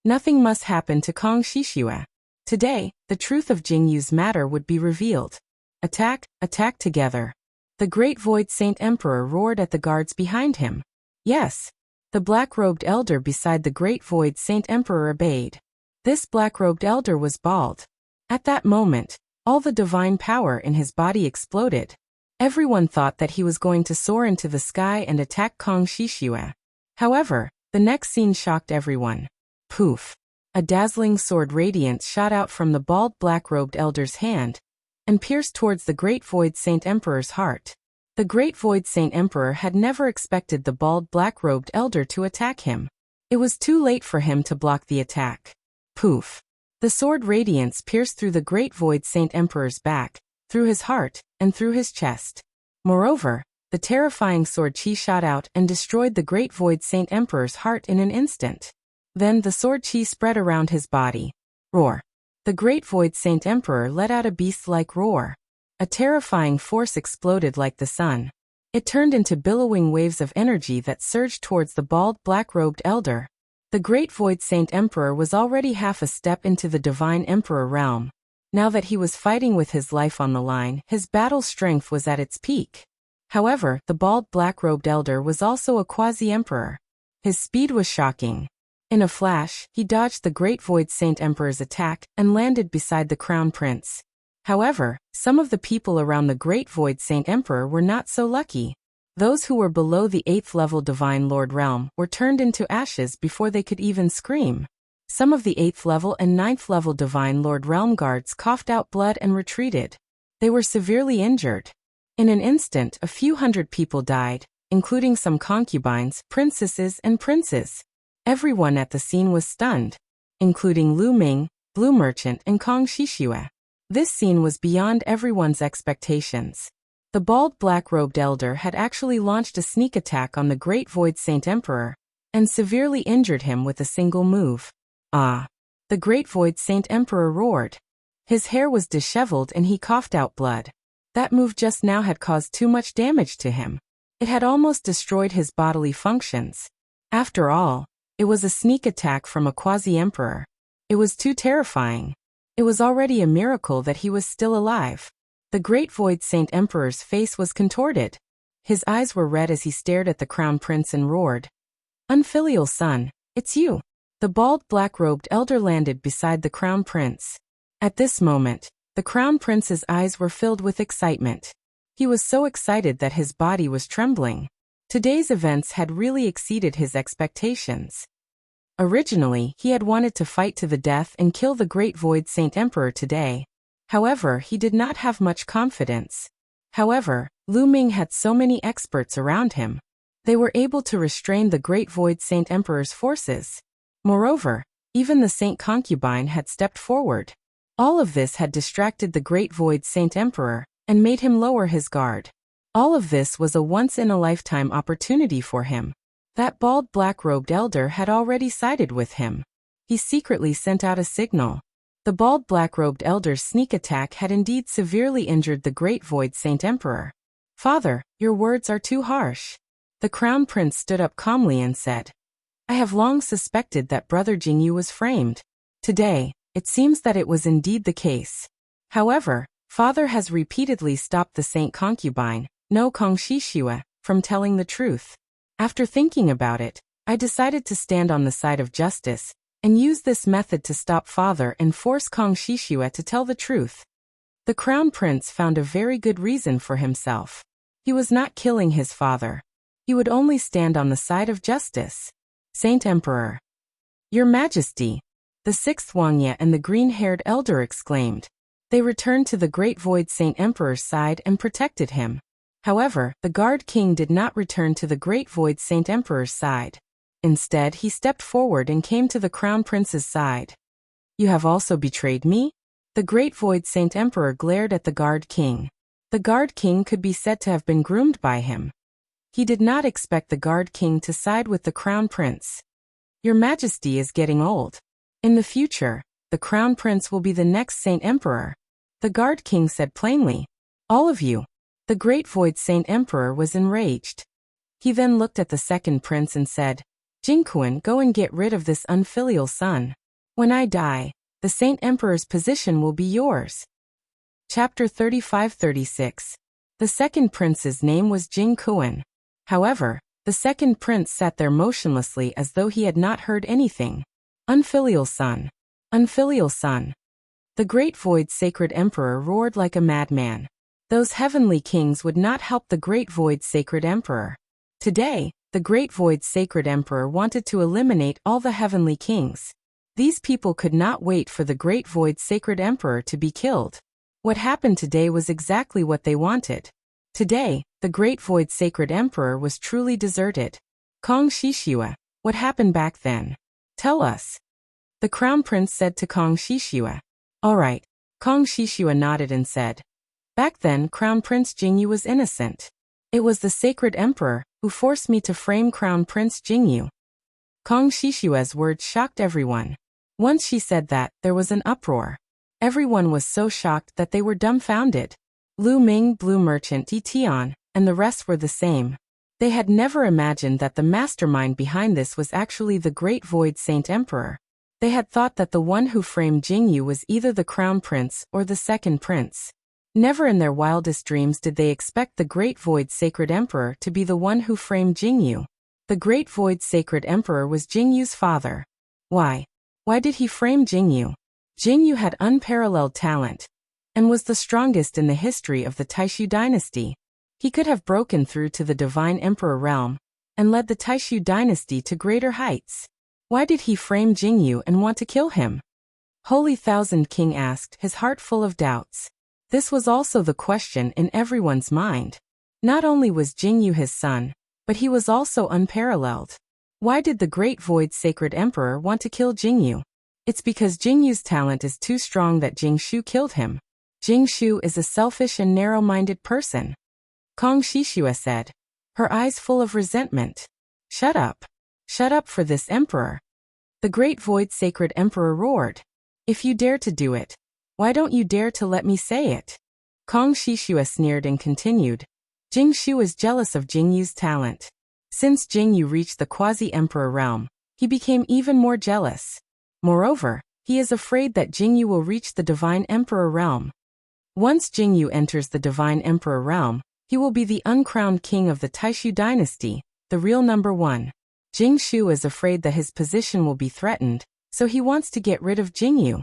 Nothing must happen to Kong Shishue. Today, the truth of Jingyu's matter would be revealed. Attack, attack together. The great Void Saint Emperor roared at the guards behind him. Yes. The black-robed elder beside the great Void Saint Emperor obeyed. This black-robed elder was bald. At that moment, all the divine power in his body exploded. Everyone thought that he was going to soar into the sky and attack Kong Shishue. However, the next scene shocked everyone. Poof! A dazzling sword radiance shot out from the bald black-robed elder's hand and pierced towards the great Void Saint Emperor's heart. The great Void Saint Emperor had never expected the bald black-robed elder to attack him. It was too late for him to block the attack. Poof! The sword radiance pierced through the great Void Saint Emperor's back, through his heart, and through his chest. Moreover, the terrifying sword Qi shot out and destroyed the Great Void Saint Emperor's heart in an instant. Then the sword Qi spread around his body. Roar. The Great Void Saint Emperor let out a beast-like roar. A terrifying force exploded like the sun. It turned into billowing waves of energy that surged towards the bald, black-robed elder. The Great Void Saint Emperor was already half a step into the Divine Emperor realm. Now that he was fighting with his life on the line, his battle strength was at its peak. However, the bald, black-robed elder was also a quasi-emperor. His speed was shocking. In a flash, he dodged the Great Void Saint Emperor's attack and landed beside the Crown Prince. However, some of the people around the Great Void Saint Emperor were not so lucky. Those who were below the 8th level Divine Lord realm were turned into ashes before they could even scream. Some of the 8th level and 9th level Divine Lord realm guards coughed out blood and retreated. They were severely injured. In an instant, a few hundred people died, including some concubines, princesses, and princes. Everyone at the scene was stunned, including Lu Ming, Blue Merchant, and Kong Shishue. This scene was beyond everyone's expectations. The bald black-robed elder had actually launched a sneak attack on the Great Void Saint Emperor, and severely injured him with a single move. Ah! The Great Void Saint Emperor roared. His hair was disheveled and he coughed out blood. That move just now had caused too much damage to him. It had almost destroyed his bodily functions. After all, it was a sneak attack from a quasi-emperor. It was too terrifying. It was already a miracle that he was still alive. The Great Void Saint Emperor's face was contorted. His eyes were red as he stared at the Crown Prince and roared. "Unfilial son, it's you." The bald black-robed elder landed beside the Crown Prince. At this moment, the Crown Prince's eyes were filled with excitement. He was so excited that his body was trembling. Today's events had really exceeded his expectations. Originally, he had wanted to fight to the death and kill the Great Void Saint Emperor today. However, he did not have much confidence. However, Lu Ming had so many experts around him. They were able to restrain the Great Void Saint Emperor's forces. Moreover, even the Saint Concubine had stepped forward. All of this had distracted the Great Void Saint Emperor and made him lower his guard. All of this was a once-in-a-lifetime opportunity for him. That bald black-robed elder had already sided with him. He secretly sent out a signal. The bald black-robed elder's sneak attack had indeed severely injured the Great Void Saint Emperor. "Father, your words are too harsh." The Crown Prince stood up calmly and said, "I have long suspected that Brother Jingyu was framed. Today, it seems that it was indeed the case. However, Father has repeatedly stopped the Saint Concubine, no Kong Shishue, from telling the truth. After thinking about it, I decided to stand on the side of justice, and use this method to stop Father and force Kong Shishue to tell the truth." The Crown Prince found a very good reason for himself. He was not killing his father. He would only stand on the side of justice. "Saint Emperor." "Your Majesty," the sixth Wangye and the green-haired elder exclaimed. They returned to the Great Void Saint Emperor's side and protected him. However, the Guard King did not return to the Great Void Saint Emperor's side. Instead, he stepped forward and came to the Crown Prince's side. "You have also betrayed me?" The Great Void Saint Emperor glared at the Guard King. The Guard King could be said to have been groomed by him. He did not expect the Guard King to side with the Crown Prince. "Your Majesty is getting old. In the future, the Crown Prince will be the next Saint Emperor," the Guard King said plainly. "All of you." The Great Void Saint Emperor was enraged. He then looked at the second prince and said, "Jingkuan, go and get rid of this unfilial son. When I die, the Saint Emperor's position will be yours." Chapter 35-36. The second prince's name was Jingkuan. However, the second prince sat there motionlessly as though he had not heard anything. "Unfilial son. Unfilial son." The Great Void Sacred Emperor roared like a madman. Those heavenly kings would not help the Great Void Sacred Emperor. Today, the Great Void Sacred Emperor wanted to eliminate all the heavenly kings. These people could not wait for the Great Void Sacred Emperor to be killed. What happened today was exactly what they wanted. Today, the Great Void Sacred Emperor was truly deserted. "Kong Shishue, what happened back then? Tell us." The Crown Prince said to Kong Shishue. "All right." Kong Shishue nodded and said, "Back then, Crown Prince Jingyu was innocent. It was the sacred emperor who forced me to frame Crown Prince Jingyu. Kong Shishue's words shocked everyone. Once she said that, there was an uproar. Everyone was so shocked that they were dumbfounded. Lu Ming, Blue Merchant, Tian, and the rest were the same. They had never imagined that the mastermind behind this was actually the Great Void Saint Emperor. They had thought that the one who framed Jingyu was either the Crown Prince or the Second Prince. Never in their wildest dreams did they expect the Great Void Sacred Emperor to be the one who framed Jingyu. The Great Void Sacred Emperor was Jingyu's father. Why? Why did he frame Jingyu? Jingyu had unparalleled talent and was the strongest in the history of the Taishu dynasty. He could have broken through to the Divine Emperor realm and led the Taishu dynasty to greater heights. Why did he frame Jingyu and want to kill him? Holy Thousand King asked, his heart full of doubts. This was also the question in everyone's mind. Not only was Jingyu his son, but he was also unparalleled. Why did the Great Void Sacred Emperor want to kill Jingyu? It's because Jingyu's talent is too strong that Jingshu killed him. Jingshu is a selfish and narrow-minded person. Kong Shishue said, her eyes full of resentment. Shut up. Shut up for this emperor. The Great Void Sacred Emperor roared. If you dare to do it, why don't you dare to let me say it? Kong Shishue sneered and continued. Jingshu is jealous of Jingyu's talent. Since Jingyu reached the quasi-emperor realm, he became even more jealous. Moreover, he is afraid that Jingyu will reach the Divine Emperor realm. Once Jingyu enters the Divine Emperor realm, he will be the uncrowned king of the Taishu dynasty, the real number one. Jingshu is afraid that his position will be threatened, so he wants to get rid of Jingyu.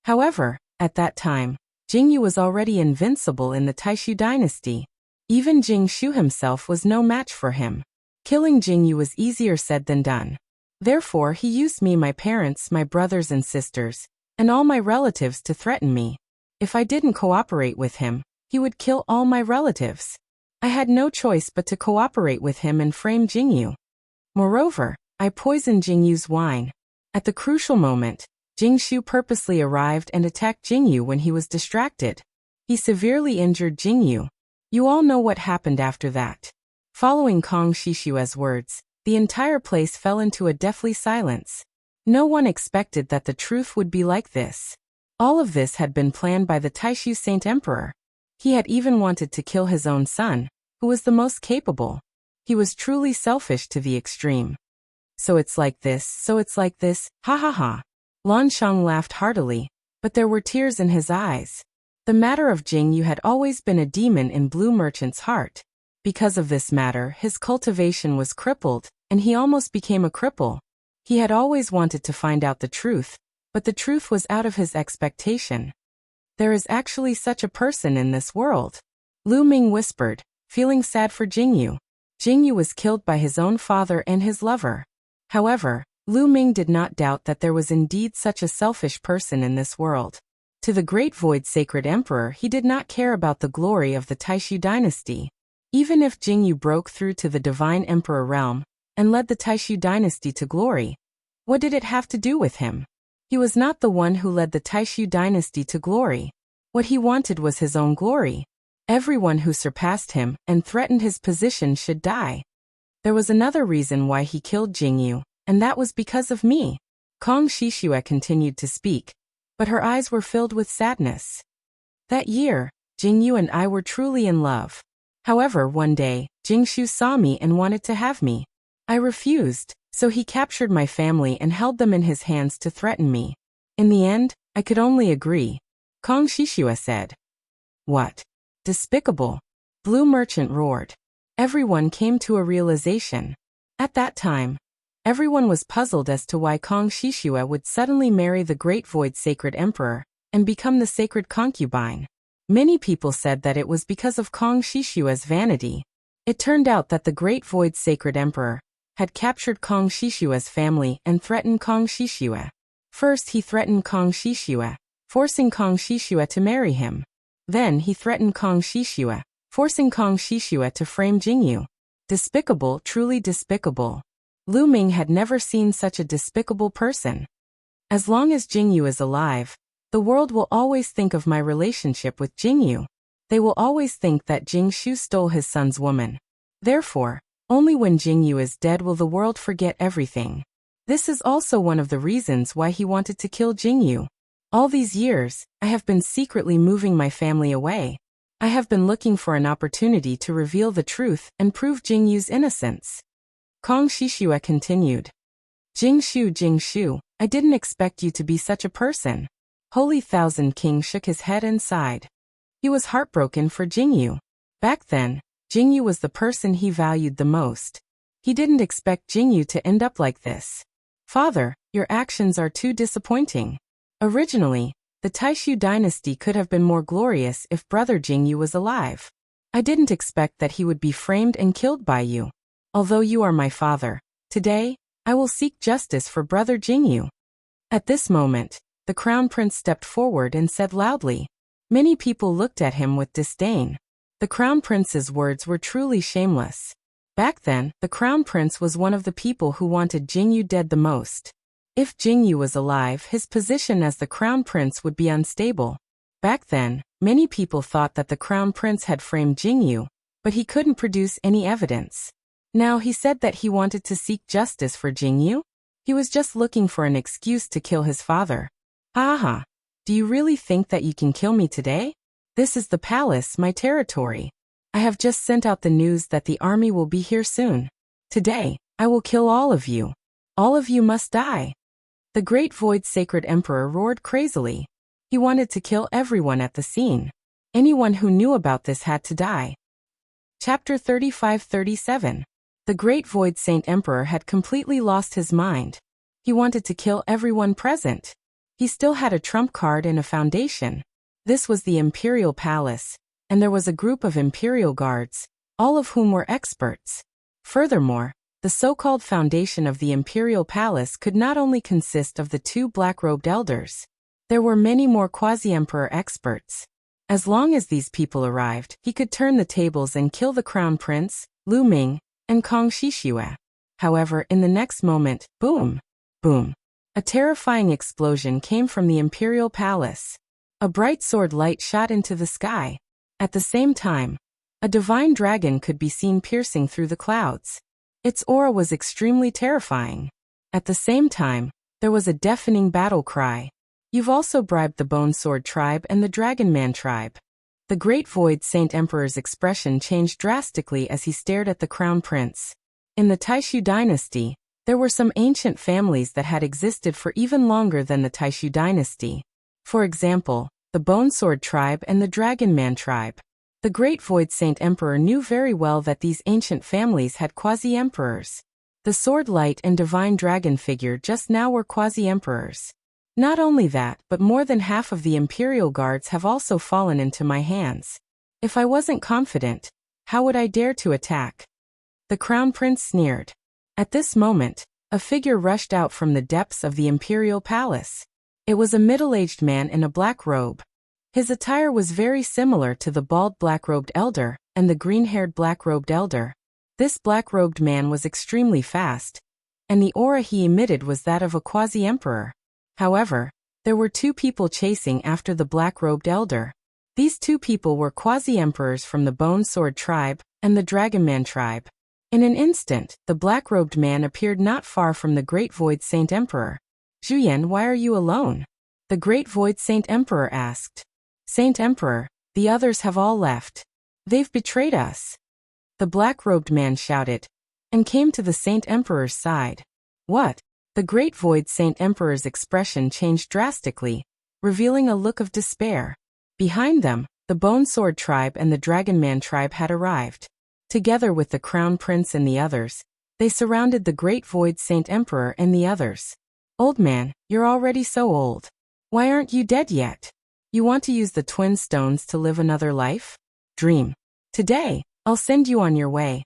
However, at that time, Jingyu was already invincible in the Taishu dynasty. Even Jingshu himself was no match for him. Killing Jingyu was easier said than done. Therefore he used me, my parents, my brothers and sisters, and all my relatives to threaten me. If I didn't cooperate with him, he would kill all my relatives. I had no choice but to cooperate with him and frame Jingyu. Moreover, I poisoned Jingyu's wine. At the crucial moment, Jingshu purposely arrived and attacked Jingyu when he was distracted. He severely injured Jingyu. You all know what happened after that. Following Kong Shishue's words, the entire place fell into a deathly silence. No one expected that the truth would be like this. All of this had been planned by the Taishu Saint Emperor. He had even wanted to kill his own son, who was the most capable. He was truly selfish to the extreme. So it's like this, ha ha ha. Lan Shang laughed heartily, but there were tears in his eyes. The matter of Jingyu had always been a demon in Blue Merchant's heart. Because of this matter, his cultivation was crippled, and he almost became a cripple. He had always wanted to find out the truth, but the truth was out of his expectation. There is actually such a person in this world. Lu Ming whispered, feeling sad for Jingyu. Jingyu was killed by his own father and his lover. However, Lu Ming did not doubt that there was indeed such a selfish person in this world. To the Great Void Sacred Emperor, he did not care about the glory of the Taishu dynasty. Even if Jingyu broke through to the Divine Emperor realm and led the Taishu dynasty to glory, what did it have to do with him? He was not the one who led the Taishu dynasty to glory. What he wanted was his own glory. Everyone who surpassed him and threatened his position should die. There was another reason why he killed Jingyu, and that was because of me. Kong Shishue continued to speak, but her eyes were filled with sadness. That year, Jingyu and I were truly in love. However, one day, Jingshu saw me and wanted to have me. I refused, so he captured my family and held them in his hands to threaten me. In the end, I could only agree. Kong Shishue said. What? Despicable! Blue Merchant roared. Everyone came to a realization. At that time, everyone was puzzled as to why Kong Shishue would suddenly marry the Great Void Sacred Emperor and become the sacred concubine. Many people said that it was because of Kong Shishue's vanity. It turned out that the Great Void Sacred Emperor had captured Kong Shishue's family and threatened Kong Shishue. First he threatened Kong Shishue, forcing Kong Shishue to marry him. Then he threatened Kong Shishue, forcing Kong Shishue to frame Jingyu. Despicable, truly despicable. Lu Ming had never seen such a despicable person. As long as Jingyu is alive, the world will always think of my relationship with Jingyu. They will always think that Jing Shu stole his son's woman. Therefore, only when Jing Yu is dead will the world forget everything. This is also one of the reasons why he wanted to kill Jing Yu. All these years, I have been secretly moving my family away. I have been looking for an opportunity to reveal the truth and prove Jing Yu's innocence. Kong Shishue continued. Jing Shu, I didn't expect you to be such a person. Holy Thousand King shook his head and sighed. He was heartbroken for Jing Yu. Back then, Jing Yu was the person he valued the most. He didn't expect Jing Yu to end up like this. Father, your actions are too disappointing. Originally, the Taishu dynasty could have been more glorious if brother Jing Yu was alive. I didn't expect that he would be framed and killed by you. Although you are my father, today, I will seek justice for brother Jing Yu. At this moment, the crown prince stepped forward and said loudly. Many people looked at him with disdain. The crown prince's words were truly shameless. Back then, the crown prince was one of the people who wanted Jing Yu dead the most. If Jing Yu was alive, his position as the crown prince would be unstable. Back then, many people thought that the crown prince had framed Jing Yu, but he couldn't produce any evidence. Now he said that he wanted to seek justice for Jing Yu? He was just looking for an excuse to kill his father. Aha! Do you really think that you can kill me today? This is the palace, my territory. I have just sent out the news that the army will be here soon. Today, I will kill all of you. All of you must die. The Great Void Sacred Emperor roared crazily. He wanted to kill everyone at the scene. Anyone who knew about this had to die. Chapter 35-37. The Great Void Saint Emperor had completely lost his mind. He wanted to kill everyone present. He still had a trump card and a foundation. This was the Imperial Palace, and there was a group of Imperial Guards, all of whom were experts. Furthermore, the so-called foundation of the Imperial Palace could not only consist of the two black-robed elders. There were many more quasi-emperor experts. As long as these people arrived, he could turn the tables and kill the Crown Prince, Lu Ming, and Kong Shishue. However, in the next moment, boom, boom, a terrifying explosion came from the Imperial Palace. A bright sword light shot into the sky. At the same time, a divine dragon could be seen piercing through the clouds. Its aura was extremely terrifying. At the same time, there was a deafening battle cry. You've also bribed the Bone Sword tribe and the Dragon Man tribe. The Great Void Saint Emperor's expression changed drastically as he stared at the Crown Prince. In the Taishu dynasty, there were some ancient families that had existed for even longer than the Taishu dynasty. For example, the Bone Sword tribe and the Dragon Man tribe. The Great Void Saint Emperor knew very well that these ancient families had quasi-emperors. The Sword Light and Divine Dragon figure just now were quasi-emperors. Not only that, but more than half of the Imperial Guards have also fallen into my hands. If I wasn't confident, how would I dare to attack? The Crown Prince sneered. At this moment, a figure rushed out from the depths of the Imperial Palace. It was a middle-aged man in a black robe. His attire was very similar to the bald black-robed elder and the green-haired black-robed elder. This black-robed man was extremely fast, and the aura he emitted was that of a quasi-emperor. However, there were two people chasing after the black-robed elder. These two people were quasi-emperors from the Bone Sword tribe and the Dragon Man tribe. In an instant, the black-robed man appeared not far from the Great Void Saint Emperor. Zhuyan, why are you alone? The Great Void Saint Emperor asked. Saint Emperor, the others have all left. They've betrayed us. The black-robed man shouted, and came to the Saint Emperor's side. What? The Great Void Saint Emperor's expression changed drastically, revealing a look of despair. Behind them, the Bone Sword tribe and the Dragon Man tribe had arrived. Together with the Crown Prince and the others, they surrounded the Great Void Saint Emperor and the others. Old man, you're already so old. Why aren't you dead yet? You want to use the twin stones to live another life? Dream. Today, I'll send you on your way.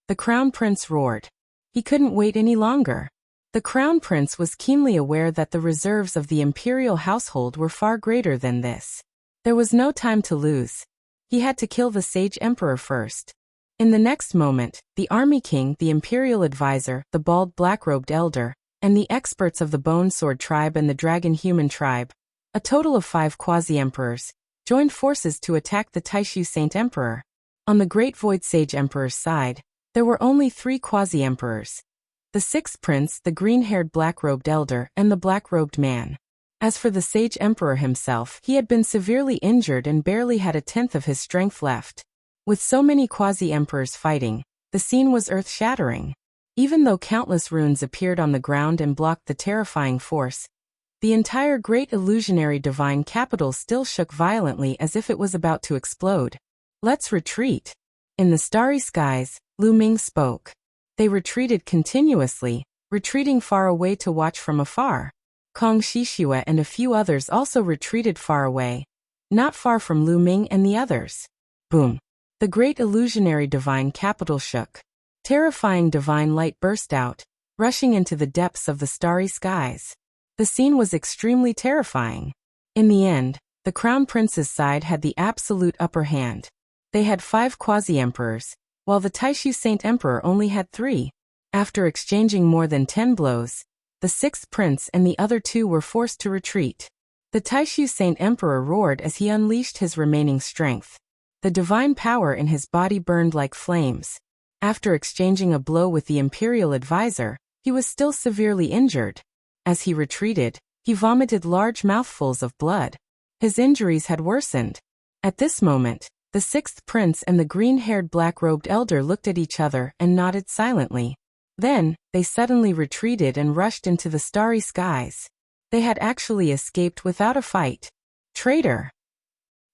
The Crown Prince roared. He couldn't wait any longer. The Crown Prince was keenly aware that the reserves of the imperial household were far greater than this. There was no time to lose. He had to kill the Sage Emperor first. In the next moment, the Army King, the Imperial Advisor, the bald black-robed elder, and the experts of the Bone Sword tribe and the Dragon Human tribe, a total of 5 quasi-emperors, joined forces to attack the Taishu Saint Emperor. On the Great Void Sage Emperor's side, there were only 3 quasi-emperors: the sixth prince, the green-haired black-robed elder, and the black-robed man. As for the Sage Emperor himself, he had been severely injured and barely had a tenth of his strength left. With so many quasi-emperors fighting, the scene was earth-shattering. Even though countless runes appeared on the ground and blocked the terrifying force, the entire great illusionary divine capital still shook violently as if it was about to explode. "Let's retreat." In the starry skies, Lu Ming spoke. They retreated continuously, retreating far away to watch from afar. Kong Shishue and a few others also retreated far away, not far from Lu Ming and the others. Boom! The great illusionary divine capital shook. Terrifying divine light burst out, rushing into the depths of the starry skies. The scene was extremely terrifying. In the end, the Crown Prince's side had the absolute upper hand. They had 5 quasi-emperors, while the Taishu Saint Emperor only had 3. After exchanging more than 10 blows, the 6th prince and the other 2 were forced to retreat. The Taishu Saint Emperor roared as he unleashed his remaining strength. The divine power in his body burned like flames. After exchanging a blow with the imperial advisor, he was still severely injured. As he retreated, he vomited large mouthfuls of blood. His injuries had worsened. At this moment, the 6th prince and the green-haired black-robed elder looked at each other and nodded silently. Then, they suddenly retreated and rushed into the starry skies. They had actually escaped without a fight. Traitor!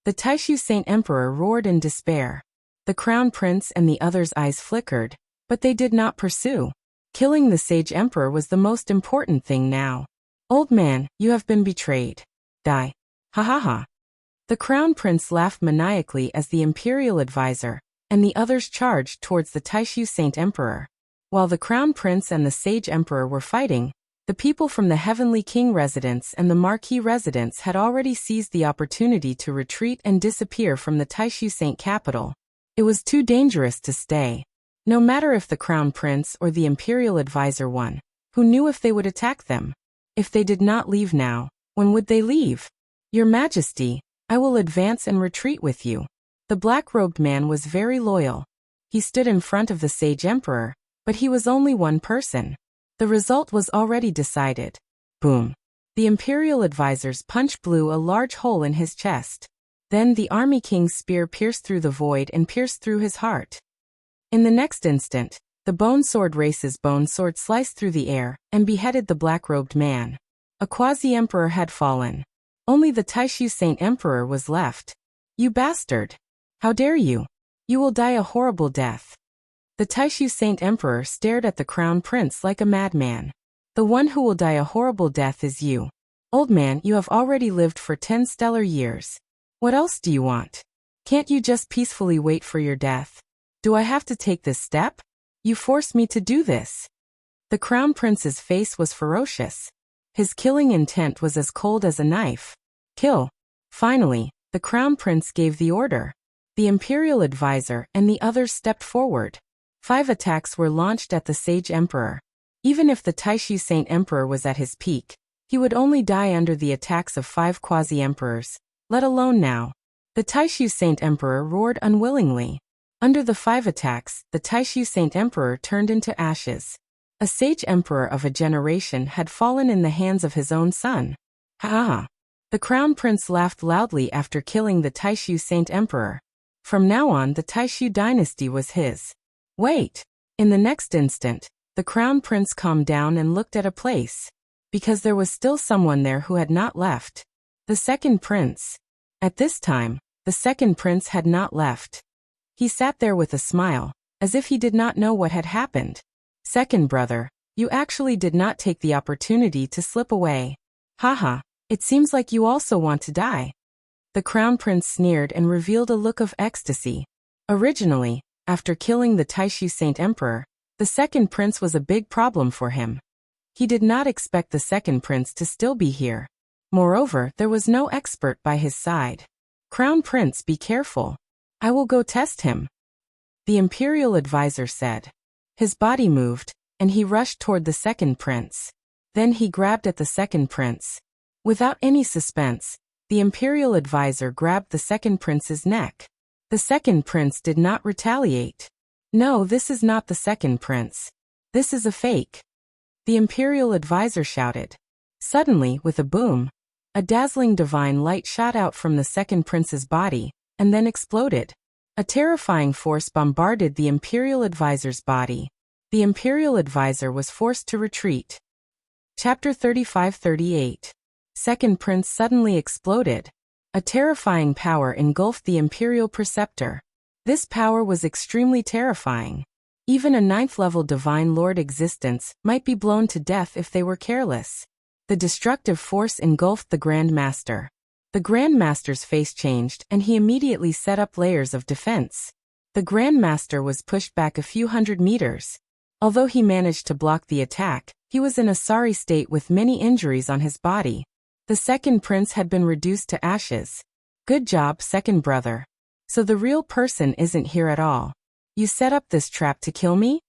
The Taishu Saint Emperor roared in despair. The Crown Prince and the others' eyes flickered, but they did not pursue. Killing the Sage Emperor was the most important thing now. "Old man, you have been betrayed. Die. Ha ha ha." The Crown Prince laughed maniacally as the imperial advisor and the others charged towards the Taishu Saint Emperor. While the Crown Prince and the Sage Emperor were fighting, the people from the Heavenly King residence and the Marquis residence had already seized the opportunity to retreat and disappear from the Taishu Saint capital. It was too dangerous to stay. No matter if the Crown Prince or the Imperial Advisor won, who knew if they would attack them? If they did not leave now, when would they leave? "Your Majesty, I will advance and retreat with you." The black-robed man was very loyal. He stood in front of the Sage Emperor, but he was only one person. The result was already decided. Boom! The Imperial Advisor's punch blew a large hole in his chest. Then the Army King's spear pierced through the void and pierced through his heart. In the next instant, the Bone Sword Race's bone sword sliced through the air and beheaded the black-robed man. A quasi-emperor had fallen. Only the Taishu Saint Emperor was left. "You bastard! How dare you? You will die a horrible death." The Taishu Saint Emperor stared at the Crown Prince like a madman. "The one who will die a horrible death is you. Old man, you have already lived for 10 stellar years. What else do you want? Can't you just peacefully wait for your death? Do I have to take this step? You forced me to do this." The Crown Prince's face was ferocious. His killing intent was as cold as a knife. "Kill." Finally, the Crown Prince gave the order. The Imperial Advisor and the others stepped forward. 5 attacks were launched at the Sage Emperor. Even if the Taishu Saint Emperor was at his peak, he would only die under the attacks of 5 quasi-emperors, let alone now. The Taishu Saint Emperor roared unwillingly. Under the 5 attacks, the Taishu Saint Emperor turned into ashes. A Sage Emperor of a generation had fallen in the hands of his own son. Ha ha! The Crown Prince laughed loudly after killing the Taishu Saint Emperor. From now on, the Taishu dynasty was his. Wait! In the next instant, the Crown Prince calmed down and looked at a place. Because there was still someone there who had not left. The second prince. At this time, the second prince had not left. He sat there with a smile, as if he did not know what had happened. "Second brother, you actually did not take the opportunity to slip away. Haha, it seems like you also want to die." The Crown Prince sneered and revealed a look of ecstasy. Originally, after killing the Taishu Saint Emperor, the second prince was a big problem for him. He did not expect the second prince to still be here. Moreover, there was no expert by his side. "Crown Prince, be careful. I will go test him," the Imperial Advisor said. His body moved, and he rushed toward the second prince. Then he grabbed at the second prince. Without any suspense, The imperial advisor grabbed the second prince's neck. The second prince did not retaliate. No, this is not the second prince. This is a fake. The imperial advisor shouted. Suddenly, with a boom, a dazzling divine light shot out from the second prince's body, and then exploded. A terrifying force bombarded the imperial advisor's body. The imperial advisor was forced to retreat. Chapter 35-38. Second prince suddenly exploded. A terrifying power engulfed the imperial preceptor. This power was extremely terrifying. Even a 9th-level divine lord existence might be blown to death if they were careless. The destructive force engulfed the Grand Master. The Grand Master's face changed and he immediately set up layers of defense. The Grand Master was pushed back a few hundred meters. Although he managed to block the attack, he was in a sorry state with many injuries on his body. The second prince had been reduced to ashes. Good job, second brother. So the real person isn't here at all. You set up this trap to kill me?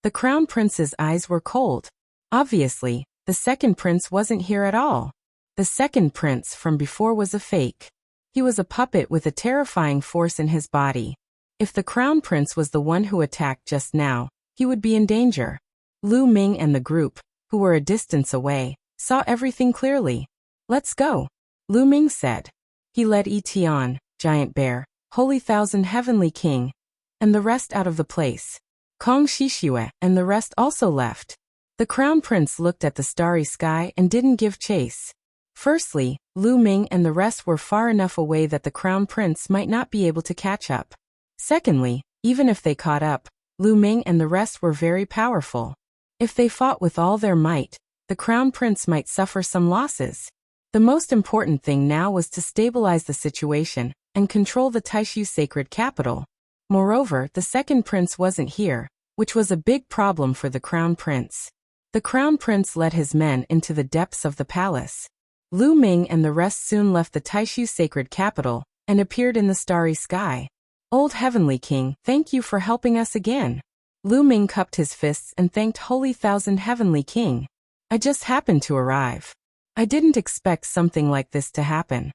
The crown prince's eyes were cold. Obviously, the second prince wasn't here at all. The second prince from before was a fake. He was a puppet with a terrifying force in his body. If the crown prince was the one who attacked just now, he would be in danger. Lu Ming and the group, who were a distance away, saw everything clearly. Let's go, Lu Ming said. He led Etion, Giant Bear, Holy Thousand Heavenly King, and the rest out of the place. Kong Shishue and the rest also left. The crown prince looked at the starry sky and didn't give chase. Firstly, Lu Ming and the rest were far enough away that the crown prince might not be able to catch up. Secondly, even if they caught up, Lu Ming and the rest were very powerful. If they fought with all their might, the crown prince might suffer some losses. The most important thing now was to stabilize the situation and control the Taishu sacred capital. Moreover, the second prince wasn't here, which was a big problem for the crown prince. The crown prince led his men into the depths of the palace. Lu Ming and the rest soon left the Taishu sacred capital and appeared in the starry sky. Old Heavenly King, thank you for helping us again. Lu Ming cupped his fists and thanked Holy Thousand Heavenly King. I just happened to arrive. I didn't expect something like this to happen.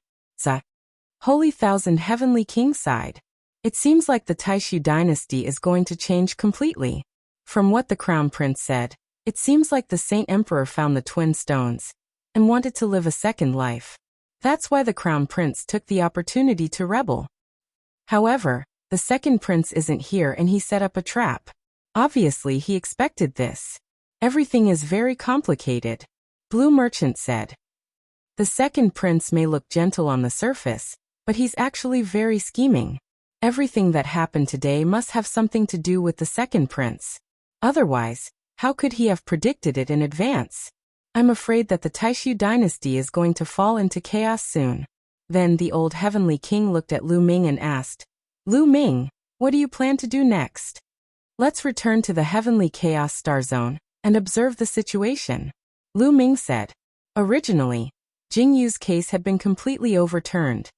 Holy Thousand Heavenly King sighed. It seems like the Taishu dynasty is going to change completely. From what the crown prince said, it seems like the Saint Emperor found the twin stones and wanted to live a second life. That's why the crown prince took the opportunity to rebel. However, the second prince isn't here and he set up a trap. Obviously, he expected this. Everything is very complicated, Blue Merchant said. The second prince may look gentle on the surface, but he's actually very scheming. Everything that happened today must have something to do with the second prince. Otherwise, how could he have predicted it in advance? I'm afraid that the Taishu dynasty is going to fall into chaos soon. Then the old Heavenly King looked at Lu Ming and asked, Lu Ming, what do you plan to do next? Let's return to the Heavenly Chaos Star Zone and observe the situation, Lu Ming said. Originally, Jing Yu's case had been completely overturned.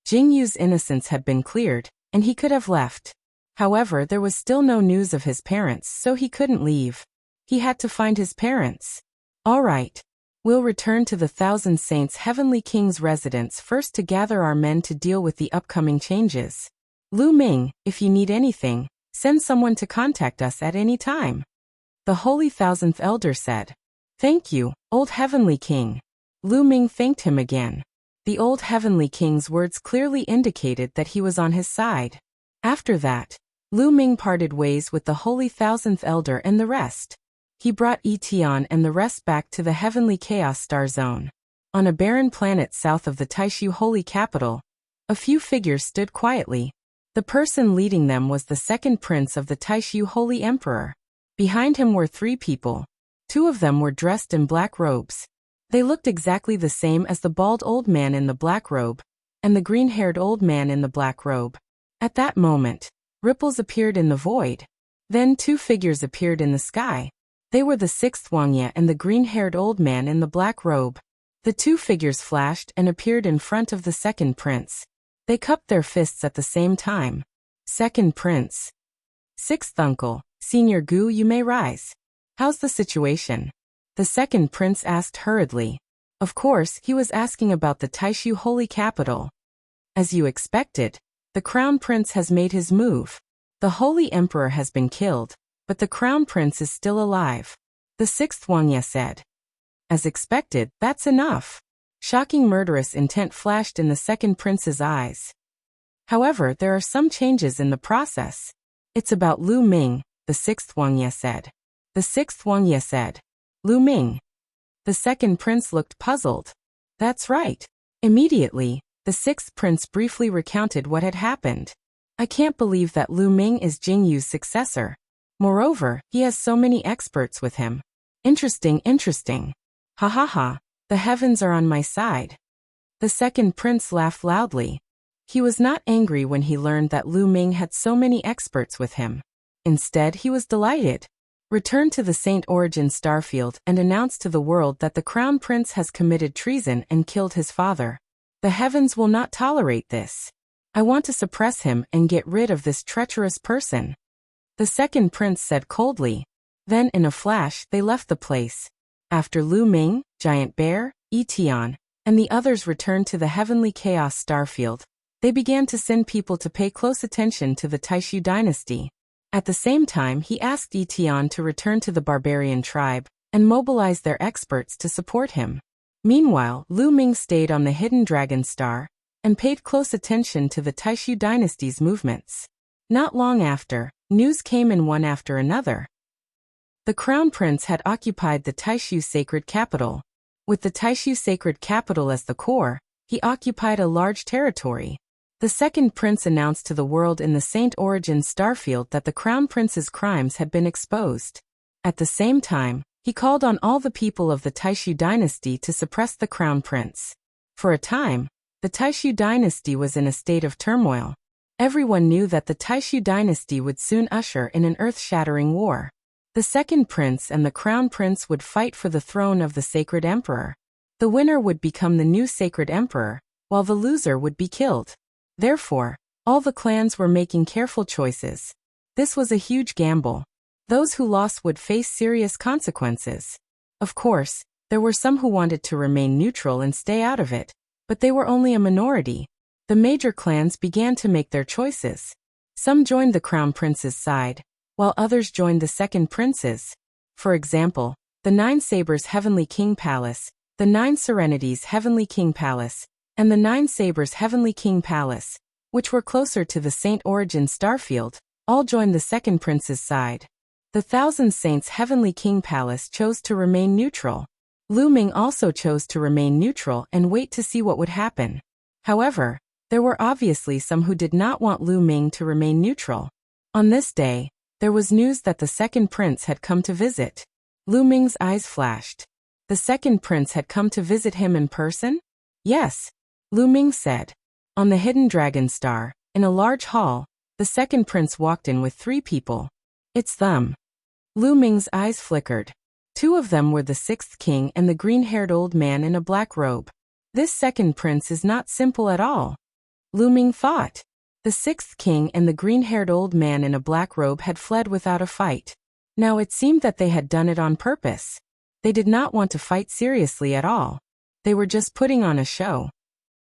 Jing Yu's innocence had been cleared, and he could have left. However, there was still no news of his parents, so he couldn't leave. He had to find his parents. All right. We'll return to the Thousand Saints Heavenly King's residence first to gather our men to deal with the upcoming changes. Lu Ming, if you need anything, send someone to contact us at any time. The Holy Thousandth Elder said. Thank you, Old Heavenly King. Lu Ming thanked him again. The Old Heavenly King's words clearly indicated that he was on his side. After that, Lu Ming parted ways with the Holy Thousandth Elder and the rest. He brought Etion and the rest back to the Heavenly Chaos Star Zone. On a barren planet south of the Taishu Holy Capital, a few figures stood quietly. The person leading them was the second prince of the Taishu Holy Emperor. Behind him were 3 people. 2 of them were dressed in black robes. They looked exactly the same as the bald old man in the black robe and the green-haired old man in the black robe. At that moment, ripples appeared in the void. Then 2 figures appeared in the sky. They were the 6th Wangya and the green-haired old man in the black robe. The 2 figures flashed and appeared in front of the second prince. They cupped their fists at the same time. Second prince. 6th uncle, Senior Gu, you may rise. How's the situation? The second prince asked hurriedly. Of course, he was asking about the Taishu holy capital. As you expected, the crown prince has made his move. The holy emperor has been killed, but the crown prince is still alive, the sixth Wang Ye said. As expected, that's enough. Shocking murderous intent flashed in the second prince's eyes. However, there are some changes in the process. It's about Lu Ming, the sixth Wang Ye said. The sixth Wang Ye said. Lu Ming. The second prince looked puzzled. That's right. Immediately, the sixth prince briefly recounted what had happened. I can't believe that Lu Ming is Jing Yu's successor. Moreover, he has so many experts with him. Interesting, interesting. Ha ha ha, the heavens are on my side. The second prince laughed loudly. He was not angry when he learned that Lu Ming had so many experts with him. Instead, he was delighted. Returned to the Saint Origin starfield and announced to the world that the crown prince has committed treason and killed his father. The heavens will not tolerate this. I want to suppress him and get rid of this treacherous person. The second prince said coldly. Then in a flash they left the place. After Lu Ming, Giant Bear, Tian, and the others returned to the heavenly chaos starfield, they began to send people to pay close attention to the Taishu dynasty. At the same time, he asked Tian to return to the barbarian tribe and mobilize their experts to support him. Meanwhile, Lu Ming stayed on the hidden dragon star and paid close attention to the Taishu dynasty's movements. Not long after, news came in one after another. The crown prince had occupied the Taishu sacred capital. With the Taishu sacred capital as the core, he occupied a large territory. The second prince announced to the world in the Saint Origin starfield that the crown prince's crimes had been exposed. At the same time, he called on all the people of the Taishu dynasty to suppress the crown prince. For a time, the Taishu dynasty was in a state of turmoil. Everyone knew that the Taishu dynasty would soon usher in an earth-shattering war. The second prince and the crown prince would fight for the throne of the sacred emperor. The winner would become the new sacred emperor, while the loser would be killed. Therefore, all the clans were making careful choices. This was a huge gamble. Those who lost would face serious consequences. Of course, there were some who wanted to remain neutral and stay out of it, but they were only a minority. The major clans began to make their choices. Some joined the crown prince's side, while others joined the second prince's. For example, the Nine Sabers Heavenly King Palace, the Nine Serenities Heavenly King Palace, and the Nine Sabers Heavenly King Palace, which were closer to the Saint Origin starfield, all joined the second prince's side. The Thousand Saints Heavenly King Palace chose to remain neutral. Lu Ming also chose to remain neutral and wait to see what would happen. However, there were obviously some who did not want Lu Ming to remain neutral. On this day, there was news that the second prince had come to visit. Lu Ming's eyes flashed. The second prince had come to visit him in person? Yes, Lu Ming said. On the hidden dragon star, in a large hall, the second prince walked in with 3 people. It's them. Lu Ming's eyes flickered. 2 of them were the sixth king and the green-haired old man in a black robe. This second prince is not simple at all. Lu Ming thought. The sixth king and the green-haired old man in a black robe had fled without a fight. Now it seemed that they had done it on purpose. They did not want to fight seriously at all. They were just putting on a show.